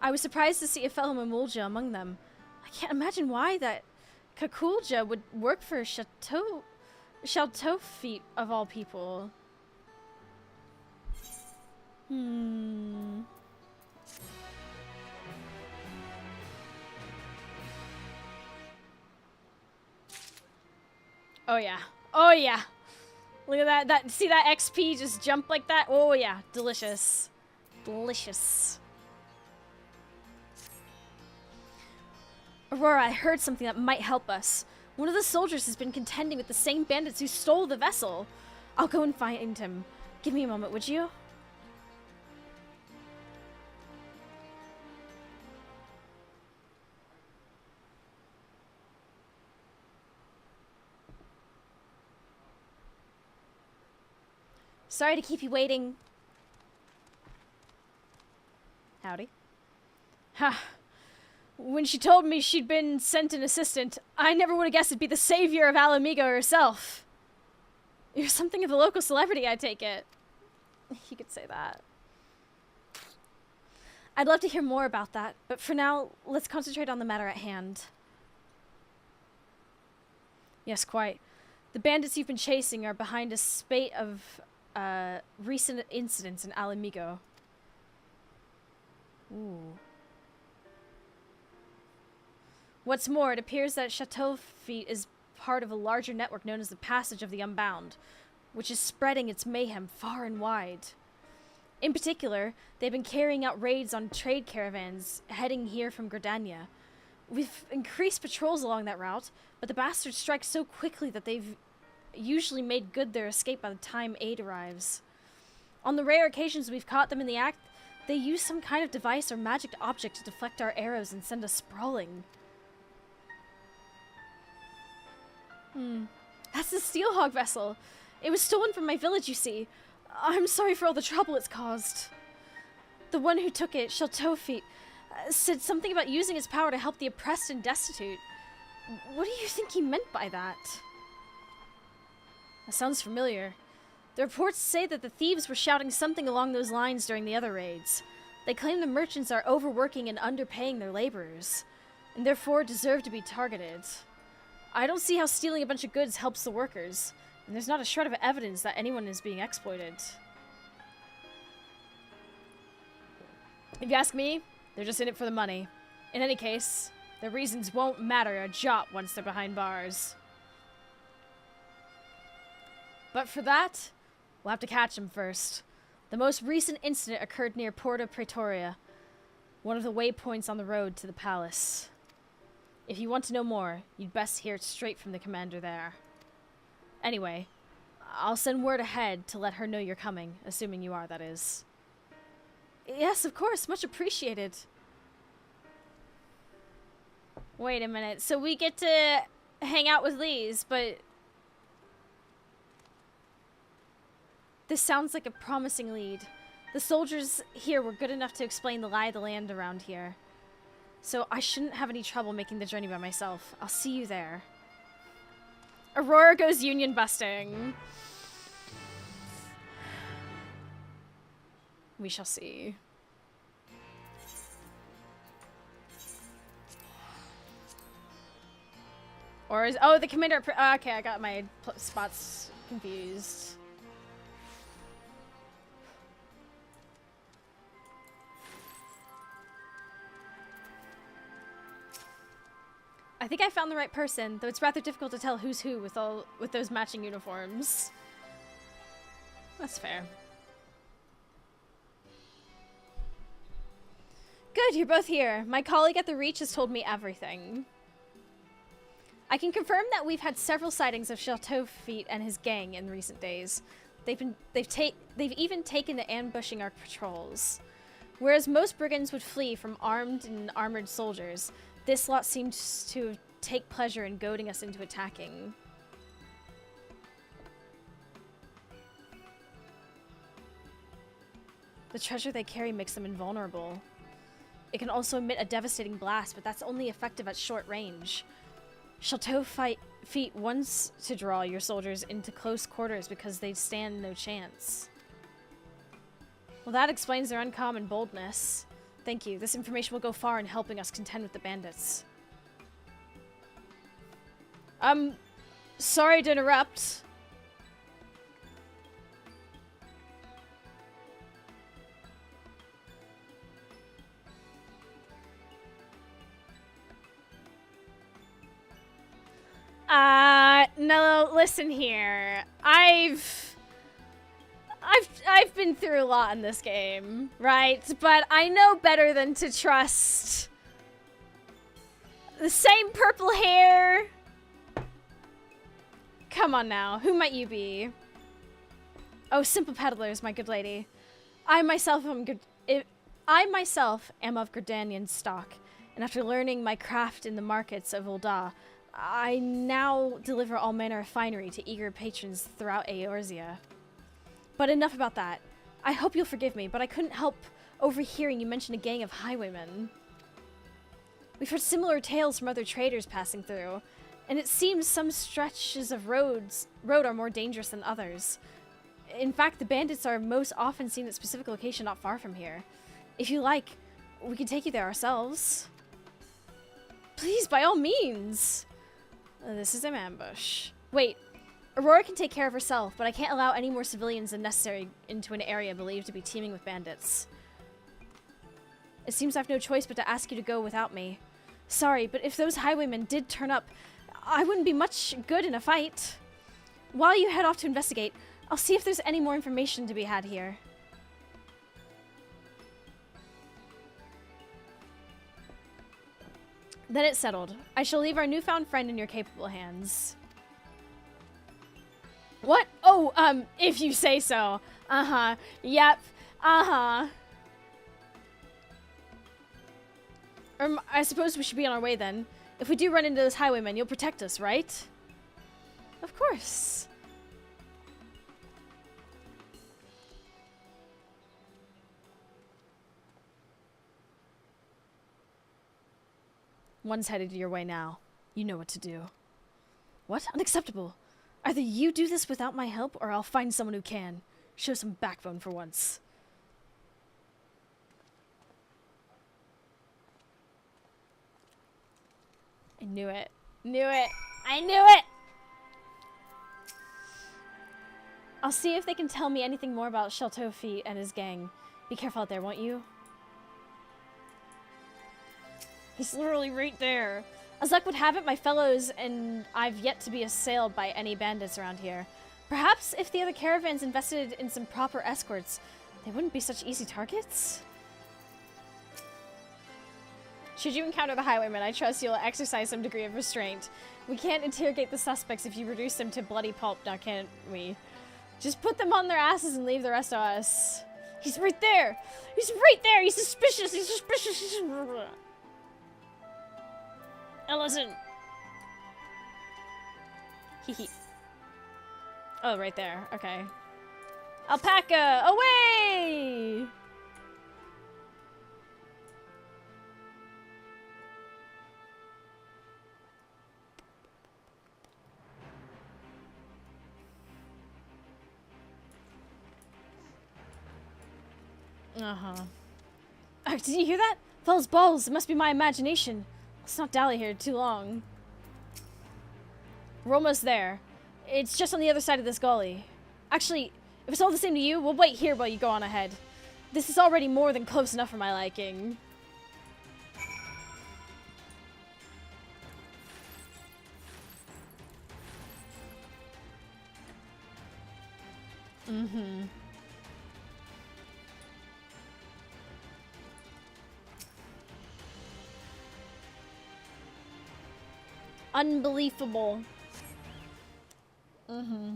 I was surprised to see a fellow Mamulja among them. I can't imagine why that Kakulja would work for Shaltophite of all people. Oh yeah. Look at that. See that XP just jump like that? Oh yeah, delicious. Delicious. Aurora, I heard something that might help us. One of the soldiers has been contending with the same bandits who stole the vessel. I'll go and find him. Give me a moment, would you? Sorry to keep you waiting. Howdy. Ha. When she told me she'd been sent an assistant, I never would have guessed it'd be the savior of Alamigo herself. You're something of a local celebrity, I take it. You could say that. I'd love to hear more about that, but for now, let's concentrate on the matter at hand. Yes, quite. The bandits you've been chasing are behind a spate of recent incidents in Alamigo. Ooh. What's more, it appears that Chateau Feet is part of a larger network known as the Passage of the Unbound, which is spreading its mayhem far and wide. In particular, they've been carrying out raids on trade caravans heading here from Gridania. We've increased patrols along that route, but the bastards strike so quickly that they've usually made good their escape by the time aid arrives. On the rare occasions we've caught them in the act, they use some kind of device or magic object to deflect our arrows and send us sprawling. That's the Steelhog vessel. It was stolen from my village, you see. I'm sorry for all the trouble it's caused. The one who took it, Chateau Feet, said something about using his power to help the oppressed and destitute. What do you think he meant by that? That sounds familiar. The reports say that the thieves were shouting something along those lines during the other raids. They claim the merchants are overworking and underpaying their laborers, and therefore deserve to be targeted. I don't see how stealing a bunch of goods helps the workers, and there's not a shred of evidence that anyone is being exploited. If you ask me, they're just in it for the money. In any case, their reasons won't matter a jot once they're behind bars. But for that, we'll have to catch them first. The most recent incident occurred near Porta Praetoria, one of the waypoints on the road to the palace. If you want to know more, you'd best hear it straight from the commander there. Anyway, I'll send word ahead to let her know you're coming, assuming you are, that is. Yes, of course, much appreciated. Wait a minute, so we get to hang out with Lise, but... This sounds like a promising lead. The soldiers here were good enough to explain the lie of the land around here. So I shouldn't have any trouble making the journey by myself. I'll see you there. Aurora goes union busting. We shall see. Or is... Oh, the commander... Okay, I got my spots confused. I think I found the right person, though it's rather difficult to tell who's who with those matching uniforms. That's fair. Good, you're both here. My colleague at the Reach has told me everything. I can confirm that we've had several sightings of Chateau Feet and his gang in recent days. They've even taken to ambushing our patrols. Whereas most brigands would flee from armed and armored soldiers, this lot seems to take pleasure in goading us into attacking. The treasure they carry makes them invulnerable. It can also emit a devastating blast, but that's only effective at short range. Chateau Feet wants to draw your soldiers into close quarters because they stand no chance. Well, that explains their uncommon boldness. Thank you. This information will go far in helping us contend with the bandits. Sorry to interrupt. No, listen here. I've been through a lot in this game, right? But I know better than to trust the same purple hair. Come on now, who might you be? Oh, simple peddlers, my good lady. I myself am of Gordanian stock, and after learning my craft in the markets of Ul'dah, I now deliver all manner of finery to eager patrons throughout Eorzea. But enough about that. I hope you'll forgive me, but I couldn't help overhearing you mention a gang of highwaymen. We've heard similar tales from other traders passing through, and it seems some stretches of road are more dangerous than others. In fact, the bandits are most often seen at a specific location not far from here. If you like, we can take you there ourselves. Please, by all means. This is an ambush. Wait, Aurora can take care of herself, but I can't allow any more civilians than necessary into an area believed to be teeming with bandits. It seems I have no choice but to ask you to go without me. Sorry, but if those highwaymen did turn up, I wouldn't be much good in a fight. While you head off to investigate, I'll see if there's any more information to be had here. Then it's settled. I shall leave our newfound friend in your capable hands. What? Oh, if you say so. Uh-huh. Yep. Uh-huh. I suppose we should be on our way then. If we do run into those highwaymen, you'll protect us, right? Of course. One's headed your way now. You know what to do. What? Unacceptable. Either you do this without my help, or I'll find someone who can. Show some backbone for once. I knew it. Knew it. I knew it! I'll see if they can tell me anything more about Sheltofi and his gang. Be careful out there, won't you? He's literally right there. As luck would have it, my fellows and I've yet to be assailed by any bandits around here. Perhaps if the other caravans invested in some proper escorts, they wouldn't be such easy targets? Should you encounter the highwaymen, I trust you'll exercise some degree of restraint. We can't interrogate the suspects if you reduce them to bloody pulp, now can we? Just put them on their asses and leave the rest of us. He's right there! He's right there! He's suspicious! He's suspicious! Now listen. Hee. Oh, right there. Okay. Alpaca! Away! Uh-huh. Oh, did you hear that? Those balls! It must be my imagination. Let's not dally here too long. We're almost there. It's just on the other side of this gully. Actually, if it's all the same to you, we'll wait here while you go on ahead. This is already more than close enough for my liking. Mm-hmm. Unbelievable. Mm-hmm.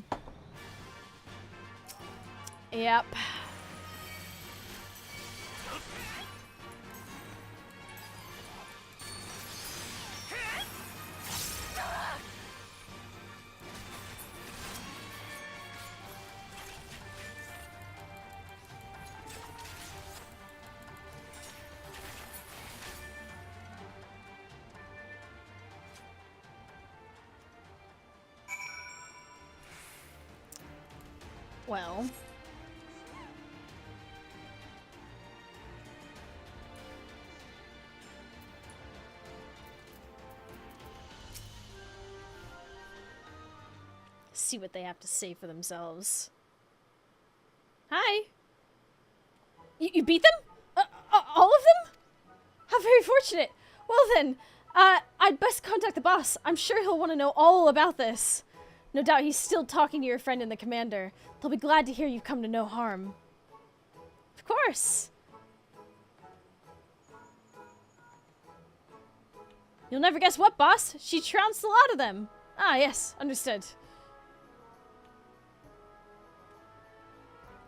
Yep. Well. See what they have to say for themselves. Hi. You beat them? All of them? How very fortunate. Well then, I'd best contact the boss. I'm sure he'll want to know all about this. No doubt he's still talking to your friend and the commander. They'll be glad to hear you've come to no harm. Of course. You'll never guess what, boss. She trounced a lot of them. Ah, yes, understood.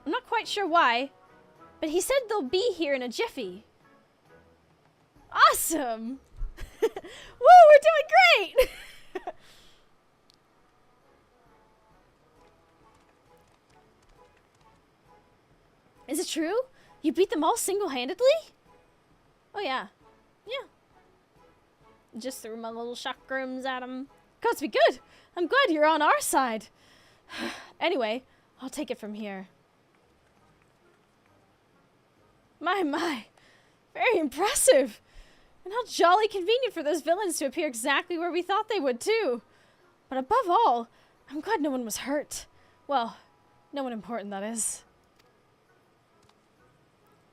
I'm not quite sure why, but he said they'll be here in a jiffy. Awesome! Woo, we're doing great! Is it true? You beat them all single-handedly? Oh, yeah. Yeah. Just threw my little chakrams at them. Got to be good. I'm glad you're on our side. Anyway, I'll take it from here. My. Very impressive. And how jolly convenient for those villains to appear exactly where we thought they would, too. But above all, I'm glad no one was hurt. Well, no one important, that is.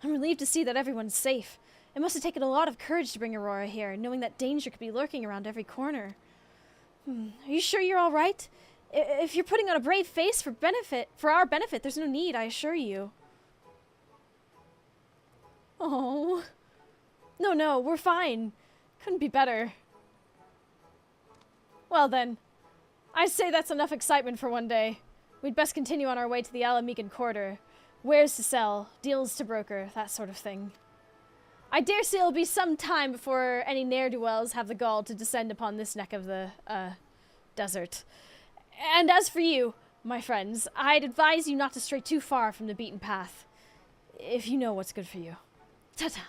I'm relieved to see that everyone's safe. It must have taken a lot of courage to bring Aurora here, knowing that danger could be lurking around every corner. Are you sure you're all right? If you're putting on a brave face for our benefit, there's no need, I assure you. Oh. No, we're fine. Couldn't be better. Well then, I'd say that's enough excitement for one day. We'd best continue on our way to the Alamican quarter. Wares to sell, deals to broker, that sort of thing. I dare say it'll be some time before any ne'er-do-wells have the gall to descend upon this neck of the, desert. And as for you, my friends, I'd advise you not to stray too far from the beaten path. If you know what's good for you. Ta-ta.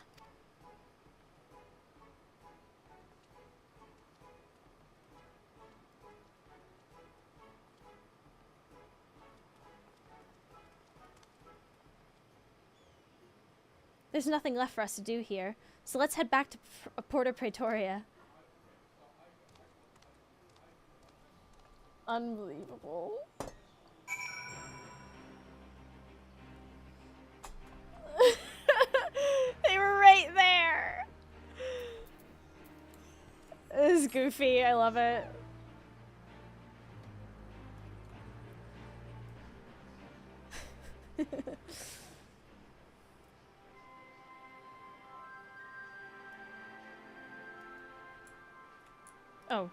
There's nothing left for us to do here, so let's head back to Porta Praetoria. Unbelievable. They were right there. This is goofy. I love it. Oh.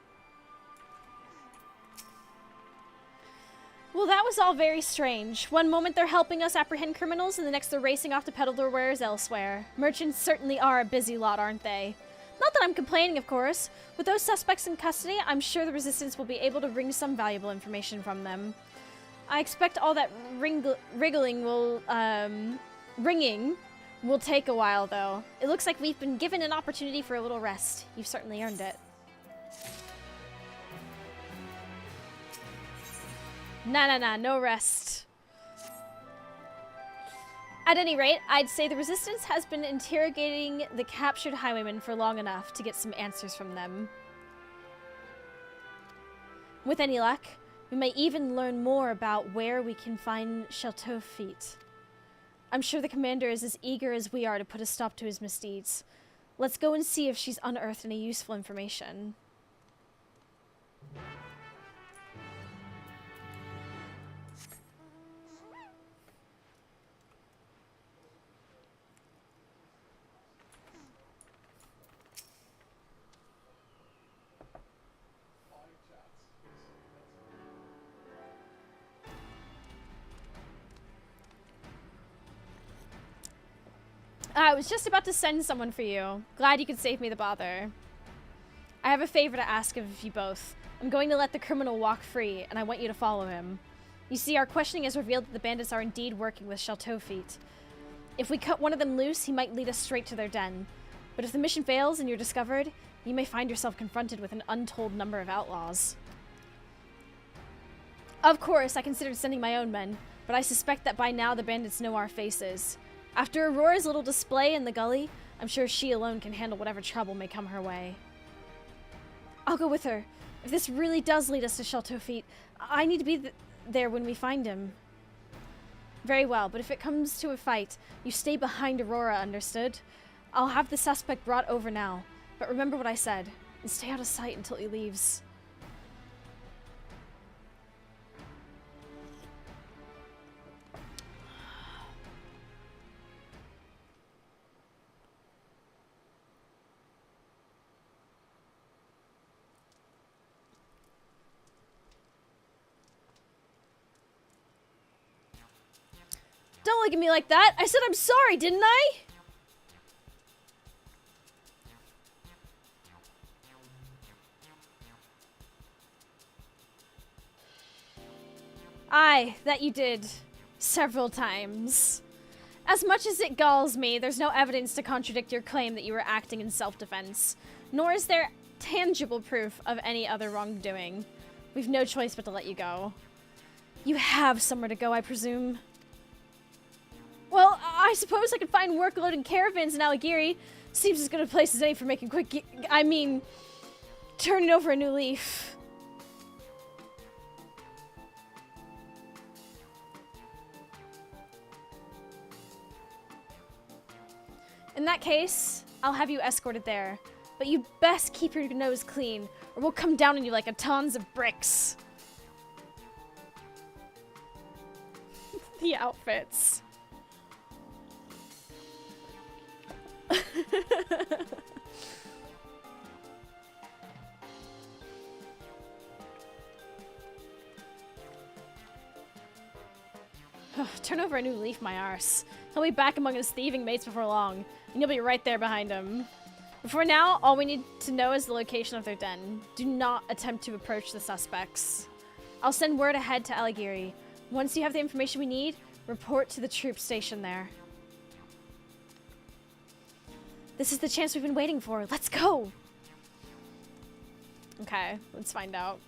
Well, that was all very strange. One moment they're helping us apprehend criminals, and the next they're racing off to peddle their wares elsewhere. Merchants certainly are a busy lot, aren't they? Not that I'm complaining, of course. With those suspects in custody, I'm sure the Resistance will be able to wring some valuable information from them. I expect all that ringing will take a while, though. It looks like we've been given an opportunity for a little rest. You've certainly earned it. Nah, no rest. At any rate, I'd say the Resistance has been interrogating the captured highwaymen for long enough to get some answers from them. With any luck, we may even learn more about where we can find Chateau Feet. I'm sure the commander is as eager as we are to put a stop to his misdeeds. Let's go and see if she's unearthed any useful information. I was just about to send someone for you. Glad you could save me the bother. I have a favor to ask of you both. I'm going to let the criminal walk free, and I want you to follow him. You see, our questioning has revealed that the bandits are indeed working with Chateau Feet. If we cut one of them loose, he might lead us straight to their den. But if the mission fails and you're discovered, you may find yourself confronted with an untold number of outlaws. Of course, I considered sending my own men, but I suspect that by now the bandits know our faces. After Aurora's little display in the gully, I'm sure she alone can handle whatever trouble may come her way. I'll go with her. If this really does lead us to Chateau Feet, I need to be there when we find him. Very well, but if it comes to a fight, you stay behind Aurora, understood? I'll have the suspect brought over now, but remember what I said, and stay out of sight until he leaves. Don't look at me like that. I said I'm sorry, didn't I? Aye, that you did. Several times. As much as it galls me, there's no evidence to contradict your claim that you were acting in self-defense. Nor is there tangible proof of any other wrongdoing. We've no choice but to let you go. You have somewhere to go, I presume. Well, I suppose I could find work loading caravans in Aligiri. Seems as good a place as any for making quick I mean, turning over a new leaf. In that case, I'll have you escorted there. But you best keep your nose clean, or we'll come down on you like a tons of bricks. The outfits. Turn over a new leaf, my arse. He'll be back among his thieving mates before long, and you'll be right there behind him. But for now, all we need to know is the location of their den. Do not attempt to approach the suspects. I'll send word ahead to Aligiri. Once you have the information we need, report to the troop station there. This is the chance we've been waiting for. Let's go! Okay, let's find out.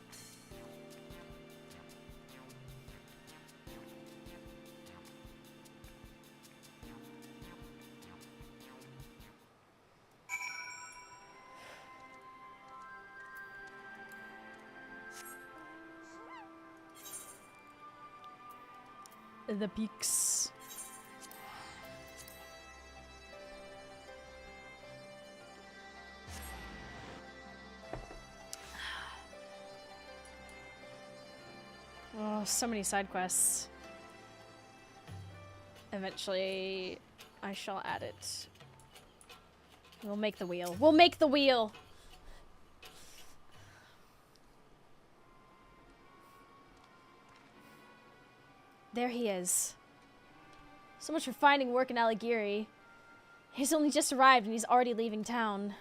The peaks. Oh, so many side quests. Eventually, I shall add it. We'll make the wheel. We'll make the wheel! There he is. So much for finding work in Aligiri. He's only just arrived and he's already leaving town.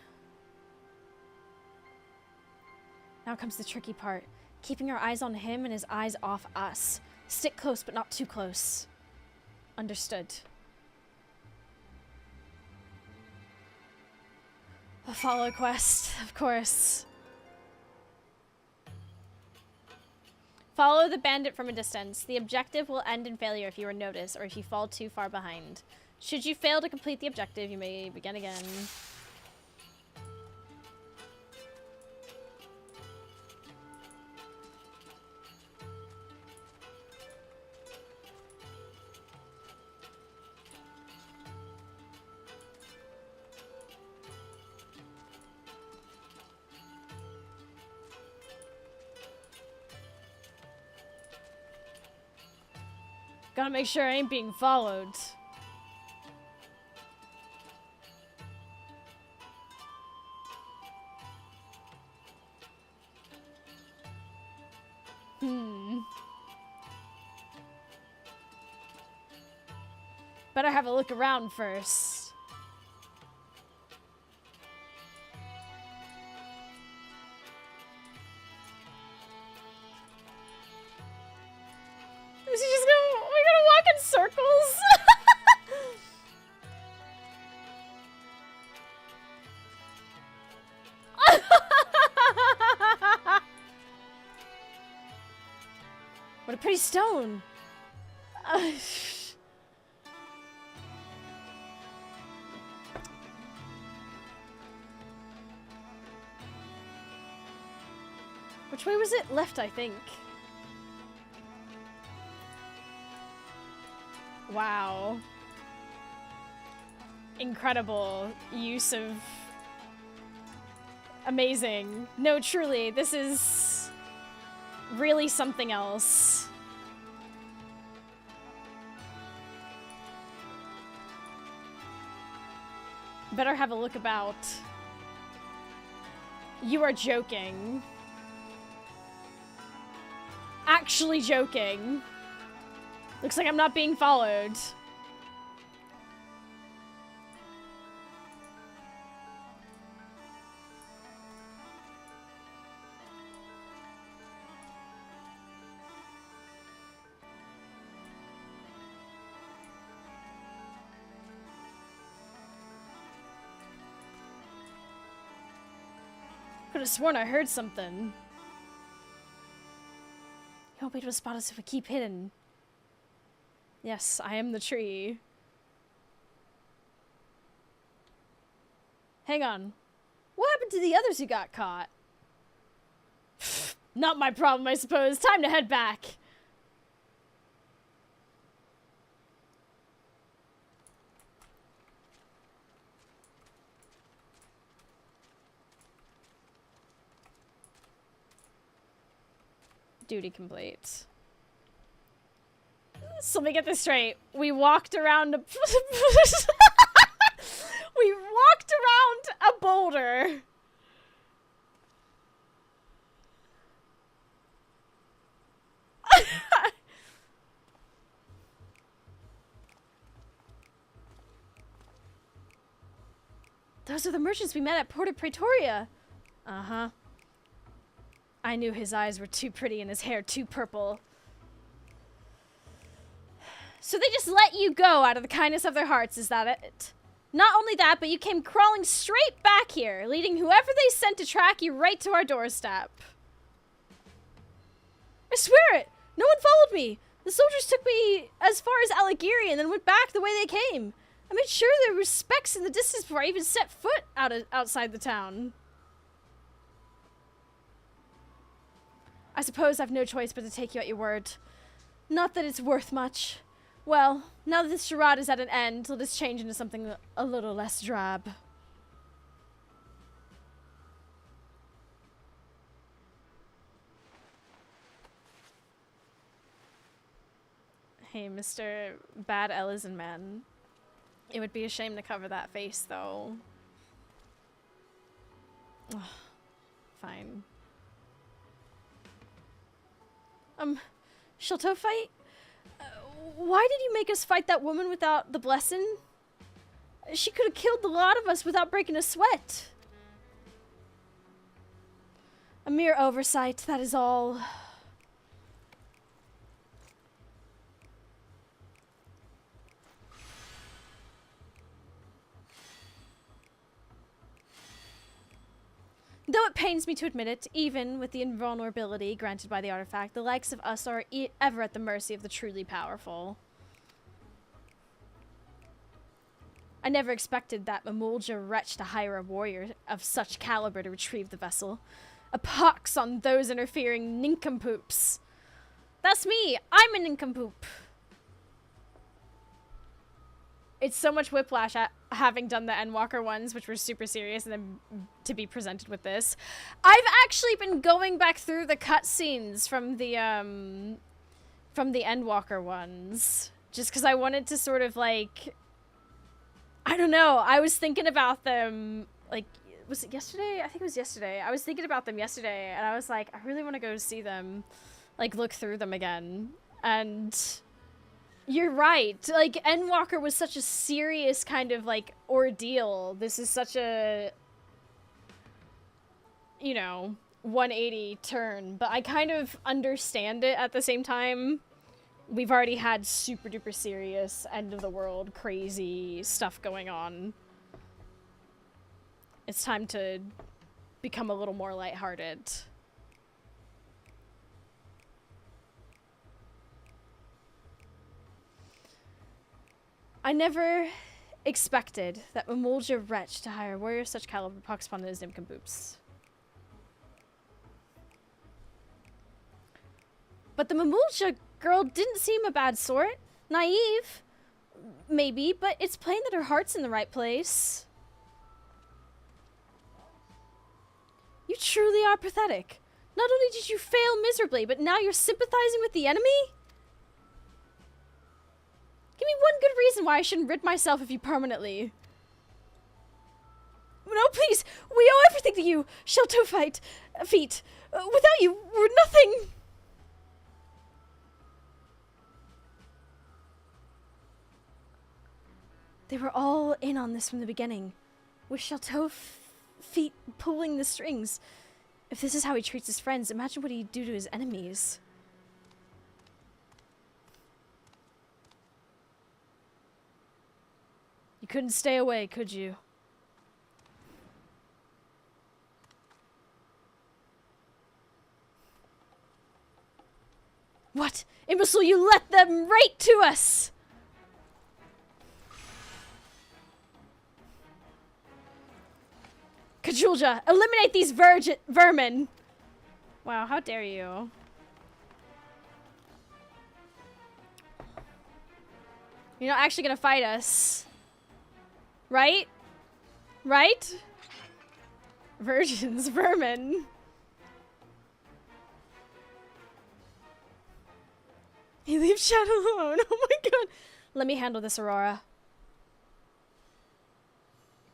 Now comes the tricky part. Keeping our eyes on him and his eyes off us. Stick close, but not too close. Understood. A follow quest, of course. Follow the bandit from a distance. The objective will end in failure if you are noticed or if you fall too far behind. Should you fail to complete the objective, you may begin again. Gotta make sure I ain't being followed. Better have a look around first. Is he just gonna... We're gonna walk in circles? What a pretty stone. Which way was it? Left, I think. Wow. Incredible use of... Amazing. No, truly, this is really something else. Better have a look about. You are joking. Actually joking. Looks like I'm not being followed. Could have sworn I heard something. You won't be able to spot us if we keep hidden. Yes, I am the tree. Hang on. What happened to the others who got caught? Not my problem, I suppose. Time to head back. Duty complete. So let me get this straight. We walked around a we walked around a boulder. Those are the merchants we met at Port of Pretoria. Uh-huh. I knew his eyes were too pretty and his hair too purple. So they just let you go out of the kindness of their hearts, is that it? Not only that, but you came crawling straight back here, leading whoever they sent to track you right to our doorstep. I swear it! No one followed me! The soldiers took me as far as Alagiri and then went back the way they came. I made sure there were specks in the distance before I even set foot outside the town. I suppose I've no choice but to take you at your word. Not that it's worth much. Well, now that this charade is at an end, let us change into something a little less drab. Hey, Mr. Bad Ellison Man. It would be a shame to cover that face, though. Ugh, fine. Shelto fight? Why did you make us fight that woman without the blessing? She could have killed the lot of us without breaking a sweat. A mere oversight, that is all. Though it pains me to admit it, even with the invulnerability granted by the artifact, the likes of us are ever at the mercy of the truly powerful. I never expected that Mamulja wretch to hire a warrior of such caliber to retrieve the vessel. A pox on those interfering nincompoops. That's me! I'm a nincompoop! It's so much whiplash at having done the Endwalker ones, which were super serious, and then to be presented with this. I've actually been going back through the cutscenes from the Endwalker ones, just because I wanted to sort of like, I don't know. I was thinking about them, like, was it yesterday? I think it was yesterday. I was thinking about them yesterday, and I was like, I really want to go see them, like, look through them again, and you're right. Like, Endwalker was such a serious kind of, like, ordeal. This is such a, you know, 180 turn. But I kind of understand it at the same time. We've already had super duper serious, end of the world, crazy stuff going on. It's time to become a little more lighthearted. I never expected that Mamulja wretch to hire a warrior of such caliber pox upon his nincompoops. But the Mamulja girl didn't seem a bad sort. Naive, maybe, but it's plain that her heart's in the right place. You truly are pathetic. Not only did you fail miserably, but now you're sympathizing with the enemy? Give me one good reason why I shouldn't rid myself of you permanently. No, please! We owe everything to you! Shelto fight! Feet! Without you, we're nothing! They were all in on this from the beginning. With Shelto feet pulling the strings. If this is how he treats his friends, imagine what he'd do to his enemies. You couldn't stay away, could you? refusal, you let them right to us! Kajulja, eliminate these vermin! Wow, how dare you. You're not actually gonna fight us. Right? Right? Virgins, vermin. He leaves Chad alone. Oh my god. Let me handle this, Aurora.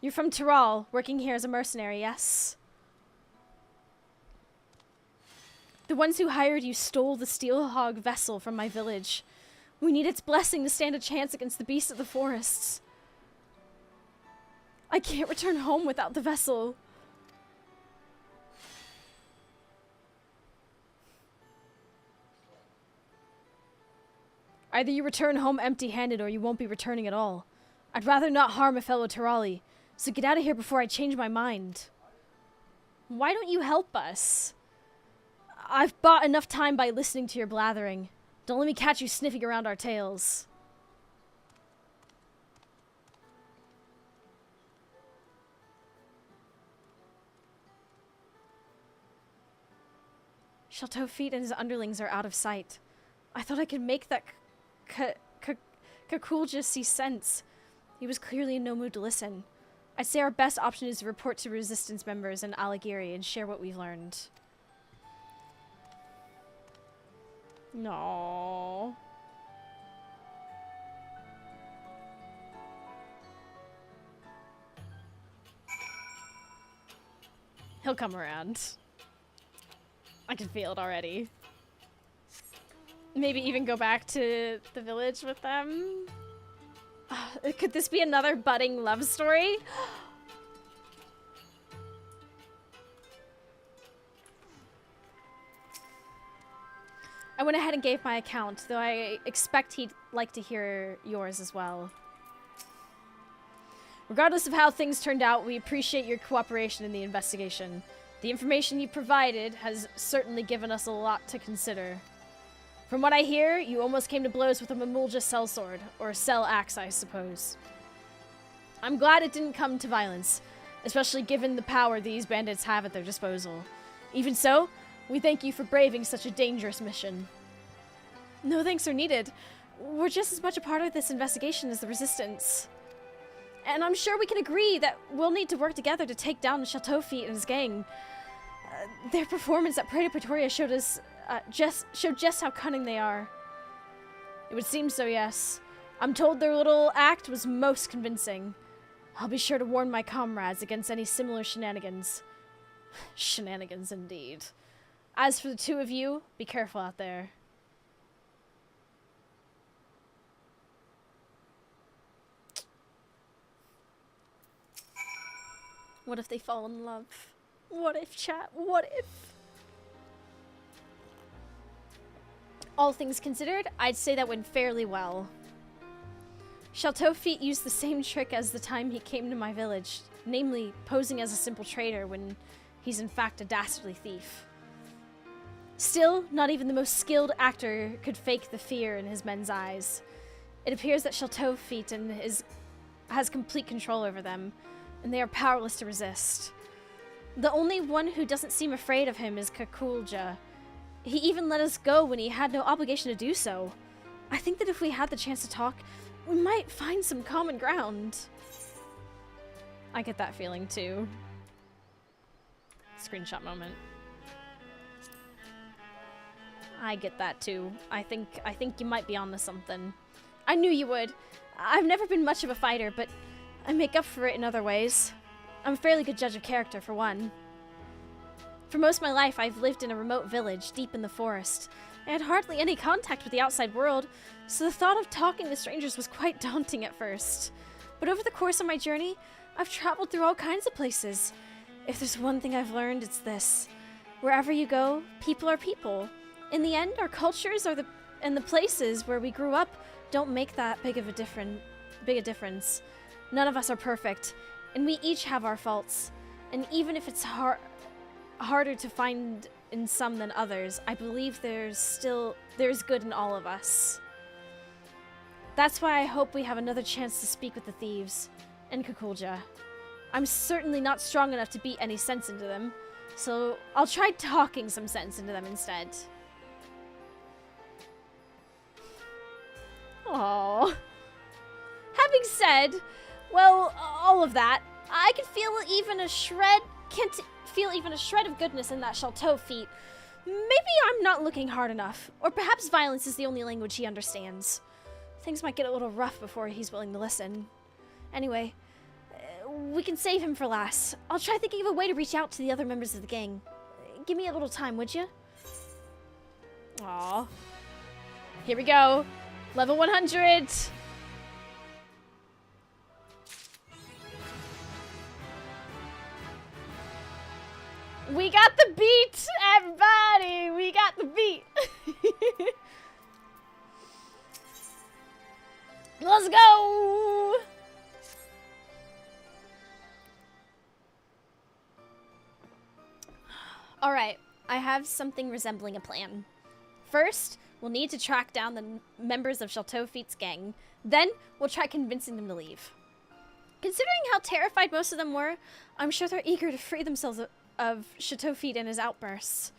You're from Tyrol, working here as a mercenary, yes? The ones who hired you stole the Steelhog vessel from my village. We need its blessing to stand a chance against the beasts of the forests. I can't return home without the vessel. Either you return home empty-handed or you won't be returning at all. I'd rather not harm a fellow Tyrali, so get out of here before I change my mind. Why don't you help us? I've bought enough time by listening to your blathering. Don't let me catch you sniffing around our tails. Chateau Feet and his underlings are out of sight. I thought I could make that Kakulja see sense. He was clearly in no mood to listen. I'd say our best option is to report to resistance members in Alagiri and share what we've learned. No. He'll come around. I can feel it already. Maybe even go back to the village with them. Could this be another budding love story? I went ahead and gave my account, though I expect he'd like to hear yours as well. Regardless of how things turned out, we appreciate your cooperation in the investigation. The information you provided has certainly given us a lot to consider. From what I hear, you almost came to blows with a Mamulja sellsword, or a cell axe, I suppose. I'm glad it didn't come to violence, especially given the power these bandits have at their disposal. Even so, we thank you for braving such a dangerous mission. No thanks are needed. We're just as much a part of this investigation as the Resistance. And I'm sure we can agree that we'll need to work together to take down Chateau Feet and his gang. Their performance at Praetor Pretoria showed just how cunning they are. It would seem so, yes. I'm told their little act was most convincing. I'll be sure to warn my comrades against any similar shenanigans. Shenanigans, indeed. As for the two of you, be careful out there. What if they fall in love? What if, chat? What if? All things considered, I'd say that went fairly well. Chateau Feet used the same trick as the time he came to my village, namely posing as a simple trader when he's in fact a dastardly thief. Still, not even the most skilled actor could fake the fear in his men's eyes. It appears that Chateau Feet has complete control over them, and they are powerless to resist. The only one who doesn't seem afraid of him is Kakulja. He even let us go when he had no obligation to do so. I think that if we had the chance to talk, we might find some common ground. I get that feeling too. Screenshot moment. I get that too. I think you might be onto something. I knew you would. I've never been much of a fighter, but I make up for it in other ways. I'm a fairly good judge of character, for one. For most of my life, I've lived in a remote village deep in the forest. I had hardly any contact with the outside world, so the thought of talking to strangers was quite daunting at first. But over the course of my journey, I've traveled through all kinds of places. If there's one thing I've learned, it's this. Wherever you go, people are people. In the end, our cultures and the places where we grew up don't make that big a difference. None of us are perfect, and we each have our faults. And even if it's harder to find in some than others, I believe there's good in all of us. That's why I hope we have another chance to speak with the thieves and Kukulja. I'm certainly not strong enough to beat any sense into them, so I'll try talking some sense into them instead. Aww. Having said, well, all of that, I can feel even a shred, can't feel even a shred of goodness in that Chateau feat. Maybe I'm not looking hard enough, or perhaps violence is the only language he understands. Things might get a little rough before he's willing to listen. Anyway, we can save him for last. I'll try thinking of a way to reach out to the other members of the gang. Give me a little time, would you? Aww. Here we go. Level 100. We got the beat, everybody! We got the beat! Let's go! Alright, I have something resembling a plan. First, we'll need to track down the members of Chateau Feet's gang. Then, we'll try convincing them to leave. Considering how terrified most of them were, I'm sure they're eager to free themselves of Chateau Feet and his outbursts.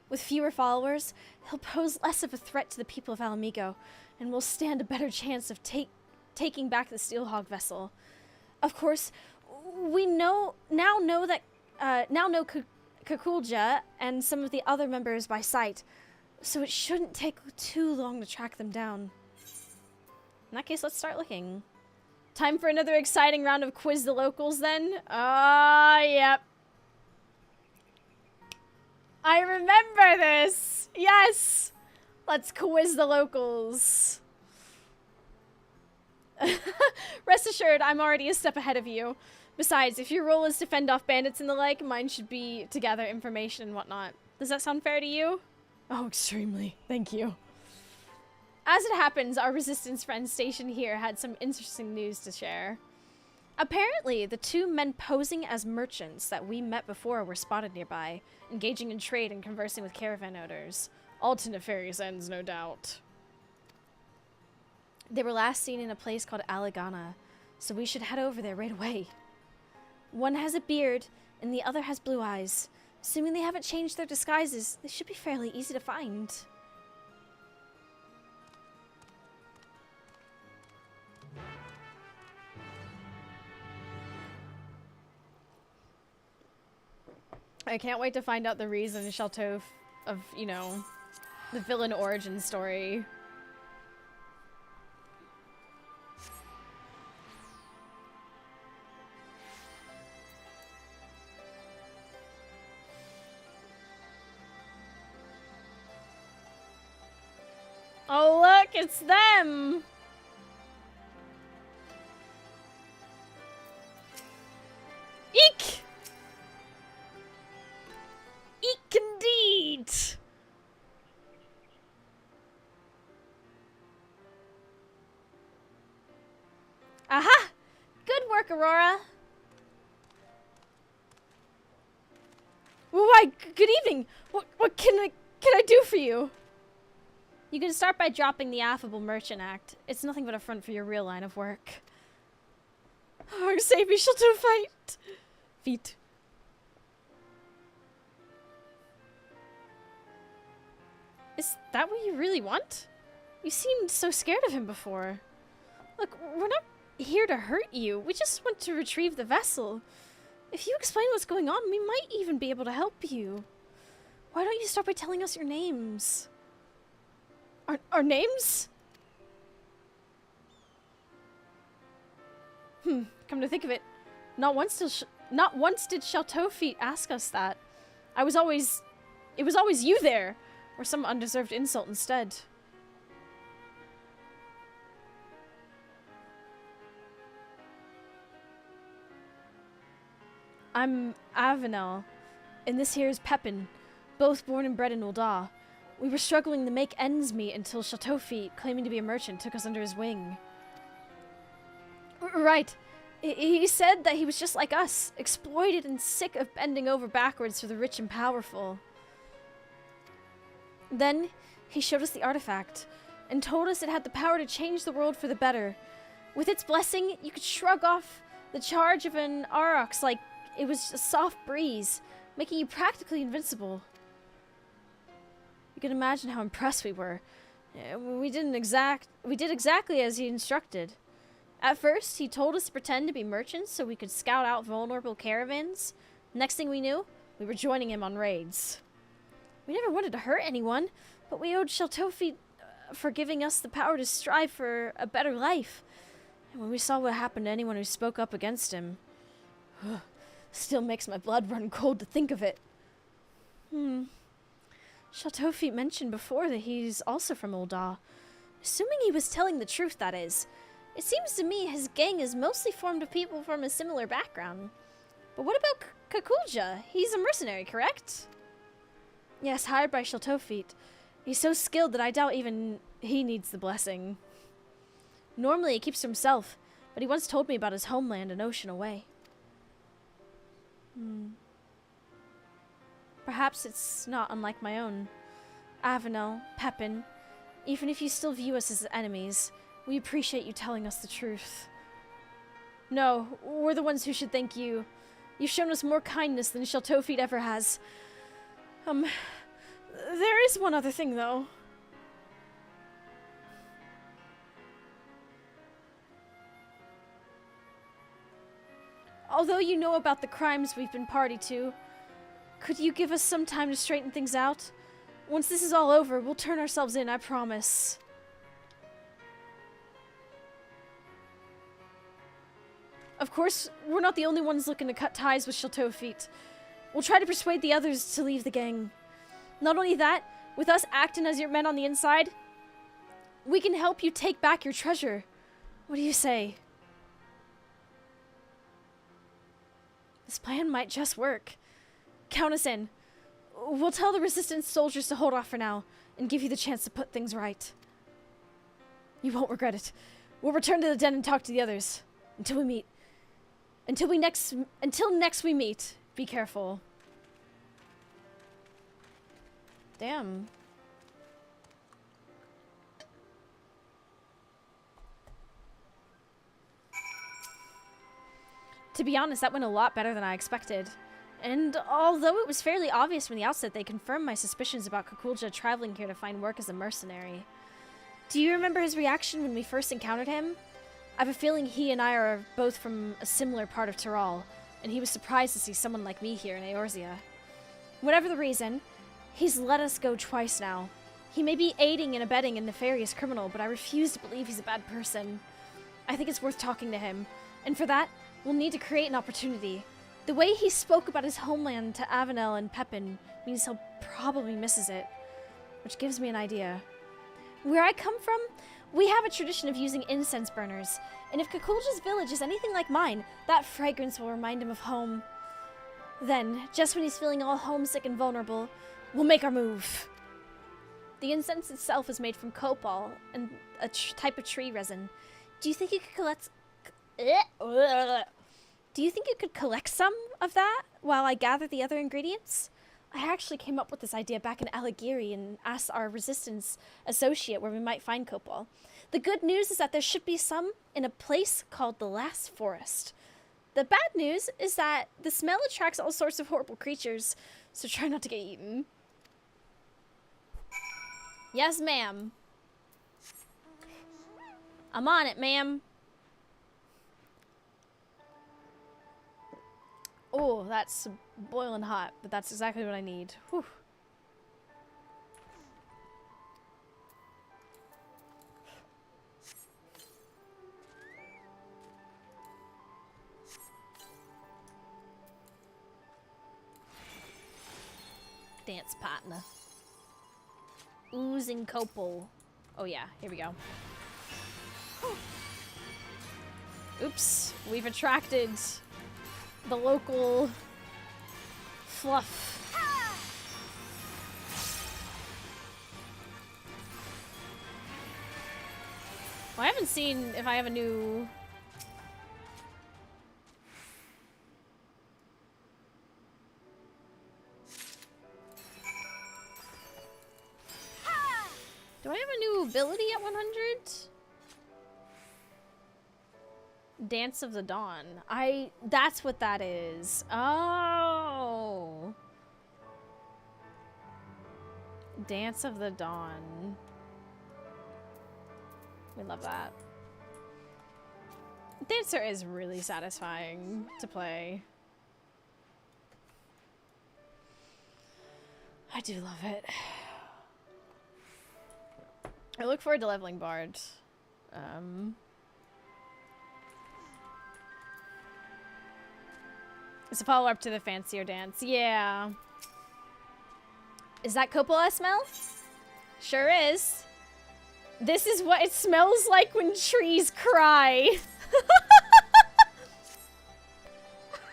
With fewer followers, he'll pose less of a threat to the people of Alamigo, and will stand a better chance of taking back the Steelhog vessel. Of course, we now know Kukulja and some of the other members by sight, so it shouldn't take too long to track them down. In that case, let's start looking. Time for another exciting round of Quiz the Locals then? Yep. I remember this! Yes! Let's quiz the locals. Rest assured, I'm already a step ahead of you. Besides, if your role is to fend off bandits and the like, mine should be to gather information and whatnot. Does that sound fair to you? Oh, extremely. Thank you. As it happens, our resistance friends stationed here had some interesting news to share. Apparently, the two men posing as merchants that we met before were spotted nearby, engaging in trade and conversing with caravan owners. All to nefarious ends, no doubt. They were last seen in a place called Alagana, so we should head over there right away. One has a beard, and the other has blue eyes. Assuming they haven't changed their disguises, they should be fairly easy to find. I can't wait to find out the reason Chateau of, you know, the villain origin story. Oh look, it's them! Eek! Eek indeed! Aha! Good work, Aurora! Why, good evening! What can I do for you? You can start by dropping the affable merchant act. It's nothing but a front for your real line of work. Oh, save me, she'll do fight! Feet. Is that what you really want? You seemed so scared of him before. Look, we're not here to hurt you. We just want to retrieve the vessel. If you explain what's going on, we might even be able to help you. Why don't you start by telling us your names? Our names? Come to think of it, not once did Chateau Feet ask us that. It was always you there, or some undeserved insult instead. I'm Avenel, and this here is Pepin, both born and bred in Ul'dah. We were struggling to make ends meet until Chateau Feet, claiming to be a merchant, took us under his wing. Right. He said that he was just like us, exploited and sick of bending over backwards for the rich and powerful. Then, he showed us the artifact, and told us it had the power to change the world for the better. With its blessing, you could shrug off the charge of an Aurochs like it was a soft breeze, making you practically invincible. You can imagine how impressed we were. We did exactly as he instructed. At first, he told us to pretend to be merchants so we could scout out vulnerable caravans. Next thing we knew, we were joining him on raids. We never wanted to hurt anyone, but we owed Sheltofi for giving us the power to strive for a better life. And when we saw what happened to anyone who spoke up against him, still makes my blood run cold to think of it. Sheltofi mentioned before that he's also from Ul'dah. Assuming he was telling the truth, that is. It seems to me his gang is mostly formed of people from a similar background. But what about Kakulja? He's a mercenary, correct? Yes, hired by Sheltofi. He's so skilled that I doubt even he needs the blessing. Normally he keeps to himself, but he once told me about his homeland an ocean away. Perhaps it's not unlike my own. Avenel, Pepin, even if you still view us as enemies, we appreciate you telling us the truth. No, we're the ones who should thank you. You've shown us more kindness than Sheltofi ever has. There is one other thing, though. Although you know about the crimes we've been party to, could you give us some time to straighten things out? Once this is all over, we'll turn ourselves in, I promise. Of course, we're not the only ones looking to cut ties with Sheltofi. We'll try to persuade the others to leave the gang. Not only that, with us acting as your men on the inside, we can help you take back your treasure. What do you say? This plan might just work. Count us in. We'll tell the Resistance soldiers to hold off for now, and give you the chance to put things right. You won't regret it. We'll return to the den and talk to the others. Until we meet. Until next we meet. Be careful. Damn. To be honest, that went a lot better than I expected. And although it was fairly obvious from the outset, they confirmed my suspicions about Kakulja traveling here to find work as a mercenary. Do you remember his reaction when we first encountered him? I have a feeling he and I are both from a similar part of Tyrol, and he was surprised to see someone like me here in Eorzea. Whatever the reason, he's let us go twice now. He may be aiding and abetting a nefarious criminal, but I refuse to believe he's a bad person. I think it's worth talking to him, and for that, we'll need to create an opportunity. The way he spoke about his homeland to Avenel and Pepin means he'll probably misses it, which gives me an idea. Where I come from, we have a tradition of using incense burners, and if Kakulja's village is anything like mine, that fragrance will remind him of home. Then, just when he's feeling all homesick and vulnerable, we'll make our move. The incense itself is made from copal and a type of tree resin. Do you think you could collect some of that while I gather the other ingredients? I actually came up with this idea back in Aligiri and asked our Resistance associate where we might find copal. The good news is that there should be some in a place called the Last Forest. The bad news is that the smell attracts all sorts of horrible creatures, so try not to get eaten. Yes, ma'am. I'm on it, ma'am. Oh, that's boiling hot, but that's exactly what I need. Whew. Dance partner. Oozing copal. Oh yeah, here we go. Oops, we've attracted the local fluff. Well, I haven't seen if I have a new... ability at 100? Dance of the Dawn. That's what that is. Oh. Dance of the Dawn. We love that. Dancer is really satisfying to play. I do love it. I look forward to leveling Bard. It's a follow-up to the fancier dance. Yeah. Is that Coppola smell? Sure is. This is what it smells like when trees cry.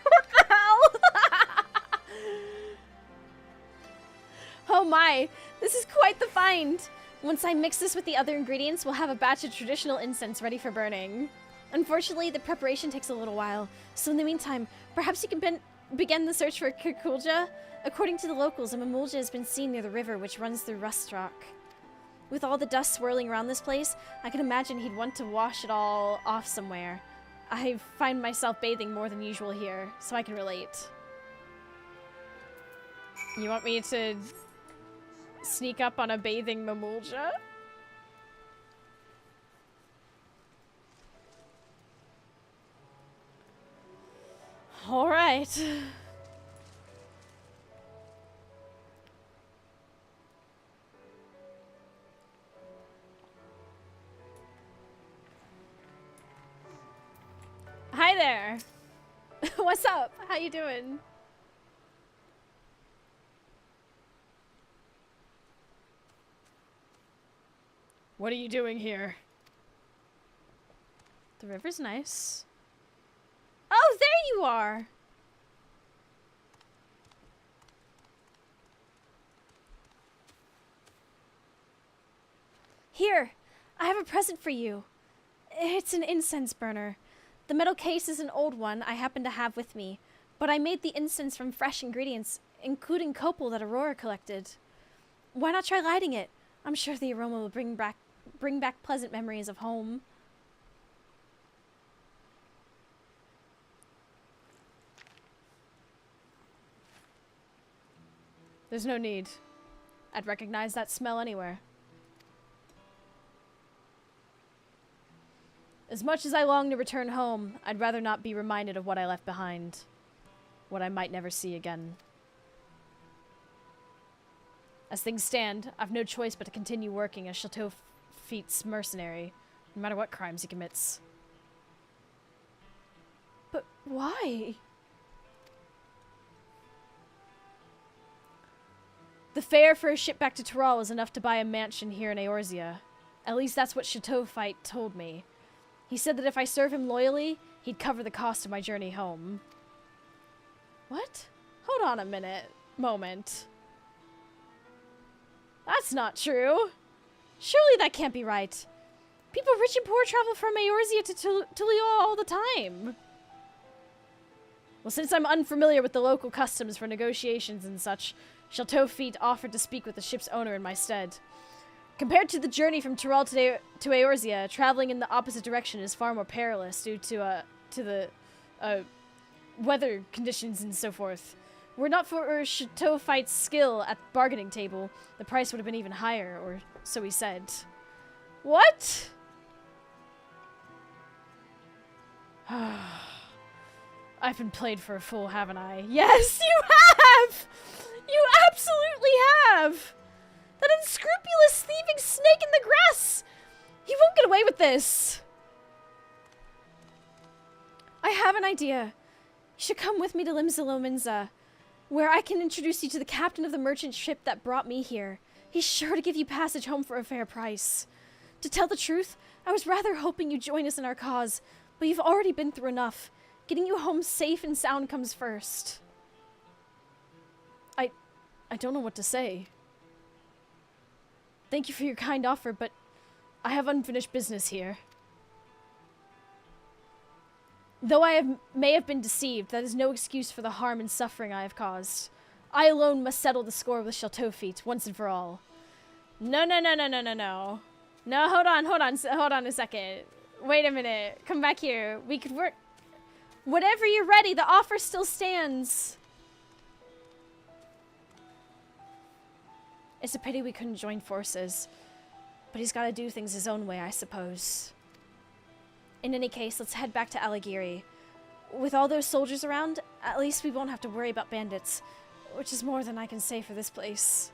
What the hell? Oh my, this is quite the find. Once I mix this with the other ingredients, we'll have a batch of traditional incense ready for burning. Unfortunately, the preparation takes a little while, so in the meantime, perhaps you can begin the search for Kirkulja? According to the locals, a Mamulja has been seen near the river which runs through Rust Rock. With all the dust swirling around this place, I can imagine he'd want to wash it all off somewhere. I find myself bathing more than usual here, so I can relate. You want me to sneak up on a bathing Mamulja? All right. Hi there. What's up? How you doing? What are you doing here? The river's nice. Oh, there you are! Here, I have a present for you. It's an incense burner. The metal case is an old one I happen to have with me, but I made the incense from fresh ingredients, including copal that Aurora collected. Why not try lighting it? I'm sure the aroma will bring back pleasant memories of home. There's no need. I'd recognize that smell anywhere. As much as I long to return home, I'd rather not be reminded of what I left behind. What I might never see again. As things stand, I've no choice but to continue working as Chateau Feet's mercenary, no matter what crimes he commits. But why? The fare for a ship back to Tyrol was enough to buy a mansion here in Eorzea. At least that's what Chateau Fight told me. He said that if I serve him loyally, he'd cover the cost of my journey home. What? Hold on a moment. That's not true. Surely that can't be right. People rich and poor travel from Eorzea to Tuliol all the time. Well, since I'm unfamiliar with the local customs for negotiations and such, Chateau Feet offered to speak with the ship's owner in my stead. Compared to the journey from Tyrol to Eorzea, traveling in the opposite direction is far more perilous due to the weather conditions and so forth. Were it not for Chateau Fight's skill at the bargaining table, the price would have been even higher, or so he said. What? I've been played for a fool, haven't I? Yes, you have! You absolutely have! That unscrupulous thieving snake in the grass! He won't get away with this! I have an idea. You should come with me to Limzalominza, where I can introduce you to the captain of the merchant ship that brought me here. He's sure to give you passage home for a fair price. To tell the truth, I was rather hoping you'd join us in our cause, but you've already been through enough. Getting you home safe and sound comes first. I don't know what to say. Thank you for your kind offer, but I have unfinished business here. Though may have been deceived, that is no excuse for the harm and suffering I have caused. I alone must settle the score with Chateau Feet, once and for all. No. No, hold on a second. Wait a minute. Come back here. We could work. Whatever you're ready, the offer still stands. It's a pity we couldn't join forces. But he's got to do things his own way, I suppose. In any case, let's head back to Alighieri. With all those soldiers around, at least we won't have to worry about bandits. Which is more than I can say for this place.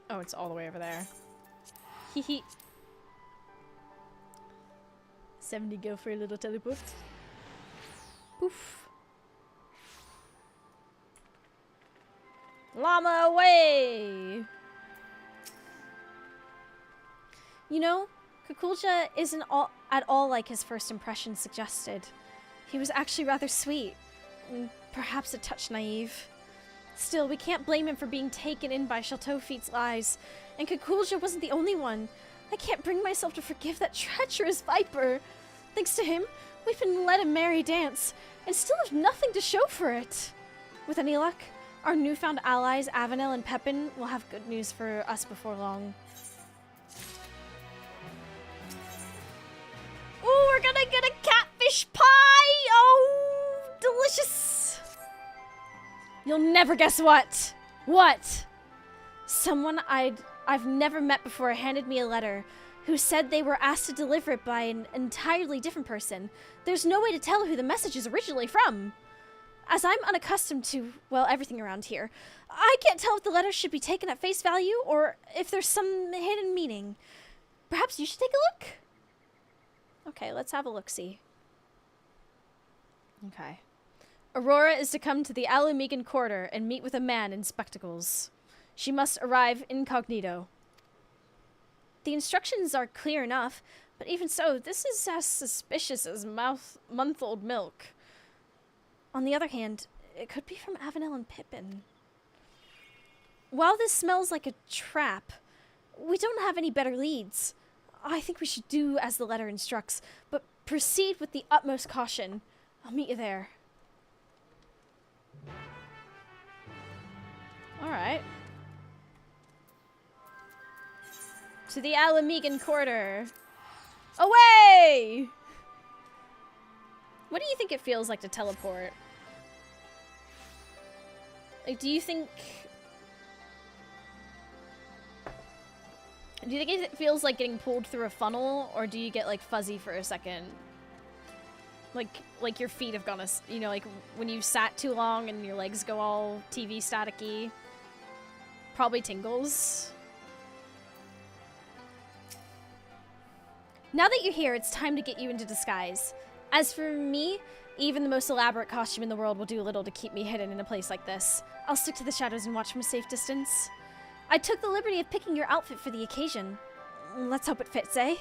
Oh, it's all the way over there. Hee hee. 70 go for a little teleport. Poof. Llama away! You know, Kukulja isn't at all like his first impression suggested. He was actually rather sweet, and perhaps a touch naive. Still, we can't blame him for being taken in by Chateaufit's lies, and Kukulja wasn't the only one. I can't bring myself to forgive that treacherous viper. Thanks to him, we've been led a merry dance, and still have nothing to show for it. With any luck, our newfound allies, Avenel and Pepin, will have good news for us before long. Ooh, we're gonna get a catfish pie! Oh, delicious! You'll never guess what! What? Someone I've never met before handed me a letter who said they were asked to deliver it by an entirely different person. There's no way to tell who the message is originally from. As I'm unaccustomed to, well, everything around here, I can't tell if the letter should be taken at face value or if there's some hidden meaning. Perhaps you should take a look? Okay, let's have a look-see. Okay. Aurora is to come to the Alamigan Quarter and meet with a man in spectacles. She must arrive incognito. The instructions are clear enough, but even so, this is as suspicious as month-old milk. On the other hand, it could be from Avenel and Pippin. While this smells like a trap, we don't have any better leads. I think we should do as the letter instructs, but proceed with the utmost caution. I'll meet you there. Alright. To the Alamigan Quarter. Away! What do you think it feels like to teleport? Like, do you think it feels like getting pulled through a funnel, or do you get, like, fuzzy for a second? Like your feet have gone, you know, like when you sat too long and your legs go all TV staticky. Probably tingles. Now that you're here, it's time to get you into disguise. As for me, even the most elaborate costume in the world will do little to keep me hidden in a place like this. I'll stick to the shadows and watch from a safe distance. I took the liberty of picking your outfit for the occasion. Let's hope it fits, eh?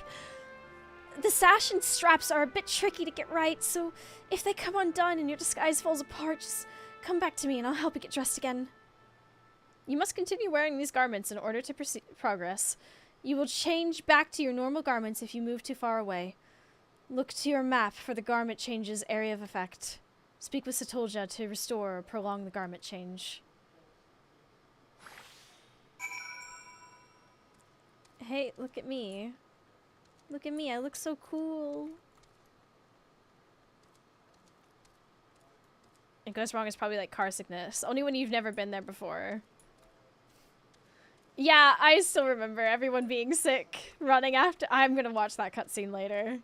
The sash and straps are a bit tricky to get right, so if they come undone and your disguise falls apart, just come back to me and I'll help you get dressed again. You must continue wearing these garments in order to progress. You will change back to your normal garments if you move too far away. Look to your map for the garment change's area of effect. Speak with Satolja to restore or prolong the garment change. Hey, look at me. Look at me, I look so cool. It goes wrong is probably like car sickness. Only when you've never been there before. Yeah, I still remember everyone being sick, running after. I'm gonna watch that cutscene later.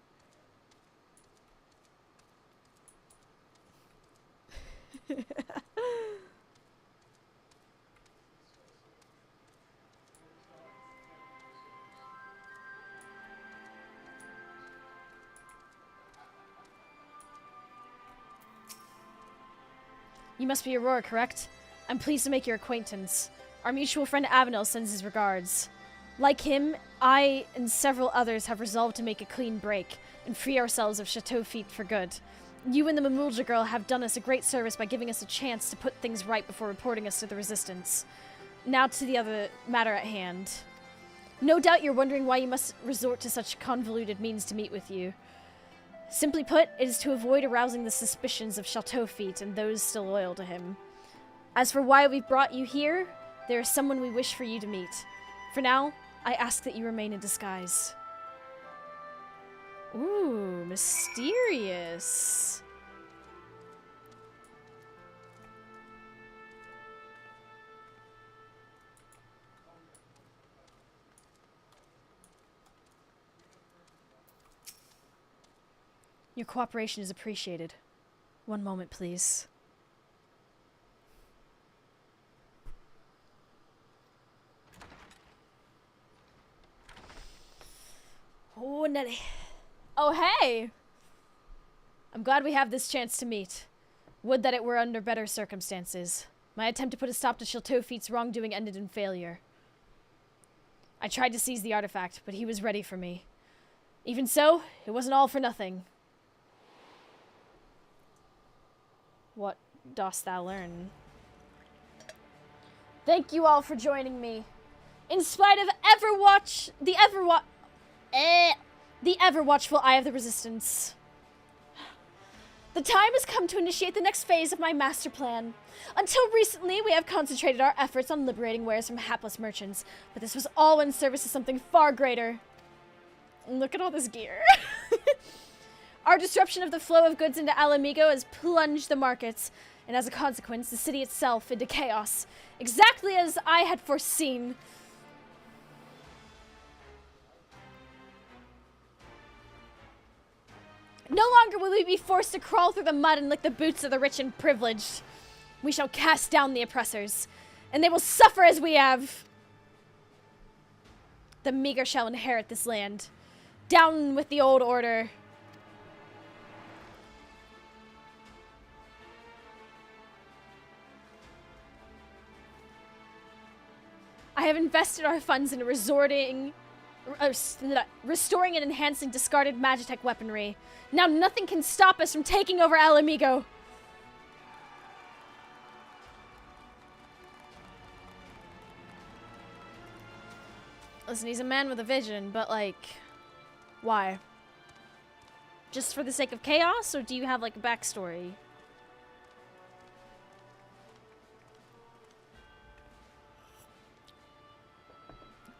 You must be Aurora, correct? I'm pleased to make your acquaintance. Our mutual friend Avenel sends his regards. Like him, I and several others have resolved to make a clean break and free ourselves of Chateaufit for good. You and the Mamulja girl have done us a great service by giving us a chance to put things right before reporting us to the Resistance. Now to the other matter at hand. No doubt you're wondering why you must resort to such convoluted means to meet with you. Simply put, it is to avoid arousing the suspicions of Chateau Feet and those still loyal to him. As for why we've brought you here, there is someone we wish for you to meet. For now, I ask that you remain in disguise. Ooh, mysterious. Your cooperation is appreciated. One moment, please. Oh, Nelly. Oh, hey! I'm glad we have this chance to meet. Would that it were under better circumstances. My attempt to put a stop to Chateau Feet's wrongdoing ended in failure. I tried to seize the artifact, but he was ready for me. Even so, it wasn't all for nothing. What dost thou learn? Thank you all for joining me. In spite of the ever watchful eye of the Resistance. The time has come to initiate the next phase of my master plan. Until recently, we have concentrated our efforts on liberating wares from hapless merchants, but this was all in service of something far greater. Look at all this gear. Our disruption of the flow of goods into Alamigo has plunged the markets, and as a consequence, the city itself into chaos, exactly as I had foreseen. No longer will we be forced to crawl through the mud and lick the boots of the rich and privileged. We shall cast down the oppressors, and they will suffer as we have. The meager shall inherit this land. Down with the old order. I have invested our funds in restoring and enhancing discarded Magitech weaponry. Now nothing can stop us from taking over Alamigo. Listen, he's a man with a vision, but like, why? Just for the sake of chaos, or do you have like a backstory?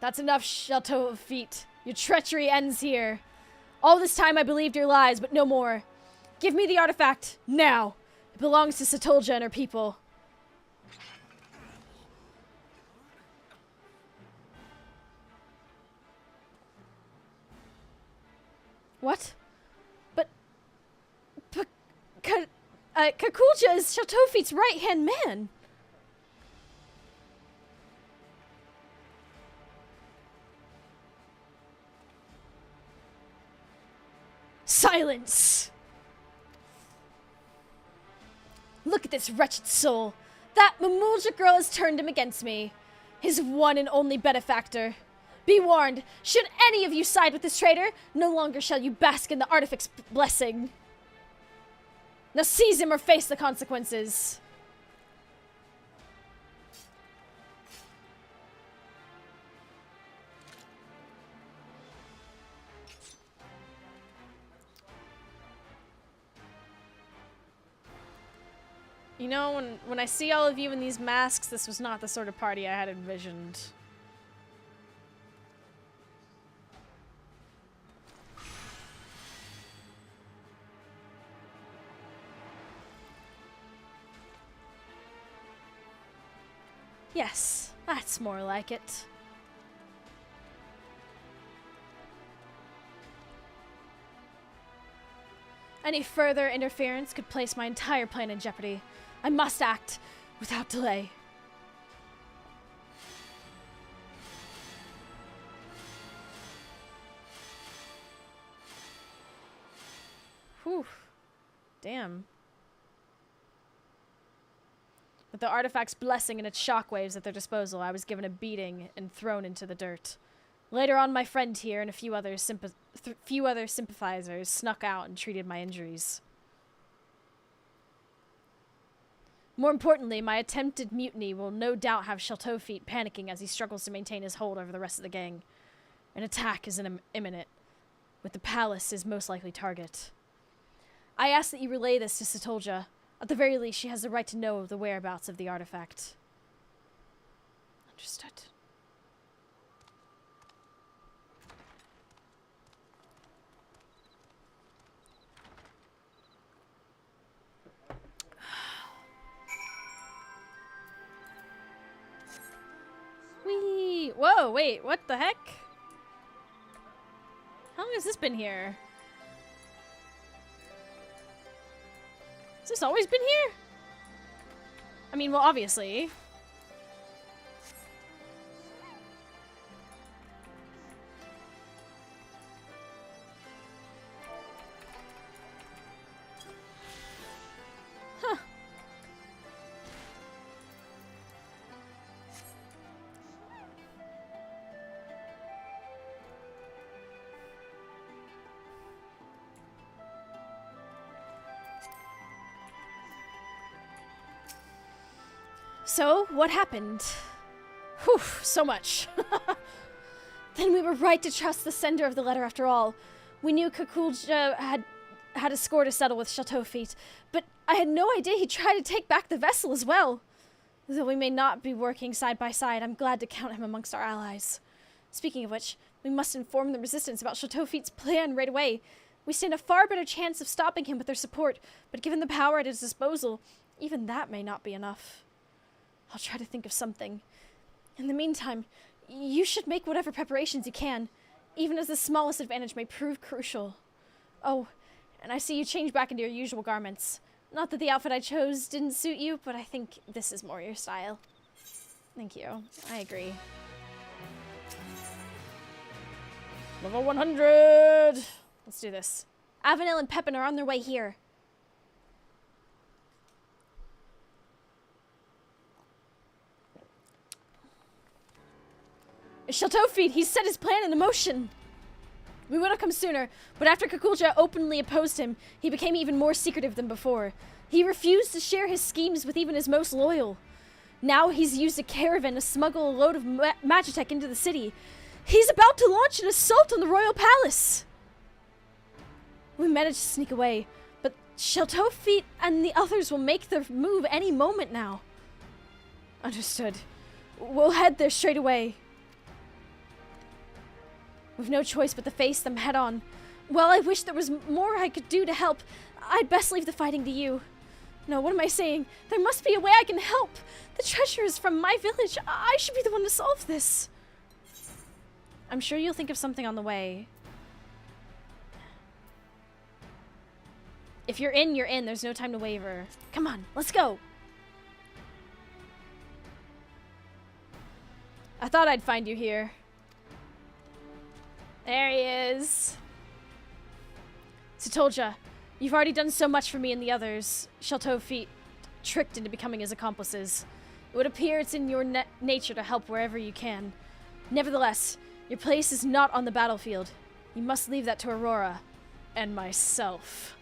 That's enough, Chateau Feet. Your treachery ends here. All this time I believed your lies, but no more. Give me the artifact, now. It belongs to Satolja and her people. What? But Kakulja is Chateau Feet's right-hand man. Silence! Look at this wretched soul. That Mamulja girl has turned him against me. His one and only benefactor. Be warned, should any of you side with this traitor, no longer shall you bask in the artifact's blessing. Now seize him or face the consequences. You know, when I see all of you in these masks, this was not the sort of party I had envisioned. Yes, that's more like it. Any further interference could place my entire plan in jeopardy. I must act without delay. Whew. Damn. With the artifact's blessing and its shockwaves at their disposal, I was given a beating and thrown into the dirt. Later on, my friend here and a few other sympathizers snuck out and treated my injuries. More importantly, my attempted mutiny will no doubt have Chateau Feet panicking as he struggles to maintain his hold over the rest of the gang. An attack is imminent, with the palace as most likely target. I ask that you relay this to Satolja. At the very least, she has the right to know the whereabouts of the artifact. Understood. Whee! Whoa, wait, what the heck? How long has this been here? Has this always been here? I mean, well, obviously. Huh. So, what happened? Whew, so much. Then we were right to trust the sender of the letter after all. We knew Kakulja had a score to settle with Chateau Feet, but I had no idea he'd try to take back the vessel as well. Though we may not be working side by side, I'm glad to count him amongst our allies. Speaking of which, we must inform the resistance about Chateau Feet's plan right away. We stand a far better chance of stopping him with their support, but given the power at his disposal, even that may not be enough. I'll try to think of something. In the meantime, you should make whatever preparations you can, even as the smallest advantage may prove crucial. Oh, and I see you change back into your usual garments. Not that the outfit I chose didn't suit you, but I think this is more your style. Thank you. I agree. Level 100! Let's do this. Avenel and Pepin are on their way here. Chateau Feet, he's set his plan into motion. We would have come sooner, but after Kakulja openly opposed him, he became even more secretive than before. He refused to share his schemes with even his most loyal. Now he's used a caravan to smuggle a load of Magitech into the city. He's about to launch an assault on the royal palace. We managed to sneak away, but Chateau Feet and the others will make their move any moment now. Understood. We'll head there straight away. We've no choice but to face them head on. While I wish there was more I could do to help, I'd best leave the fighting to you. No, what am I saying? There must be a way I can help. The treasure is from my village. I should be the one to solve this. I'm sure you'll think of something on the way. If you're in, you're in. There's no time to waver. Come on, let's go. I thought I'd find you here. There he is. Satolja, you've already done so much for me and the others. Chateau Feet tricked into becoming his accomplices. It would appear it's in your nature to help wherever you can. Nevertheless, your place is not on the battlefield. You must leave that to Aurora and myself.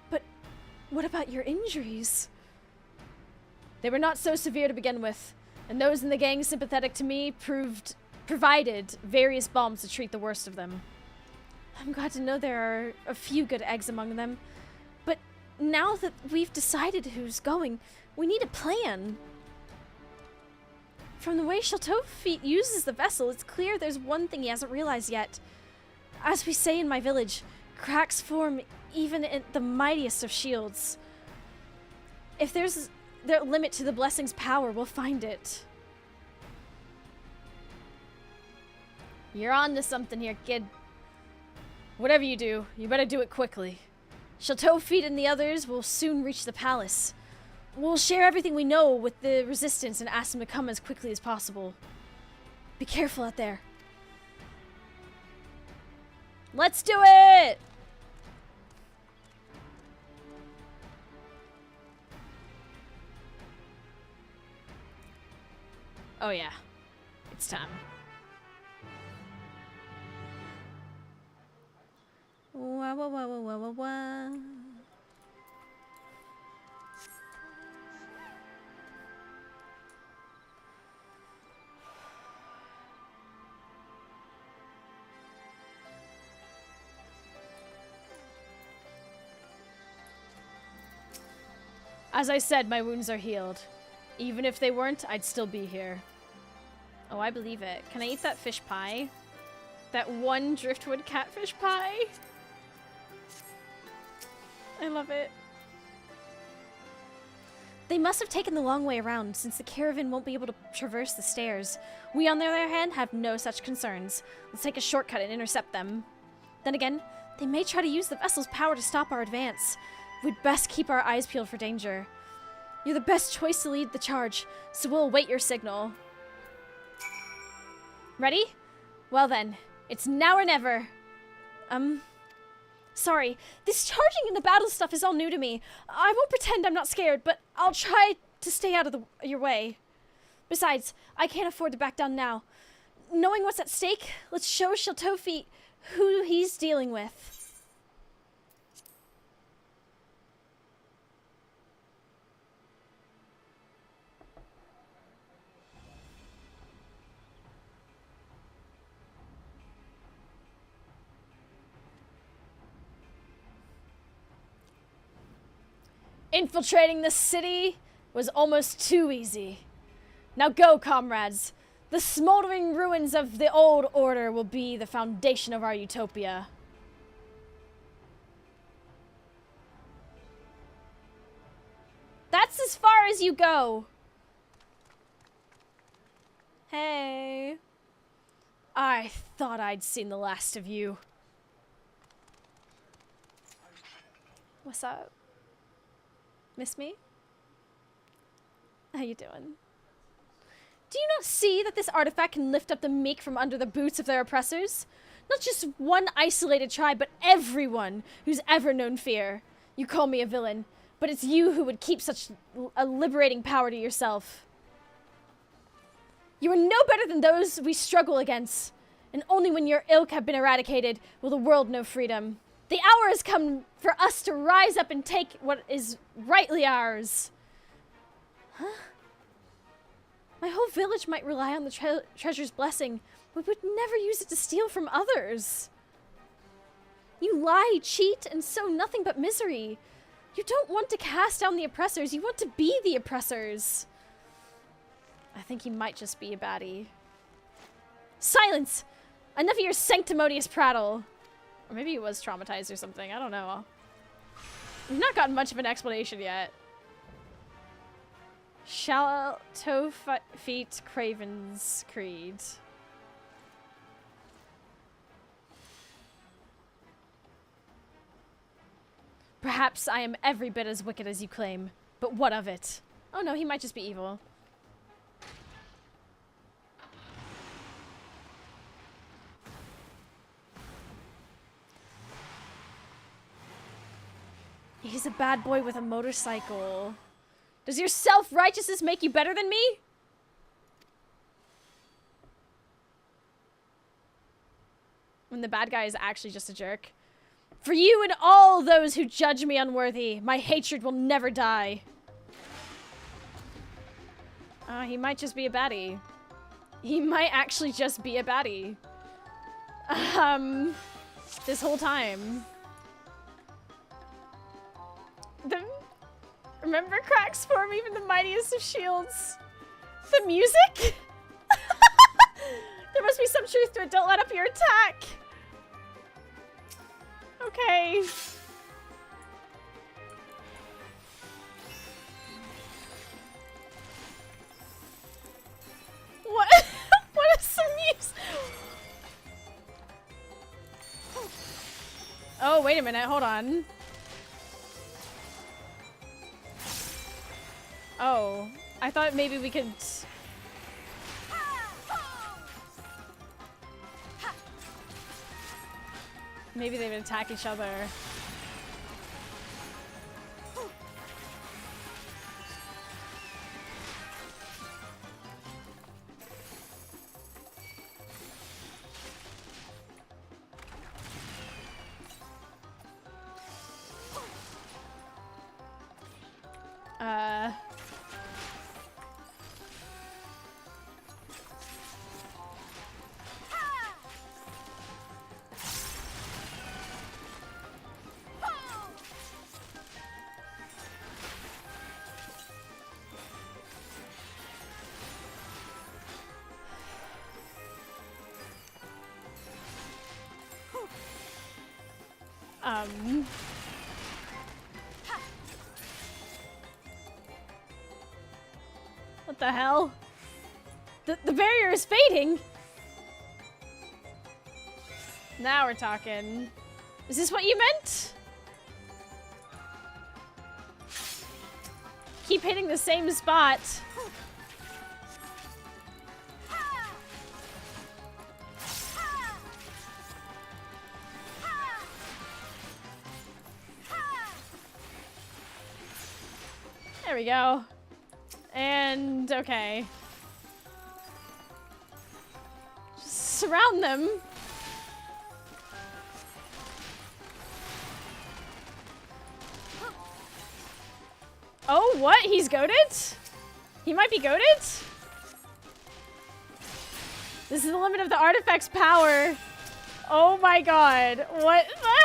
But what about your injuries? They were not so severe to begin with, and those in the gang sympathetic to me provided various balms to treat the worst of them. I'm glad to know there are a few good eggs among them, but now that we've decided who's going, we need a plan. From the way Chateau Feet uses the vessel, it's clear there's one thing he hasn't realized yet. As we say in my village, cracks form even in the mightiest of shields. If there's a limit to the blessing's power, we'll find it. You're on to something here, kid. Whatever you do, you better do it quickly. Chateau Feet and the others will soon reach the palace. We'll share everything we know with the resistance and ask them to come as quickly as possible. Be careful out there. Let's do it! Oh yeah, it's time. Wah, wah, wah, wah, wah, wah, wah. As I said, my wounds are healed. Even if they weren't, I'd still be here. Oh, I believe it. Can I eat that fish pie? That one driftwood catfish pie? I love it. They must have taken the long way around, since the caravan won't be able to traverse the stairs. We, on the other hand, have no such concerns. Let's take a shortcut and intercept them. Then again, they may try to use the vessel's power to stop our advance. We'd best keep our eyes peeled for danger. You're the best choice to lead the charge, so we'll await your signal. Ready? Well then, it's now or never. Sorry, this charging in the battle stuff is all new to me. I won't pretend I'm not scared, but I'll try to stay out of your way. Besides, I can't afford to back down now. Knowing what's at stake, let's show Shaltofi who he's dealing with. Infiltrating the city was almost too easy. Now go, comrades. The smoldering ruins of the old order will be the foundation of our utopia. That's as far as you go. Hey. I thought I'd seen the last of you. What's up? Miss me? How you doing? Do you not see that this artifact can lift up the meek from under the boots of their oppressors? Not just one isolated tribe, but everyone who's ever known fear. You call me a villain, but it's you who would keep such a liberating power to yourself. You are no better than those we struggle against, and only when your ilk have been eradicated will the world know freedom. The hour has come for us to rise up and take what is rightly ours. Huh? My whole village might rely on the treasure's blessing, but would never use it to steal from others. You lie, cheat, and sow nothing but misery. You don't want to cast down the oppressors, you want to be the oppressors. I think he might just be a baddie. Silence! Enough of your sanctimonious prattle. Or maybe he was traumatized or something. I don't know. We've not gotten much of an explanation yet. Shaltofeet Craven's Creed. Perhaps I am every bit as wicked as you claim, but what of it? Oh no, he might just be evil. He's a bad boy with a motorcycle. Does your self-righteousness make you better than me? When the bad guy is actually just a jerk. For you and all those who judge me unworthy, my hatred will never die. He might just be a baddie. He might actually just be a baddie. This whole time. Remember cracks form even the mightiest of shields. The music? There must be some truth to it. Don't let up your attack. Okay. What? What is some music? Oh, wait a minute. Hold on. Oh, I thought maybe we could... Maybe they would attack each other. What the hell? The barrier is fading! Now we're talking. Is this what you meant? Keep hitting the same spot. There we go. And okay. Just surround them. Oh, what? He's goated? He might be goated? This is the limit of the artifact's power. Oh my god. What the hell?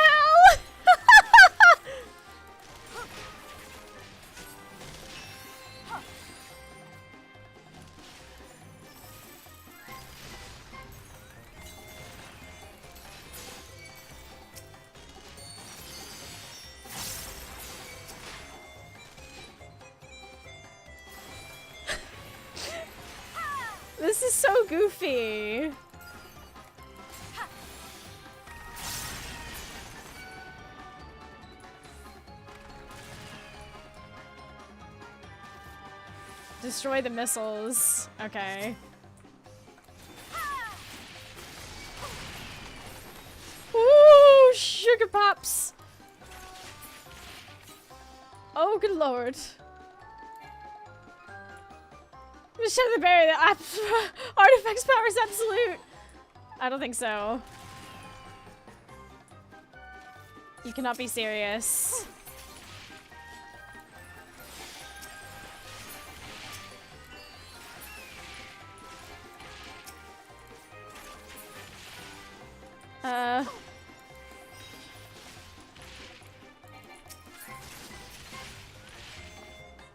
This is so goofy. Destroy the missiles. Okay. Ooh, sugar pops. Oh, good lord. Shadow the barrier, the artifact's power is absolute. I don't think so. You cannot be serious.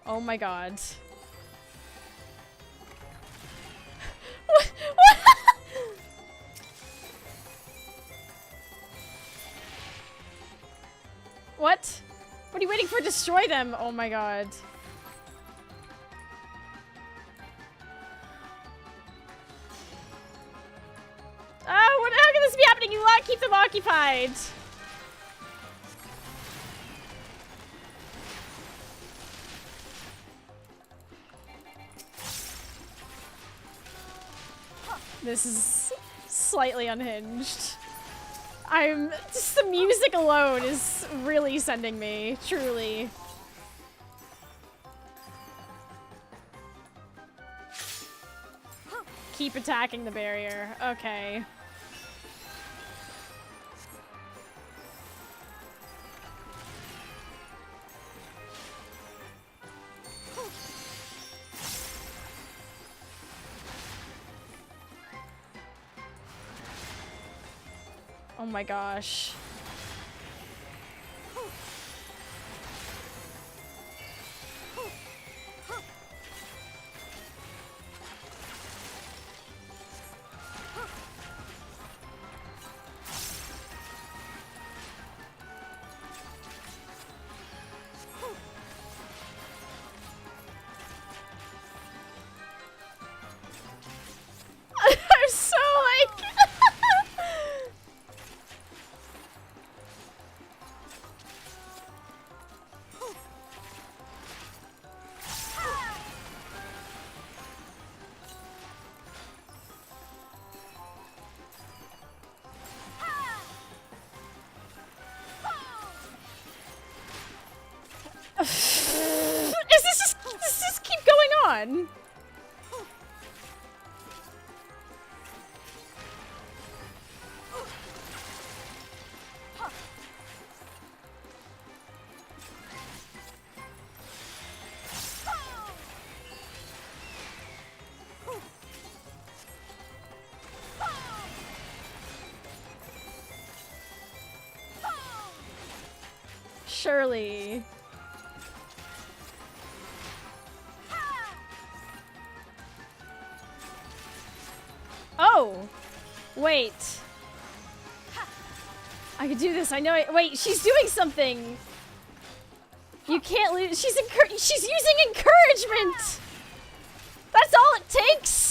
Oh my god. What? What are you waiting for? Destroy them! Oh my god. Oh, how can this be happening? You lot keep them occupied. This is slightly unhinged. Just the music alone is really sending me, truly. Keep attacking the barrier. Okay. Oh my gosh. I'm so like Does this just keep going on? Surely. Oh, wait. I can do this. I know it. Wait, she's doing something. You can't lose. She's using encouragement. That's all it takes.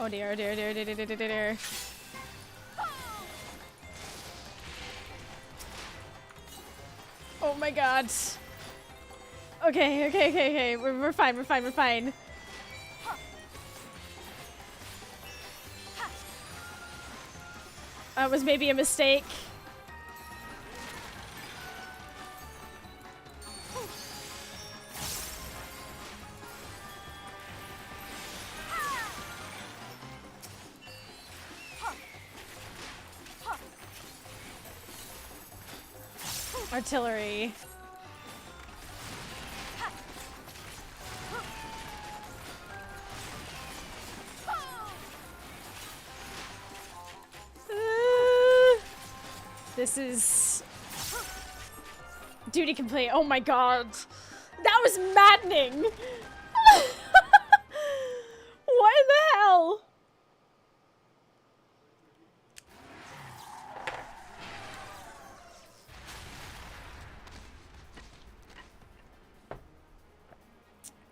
Oh dear, oh dear, dear, dear, dear, dear, dear, dear. Oh my god. Okay, okay, okay, okay. We're fine, we're fine, we're fine. That was maybe a mistake. Artillery. This is duty complete. Oh my god. That was maddening. What in the hell?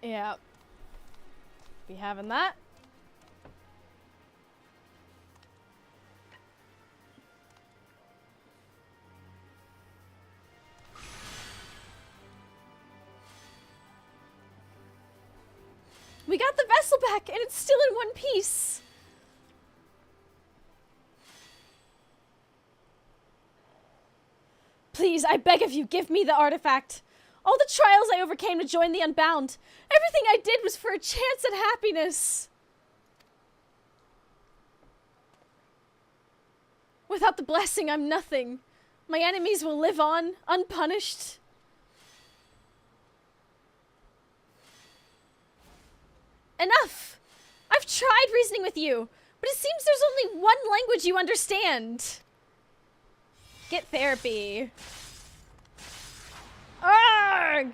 Yeah. Be having that. We got the vessel back and it's still in one piece. Please, I beg of you, give me the artifact. All the trials I overcame to join the Unbound. Everything I did was for a chance at happiness. Without the blessing, I'm nothing. My enemies will live on, unpunished. Enough! I've tried reasoning with you, but it seems there's only one language you understand. Get therapy. Arrgh!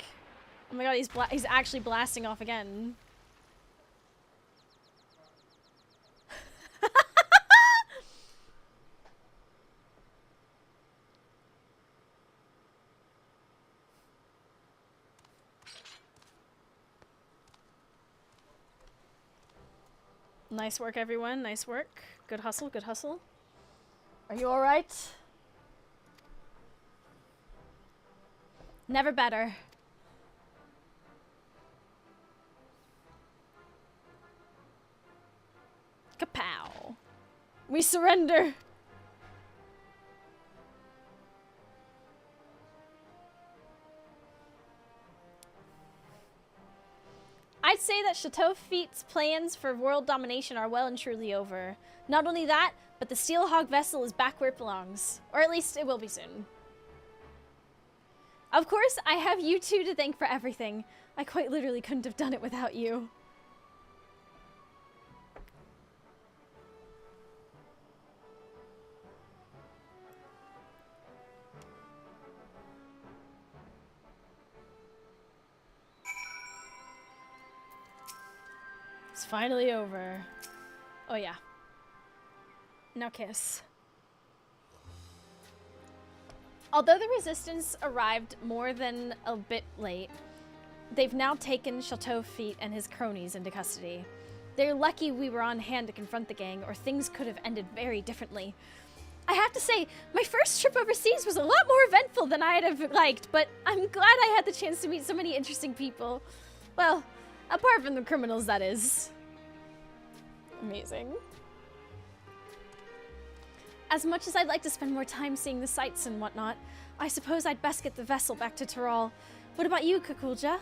Oh my god, he's actually blasting off again. Nice work, everyone. Nice work. Good hustle, good hustle. Are you alright? Never better. Kapow. We surrender. I'd say that Chateau Feet's plans for world domination are well and truly over. Not only that, but the Steelhog vessel is back where it belongs. Or at least it will be soon. Of course, I have you two to thank for everything. I quite literally couldn't have done it without you. It's finally over. Oh yeah. Now kiss. Although the Resistance arrived more than a bit late, they've now taken Chateau Feet and his cronies into custody. They're lucky we were on hand to confront the gang, or things could have ended very differently. I have to say, my first trip overseas was a lot more eventful than I'd have liked, but I'm glad I had the chance to meet so many interesting people. Well, apart from the criminals, that is. Amazing. As much as I'd like to spend more time seeing the sights and whatnot, I suppose I'd best get the vessel back to Tyrol. What about you, Kukulja?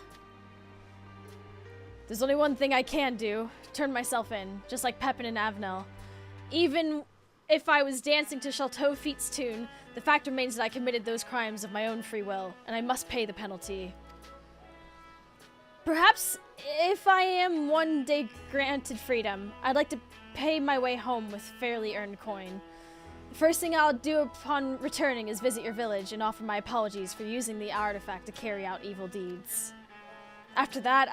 There's only one thing I can do. Turn myself in, just like Pepin and Avenel. Even if I was dancing to Chateau Feet's tune, The fact remains that I committed those crimes of my own free will, and I must pay the penalty. Perhaps, if I am one day granted freedom, I'd like to pay my way home with fairly earned coin. The first thing I'll do upon returning is visit your village and offer my apologies for using the artifact to carry out evil deeds. After that,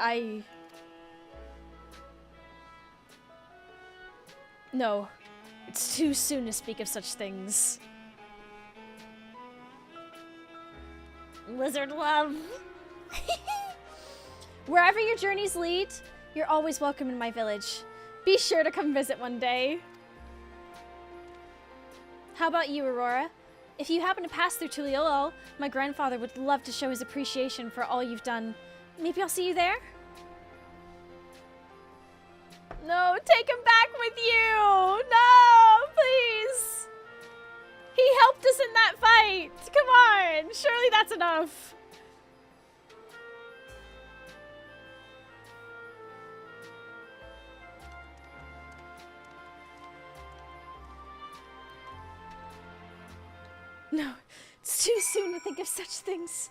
No, it's too soon to speak of such things. Lizard love. Wherever your journeys lead, you're always welcome in my village. Be sure to come visit one day. How about you, Aurora? If you happen to pass through Tuliolol, my grandfather would love to show his appreciation for all you've done. Maybe I'll see you there? No, take him back with you! No, please! He helped us in that fight! Come on! Surely that's enough! No, it's too soon to think of such things.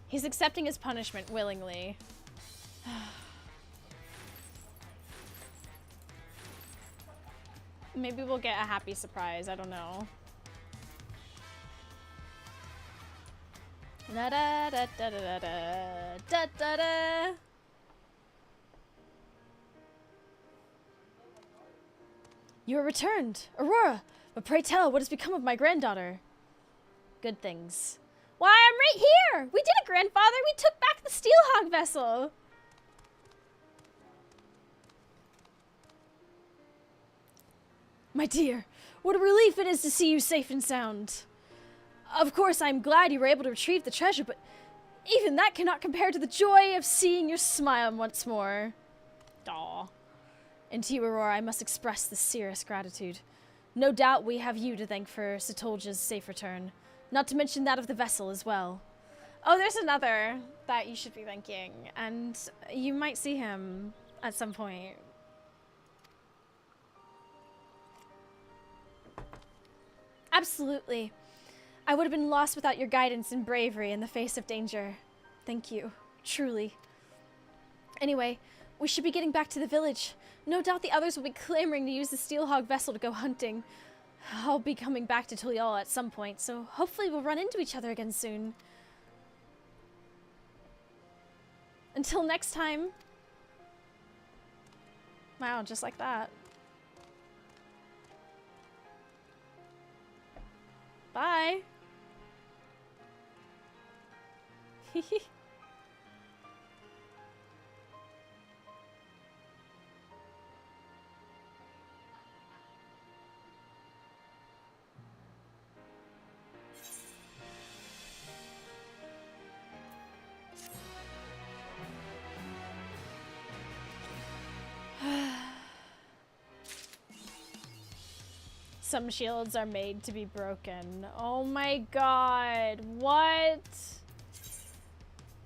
He's accepting his punishment willingly. Maybe we'll get a happy surprise, I don't know. Da da da da da da da da da. You are returned, Aurora. But pray tell, what has become of my granddaughter? Good things. Why, I'm right here! We did it, grandfather! We took back the Steelhog vessel! My dear, what a relief it is to see you safe and sound. Of course, I'm glad you were able to retrieve the treasure, but even that cannot compare to the joy of seeing your smile once more. Aw. And to you, Aurora, I must express the sincerest gratitude. No doubt we have you to thank for Satolja's safe return. Not to mention that of the vessel as well. Oh, there's another that you should be thanking, and you might see him at some point. Absolutely. I would have been lost without your guidance and bravery in the face of danger. Thank you, truly. Anyway, we should be getting back to the village. No doubt the others will be clamoring to use the Steelhog vessel to go hunting. I'll be coming back to Tuliol at some point, so hopefully we'll run into each other again soon. Until next time. Wow, just like that. Bye. Some shields are made to be broken. Oh my god, what?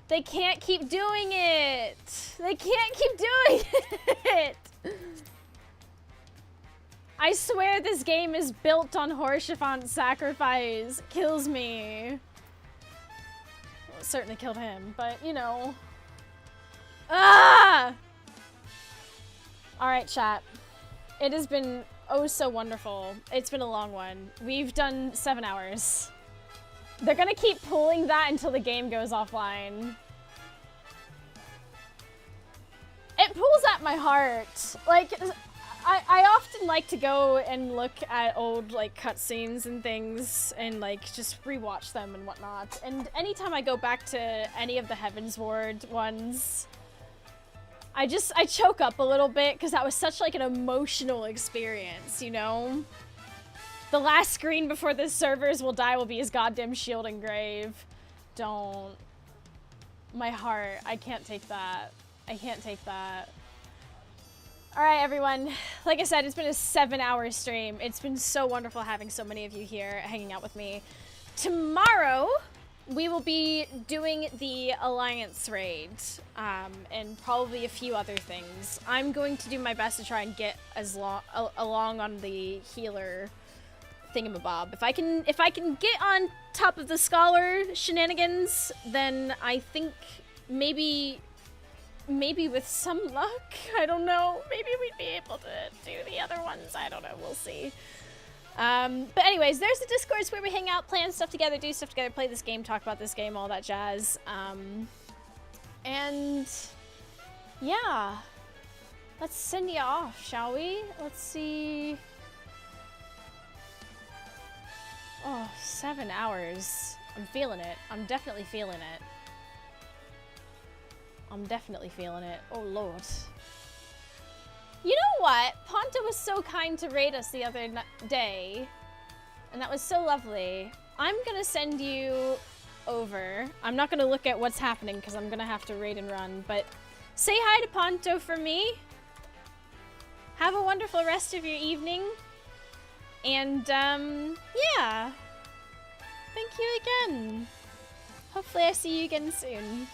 They can't keep doing it! They can't keep doing it! I swear this game is built on Horschiffant's sacrifice. It kills me. Well, it certainly killed him, but you know. Ah! Alright, chat. It has been oh so wonderful. It's been a long one. We've done 7 hours. They're gonna keep pulling that until the game goes offline. It pulls at my heart. Like, I often like to go and look at old, like, cutscenes and things and, like, just rewatch them and whatnot. And anytime I go back to any of the Heavensward ones, I choke up a little bit because that was such, like, an emotional experience, you know? The last screen before the servers will die will be his goddamn shield and grave. Don't. My heart. I can't take that. I can't take that. Alright, everyone. Like I said, it's been a 7-hour stream. It's been so wonderful having so many of you here hanging out with me. Tomorrow, we will be doing the Alliance Raid, and probably a few other things. I'm going to do my best to try and get along on the healer thingamabob. If I can get on top of the scholar shenanigans, then I think maybe with some luck, I don't know, maybe we'd be able to do the other ones. I don't know, we'll see. But anyways, there's the Discords where we hang out, plan stuff together, do stuff together, play this game, talk about this game, all that jazz. And yeah, let's send you off, shall we? Let's see. Oh, 7 hours. I'm feeling it. I'm definitely feeling it. I'm definitely feeling it. Oh, Lord. You know what? Ponto was so kind to raid us the other day. And that was so lovely. I'm gonna send you over. I'm not gonna look at what's happening because I'm gonna have to raid and run. But say hi to Ponto for me. Have a wonderful rest of your evening. And, yeah. Thank you again. Hopefully I see you again soon.